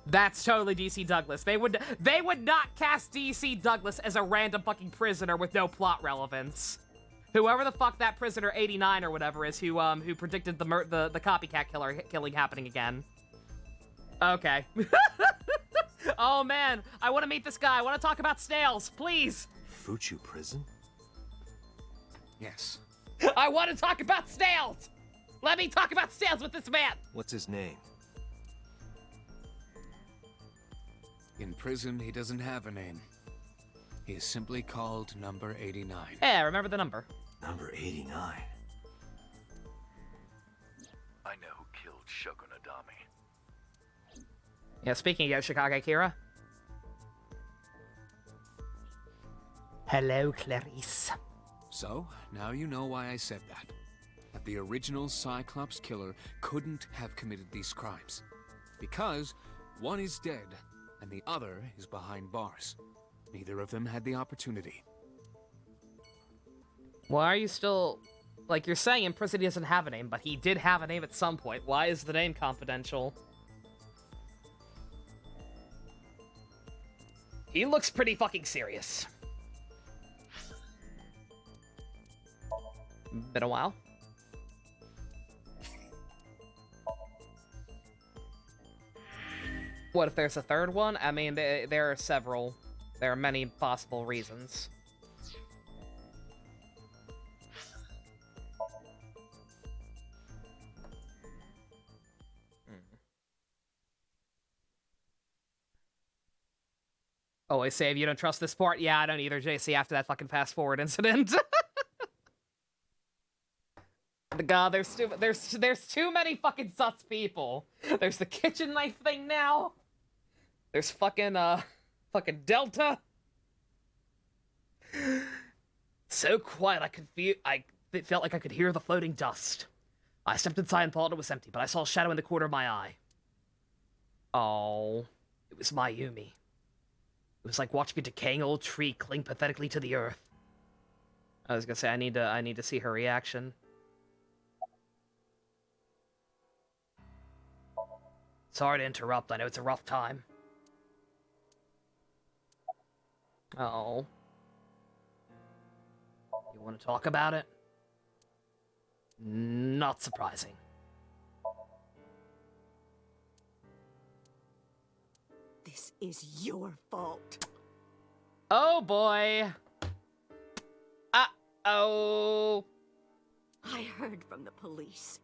B: That's totally DC Douglas. They would not cast DC Douglas as a random fucking prisoner with no plot relevance. Whoever the fuck that prisoner 89 or whatever is who predicted the copycat killing happening again. Okay. Oh man, I want to meet this guy. I want to talk about snails, please.
D: Fuchu prison?
S: Yes.
B: I want to talk about snails. Let me talk about snails with this man.
D: What's his name?
S: In prison, he doesn't have a name. He is simply called Number 89.
B: Yeah, remember the number.
D: Number 89.
P: I know who killed Shogunadami.
B: Yeah, speaking of Yoshikage Kira. Hello, Clarice.
S: So, now you know why I said that. That the original Cyclops killer couldn't have committed these crimes. Because one is dead, and the other is behind bars. Neither of them had the opportunity.
B: Why are you still... Like, you're saying in prison he doesn't have a name, but he did have a name at some point. Why is the name confidential? He looks pretty fucking serious. Been a while. What if there's a third one? I mean, there are several. There are many possible reasons. Always say if you don't trust this part. Yeah, I don't either, JC, after that fucking fast forward incident. God, there's too many fucking sus people. There's the kitchen knife thing now. There's fucking Delta. So quiet, I felt like I could hear the floating dust. I stepped inside and thought it was empty, but I saw a shadow in the corner of my eye. Oh, it was Mayumi. It was like watching a decaying old tree cling pathetically to the earth. I was gonna say I need to see her reaction. Sorry to interrupt. I know it's a rough time. Oh. You want to talk about it? Not surprising.
N: This is your fault.
B: Oh boy. Uh-oh.
N: I heard from the police.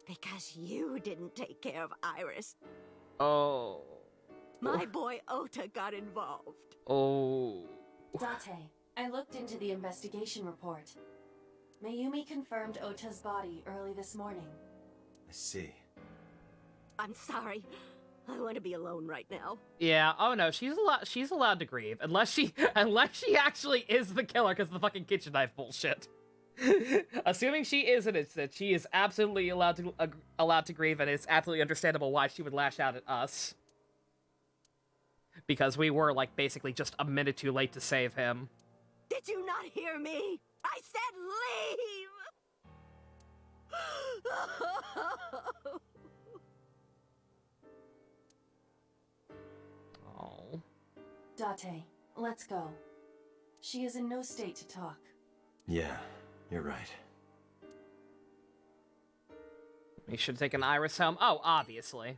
N: Because you didn't take care of Iris.
B: Oh.
N: My boy Ota got involved.
B: Oh.
C: Date, I looked into the investigation report. Mayumi confirmed Ota's body early this morning.
D: I see.
N: I'm sorry. I want to be alone right now.
B: Yeah, oh no, she's allowed to grieve. Unless she actually is the killer because of the fucking kitchen knife bullshit. Assuming she is innocent, she is absolutely allowed to grieve, and it's absolutely understandable why she would lash out at us. Because we were, like, basically just a minute too late to save him.
N: Did you not hear me? I said leave!
B: Oh.
C: Date, let's go. She is in no state to talk.
D: Yeah, you're right.
B: We should have taken Iris home. Oh, obviously.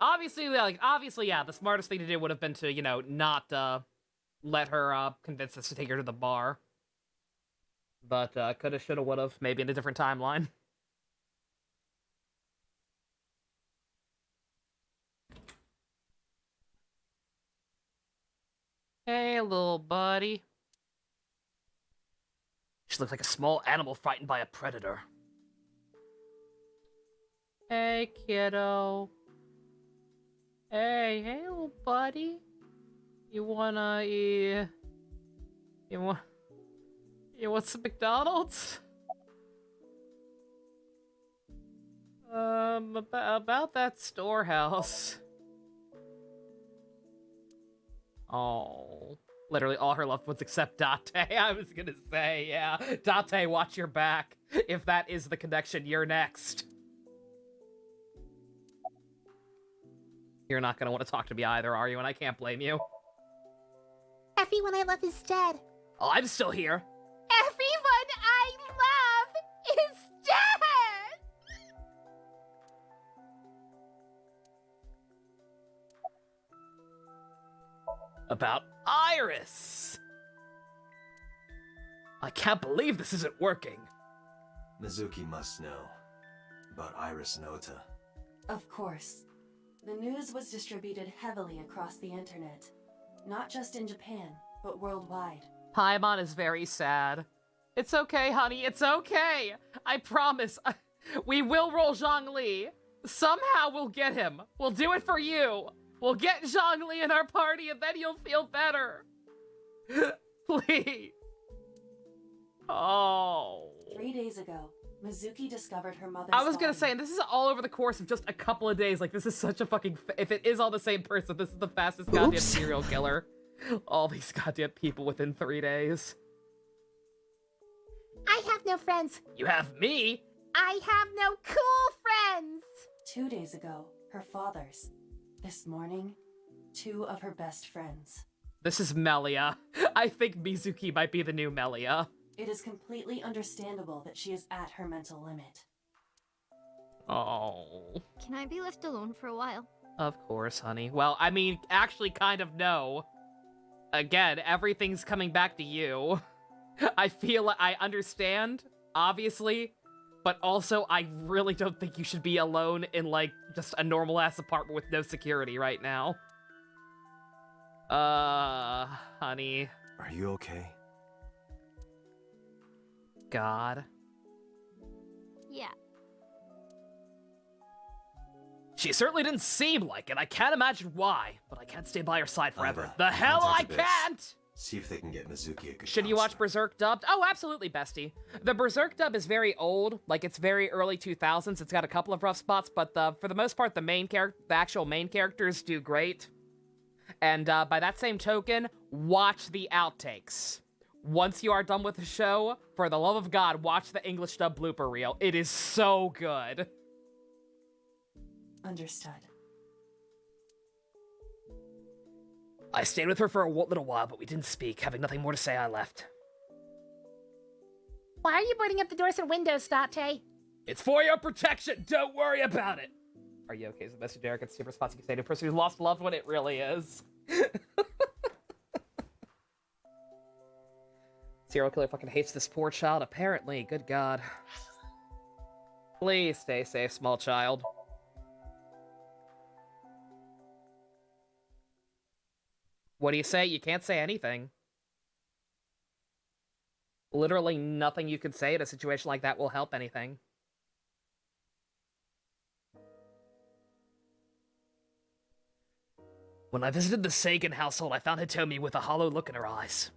B: Obviously, yeah, the smartest thing to do would have been to, you know, not, let her, convince us to take her to the bar. But coulda, shoulda, woulda, maybe in a different timeline. Hey, little buddy.
A: She looks like a small animal frightened by a predator.
B: Hey, kiddo. Hey, little buddy. You want some McDonald's? About that storehouse. Oh. Literally all her loved ones except Date. I was gonna say, yeah. Date, watch your back. If that is the connection, you're next. You're not gonna want to talk to me either, are you? And I can't blame you.
T: Everyone I love is dead.
A: Oh, I'm still here.
T: Everyone I love is dead!
A: About Iris! I can't believe this isn't working.
D: Mizuki must know about Iris and Ota.
C: Of course. The news was distributed heavily across the internet. Not just in Japan, but worldwide.
B: Paimon is very sad. It's okay, honey. It's okay. I promise. We will roll Zhongli. Somehow we'll get him. We'll do it for you. We'll get Zhongli in our party and then you'll feel better. Please. Oh.
C: 3 days ago, Mizuki discovered her mother's
B: I was gonna
C: body.
B: say, and this is all over the course of just a couple of days. Like, this is such a fucking... If it is all the same person, this is the fastest goddamn serial killer. All these goddamn people within 3 days.
T: I have no friends.
A: You have me?
T: I have no cool friends!
C: 2 days ago, her father's. This morning, 2 of her best friends.
B: This is Melia. I think Mizuki might be the new Melia.
C: It is completely understandable that she is at her mental limit.
B: Oh.
E: Can I be left alone for a while?
B: Of course, honey. Well, I mean, actually kind of no. Again, everything's coming back to you. I feel like I understand, obviously, but also I really don't think you should be alone in, like, just a normal-ass apartment with no security right now. Honey.
D: Are you okay?
B: God.
E: Yeah.
A: She certainly didn't seem like it. I can't imagine why, but I can't stay by her side forever.
D: Iva,
A: The hell I
D: contact Abyss.
A: can't!
D: See if they can get Mizuki a good
B: Should you watch Berserk dubbed? Oh, absolutely, bestie. The Berserk dub is very old, like it's very early 2000s. It's got a couple of rough spots, but for the most part, the actual main characters do great. And by that same token, watch the outtakes. Once you are done with the show, for the love of God, watch the English dub blooper reel. It is so good.
C: Understood.
A: I stayed with her for a little while, but we didn't speak. Having nothing more to say, I left.
T: Why are you boarding up the doors and windows, Date?
A: It's for your protection. Don't worry about it.
B: Are you okay? Is the best Derek and super response you can say to a person who's lost a loved one? It really is. Serial killer fucking hates this poor child, apparently. Good God. Please stay safe, small child. What do you say? You can't say anything. Literally nothing you can say in a situation like that will help anything.
A: When I visited the Sagan household, I found Hitomi with a hollow look in her eyes.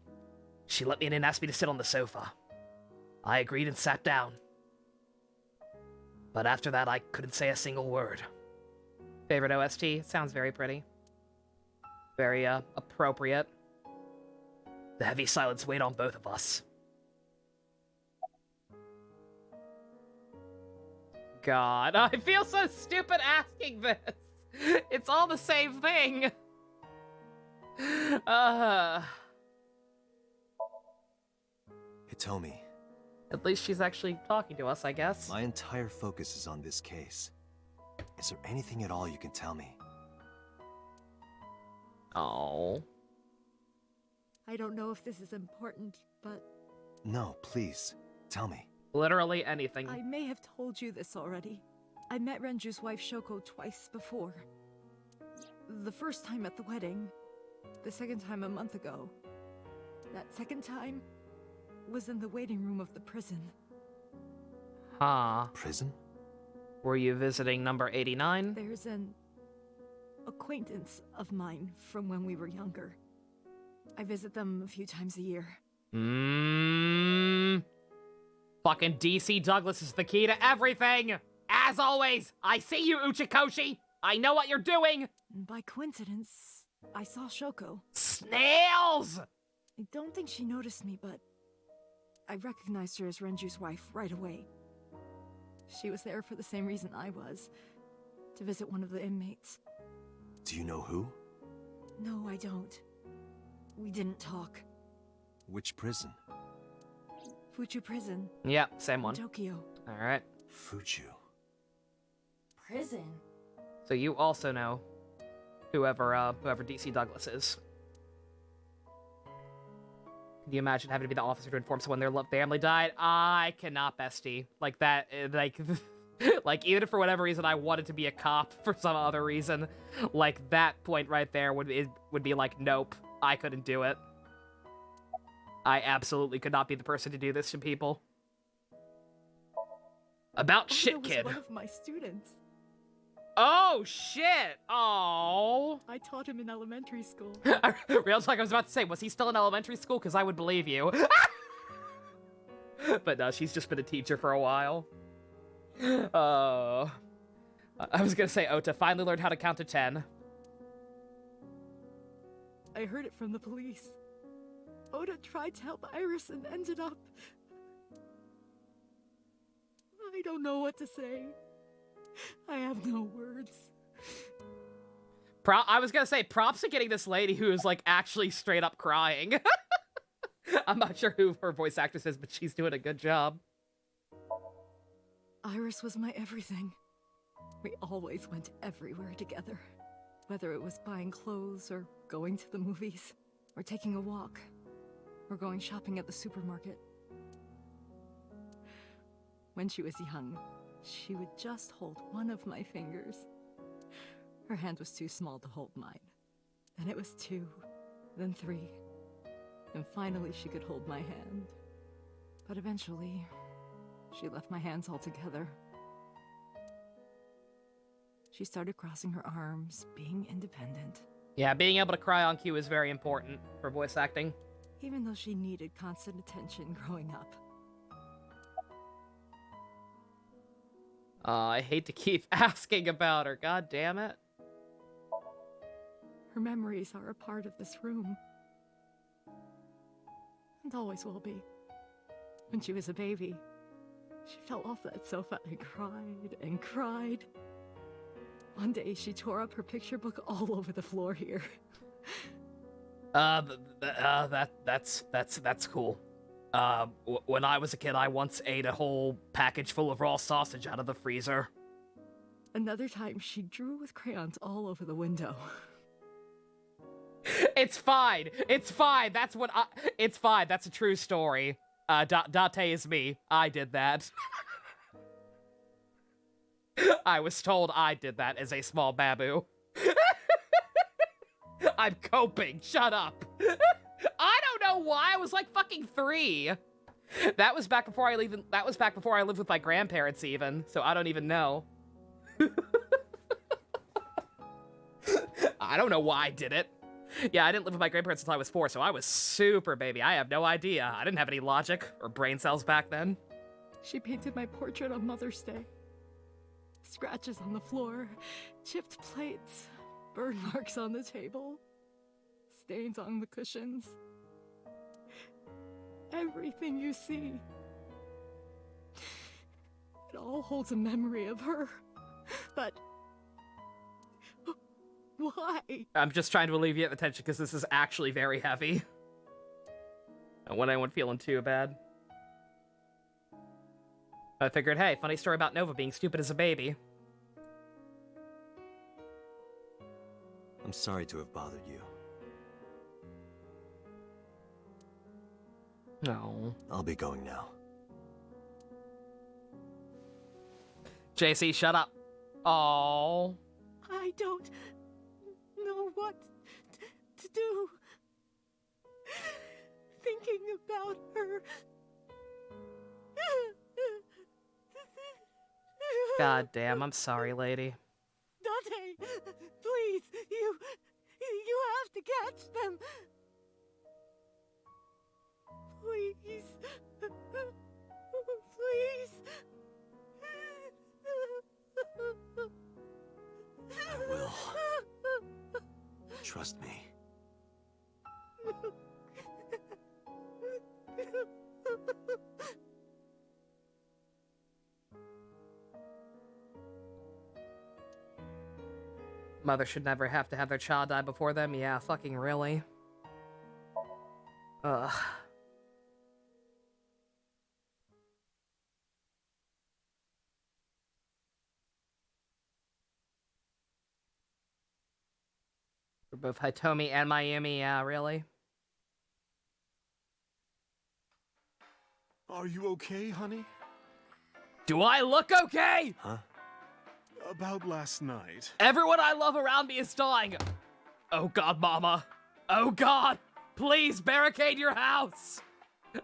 A: She let me in and asked me to sit on the sofa. I agreed and sat down. But after that, I couldn't say a single word.
B: Favorite OST? Sounds very pretty. Very, appropriate.
A: The heavy silence weighed on both of us.
B: God, I feel so stupid asking this. It's all the same thing.
D: Hitomi.
B: At least she's actually talking to us, I guess.
D: My entire focus is on this case. Is there anything at all you can tell me?
B: Oh.
R: I don't know if this is important, but...
D: No, please. Tell me.
A: Literally anything.
Q: I may have told you this already. I met Renju's wife Shoko twice before. The first time at the wedding. The second time a month ago. That second time was in the waiting room of the prison.
A: Huh.
D: Prison?
A: Were you visiting number 89?
Q: There's an acquaintance of mine from when we were younger. I visit them a few times a year.
A: Fucking DC Douglas is the key to everything! As always, I see you, Uchikoshi! I know what you're doing!
Q: By coincidence, I saw Shoko.
A: Snails!
Q: I don't think she noticed me, but I recognized her as Renju's wife right away. She was there for the same reason I was, to visit one of the inmates.
D: Do you know who?
Q: No, I don't. We didn't talk.
D: Which prison?
Q: Fuchu Prison.
A: Yep, same one.
Q: Tokyo.
A: Alright.
D: Fuchu.
C: Prison?
A: So you also know whoever DC Douglas is. Can you imagine having to be the officer to inform someone their family died? I cannot, bestie. Like that, like, like even if for whatever reason I wanted to be a cop for some other reason, like that point right there would be like, nope, I couldn't do it. I absolutely could not be the person to do this to people. About shit, kid.
Q: Was one of my students.
A: Oh, shit! Oh.
Q: I taught him in elementary school.
A: Real talk, I was about to say, was he still in elementary school? Because I would believe you. But no, she's just been a teacher for a while. Oh. I was gonna say, Ota finally learned how to count to 10.
Q: I heard it from the police. Oda tried to help Iris and ended up... I don't know what to say. I have no words.
A: I was gonna say, props to getting this lady who is, like, actually straight up crying. I'm not sure who her voice actress is, but she's doing a good job.
Q: Iris was my everything. We always went everywhere together. Whether it was buying clothes, or going to the movies, or taking a walk, or going shopping at the supermarket. When she was young, she would just hold one of my fingers. Her hand was too small to hold mine. Then it was 2, then 3, and finally she could hold my hand. But eventually, she left my hands altogether. She started crossing her arms, being independent.
A: Yeah, being able to cry on cue is very important for voice acting.
Q: Even though she needed constant attention growing up.
A: I hate to keep asking about her, god damn it.
Q: Her memories are a part of this room. And always will be. When she was a baby, she fell off that sofa and cried and cried. One day she tore up her picture book all over the floor here.
A: That's cool. When I was a kid, I once ate a whole package full of raw sausage out of the freezer.
Q: Another time, she drew with crayons all over the window.
A: It's fine. It's fine. It's fine. That's a true story. Date is me. I did that. I was told I did that as a small babu. I'm coping. Shut up. I don't know why. I was like fucking 3. That was back before I lived with my grandparents even, so I don't even know. I don't know why I did it. Yeah, I didn't live with my grandparents until I was 4, so I was super baby. I have no idea. I didn't have any logic or brain cells back then.
Q: She painted my portrait on Mother's Day. Scratches on the floor, chipped plates, burn marks on the table, stains on the cushions. Everything you see. It all holds a memory of her. But why?
A: I'm just trying to alleviate the tension because this is actually very heavy. I don't want anyone feeling too bad. I figured, hey, funny story about Nova being stupid as a baby.
D: I'm sorry to have bothered you.
B: No.
D: I'll be going now.
B: JC, shut up. Oh.
U: I don't know what to do. Thinking about her.
B: God damn, I'm sorry, lady.
U: Dante, please, you have to catch them. Please. Please.
D: I will. Trust me.
B: Mother should never have to have their child die before them. Yeah, fucking really. Ugh. For both Hitomi and Mayumi, yeah, really?
J: Are you okay, honey?
B: Do I look okay?
D: Huh?
J: About last night.
B: Everyone I love around me is dying. Oh god, Mama. Oh god. Please barricade your house.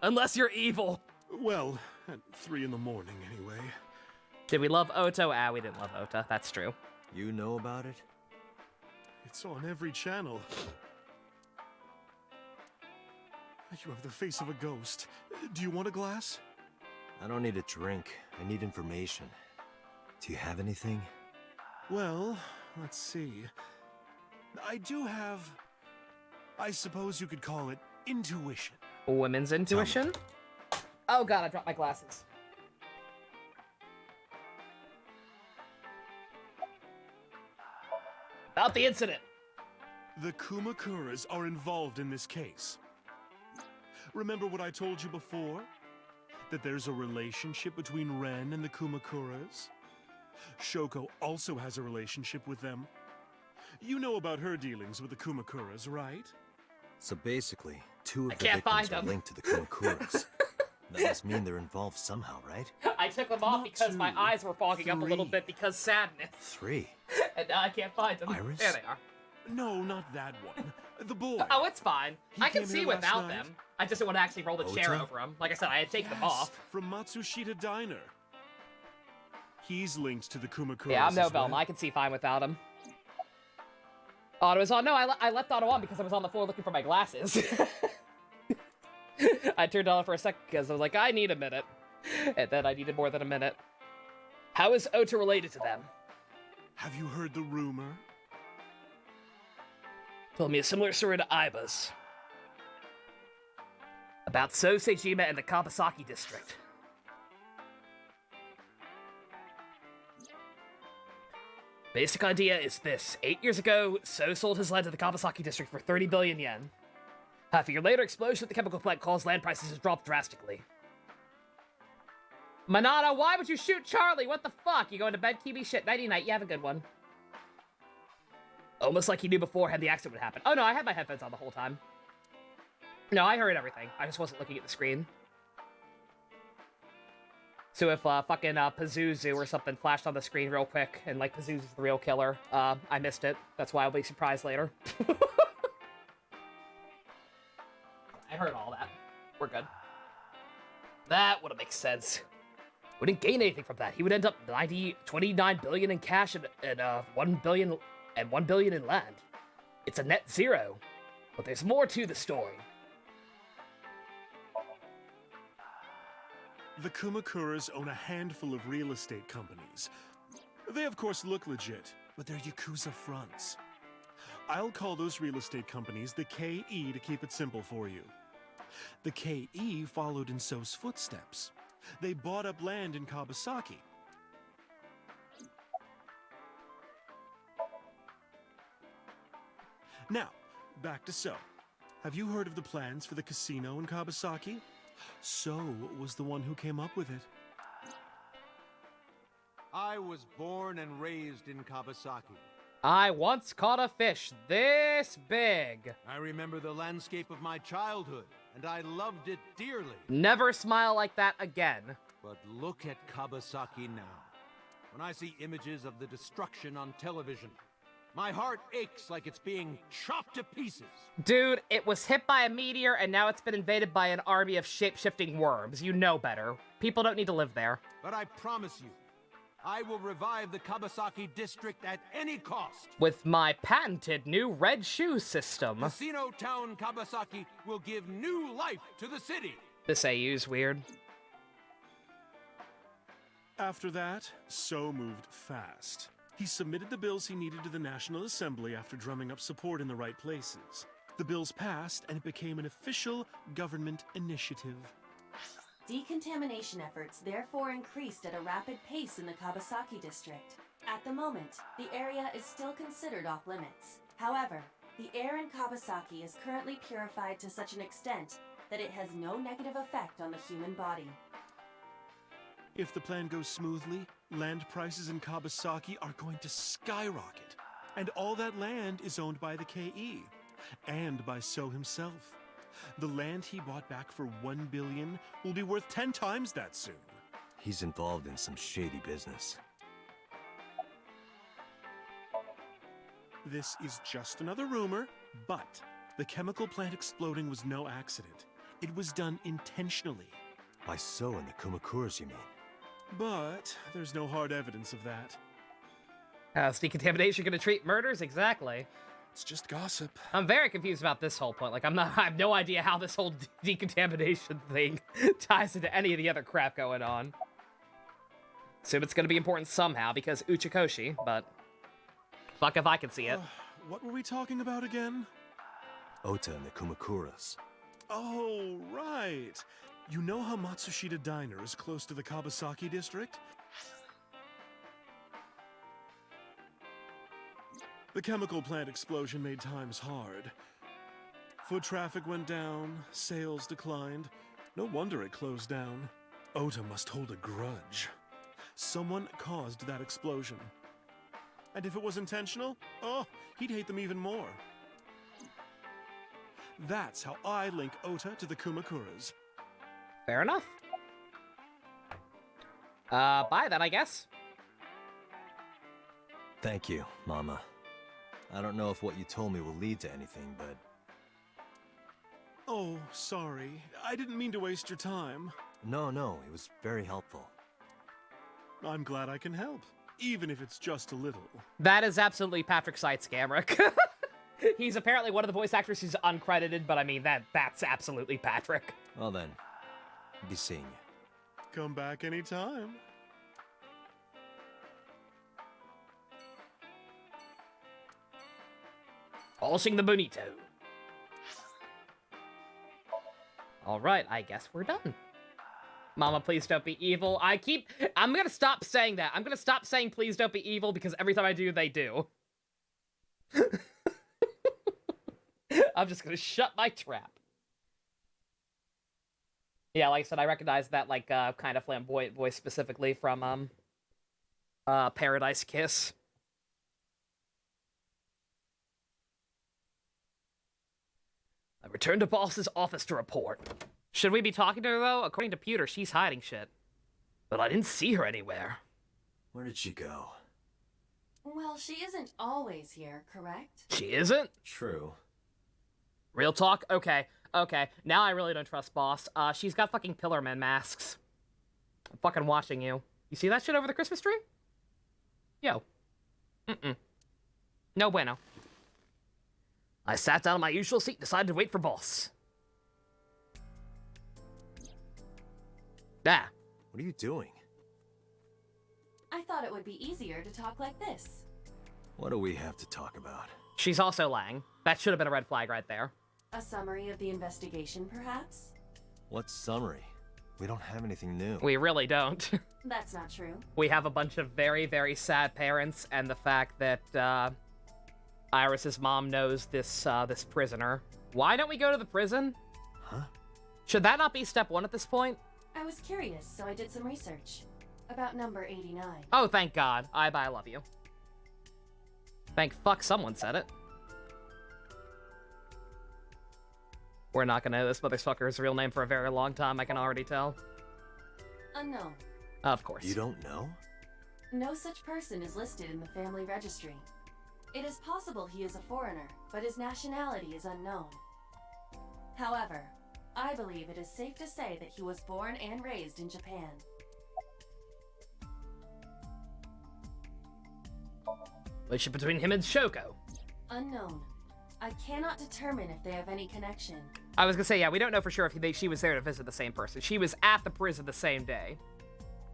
B: Unless you're evil.
J: Well, at 3 in the morning anyway.
B: Did we love Oto? Ah, we didn't love Ota. That's true.
D: You know about it?
J: It's on every channel. You have the face of a ghost. Do you want a glass?
D: I don't need a drink. I need information. Do you have anything?
J: Well, let's see. I do have... I suppose you could call it intuition.
B: Women's intuition? Oh god, I dropped my glasses. About the incident.
J: The Kumakuras are involved in this case. Remember what I told you before? That there's a relationship between Ren and the Kumakuras? Shoko also has a relationship with them. You know about her dealings with the Kumakuras, right?
D: So basically, 2 of the
B: can't
D: victims
B: find
D: are
B: them.
D: linked to the Kumakuras. That must mean they're involved somehow, right?
B: I took them off because my
J: 2,
B: eyes were fogging up a little
J: 3.
B: bit because sadness.
D: 3.
B: And now I can't find them.
D: Iris?
B: There they are.
J: No, not that one. The boy.
B: Oh, it's fine.
J: He
B: I can
J: came
B: see
J: here last
B: without
J: night.
B: them. I just didn't want to actually roll the chair
D: Ota?
B: over them. Like I said, I had to take them
J: Yes,
B: off.
J: from Matsushita Diner. He's linked to the Kumakuras.
B: Yeah, I'm no
J: as
B: Velma.
J: well.
B: I can see fine without him. Otto was on. No, I left Otto on because I was on the floor looking for my glasses. I turned it on for a second because I was like, I need a minute. And then I needed more than a minute. How is Ota related to them?
J: Have you heard the rumor?
A: Told me a similar story to Aiba's.
B: About Sosejima and the Kabasaki district.
A: Basic idea is this. 8 years ago, So sold his land to the Kabasaki district for 30 billion yen. Half a year later, explosion at the chemical plant caused land prices to drop drastically.
B: Manada, why would you shoot Charlie? What the fuck? You going to bed, Kibi? Shit, nighty night. You have a good one.
A: Almost like he knew beforehand the accident would happen.
B: Oh no, I had my headphones on the whole time. No, I heard everything. I just wasn't looking at the screen. So if fucking Pazuzu or something flashed on the screen real quick, and like Pazuzu's the real killer, I missed it. That's why I'll be surprised later. I heard all that. We're good.
A: That would have makes sense. Wouldn't gain anything from that. He would end up 29 billion in cash and 1 billion and 1 billion in land. It's a net zero. But there's more to the story.
J: The Kumakuras own a handful of real estate companies. They of course look legit, but they're Yakuza fronts. I'll call those real estate companies the KE to keep it simple for you. The KE followed in So's footsteps. They bought up land in Kabasaki. Now, back to So. Have you heard of the plans for the casino in Kabasaki? So was the one who came up with it.
F: I was born and raised in Kabasaki.
B: I once caught a fish this big.
F: I remember the landscape of my childhood. and I loved it dearly.
B: Never smile like that again.
F: But look at Kabasaki now. When I see images of the destruction on television, my heart aches like it's being chopped to pieces.
B: Dude, it was hit by a meteor and now it's been invaded by an army of shape-shifting worms. You know better. People don't need to live there.
F: But I promise you, I will revive the Kabasaki district at any cost.
B: With my patented new red shoe system.
F: Casino Town Kabasaki will give new life to the city.
B: This AU's weird.
J: After that, So moved fast. He submitted the bills he needed to the National Assembly after drumming up support in the right places. The bills passed, and it became an official government initiative.
C: Decontamination efforts therefore increased at a rapid pace in the Kabasaki district. At the moment, the area is still considered off limits. However, the air in Kabasaki is currently purified to such an extent that it has no negative effect on the human body.
J: If the plan goes smoothly, land prices in Kabasaki are going to skyrocket. And all that land is owned by the KE, and by So himself. The land he bought back for $1 billion will be worth 10 times that soon.
D: He's involved in some shady business.
J: This is just another rumor, but the chemical plant exploding was no accident. It was done intentionally.
D: By So and the Kumakuras, you mean?
J: But there's no hard evidence of that.
B: How's decontamination gonna treat murders? Exactly.
J: It's just gossip.
B: I'm very confused about this whole point. Like, I have no idea how this whole decontamination thing ties into any of the other crap going on. Assume it's gonna be important somehow because Uchikoshi, but fuck if I can see it.
J: What were we talking about again?
D: Ota and the Kumakuras.
J: Oh, right. You know how Matsushita Diner is close to the Kabasaki district? The chemical plant explosion made times hard. Foot traffic went down, sales declined. No wonder it closed down. Ota must hold a grudge. Someone caused that explosion. And if it was intentional, oh, he'd hate them even more. That's how I link Ota to the Kumakuras.
B: Fair enough. Bye then, I guess.
D: Thank you, Mama. I don't know if what you told me will lead to anything, but...
J: Oh, sorry. I didn't mean to waste your time.
D: No, it was very helpful.
J: I'm glad I can help, even if it's just a little.
B: That is absolutely Patrick Seitz Gamrick. He's apparently one of the voice actors who's uncredited, but I mean, that's absolutely Patrick.
D: Well then, be seeing you.
J: Come back anytime.
B: Polishing the bonito. Alright, I guess we're done. Mama, please don't be evil. I'm gonna stop saying that. I'm gonna stop saying please don't be evil because every time I do, they do. I'm just gonna shut my trap. Yeah, like I said, I recognize that, like, kind of flamboyant voice specifically from, Paradise Kiss. I returned to boss's office to report. Should we be talking to her, though? According to Pewter, she's hiding shit. But I didn't see her anywhere.
D: Where did she go?
C: Well, she isn't always here, correct?
B: She isn't?
D: True.
B: Real talk? Okay. Now I really don't trust Boss. She's got fucking Pillarman masks. I'm fucking watching you. You see that shit over the Christmas tree? Yo. No bueno. I sat down in my usual seat and decided to wait for Boss. Ah.
D: What are you doing?
C: I thought it would be easier to talk like this.
D: What do we have to talk about?
B: She's also lying. That should have been a red flag right there.
C: A summary of the investigation, perhaps?
D: What summary? We don't have anything new.
B: We really don't.
C: That's not true.
B: We have a bunch of very, very sad parents, and the fact that, Iris's mom knows this prisoner. Why don't we go to the prison?
D: Huh?
B: Should that not be step one at this point?
C: I was curious, so I did some research. About number 89.
B: Oh, thank God. I love you. Thank fuck someone said it. We're not gonna know this motherfucker's real name for a very long time, I can already tell.
C: Unknown.
B: Of course.
D: You don't know?
C: No such person is listed in the family registry. It is possible he is a foreigner, but his nationality is unknown. However, I believe it is safe to say that he was born and raised in Japan.
A: Relationship between him and Shoko.
C: Unknown. I cannot determine if they have any connection.
B: I was gonna say, yeah, we don't know for sure if she was there to visit the same person. She was at the prison the same day,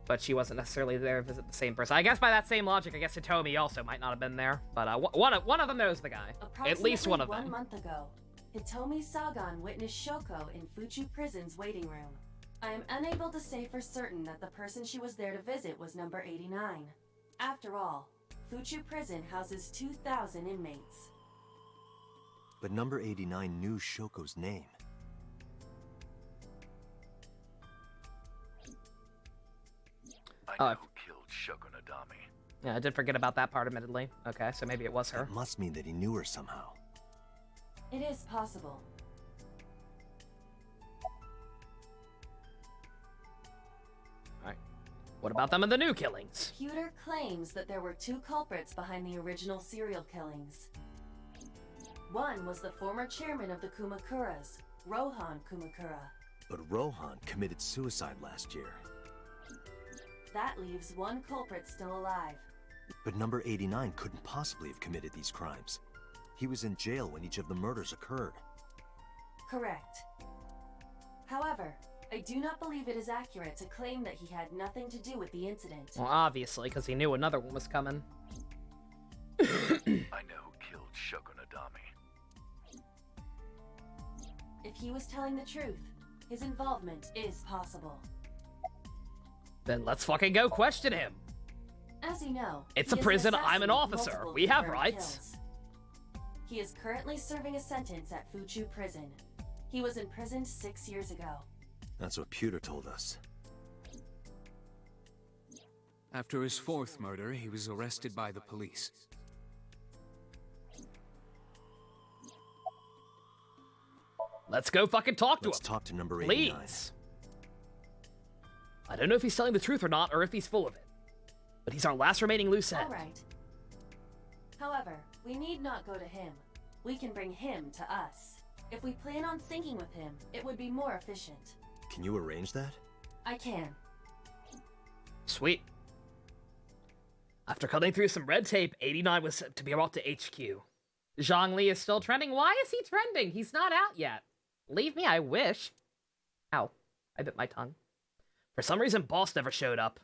B: but she wasn't necessarily there to visit the same person. I guess by that same logic, I guess Hitomi also might not have been there, but one of them knows the guy. At least one of them.
C: 1 month ago, Hitomi Sagan witnessed Shoko in Fuchu Prison's waiting room. I am unable to say for certain that the person she was there to visit was number 89. After all, Fuchu Prison houses 2,000 inmates.
D: But number 89 knew Shoko's name.
P: I know who killed Shoko Nadami.
B: Yeah, I did forget about that part, admittedly. Okay, so maybe it was her.
D: That must mean that he knew her somehow.
C: It is possible.
A: Alright. What about them and the new killings?
C: Pewter claims that there were 2 culprits behind the original serial killings. One was the former chairman of the Kumakuras, Rohan Kumakura.
D: But Rohan committed suicide last year.
C: That leaves 1 culprit still alive.
D: But number 89 couldn't possibly have committed these crimes. He was in jail when each of the murders occurred.
C: Correct. However, I do not believe it is accurate to claim that he had nothing to do with the incident.
B: Well, obviously, because he knew another one was coming.
P: I know who killed Shoko Nadami.
C: If he was telling the truth, his involvement is possible.
A: Then let's fucking go question him.
C: As you know,
A: It's
C: he
A: a
C: is
A: prison,
C: assassin
A: I'm an
C: with
A: officer.
C: multiple
A: We have
C: confirmed
A: rights.
C: kills. He is currently serving a sentence at Fuchu Prison. He was imprisoned 6 years ago.
D: That's what Pewter told us.
S: After his 4th murder, he was arrested by the police.
A: Let's go fucking talk to him.
D: Let's talk to number 89.
A: Please. I don't know if he's telling the truth or not, or if he's full of it. But he's our last remaining loose end.
C: All right. However, we need not go to him. We can bring him to us. If we plan on syncing with him, it would be more efficient.
D: Can you arrange that?
C: I can.
A: Sweet. After cutting through some red tape, 89 was set to be brought to HQ.
B: Zhongli is still trending. Why is he trending? He's not out yet. Leave me, I wish. Ow. I bit my tongue.
A: For some reason, Boss never showed up.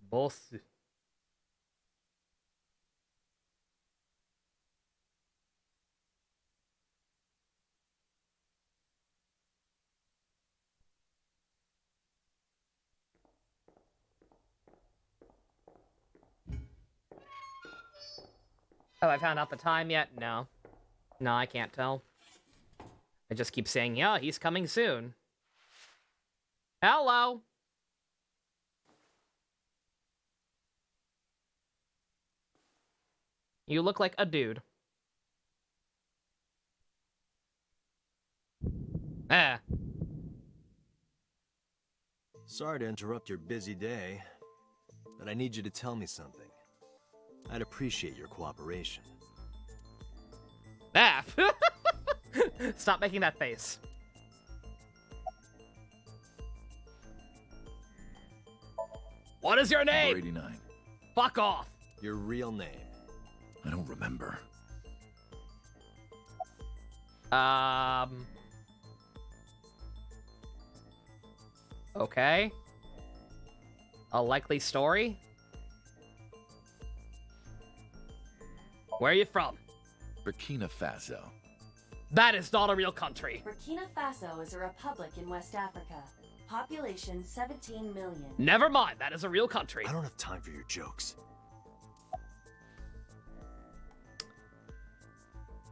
B: Boss. Oh, I found out the time yet? No. No, I can't tell. I just keep saying, yeah, he's coming soon. Hello! You look like a dude. Ah.
G: Sorry to interrupt your busy day, but I need you to tell me something. I'd appreciate your cooperation.
B: Ah! Stop making that face.
A: What is your name?
P: 89.
A: Fuck off.
G: Your real name.
P: I don't remember.
B: Okay. A likely story?
A: Where are you from?
P: Burkina Faso.
A: That is not a real country.
C: Burkina Faso is a republic in West Africa. Population 17 million.
A: Never mind, that is a real country.
D: I don't have time for your jokes.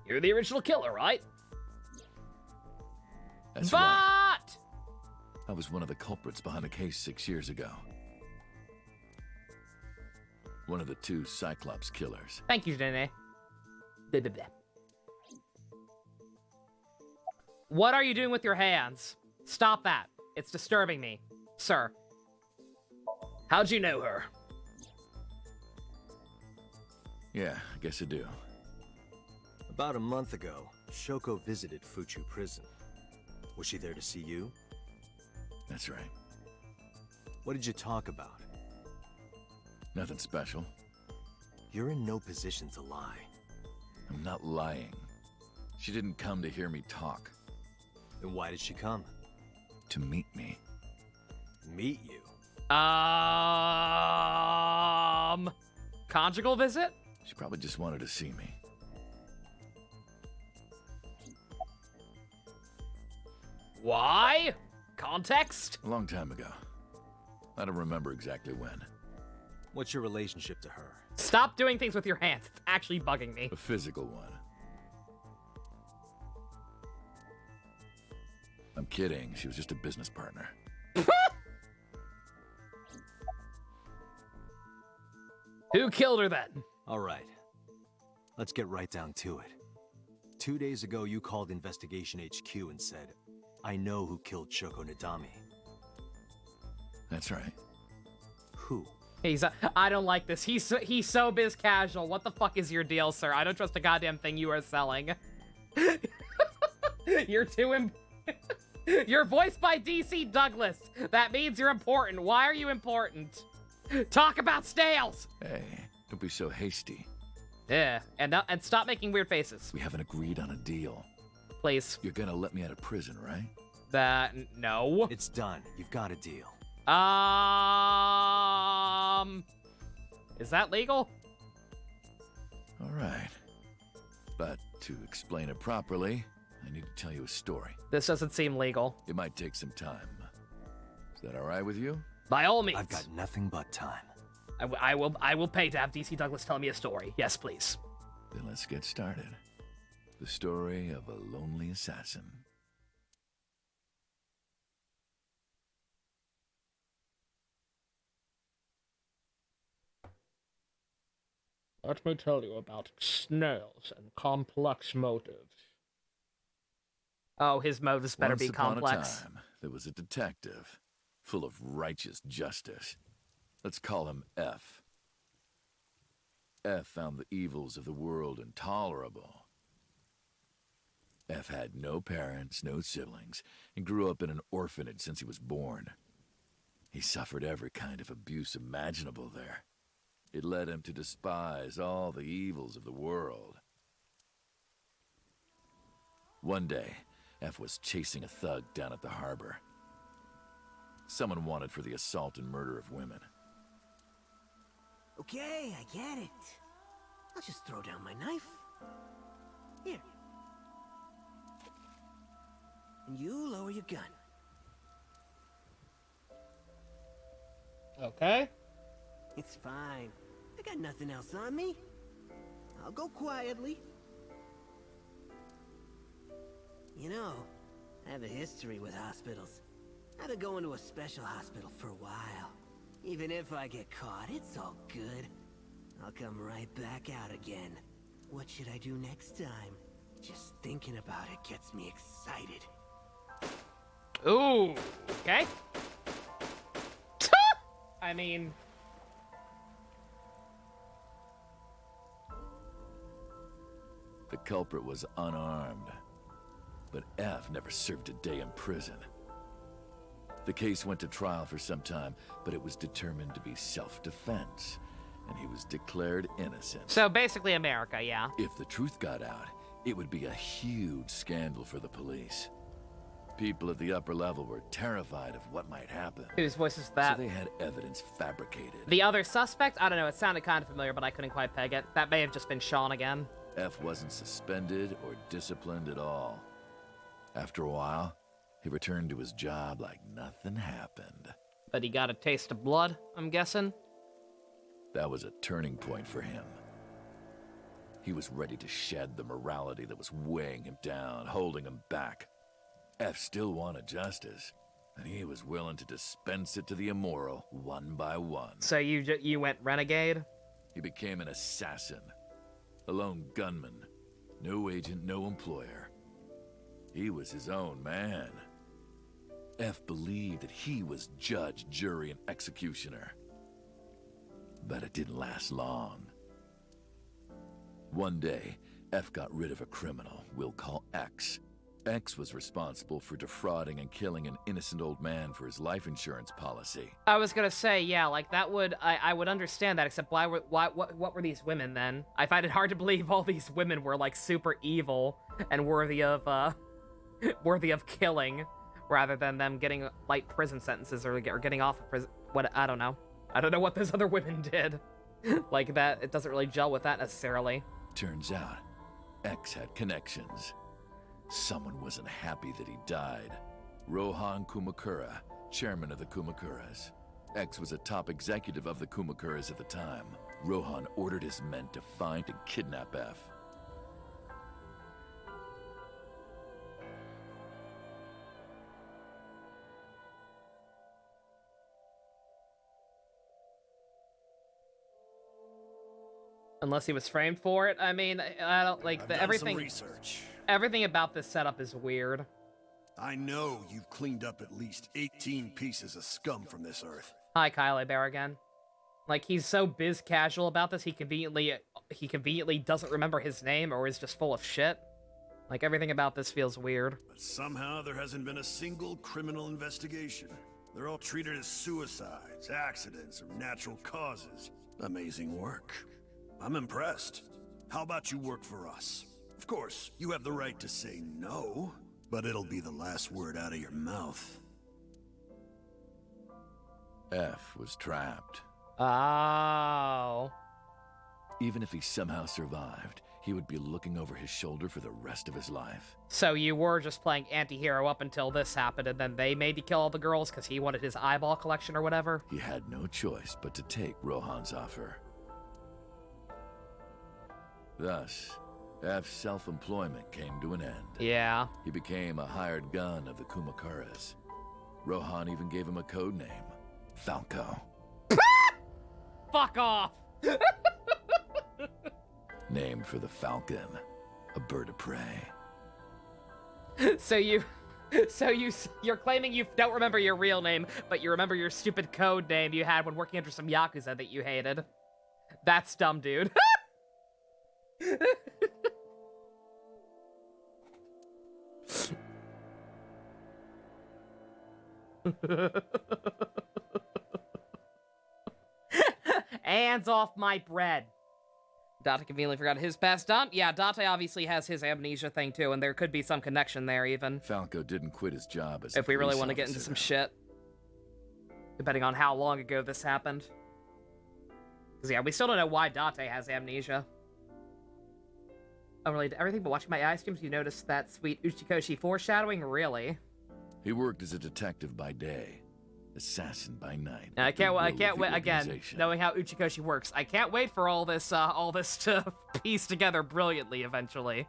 A: You're the original killer, right?
P: That's
A: but...
P: right. I was one of the culprits behind a case 6 years ago. one of the two Cyclops killers.
B: Thank you, Dene. Blah, blah, blah. What are you doing with your hands? Stop that. It's disturbing me, sir.
A: How'd you know her?
P: Yeah, I guess I do.
G: About a month ago, Shoko visited Fuchu Prison. Was she there to see you?
P: That's right.
G: What did you talk about?
P: Nothing special.
G: You're in no position to lie.
P: I'm not lying. She didn't come to hear me talk.
G: Then why did she come?
P: To meet me.
G: Meet you?
B: Conjugal visit?
P: She probably just wanted to see me.
B: Why? Context?
P: A long time ago. I don't remember exactly when.
G: What's your relationship to her?
B: Stop doing things with your hands. It's actually bugging me.
P: A physical one. I'm kidding. She was just a business partner.
B: Who killed her then?
G: All right. Let's get right down to it. 2 days ago, you called Investigation HQ and said, I know who killed Shoko Nadami.
P: That's right.
G: Who?
B: I don't like this. He's so biz casual. What the fuck is your deal, sir? I don't trust a goddamn thing you are selling. You're too You're voiced by DC Douglas. That means you're important. Why are you important? Talk about snails.
P: Hey, don't be so hasty.
B: Yeah, and stop making weird faces.
P: We haven't agreed on a deal.
B: Please.
P: You're gonna let me out of prison, right?
B: No.
G: It's done. You've got a deal.
B: Is that legal?
P: All right. But to explain it properly, I need to tell you a story.
B: This doesn't seem legal.
P: It might take some time. Is that all right with you?
B: By all means.
G: I've got nothing but time.
A: I will pay to have DC Douglas tell me a story. Yes, please.
P: Then let's get started. The story of a lonely assassin.
A: Let me tell you about snails and complex motives.
B: Oh, his motives better be
P: Once upon
B: complex.
P: a time, there was a detective, full of righteous justice. Let's call him F. F found the evils of the world intolerable. F had no parents, no siblings, and grew up in an orphanage since he was born. He suffered every kind of abuse imaginable there. It led him to despise all the evils of the world. One day, F was chasing a thug down at the harbor. Someone wanted for the assault and murder of women.
O: Okay, I get it. I'll just throw down my knife. Here. And you lower your gun.
B: Okay.
O: It's fine. I got nothing else on me. I'll go quietly. You know, I have a history with hospitals. I've been going to a special hospital for a while. Even if I get caught, it's all good. I'll come right back out again. What should I do next time? Just thinking about it gets me excited.
B: Ooh, okay. I mean...
P: The culprit was unarmed, but F never served a day in prison. The case went to trial for some time, but it was determined to be self-defense, and he was declared innocent.
B: So basically America, yeah.
P: If the truth got out, it would be a huge scandal for the police. People at the upper level were terrified of what might happen.
B: Whose voice is that?
P: So they had evidence fabricated.
B: The other suspect? I don't know, it sounded kind of familiar, but I couldn't quite peg it. That may have just been Sean again.
P: F wasn't suspended or disciplined at all. After a while, he returned to his job like nothing happened.
B: But he got a taste of blood, I'm guessing?
P: That was a turning point for him. He was ready to shed the morality that was weighing him down, holding him back. F still wanted justice, and he was willing to dispense it to the immoral one by one.
B: So you went renegade?
P: He became an assassin. A lone gunman. No agent, no employer. He was his own man. F believed that he was judge, jury, and executioner. But it didn't last long. One day, F got rid of a criminal we'll call X. X was responsible for defrauding and killing an innocent old man for his life insurance policy.
B: I was gonna say, yeah, like that would, I would understand that, except what were these women then? I find it hard to believe all these women were like super evil and worthy of killing, rather than them getting light prison sentences or getting off of prison. I don't know. I don't know what those other women did. Like that, it doesn't really gel with that necessarily.
P: Turns out, X had connections. Someone wasn't happy that he died. Rohan Kumakura, chairman of the Kumakuras. X was a top executive of the Kumakuras at the time. Rohan ordered his men to find and kidnap F.
B: Unless he was framed for it. I mean, I don't like everything.
K: Some research.
B: Everything about this setup is weird.
K: I know you've cleaned up at least 18 pieces of scum from this earth.
B: Hi, Kyle Bear again. Like, he's so biz casual about this, he conveniently doesn't remember his name or is just full of shit. Like, everything about this feels weird.
K: But somehow there hasn't been a single criminal investigation. They're all treated as suicides, accidents, or natural causes. Amazing work. I'm impressed. How about you work for us? Of course, you have the right to say no, but it'll be the last word out of your mouth.
P: F was trapped.
B: Oh.
P: Even if he somehow survived, he would be looking over his shoulder for the rest of his life.
B: So you were just playing anti-hero up until this happened, and then they made you kill all the girls because he wanted his eyeball collection or whatever?
P: He had no choice but to take Rohan's offer. Thus, F's self-employment came to an end.
B: Yeah.
P: He became a hired gun of the Kumakuras. Rohan even gave him a code name, Falco.
B: Fuck off!
P: Named for the falcon, a bird of prey.
B: You're claiming you don't remember your real name, but you remember your stupid code name you had when working under some Yakuza that you hated. That's dumb, dude. Hands off my bread. Date conveniently forgot his past. Yeah, Date obviously has his amnesia thing too, and there could be some connection there even.
P: Falco didn't quit his job as
B: if we really want to get into some shit. Depending on how long ago this happened. Because yeah, we still don't know why Date has amnesia. Unrelated to everything, but watching my eye streams, you noticed that sweet Uchikoshi foreshadowing? Really?
P: He worked as a detective by day, assassin by night.
B: And I can't wait again, knowing how Uchikoshi works. I can't wait for all this to piece together brilliantly eventually.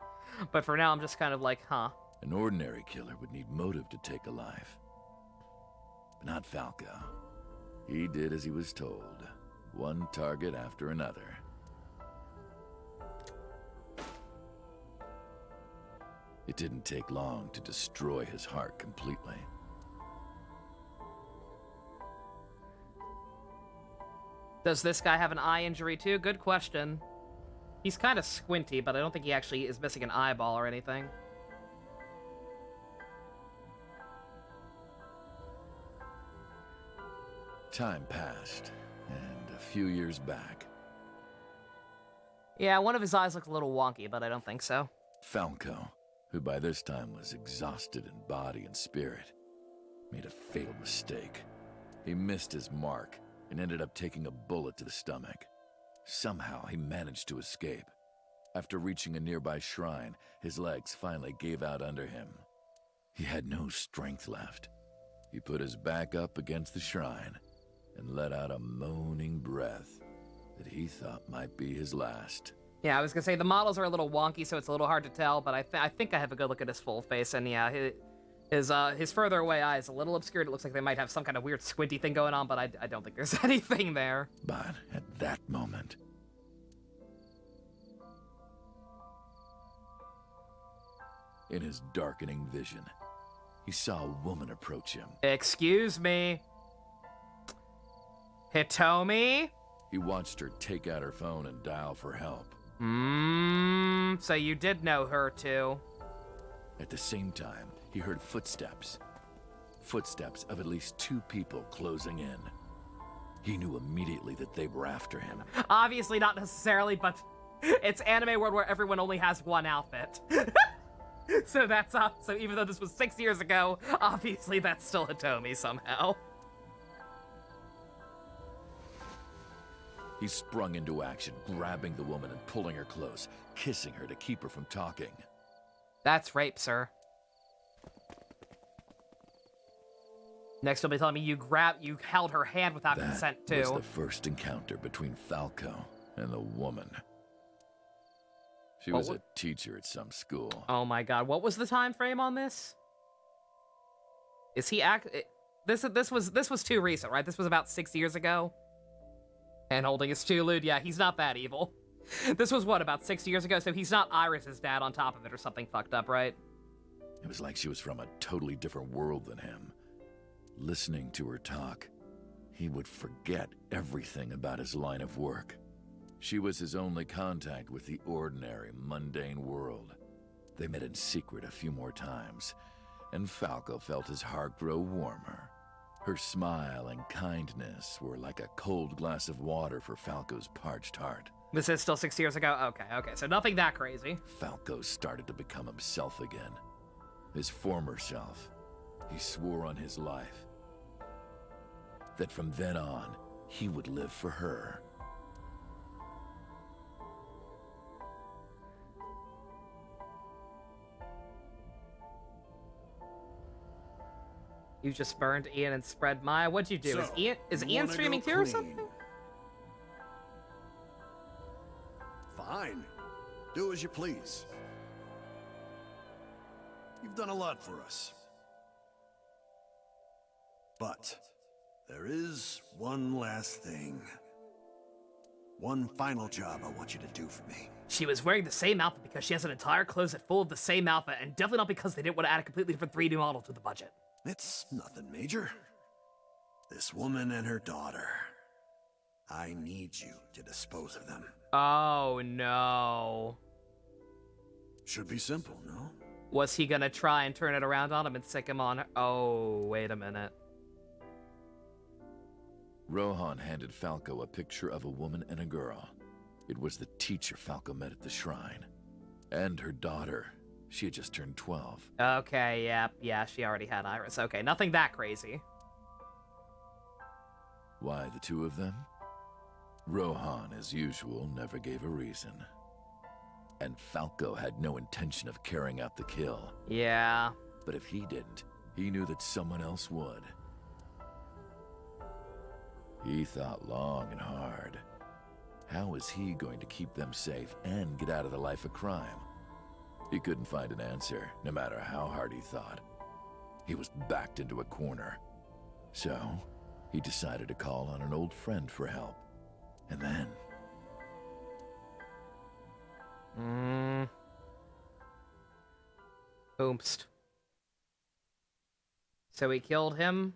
B: But for now, I'm just kind of like, huh.
P: An ordinary killer would need motive to take a life. But not Falco. He did as he was told. One target after another. It didn't take long to destroy his heart completely.
B: Does this guy have an eye injury too? Good question. He's kind of squinty, but I don't think he actually is missing an eyeball or anything.
P: Time passed, and a few years back.
B: Yeah, one of his eyes looked a little wonky, but I don't think so.
P: Falco, who by this time was exhausted in body and spirit, made a fatal mistake. He missed his mark and ended up taking a bullet to the stomach. Somehow, he managed to escape. After reaching a nearby shrine, his legs finally gave out under him. He had no strength left. He put his back up against the shrine and let out a moaning breath that he thought might be his last.
B: Yeah, I was gonna say the models are a little wonky, so it's a little hard to tell, but I think I have a good look at his full face, and yeah, his further away eye is a little obscured. It looks like they might have some kind of weird squinty thing going on, but I don't think there's anything there.
P: But at that moment, In his darkening vision, he saw a woman approach him.
B: Excuse me. Hitomi?
P: He watched her take out her phone and dial for help.
B: So you did know her too.
P: At the same time, he heard footsteps. Footsteps of at least 2 people closing in. He knew immediately that they were after him.
B: Obviously not necessarily, but it's anime world where everyone only has one outfit. So that's so even though this was 6 years ago, obviously that's still Hitomi somehow.
P: He sprung into action, grabbing the woman and pulling her close, kissing her to keep her from talking.
B: That's rape, sir. Next, you'll be telling me you held her hand without consent, too.
P: That was the first encounter between Falco and the woman. She was a teacher at some school.
B: Oh my god, what was the time frame on this? Is he This was too recent, right? This was about 6 years ago. And holding his two lewd, yeah, he's not that evil. This was what, about 6 years ago? So he's not Iris's dad on top of it or something fucked up, right?
P: It was like she was from a totally different world than him. Listening to her talk, he would forget everything about his line of work. She was his only contact with the ordinary, mundane world. They met in secret a few more times, and Falco felt his heart grow warmer. Her smile and kindness were like a cold glass of water for Falco's parched heart.
B: This is still 6 years ago? Okay, so nothing that crazy.
P: Falco started to become himself again. His former self. He swore on his life that from then on, he would live for her.
B: You just burned Ian and spread Maya. What'd you do?
K: So,
B: is Ian streaming too or something?
K: Fine. Do as you please. You've done a lot for us. But there is one last thing. One final job I want you to do for me.
A: She was wearing the same outfit because she has an entire closet full of the same outfit, and definitely not because they didn't want to add a completely different 3D model to the budget.
K: It's nothing major. This woman and her daughter. I need you to dispose of them.
B: Oh, no.
K: Should be simple, no?
B: Was he gonna try and turn it around on him and sick him on her? Oh, wait a minute.
P: Rohan handed Falco a picture of a woman and a girl. It was the teacher Falco met at the shrine. And her daughter. She had just turned 12.
B: Okay, yeah, she already had Iris. Okay, nothing that crazy.
P: Why the 2 of them? Rohan, as usual, never gave a reason. And Falco had no intention of carrying out the kill.
B: Yeah.
P: But if he didn't, he knew that someone else would. He thought long and hard. How was he going to keep them safe and get out of the life of crime? He couldn't find an answer, no matter how hard he thought. He was backed into a corner. So, he decided to call on an old friend for help. And then...
B: Oomst. So he killed him?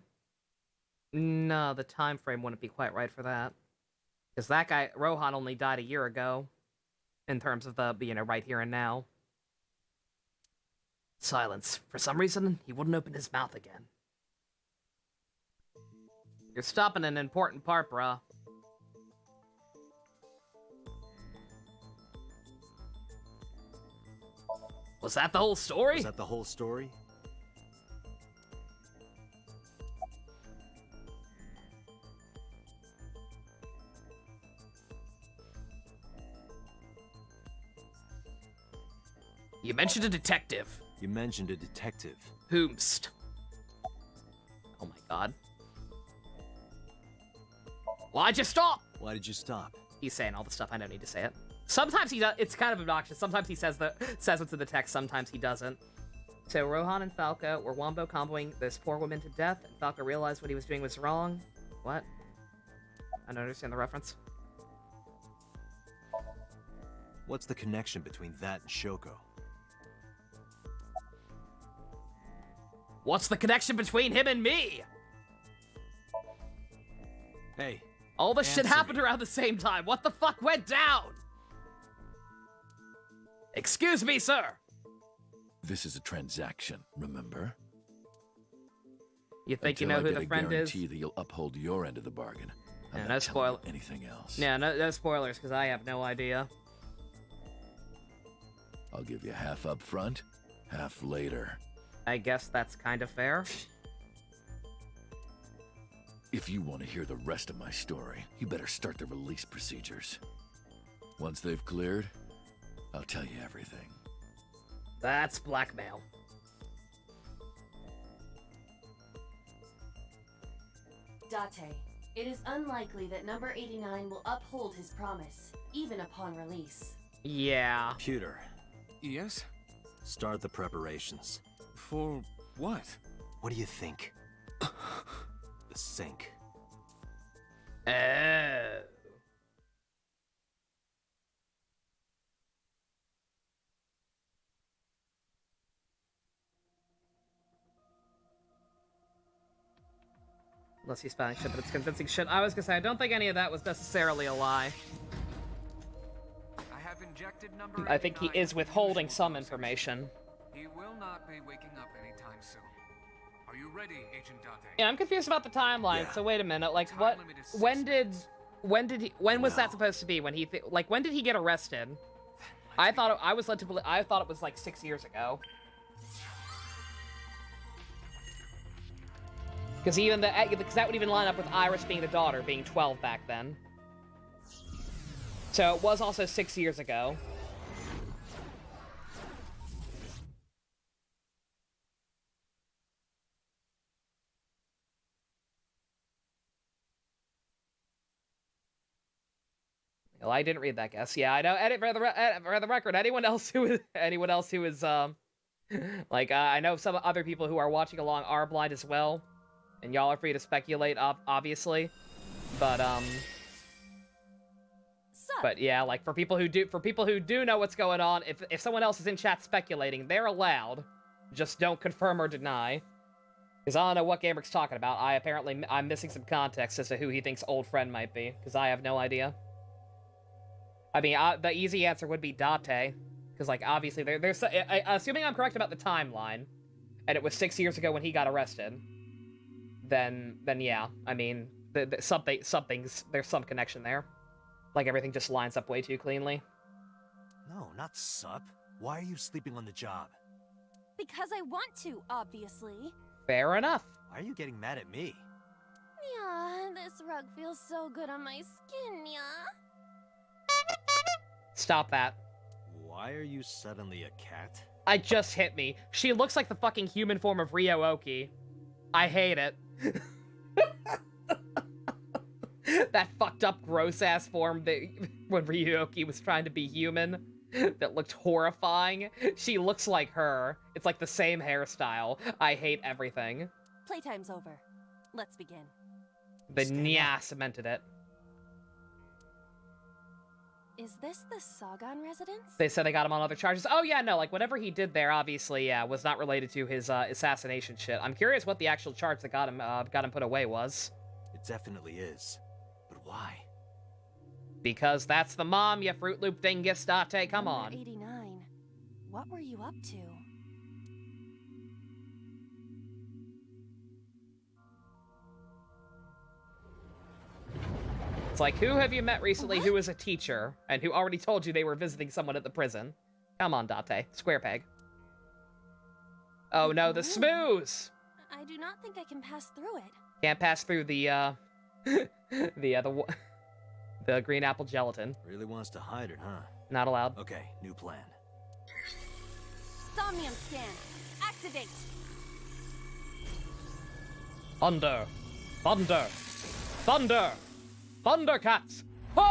B: No, the time frame wouldn't be quite right for that. Because that guy, Rohan, only died a year ago. In terms of the, right here and now.
A: Silence. For some reason, he wouldn't open his mouth again.
B: You're stopping an important part, bruh.
A: Was that the whole story?
G: Was that the whole story?
A: You mentioned a detective.
G: You mentioned a detective.
A: Whomst.
B: Oh my god.
A: Why'd you stop?
G: Why did you stop?
B: He's saying all the stuff, I don't need to say it. Sometimes he does, it's kind of obnoxious. Sometimes he says what's in the text, sometimes he doesn't. So Rohan and Falco were wombo comboing this poor woman to death, and Falco realized what he was doing was wrong. What? I don't understand the reference.
G: What's the connection between that and Shoko?
A: What's the connection between him and me?
G: Hey.
A: All this shit
G: answer
A: happened
G: me.
A: around the same time. What the fuck went down? Excuse me, sir.
P: This is a transaction, remember?
B: You think
P: Until
B: you know
P: I
B: who
P: get
B: the
P: a
B: friend is?
P: guarantee that you'll uphold your end of the bargain. I'm
B: Yeah,
P: not
B: no
P: telling
B: spoil-
P: you anything else.
B: Yeah, no spoilers, because I have no idea.
P: I'll give you half up front, half later.
B: I guess that's kind of fair.
P: If you want to hear the rest of my story, you better start the release procedures. Once they've cleared, I'll tell you everything.
B: That's blackmail.
C: Date, it is unlikely that number 89 will uphold his promise, even upon release.
B: Yeah.
G: Computer,
S: Yes?
G: start the preparations.
S: For what?
G: What do you think? The sink.
B: Oh. Unless he's spelling shit, but it's convincing shit. I was gonna say, I don't think any of that was necessarily a lie.
I: I have injected number
B: I think he
I: 89
B: is withholding some information.
I: He will not be waking up anytime soon. Are you ready, Agent Date?
B: Yeah, I'm confused about the timeline.
I: Yeah.
B: So wait a minute, like what? When was that supposed to be? When he when did he get arrested? I thought I was led to believe. I thought it was like 6 years ago. Because that would even line up with Iris being the daughter, being 12 back then. So it was also 6 years ago. Well, I didn't read that guess. Yeah, I know. For the record, anyone else who is like I know some other people who are watching along are blind as well, and y'all are free to speculate, obviously. But but yeah, like for people who do know what's going on, if someone else is in chat speculating, they're allowed. Just don't confirm or deny. Because I don't know what Gamer's talking about. I'm missing some context as to who he thinks old friend might be, because I have no idea. I mean, the easy answer would be Date, because, like, obviously, there's assuming I'm correct about the timeline, and it was 6 years ago when he got arrested, then yeah, I mean, there's some connection there. Like, everything just lines up way too cleanly.
G: No, not sup. Why are you sleeping on the job?
U: Because I want to, obviously.
B: Fair enough.
G: Why are you getting mad at me?
U: Yeah, this rug feels so good on my skin, yeah.
B: Stop that.
G: Why are you suddenly a cat?
B: It just hit me. She looks like the fucking human form of Ryo-Oki. I hate it. That fucked up, gross-ass form that when Ryo-Oki was trying to be human, that looked horrifying. She looks like her. It's like the same hairstyle. I hate everything.
U: Playtime's over. Let's begin.
B: The Nya cemented it.
U: Is this the Sagan residence?
B: They said they got him on other charges. Oh yeah, no, like whatever he did there, obviously, yeah, was not related to his assassination shit. I'm curious what the actual charge that got him put away was.
G: It definitely is. But why?
B: Because that's the mom, you Fruit Loop dingus, Date, come on.
U: 89. What were you up to?
B: It's like, who have you met recently who is a teacher, and who already told you they were visiting someone at the prison? Come on, Date. Square peg. Oh no, the smooth!
U: I do not think I can pass through it.
B: Can't pass through the, the green apple gelatin.
G: Really wants to hide it, huh?
B: Not allowed.
G: Okay, new plan.
U: Somnium scan. Activate.
B: Thunder. Thunder. Thunder. Thundercats. Oh!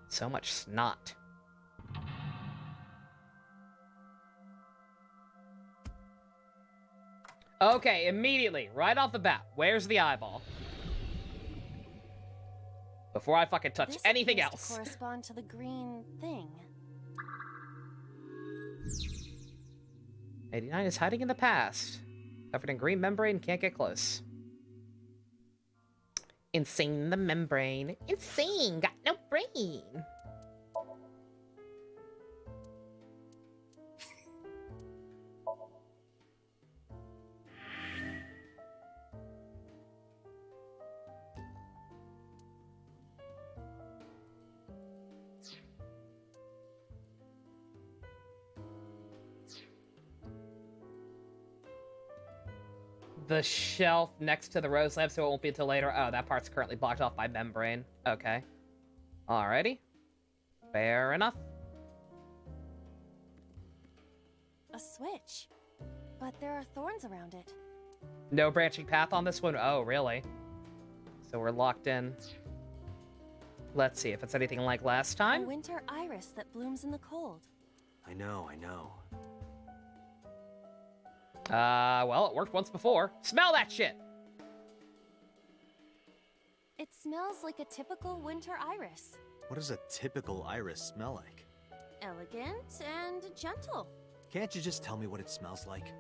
B: So much snot. Okay, immediately, right off the bat, where's the eyeball? before I fucking touch
C: This
B: anything
C: appears
B: else.
C: to correspond to the green thing.
B: 89 is hiding in the past. Covered in green membrane, can't get close. Insane the membrane. Insane, got no brain. The shelf next to the rose lamp, so it won't be until later. Oh, that part's currently blocked off by membrane. Okay. Alrighty. Fair enough.
C: A switch. But there are thorns around it.
B: No branching path on this one? Oh, really? So we're locked in. Let's see if it's anything like last
C: A
B: time.
C: winter iris that blooms in the cold.
G: I know, I know.
B: Well, it worked once before. Smell that shit!
C: It smells like a typical winter iris.
G: What does a typical iris smell like?
C: Elegant and gentle.
G: Can't you just tell me what it smells like?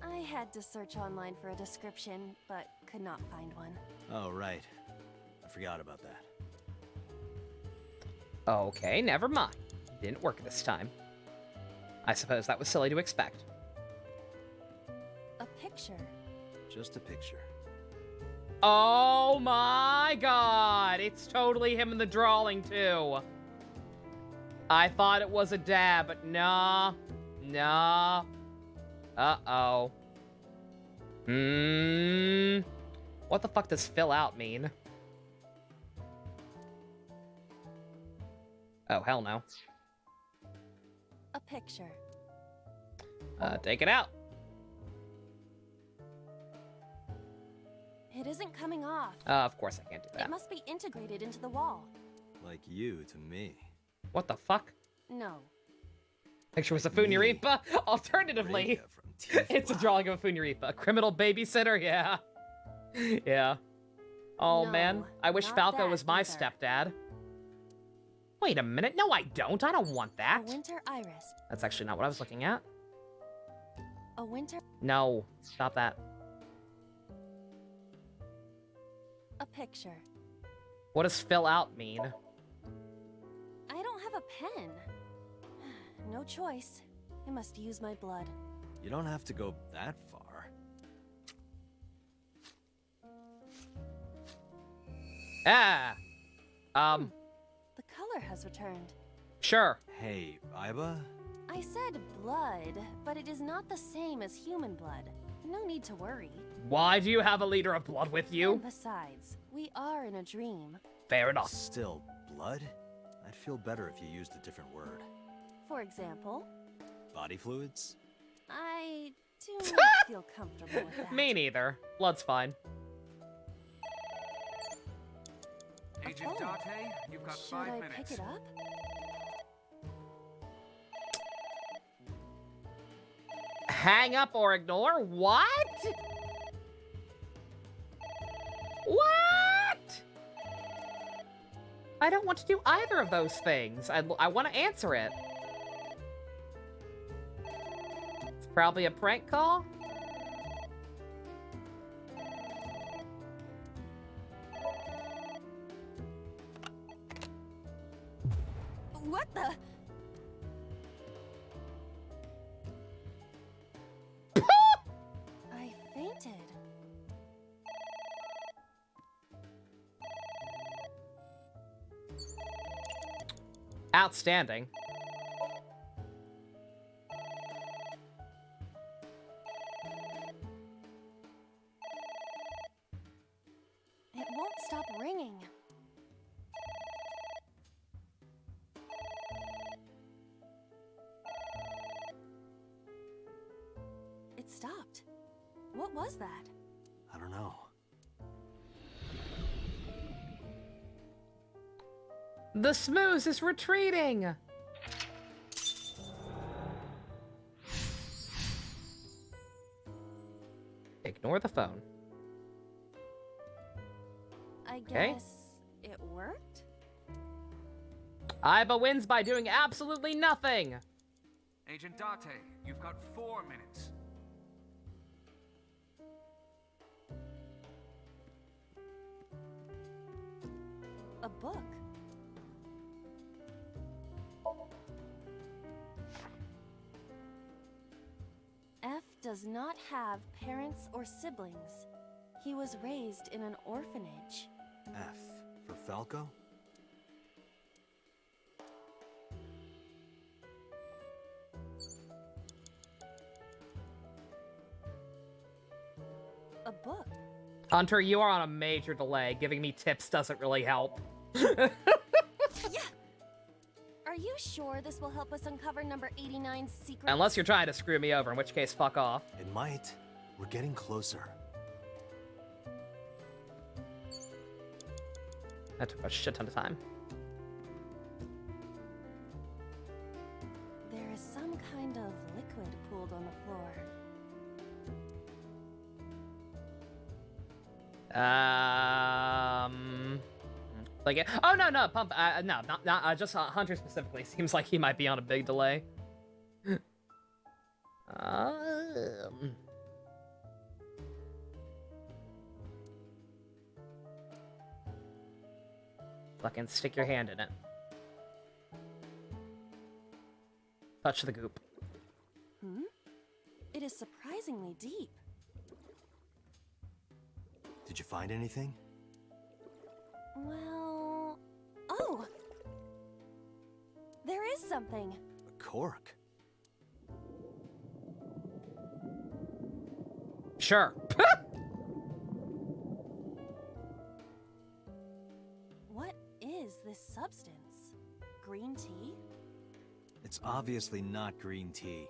C: I had to search online for a description, but could not find one.
G: Oh, right. I forgot about that.
B: Okay, never mind. Didn't work this time. I suppose that was silly to expect.
C: A picture.
G: Just a picture.
B: Oh my god! It's totally him in the drawing, too. I thought it was a dab, but nah. Nah. Uh-oh. What the fuck does fill out mean? Oh, hell no.
C: A picture.
B: Take it out.
C: It isn't coming off.
B: Of course I can't do that.
C: It must be integrated into the wall.
G: Like you to me.
B: What the fuck?
C: No.
B: Picture was a Funiripa? Alternatively, it's a drawing of a Funiripa. A criminal babysitter? Yeah. Yeah. Oh,
C: No,
B: man. I wish
C: not
B: Falco
C: that
B: was my
C: either.
B: stepdad. Wait a minute. No, I don't. I don't want that.
C: A winter iris.
B: That's actually not what I was looking at.
C: A winter...
B: No. Stop that.
C: A picture.
B: What does fill out mean?
C: I don't have a pen. No choice. I must use my blood.
G: You don't have to go that far.
B: Ah.
C: The color has returned.
B: Sure.
G: Hey, Iba?
C: I said blood, but it is not the same as human blood. No need to worry.
B: Why do you have a liter of blood with you?
C: And besides, we are in a dream.
B: Fair enough.
G: Still, blood? I'd feel better if you used a different word.
C: For example,
G: Body fluids?
C: I do not feel comfortable with that.
B: Me neither. Blood's fine.
I: Agent Date, you've got
C: Should
I: 5
C: I
I: minutes.
C: pick it up?
B: Hang up or ignore? What? What? I don't want to do either of those things. I want to answer it. It's probably a prank call.
C: What the? I fainted.
B: Outstanding.
C: It won't stop ringing. It stopped. What was that?
G: I don't know.
B: The smooze is retreating. Ignore the phone.
C: I
B: Okay.
C: guess it worked?
B: Aiba wins by doing absolutely nothing.
I: Agent Date, you've got 4 minutes.
C: A book. F does not have parents or siblings. He was raised in an orphanage.
G: F for Falco?
C: A book.
B: Hunter, you are on a major delay. Giving me tips doesn't really help.
C: Yeah. Are you sure this will help us uncover number 89's secret?
B: Unless you're trying to screw me over, in which case, fuck off.
G: It might. We're getting closer.
B: That took a shit ton of time.
C: There is some kind of liquid pooled on the floor.
B: Like, oh no, pump, no, not just Hunter specifically. Seems like he might be on a big delay. Fucking stick your hand in it. Touch the goop.
C: Hmm? It is surprisingly deep.
G: Did you find anything?
C: Well... Oh! There is something.
G: A cork.
B: Sure.
C: What is this substance? Green tea?
G: It's obviously not green tea.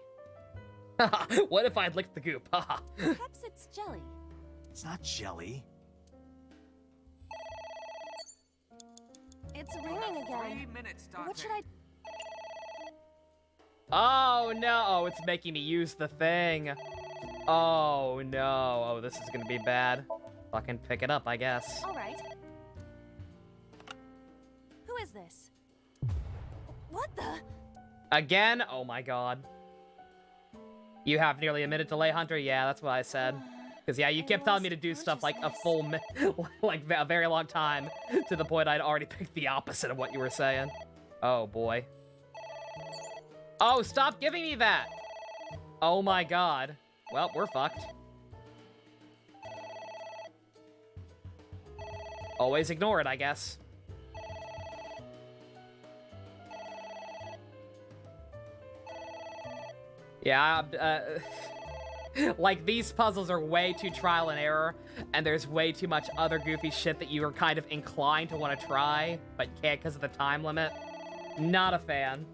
B: What if I'd licked the goop?
C: Perhaps it's jelly.
G: It's not jelly.
C: It's ringing again.
I: 3 minutes, Date.
C: What should I...
B: Oh no, oh, it's making me use the thing. Oh no, oh, this is gonna be bad. Fucking pick it up, I guess.
C: Alright. Who is this? What the...
B: Again? Oh my god. You have nearly a minute delay, Hunter? Yeah, that's what I said. Because, yeah, you kept telling me to do stuff like a full, like a very long time, to the point I'd already picked the opposite of what you were saying. Oh, boy. Oh, stop giving me that! Oh my god. Well, we're fucked. Always ignore it, I guess. Yeah, like, these puzzles are way too trial and error, and there's way too much other goofy shit that you are kind of inclined to want to try, but can't because of the time limit. Not a fan.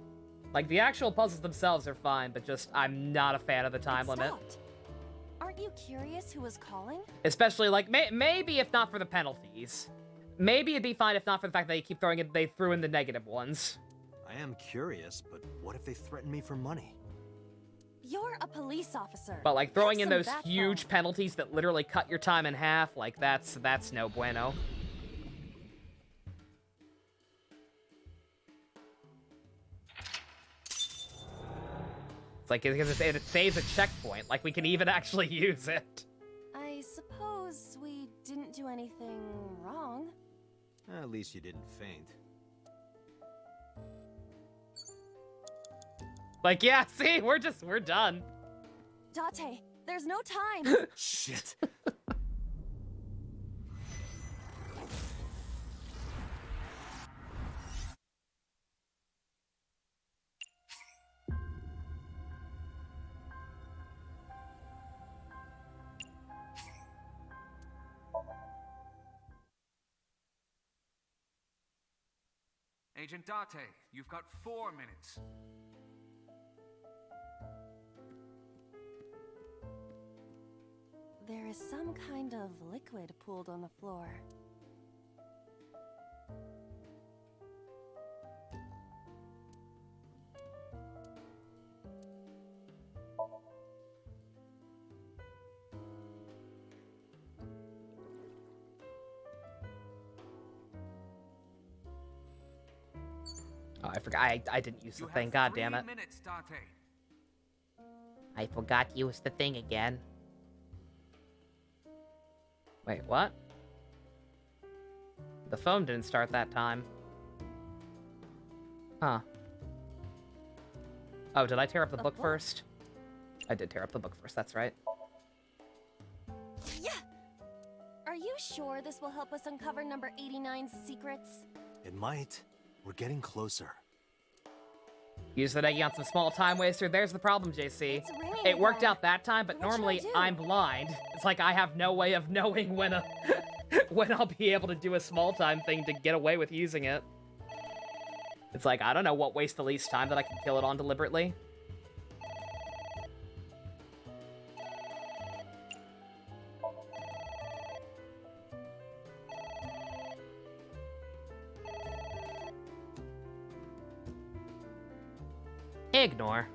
B: Like, the actual puzzles themselves are fine, but just, I'm not a fan of the time limit.
C: Aren't you curious who was calling?
B: Especially, like, maybe if not for the penalties. Maybe it'd be fine if not for the fact that they threw in the negative ones.
G: I am curious, but what if they threaten me for money?
C: You're a police officer.
B: But, like, throwing in
C: Have
B: those
C: some backbone.
B: huge penalties that literally cut your time in half, like, that's no bueno. It's like, it saves a checkpoint. Like, we can even actually use it.
C: I suppose we didn't do anything wrong.
G: At least you didn't faint.
B: Like, yeah, see? We're done.
C: Date, there's no time.
G: Shit.
I: Agent Date, you've got 4 minutes.
C: There is some kind of liquid pooled on the floor.
B: Oh, I forgot. I didn't use the thing. God damn it.
I: 3 minutes, Date.
B: I forgot to use the thing again. Wait, what? The phone didn't start that time. Huh. Oh, did I tear up the book first? I did tear up the book first, that's right.
U: Yeah! Are you sure this will help us uncover number 89's secrets?
G: It might. We're getting closer.
B: Use the Negi on some small time waster. There's the problem, JC. It worked out that time, but normally I'm blind. It's like I have no way of knowing when when I'll be able to do a small time thing to get away with using it. It's like, I don't know what wastes the least time that I can kill it on deliberately. Ignore.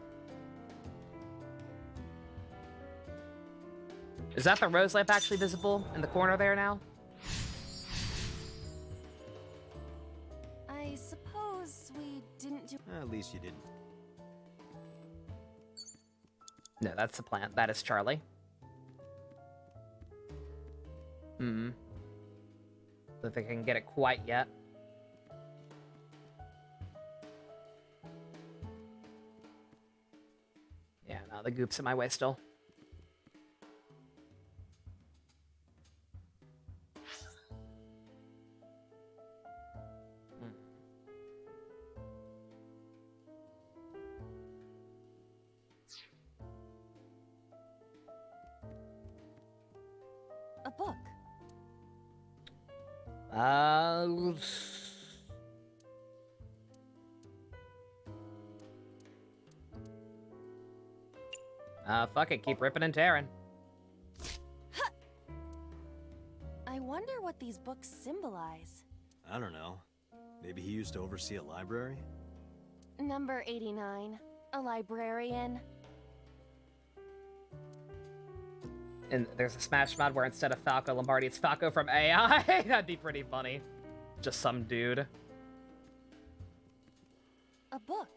B: Is that the rose lamp actually visible in the corner there now?
U: I suppose we didn't do...
G: At least you didn't.
B: No, that's the plant. That is Charlie. Don't think I can get it quite yet. Yeah, no, the goop's in my way still.
U: A book.
B: Fuck it, keep ripping and tearing.
U: I wonder what these books symbolize.
G: I don't know. Maybe he used to oversee a library?
U: Number 89. A librarian.
B: And there's a Smash mod where instead of Falco Lombardi, it's Falco from AI. That'd be pretty funny. Just some dude.
U: A book.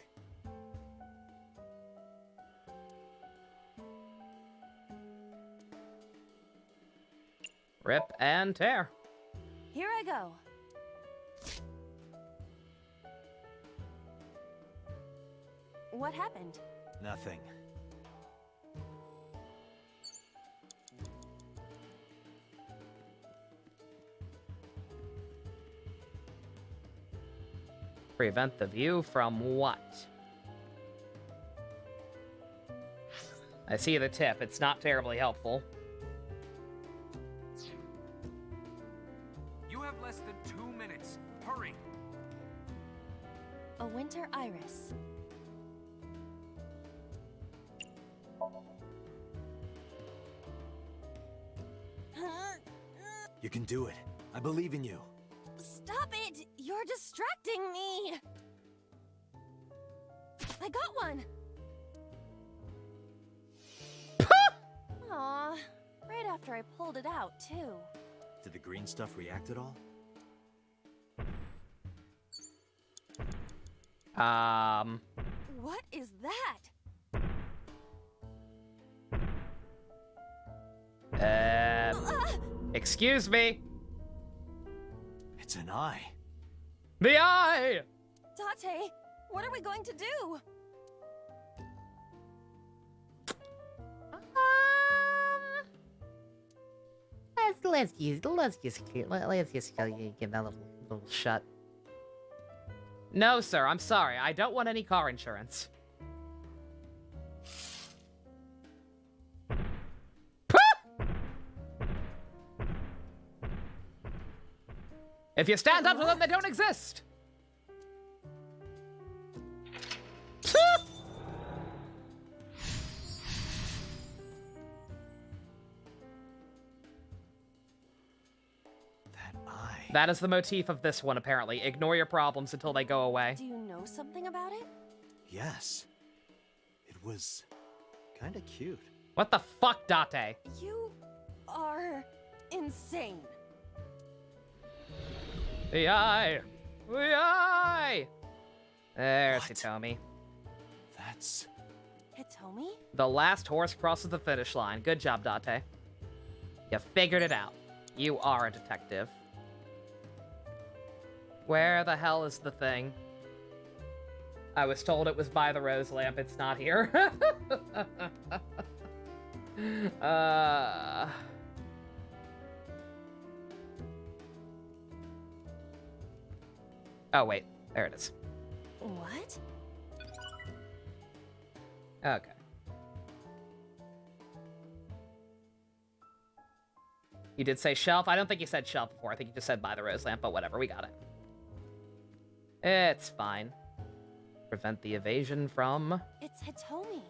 B: Rip and tear.
U: Here I go. What happened?
G: Nothing.
B: Prevent the view from what? I see the tip. It's not terribly helpful.
I: You have less than 2 minutes. Hurry.
U: A winter iris.
G: You can do it. I believe in you.
U: Stop it! You're distracting me! I got one! Aw, right after I pulled it out, too.
G: Did the green stuff react at all?
U: What is that?
B: Excuse me.
G: It's an eye.
B: The eye!
U: Date, what are we going to do?
B: Let's just give that little shut. No, sir, I'm sorry. I don't want any car insurance. If you stand up to them, they don't exist!
G: That eye.
B: That is the motif of this one, apparently. Ignore your problems until they go away.
U: Do you know something about it?
G: Yes. It was kinda cute.
B: What the fuck, Date?
U: You are insane.
B: The eye! The eye! There's Hitomi.
J: That's...
U: Hitomi?
B: The last horse crosses the finish line. Good job, Date. You figured it out. You are a detective. Where the hell is the thing? I was told it was by the rose lamp. It's not here. Oh, wait. There it is.
U: What?
B: Okay. You did say shelf? I don't think you said shelf before. I think you just said by the rose lamp, but whatever. We got it. It's fine. Prevent the evasion from...
U: It's Hitomi.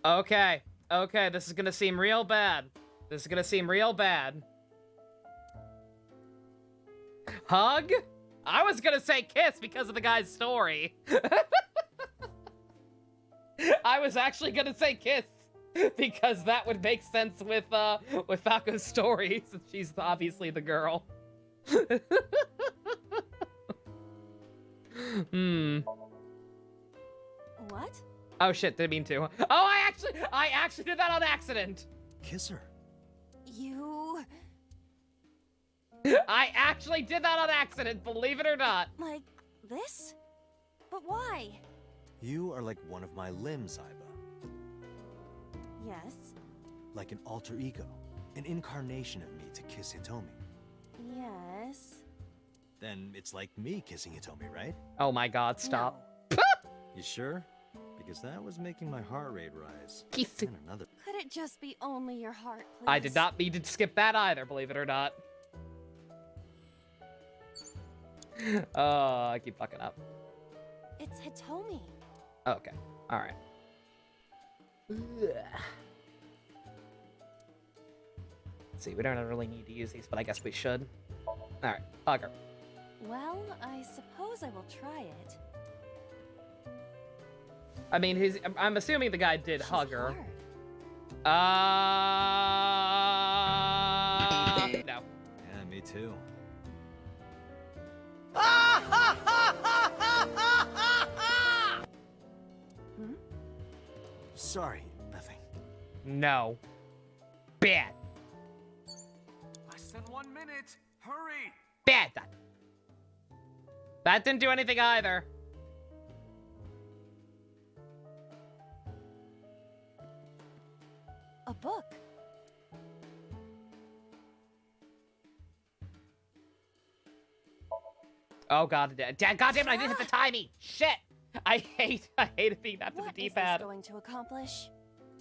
B: Okay. Okay, this is gonna seem real bad. This is gonna seem real bad. Hug? I was gonna say kiss because of the guy's story. I was actually gonna say kiss because that would make sense with Falco's story, since she's obviously the girl.
U: What?
B: Oh shit, didn't mean to. Oh, I actually did that on accident.
G: Kiss her.
U: You...
B: I actually did that on accident, believe it or not.
U: Like this? But why?
G: You are like one of my limbs, Aiba.
U: Yes.
G: Like an alter ego. An incarnation of me to kiss Hitomi.
U: Yes.
G: Then it's like me kissing Hitomi, right?
B: Oh my god, stop.
G: You sure? Because that was making my heart rate rise.
B: Kiss.
G: And another.
U: Could it just be only your heart, please?
B: I did not mean to skip that either, believe it or not. Oh, I keep fucking up.
U: It's Hitomi.
B: Okay, alright. See, we don't really need to use these, but I guess we should. Alright, hug her.
U: Well, I suppose I will try it.
B: I mean, I'm assuming the guy did hug her. No.
G: Yeah, me too. Sorry, nothing.
B: No. Bad.
I: Less than 1 minute. Hurry.
B: Bad. That didn't do anything either.
U: A book.
B: Oh god, god damn it, I didn't hit the timing. Shit. I hate it being that to the D-pad.
U: What is this going to accomplish?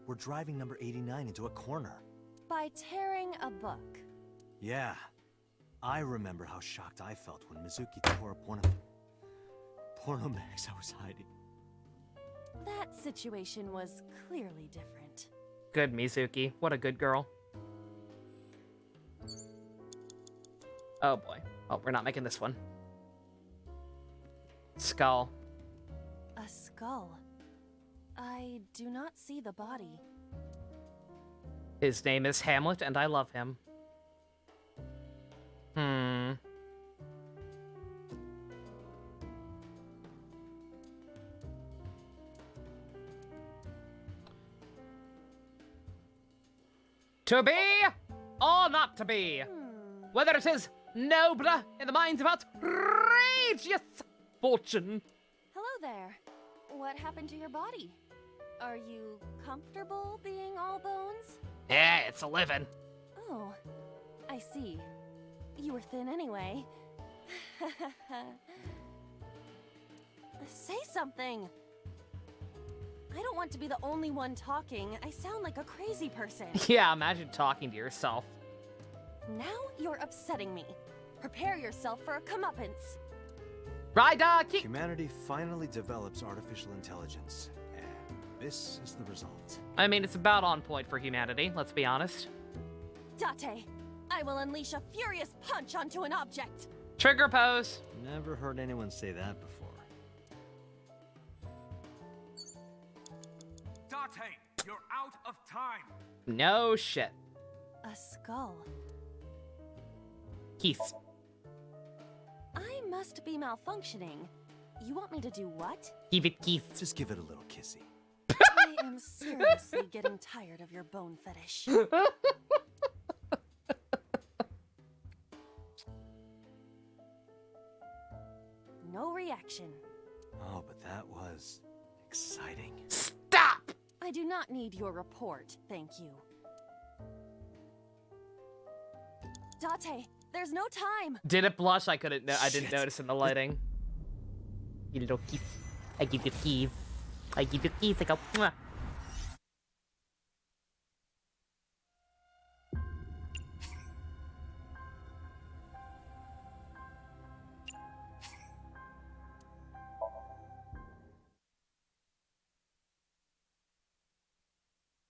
G: We're driving number 89 into a corner.
U: By tearing a book.
G: Yeah. I remember how shocked I felt when Mizuki tore up one of the porno mags I was hiding.
U: That situation was clearly different.
B: Good, Mizuki. What a good girl. Oh boy. Oh, we're not making this one. Skull.
U: A skull. I do not see the body.
B: His name is Hamlet, and I love him. To be or not to be? Whether it is nobler in the minds of outrageous fortune.
U: Hello there. What happened to your body? Are you comfortable being all bones?
B: Yeah, it's a living.
U: Oh, I see. You were thin anyway. Say something. I don't want to be the only one talking. I sound like a crazy person.
B: Yeah, imagine talking to yourself.
U: Now you're upsetting me. Prepare yourself for a comeuppance.
G: Humanity finally develops artificial intelligence, and this is the result.
B: I mean, it's about on point for humanity, let's be honest.
U: Date, I will unleash a furious punch onto an object.
B: Trigger pose.
G: Never heard anyone say that before.
I: Date, you're out of time.
B: No shit.
U: A skull.
B: Keith.
U: I must be malfunctioning. You want me to do what?
B: Give it Keith.
G: Just give it a little kissy.
U: I am seriously getting tired of your bone fetish. No reaction.
G: Oh, but that was exciting.
B: Stop!
U: I do not need your report, thank you. Date, there's no time.
B: Did it blush? I couldn't. I didn't notice in the lighting. You little Keith. I give you keys. I give you keys. I go. Mwah.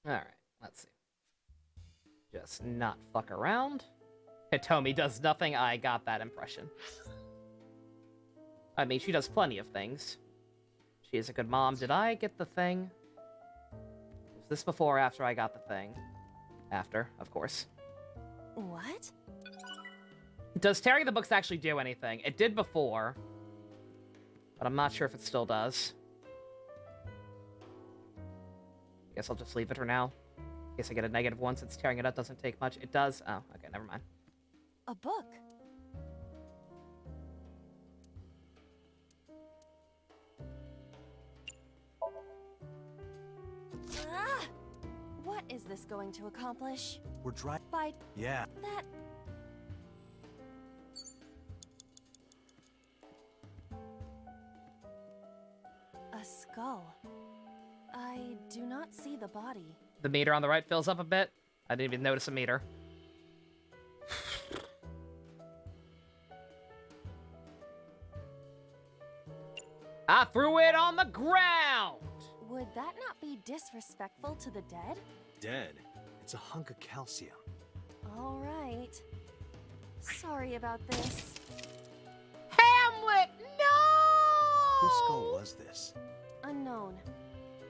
B: Alright, let's see. Just not fuck around. Hitomi does nothing, I got that impression. I mean, she does plenty of things. She is a good mom. Did I get the thing? Was this before or after I got the thing? After, of course.
U: What?
B: Does tearing the books actually do anything? It did before, but I'm not sure if it still does. Guess I'll just leave it for now. In case I get a -1 since tearing it up doesn't take much. It does? Oh, okay, never mind.
U: A book. Ah! What is this going to accomplish?
G: We're driving.
U: By
G: Yeah.
U: that. A skull. I do not see the body.
B: The meter on the right fills up a bit. I didn't even notice a meter. I threw it on the ground!
U: Would that not be disrespectful to the dead?
G: Dead. It's a hunk of calcium.
U: All right. Sorry about this.
B: Hamlet, no!
G: Whose skull was this?
U: Unknown.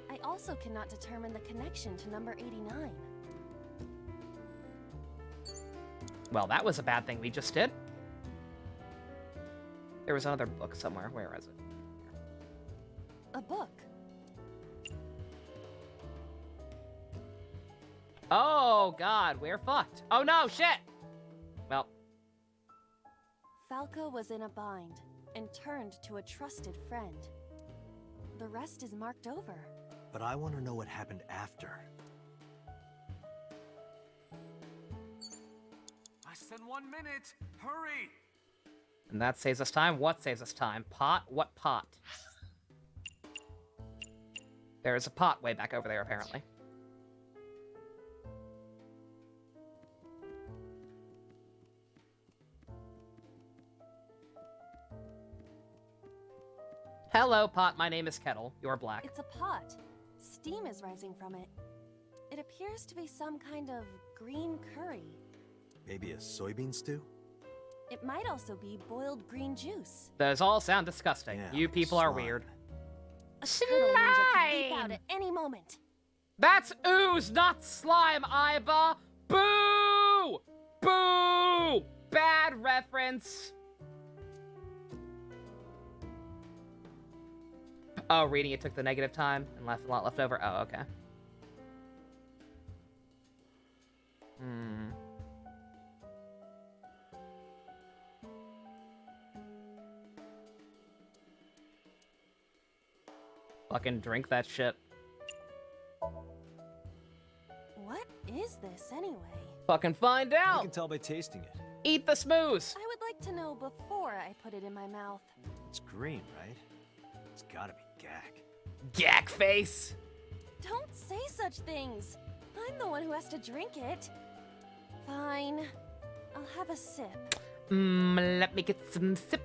U: I also cannot determine the connection to number 89.
B: Well, that was a bad thing we just did. There was another book somewhere. Where is it?
U: A book.
B: Oh, God, we're fucked. Oh, no, shit! Well.
U: Falco was in a bind and turned to a trusted friend. The rest is marked over.
G: But I want to know what happened after.
I: Less than 1 minute. Hurry!
B: And that saves us time. What saves us time? Pot? What pot? There's a pot way back over there, apparently. Hello, pot. My name is Kettle. You're black.
U: It's a pot. Steam is rising from it. It appears to be some kind of green curry.
G: Maybe a soybean stew?
U: It might also be boiled green juice.
B: Those all sound disgusting.
G: Yeah,
B: you people are weird.
U: A turtle ninja could leap out at any moment.
B: That's ooze, not slime, Iba! Boo! Boo! Bad reference. Oh, reading it took the negative time and left a lot left over. Oh, okay. Fucking drink that shit.
U: What is this anyway?
B: Fucking find out!
G: You can tell by tasting it.
B: Eat the smooze!
U: I would like to know before I put it in my mouth.
G: It's green, right? It's gotta be gack.
B: Gack face!
U: Don't say such things. I'm the one who has to drink it. Fine. I'll have a sip.
B: Let me get some sip.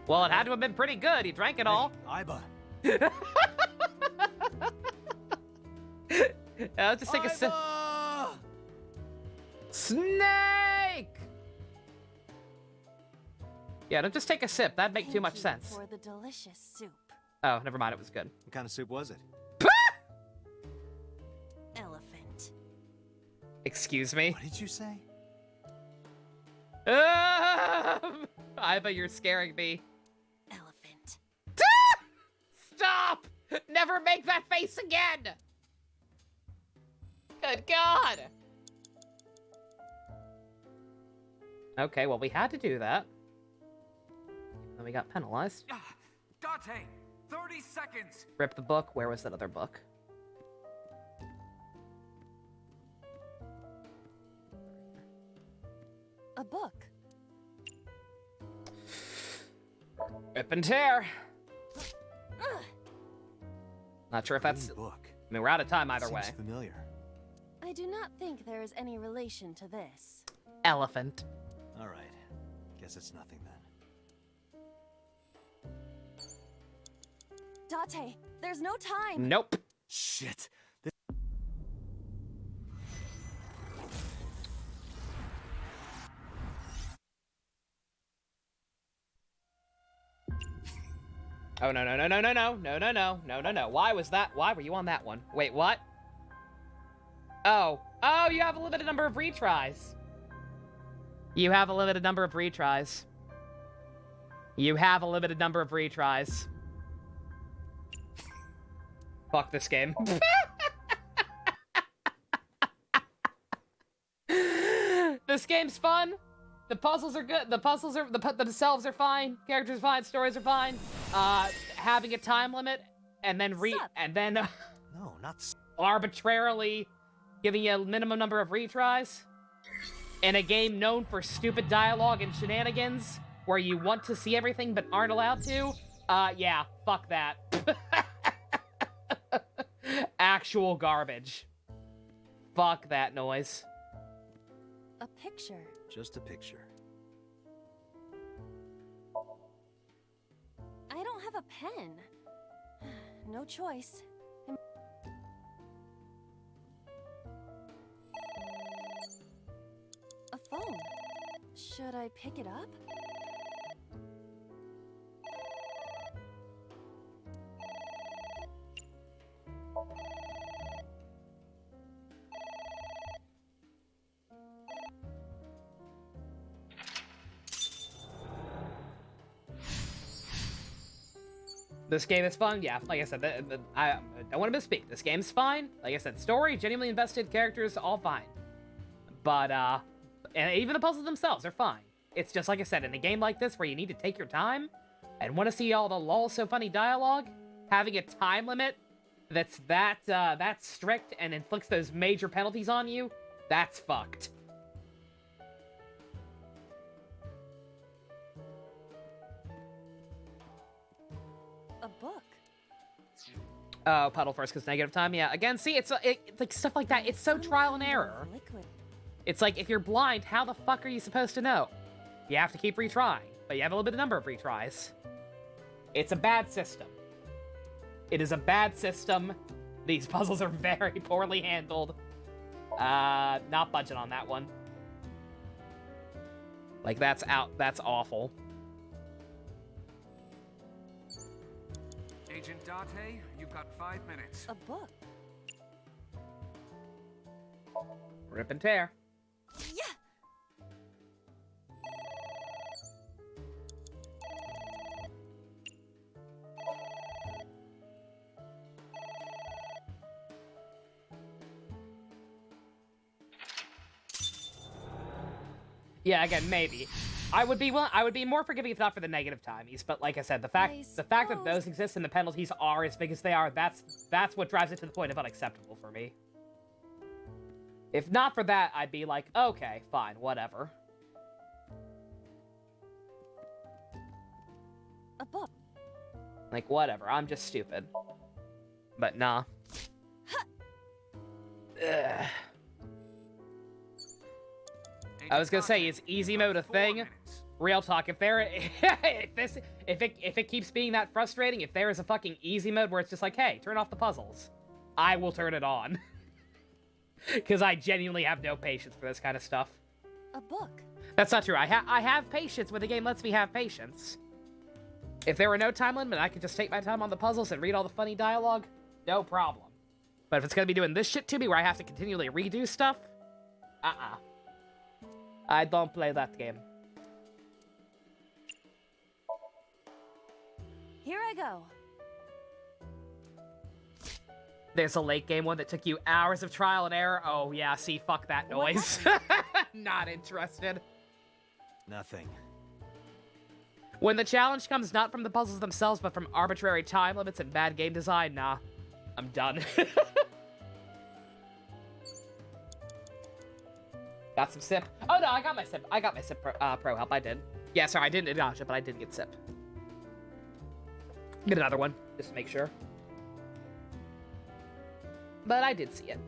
B: Well, it had to have been pretty good. He drank it all.
G: Iba.
B: I'll just take a sip. Snake! Yeah, don't just take a sip. That'd make too much sense.
U: For the delicious soup.
B: Oh, never mind. It was good.
G: What kind of soup was it?
U: Elephant.
B: Excuse me?
G: What did you say?
B: I bet you're scaring me.
U: Elephant.
B: Stop! Never make that face again! Good God! Okay, well, we had to do that. Then we got penalized.
I: Date, 30 seconds!
B: Rip the book. Where was that other book?
U: A book.
B: Rip and tear. Not sure if that's...
G: book.
B: I mean, we're out of time either way.
G: Seems familiar.
U: I do not think there is any relation to this.
B: Elephant.
G: All right. Guess it's nothing then.
U: Date, there's no time.
B: Nope.
G: Shit.
B: Oh, no, no, no, no, no, no, no, no, no, no, no, no. Why was that? Why were you on that one? Wait, what? Oh. Oh, you have a limited number of retries. You have a limited number of retries. You have a limited number of retries. Fuck this game. This game's fun. The puzzles are good. The puzzles are themselves are fine. Characters fine. Stories are fine. Having a time limit and then
G: No, not.
B: Arbitrarily giving you a minimum number of retries in a game known for stupid dialogue and shenanigans where you want to see everything but aren't allowed to. Yeah, fuck that. Actual garbage. Fuck that noise.
U: A picture.
G: Just a picture.
U: I don't have a pen. No choice. A phone. Should I pick it up?
B: This game is fun, yeah. Like I said, I don't want to misspeak. This game's fine. Like I said, story, genuinely invested characters, all fine. But, and even the puzzles themselves are fine. It's just, like I said, in a game like this where you need to take your time and want to see all the lol so funny dialogue, having a time limit that's that strict and inflicts those major penalties on you, that's fucked.
U: A book.
B: Oh, puddle first because negative time. Yeah, again, see, it's like stuff like that. It's so trial and error.
U: Liquid.
B: It's like, if you're blind, how the fuck are you supposed to know? You have to keep retrying, but you have a limited number of retries. It's a bad system. It is a bad system. These puzzles are very poorly handled. Not budging on that one. Like, that's awful.
I: Agent Date, you've got 5 minutes.
U: A book.
B: Rip and tear.
U: Yeah.
B: Yeah, again, maybe. I would be more forgiving if not for the negative timies, but like I said, the fact that those exist and the penalties are as big as they are, that's what drives it to the point of unacceptable for me. If not for that, I'd be like, okay, fine, whatever.
U: A book.
B: Like, whatever, I'm just stupid. But nah. Ugh. I was gonna say, is easy mode a thing? Real talk, if it keeps being that frustrating, if there is a fucking easy mode where it's just like, hey, turn off the puzzles, I will turn it on. Because I genuinely have no patience for this kind of stuff.
U: A book.
B: That's not true. I have patience when the game lets me have patience. If there were no time limit, I could just take my time on the puzzles and read all the funny dialogue, no problem. But if it's gonna be doing this shit to me where I have to continually redo stuff, I don't play that game.
U: Here I go.
B: There's a late game one that took you hours of trial and error. Oh, yeah, see, fuck that noise. Not interested.
G: Nothing.
B: When the challenge comes not from the puzzles themselves, but from arbitrary time limits and bad game design, nah. I'm done. Got some sip. Oh, no, I got my sip. I got my sip pro help. I did. Yeah, sorry, I didn't acknowledge it, but I did get sip. Get another one, just to make sure. But I did see it.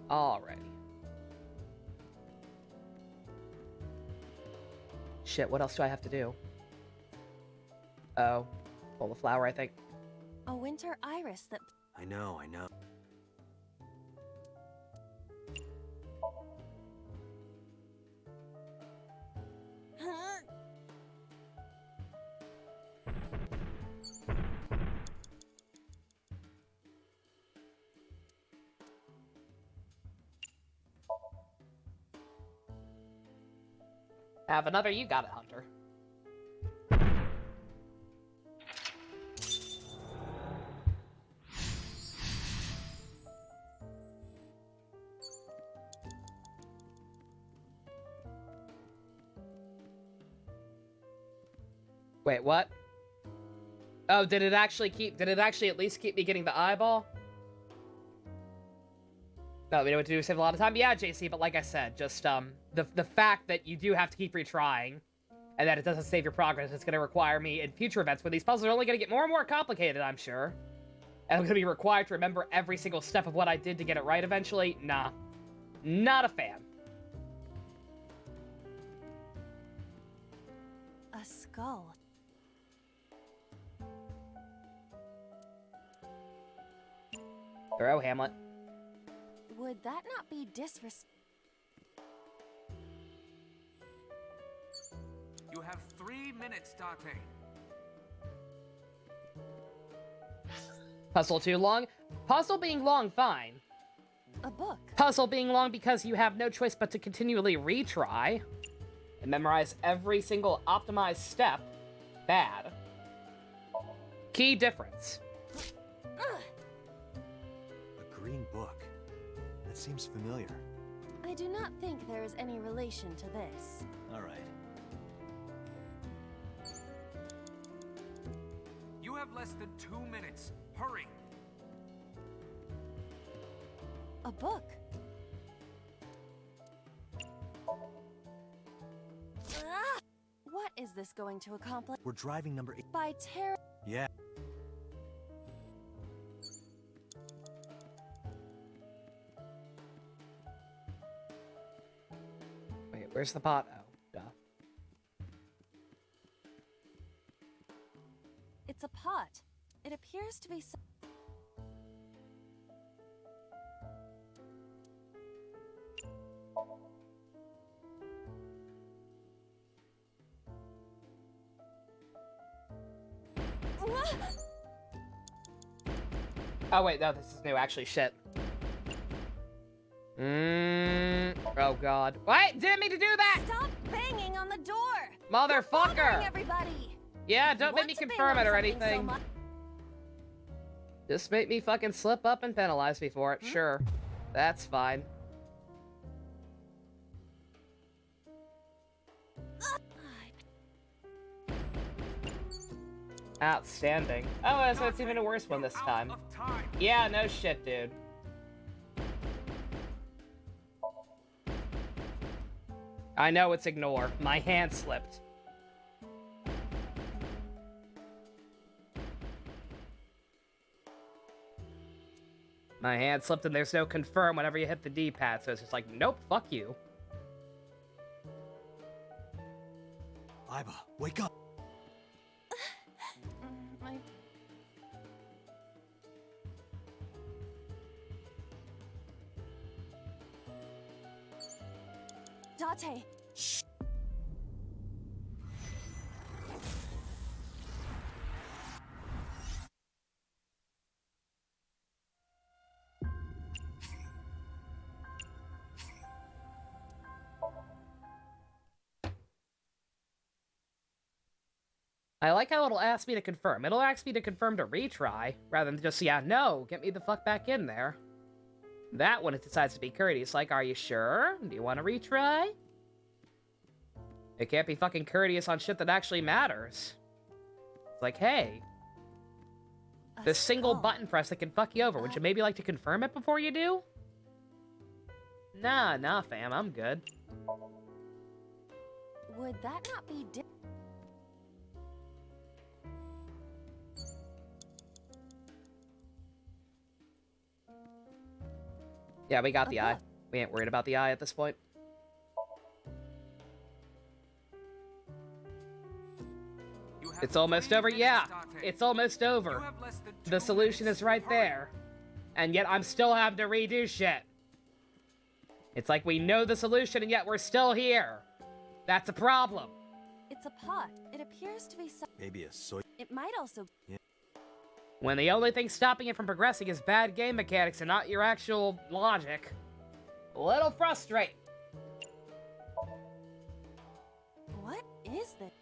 B: Alrighty. Shit, what else do I have to do? Oh, pull the flower, I think.
U: A winter iris that...
G: I know.
B: Have another you got it, Hunter. Wait, what? Oh, did it actually at least keep me getting the eyeball? No, we know what to do, save a lot of time. Yeah, JC, but like I said, just, the fact that you do have to keep retrying, and that it doesn't save your progress, it's gonna require me in future events where these puzzles are only gonna get more and more complicated, I'm sure. And I'm gonna be required to remember every single step of what I did to get it right eventually. Nah. Not a fan.
U: A skull.
B: Throw, Hamlet.
U: Would that not be disrespectful?
I: You have 3 minutes, Date.
B: Puzzle too long? Puzzle being long, fine.
U: A book.
B: Puzzle being long because you have no choice but to continually retry and memorize every single optimized step. Bad. Key difference.
G: A green book. That seems familiar.
U: I do not think there is any relation to this.
G: All right.
I: You have less than 2 minutes. Hurry.
U: A book. What is this going to accomplish?
G: We're driving number 8.
U: By terror.
G: Yeah.
B: Wait, where's the pot? Oh, duh.
U: It's a pot. It appears to be.
B: Oh wait, no, this is new. Actually, shit. Oh god. What? Didn't mean to do that!
U: Stop banging on the door!
B: Motherfucker!
U: Everybody!
B: Yeah, don't make me confirm it or anything. Just make me fucking slip up and penalize me for it. Sure. That's fine. Outstanding. Oh, so it's even a worse one this time. Yeah, no shit, dude. I know it's ignore. My hand slipped. My hand slipped and there's no confirm whenever you hit the D-pad, so it's just like, nope, fuck you.
G: Iba, wake up!
U: Date. Shh.
B: I like how it'll ask me to confirm. It'll ask me to confirm to retry, rather than just, yeah, no, get me the fuck back in there. That one, it decides to be courteous, like, are you sure? Do you want to retry? It can't be fucking courteous on shit that actually matters. It's like, hey, this single button press that can fuck you over, would you maybe like to confirm it before you do? Nah, fam, I'm good.
U: Would that not be
B: Yeah, we got the eye. We ain't worried about the eye at this point. It's almost over. Yeah, it's almost over. The solution is right there. And yet I'm still having to redo shit. It's like we know the solution and yet we're still here. That's a problem.
U: It's a pot. It appears to be some...
G: Maybe a soy...
U: It might also...
G: Yeah.
B: When the only thing stopping it from progressing is bad game mechanics and not your actual logic. A little frustrating.
U: What is this?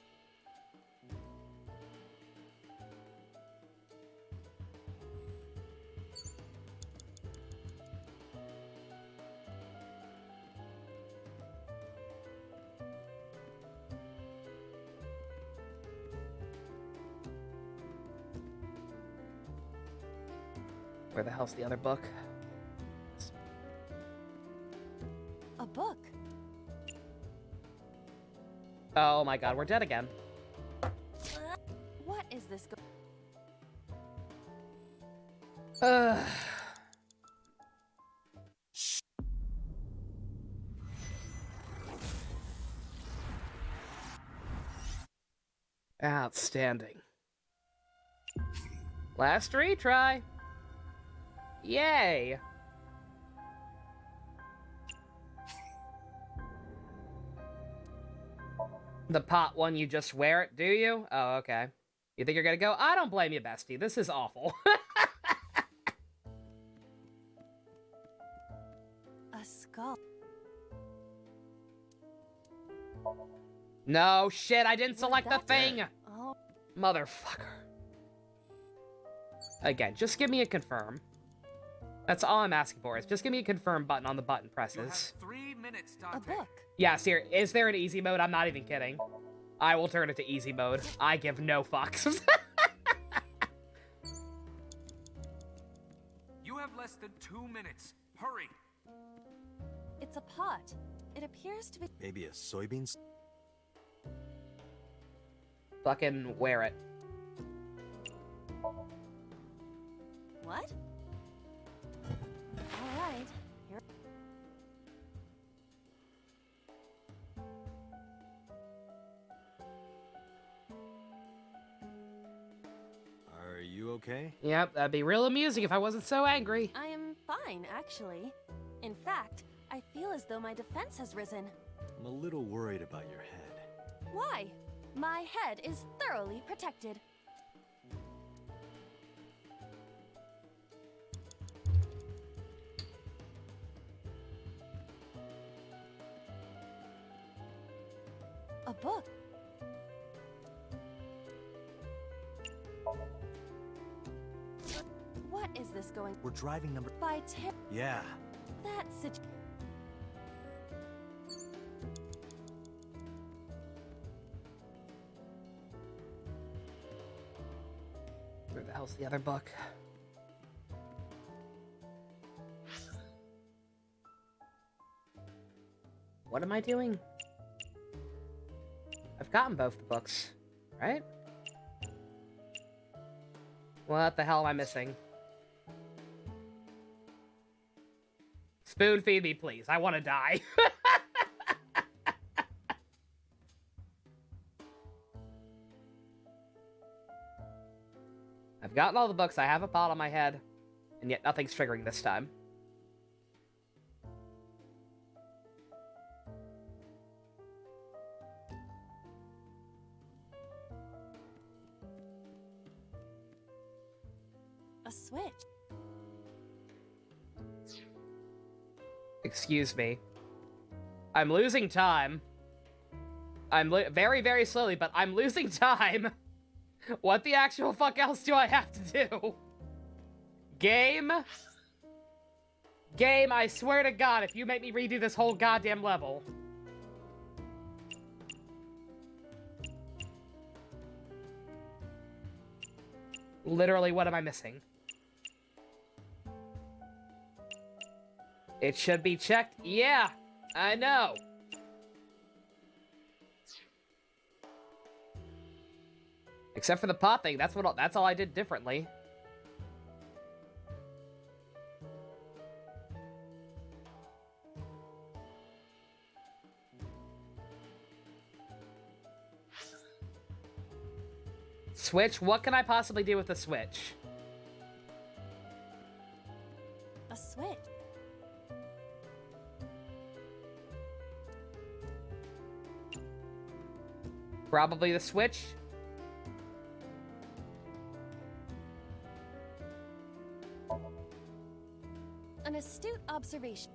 B: Where the hell's the other book?
U: A book.
B: Oh my god, we're dead again.
U: What is this?
B: Outstanding. Last retry. Yay! The pot one, you just wear it, do you? Oh, okay. You think you're gonna go? I don't blame you, bestie. This is awful.
U: A skull.
B: No, shit, I didn't select the thing!
U: Oh.
B: Motherfucker. Again, just give me a confirm. That's all I'm asking for, is just give me a confirm button on the button presses.
I: You have 3 minutes, Dante.
U: A book.
B: Yes, here, is there an easy mode? I'm not even kidding. I will turn it to easy mode. I give no fucks.
I: You have less than 2 minutes. Hurry.
U: It's a pot. It appears to be...
G: Maybe a soybeans?
B: Fucking wear it.
U: What? Alright. Here...
G: Are you okay?
B: Yep, that'd be real amusing if I wasn't so angry.
U: I am fine, actually. In fact, I feel as though my defense has risen.
G: I'm a little worried about your head.
U: Why? My head is thoroughly protected. A book. What is this going?
G: We're driving number...
U: By
G: Yeah.
U: That's it.
B: Where the hell's the other book? What am I doing? I've gotten both the books, right? What the hell am I missing? Spoon feed me, please. I want to die. I've gotten all the books. I have a pot on my head. And yet nothing's triggering this time.
U: A switch.
B: Excuse me. I'm losing time. I'm very, very slowly, but I'm losing time. What the actual fuck else do I have to do? Game? Game, I swear to God, if you make me redo this whole goddamn level. Literally, what am I missing? It should be checked. Yeah, I know. Except for the pot thing, that's all I did differently. Switch? What can I possibly do with the switch?
U: A switch?
B: Probably the switch.
U: An astute observation.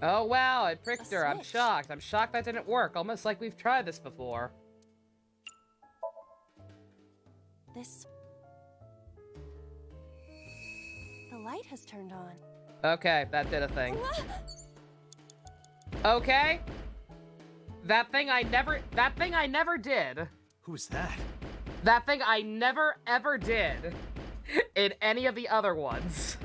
B: Oh wow, I pricked her. I'm
U: switch.
B: shocked. I'm shocked that didn't work. Almost like we've tried this before.
U: This... The light has turned on.
B: Okay, that did a thing. Okay. That thing I never did.
D: Who was that?
B: That thing I never ever did in any of the other ones.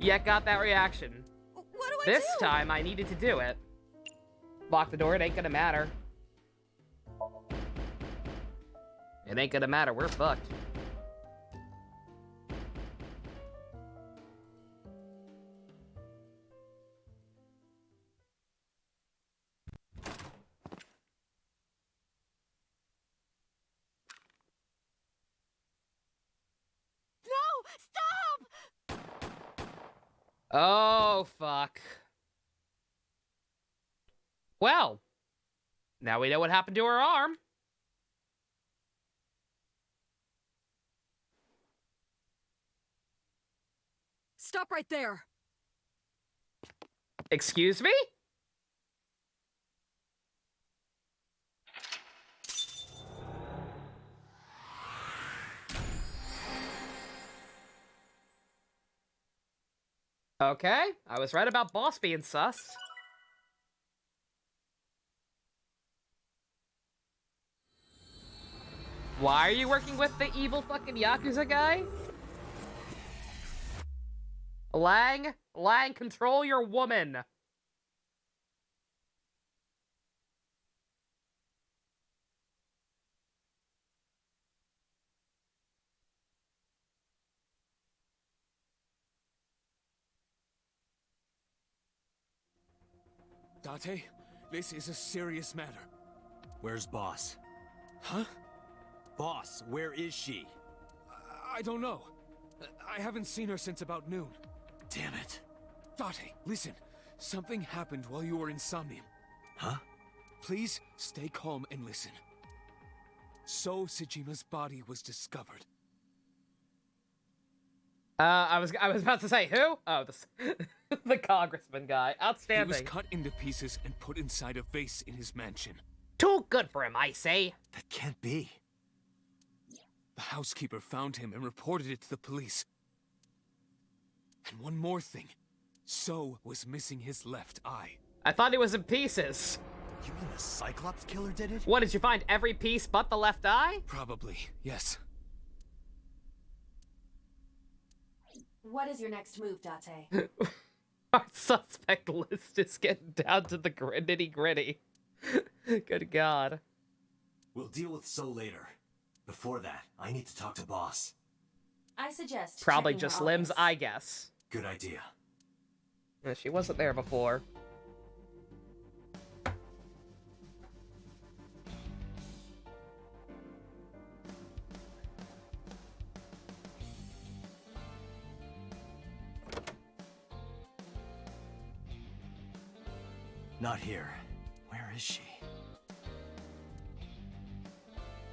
B: Yet got that reaction.
U: What do I
B: This time I needed to do it. Lock the door, it ain't gonna matter. It ain't gonna matter, we're fucked.
U: No! Stop!
B: Oh, fuck. Well, now we know what happened to her arm.
Q: Stop right there.
B: Excuse me? Okay, I was right about Boss being sus. Why are you working with the evil fucking Yakuza guy? Lang, control your woman.
S: Date, this is a serious matter.
G: Where's Boss?
S: Huh?
G: Boss, where is she?
S: I don't know. I haven't seen her since about noon.
G: Damn it.
S: Date, listen. Something happened while you were in Somnium.
G: Huh?
S: Please stay calm and listen. So Sejima's body was discovered.
B: I was about to say, who? Oh, the congressman guy. Outstanding.
S: He was cut into pieces and put inside a vase in his mansion.
B: Too good for him, I say.
G: That can't be.
S: The housekeeper found him and reported it to the police. And one more thing. So was missing his left eye.
B: I thought he was in pieces.
G: You mean the Cyclops killer did it?
B: What, did you find every piece but the left eye?
S: Probably, yes.
C: What is your next move, Date?
B: Our suspect list is getting down to the nitty-gritty. Good God.
D: We'll deal with So later. Before that, I need to talk to Boss.
C: I suggest
B: Probably
C: checking
B: just
C: her
B: limbs,
C: office.
B: I guess.
D: Good idea.
B: She wasn't there before.
G: Not here. Where is she?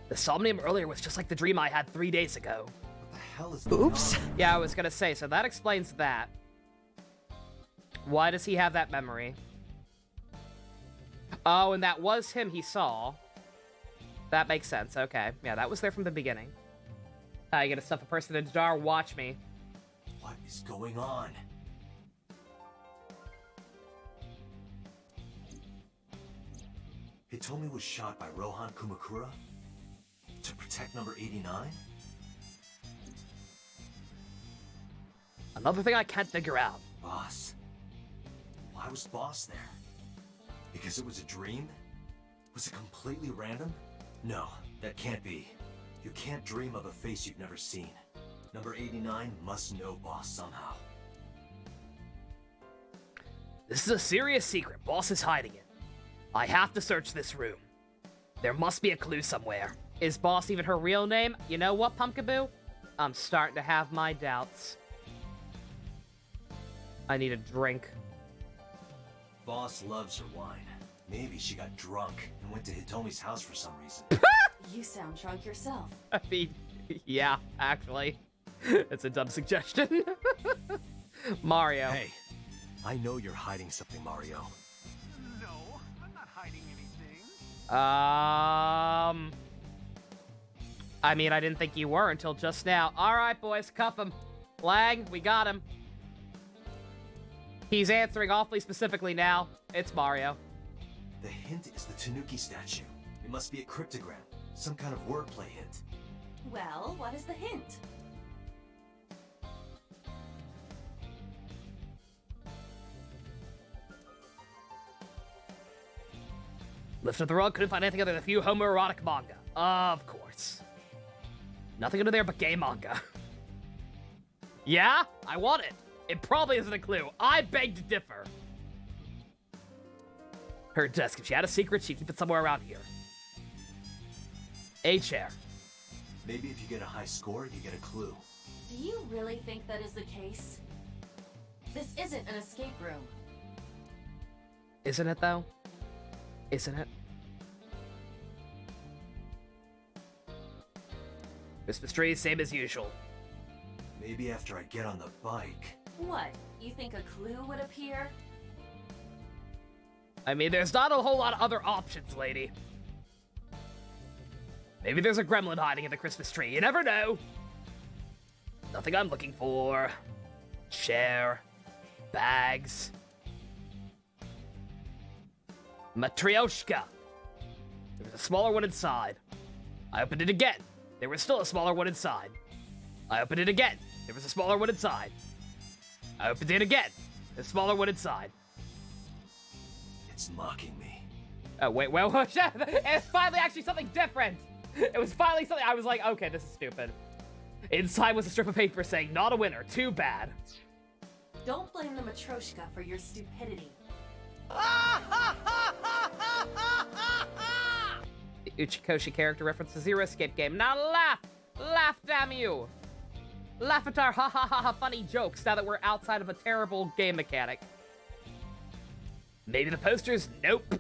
A: The Somnium earlier was just like the dream I had 3 days ago.
D: What the hell is
A: Oops.
B: Yeah, I was gonna say, so that explains that. Why does he have that memory? Oh, and that was him he saw. That makes sense. Okay. Yeah, that was there from the beginning. You gonna stuff a person in a jar? Watch me.
D: What is going on? Hitomi was shot by Rohan Kumakura? To protect number 89?
A: Another thing I can't figure out.
D: Boss. Why was Boss there? Because it was a dream? Was it completely random? No, that can't be. You can't dream of a face you've never seen. Number 89 must know Boss somehow.
A: This is a serious secret. Boss is hiding it. I have to search this room. There must be a clue somewhere.
B: Is Boss even her real name? You know what, Pumpkaboo? I'm starting to have my doubts. I need a drink.
D: Boss loves her wine. Maybe she got drunk and went to Hitomi's house for some reason.
C: You sound drunk yourself.
B: I mean, yeah, actually. It's a dumb suggestion. Mario.
D: Hey, I know you're hiding something, Mario.
F: No, I'm not hiding anything.
B: I mean, I didn't think you were until just now. All right, boys, cuff him. Lang, we got him. He's answering awfully specifically now. It's Mario.
D: The hint is the Tanuki statue. It must be a cryptogram. Some kind of wordplay hint.
C: Well, what is the hint?
A: Lifted the rug, couldn't find anything other than a few homoerotic manga. Of course. Nothing under there but gay manga. Yeah? I want it. It probably isn't a clue. I beg to differ. Her desk. If she had a secret, she'd keep it somewhere around here. A chair.
D: Maybe if you get a high score, you get a clue.
C: Do you really think that is the case? This isn't an escape room.
B: Isn't it, though? Isn't it?
A: Christmas tree, same as usual.
D: Maybe after I get on the bike.
C: What? You think a clue would appear?
A: I mean, there's not a whole lot of other options, lady. Maybe there's a gremlin hiding in the Christmas tree. You never know. Nothing I'm looking for. Chair. Bags. Matryoshka. There was a smaller one inside. I opened it again. There was still a smaller one inside. I opened it again. There was a smaller one inside. I opened it again. A smaller one inside.
D: It's mocking me.
B: Oh, wait, well, it's finally actually something different. It was finally something, I was like, okay, this is stupid. Inside was a strip of paper saying, not a winner, too bad.
C: Don't blame the Matryoshka for your stupidity.
B: The Uchikoshi character reference to Zero Escape game. Now laugh! Laugh, damn you! Laugh at our ha funny jokes now that we're outside of a terrible game mechanic.
A: Maybe the posters? Nope.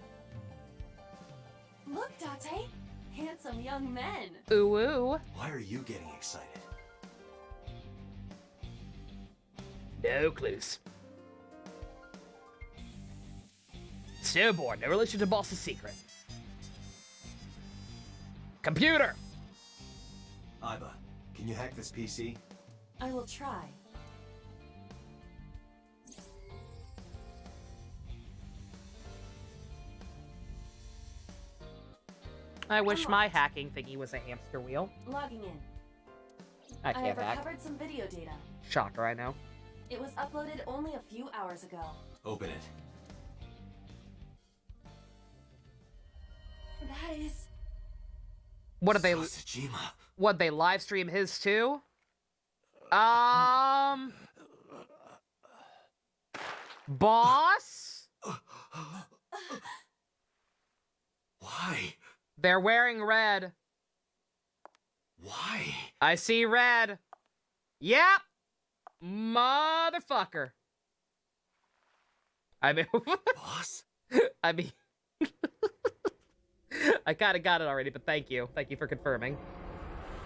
C: Look, Date! Handsome young men.
B: Ooh, ooh.
D: Why are you getting excited?
A: No clues. Snowboard, no relation to Boss's secret. Computer!
D: Iba, can you hack this PC?
C: I will try.
B: I wish my hacking thingy was a hamster wheel.
C: Logging in.
B: I
C: I
B: can't
C: have
B: hack.
C: recovered some video data.
B: Shocker, I know.
C: It was uploaded only a few hours ago.
D: Open it.
C: That is...
B: What did they...
D: Sasajima.
B: What, they live stream his too? Boss?
D: Why?
B: They're wearing red.
D: Why?
B: I see red. Yep. Motherfucker. I mean...
D: Boss?
B: I mean... I kinda got it already, but thank you. Thank you for confirming.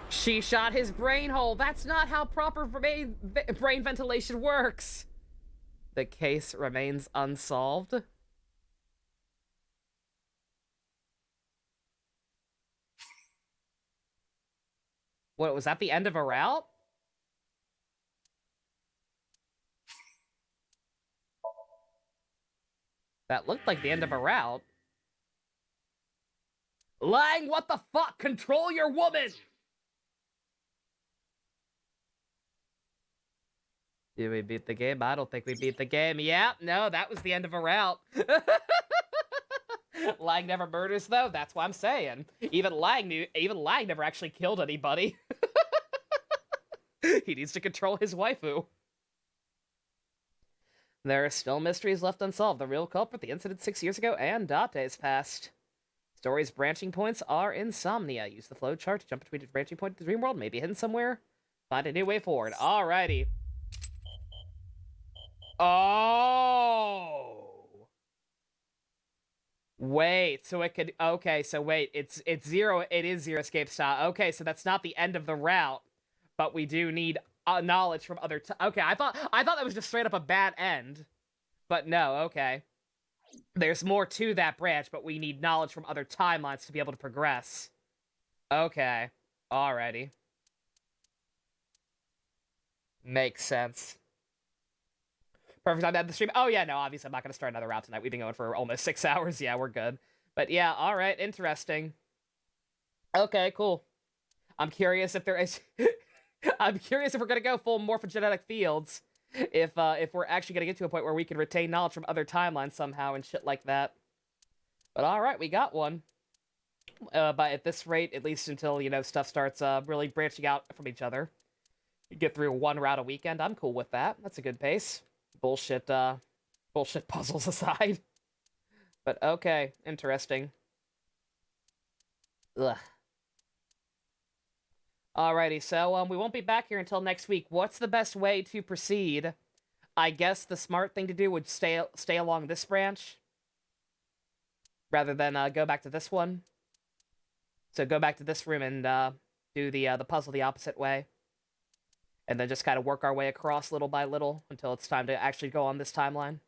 B: She shot his brain hole. That's not how proper brain ventilation works. The case remains unsolved. What, was that the end of a route? That looked like the end of a route. Lang, what the fuck? Control your woman! Did we beat the game? I don't think we beat the game. Yeah, no, that was the end of a route. Lang never murders, though. That's what I'm saying. Even Lang never actually killed anybody. He needs to control his waifu. There are still mysteries left unsolved. The real culprit, the incident 6 years ago, and Date's past. Story's branching points are insomnia. Use the flow chart to jump between a branching point to the dream world, maybe hidden somewhere. Find a new way forward. Alrighty. Oh! Wait, so it could... Okay, so wait, it's zero... It is zero escape style. Okay, so that's not the end of the route, but we do need knowledge from other... Okay, I thought that was just straight up a bad end. But no, okay. There's more to that branch, but we need knowledge from other timelines to be able to progress. Okay. Alrighty. Makes sense. Perfect time to end the stream. Oh, yeah, no, obviously I'm not going to start another route tonight. We've been going for almost 6 hours. Yeah, we're good. But yeah, alright, interesting. Okay, cool. I'm curious if there is... I'm curious if we're going to go full morphogenetic fields. If we're actually going to get to a point where we can retain knowledge from other timelines somehow and shit like that. But alright, we got one. But at this rate, at least until, you know, stuff starts really branching out from each other. You get through one route a weekend, I'm cool with that. That's a good pace. Bullshit puzzles aside. But okay, interesting. Ugh. Alrighty, so we won't be back here until next week. What's the best way to proceed? I guess the smart thing to do would stay along this branch, rather than go back to this one. So go back to this room and do the puzzle the opposite way, and then just kind of work our way across little by little until it's time to actually go on this timeline.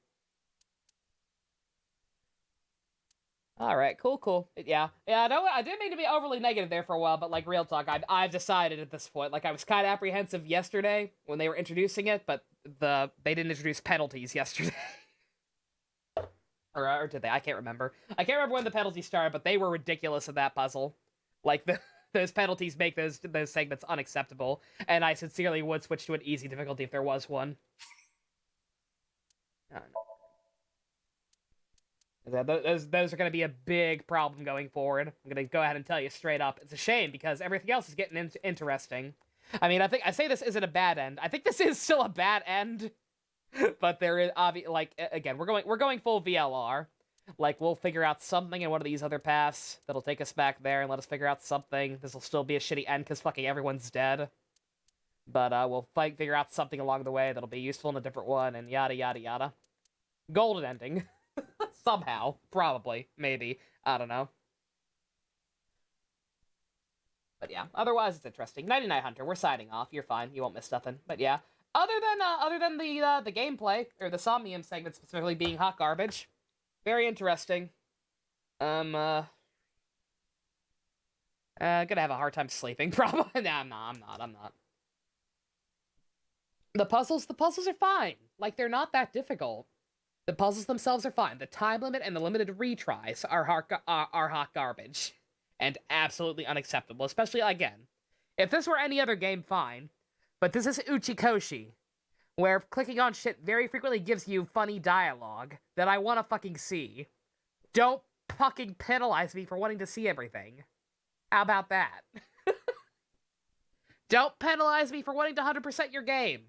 B: Alright, cool. Yeah, I didn't mean to be overly negative there for a while, but, like, real talk, I've decided at this point, like, I was kind of apprehensive yesterday when they were introducing it, but they didn't introduce penalties yesterday. or did they? I can't remember. I can't remember when the penalties started, but they were ridiculous in that puzzle. Like, those penalties make those segments unacceptable, and I sincerely would switch to an easy difficulty if there was one. I don't know. Those are going to be a big problem going forward. I'm going to go ahead and tell you straight up. It's a shame because everything else is getting interesting. I mean, I say this isn't a bad end. I think this is still a bad end, but there is again, we're going full VLR. Like, we'll figure out something in one of these other paths that'll take us back there and let us figure out something. This will still be a shitty end because fucking everyone's dead. But we'll figure out something along the way that'll be useful in a different one, and yada yada yada. Golden ending. Somehow. Probably. Maybe. I don't know. But yeah, otherwise it's interesting. 99 Hunter, we're signing off. You're fine. You won't miss nothing. But yeah, other than the gameplay, or the Somnium segment specifically being hot garbage, very interesting. Gonna have a hard time sleeping, probably. Nah, I'm not. The puzzles are fine. Like, they're not that difficult. The puzzles themselves are fine. The time limit and the limited retries are hot garbage. And absolutely unacceptable. Especially, again, if this were any other game, fine. But this is Uchikoshi, where clicking on shit very frequently gives you funny dialogue that I want to fucking see. Don't fucking penalize me for wanting to see everything. How about that? Don't penalize me for wanting to 100% your game.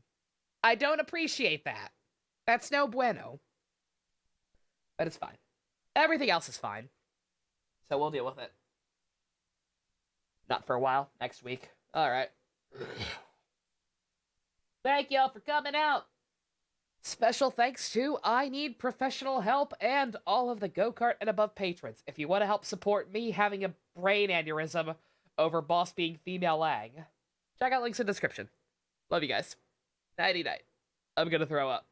B: I don't appreciate that. That's no bueno. But it's fine. Everything else is fine. So we'll deal with it. Not for a while. Next week. Alright. Thank y'all for coming out. Special thanks to I Need Professional Help and all of the Go-Kart and Above patrons. If you want to help support me having a brain aneurysm over boss being female Lang, check out links in the description. Love you guys. Nighty night. I'm gonna throw up.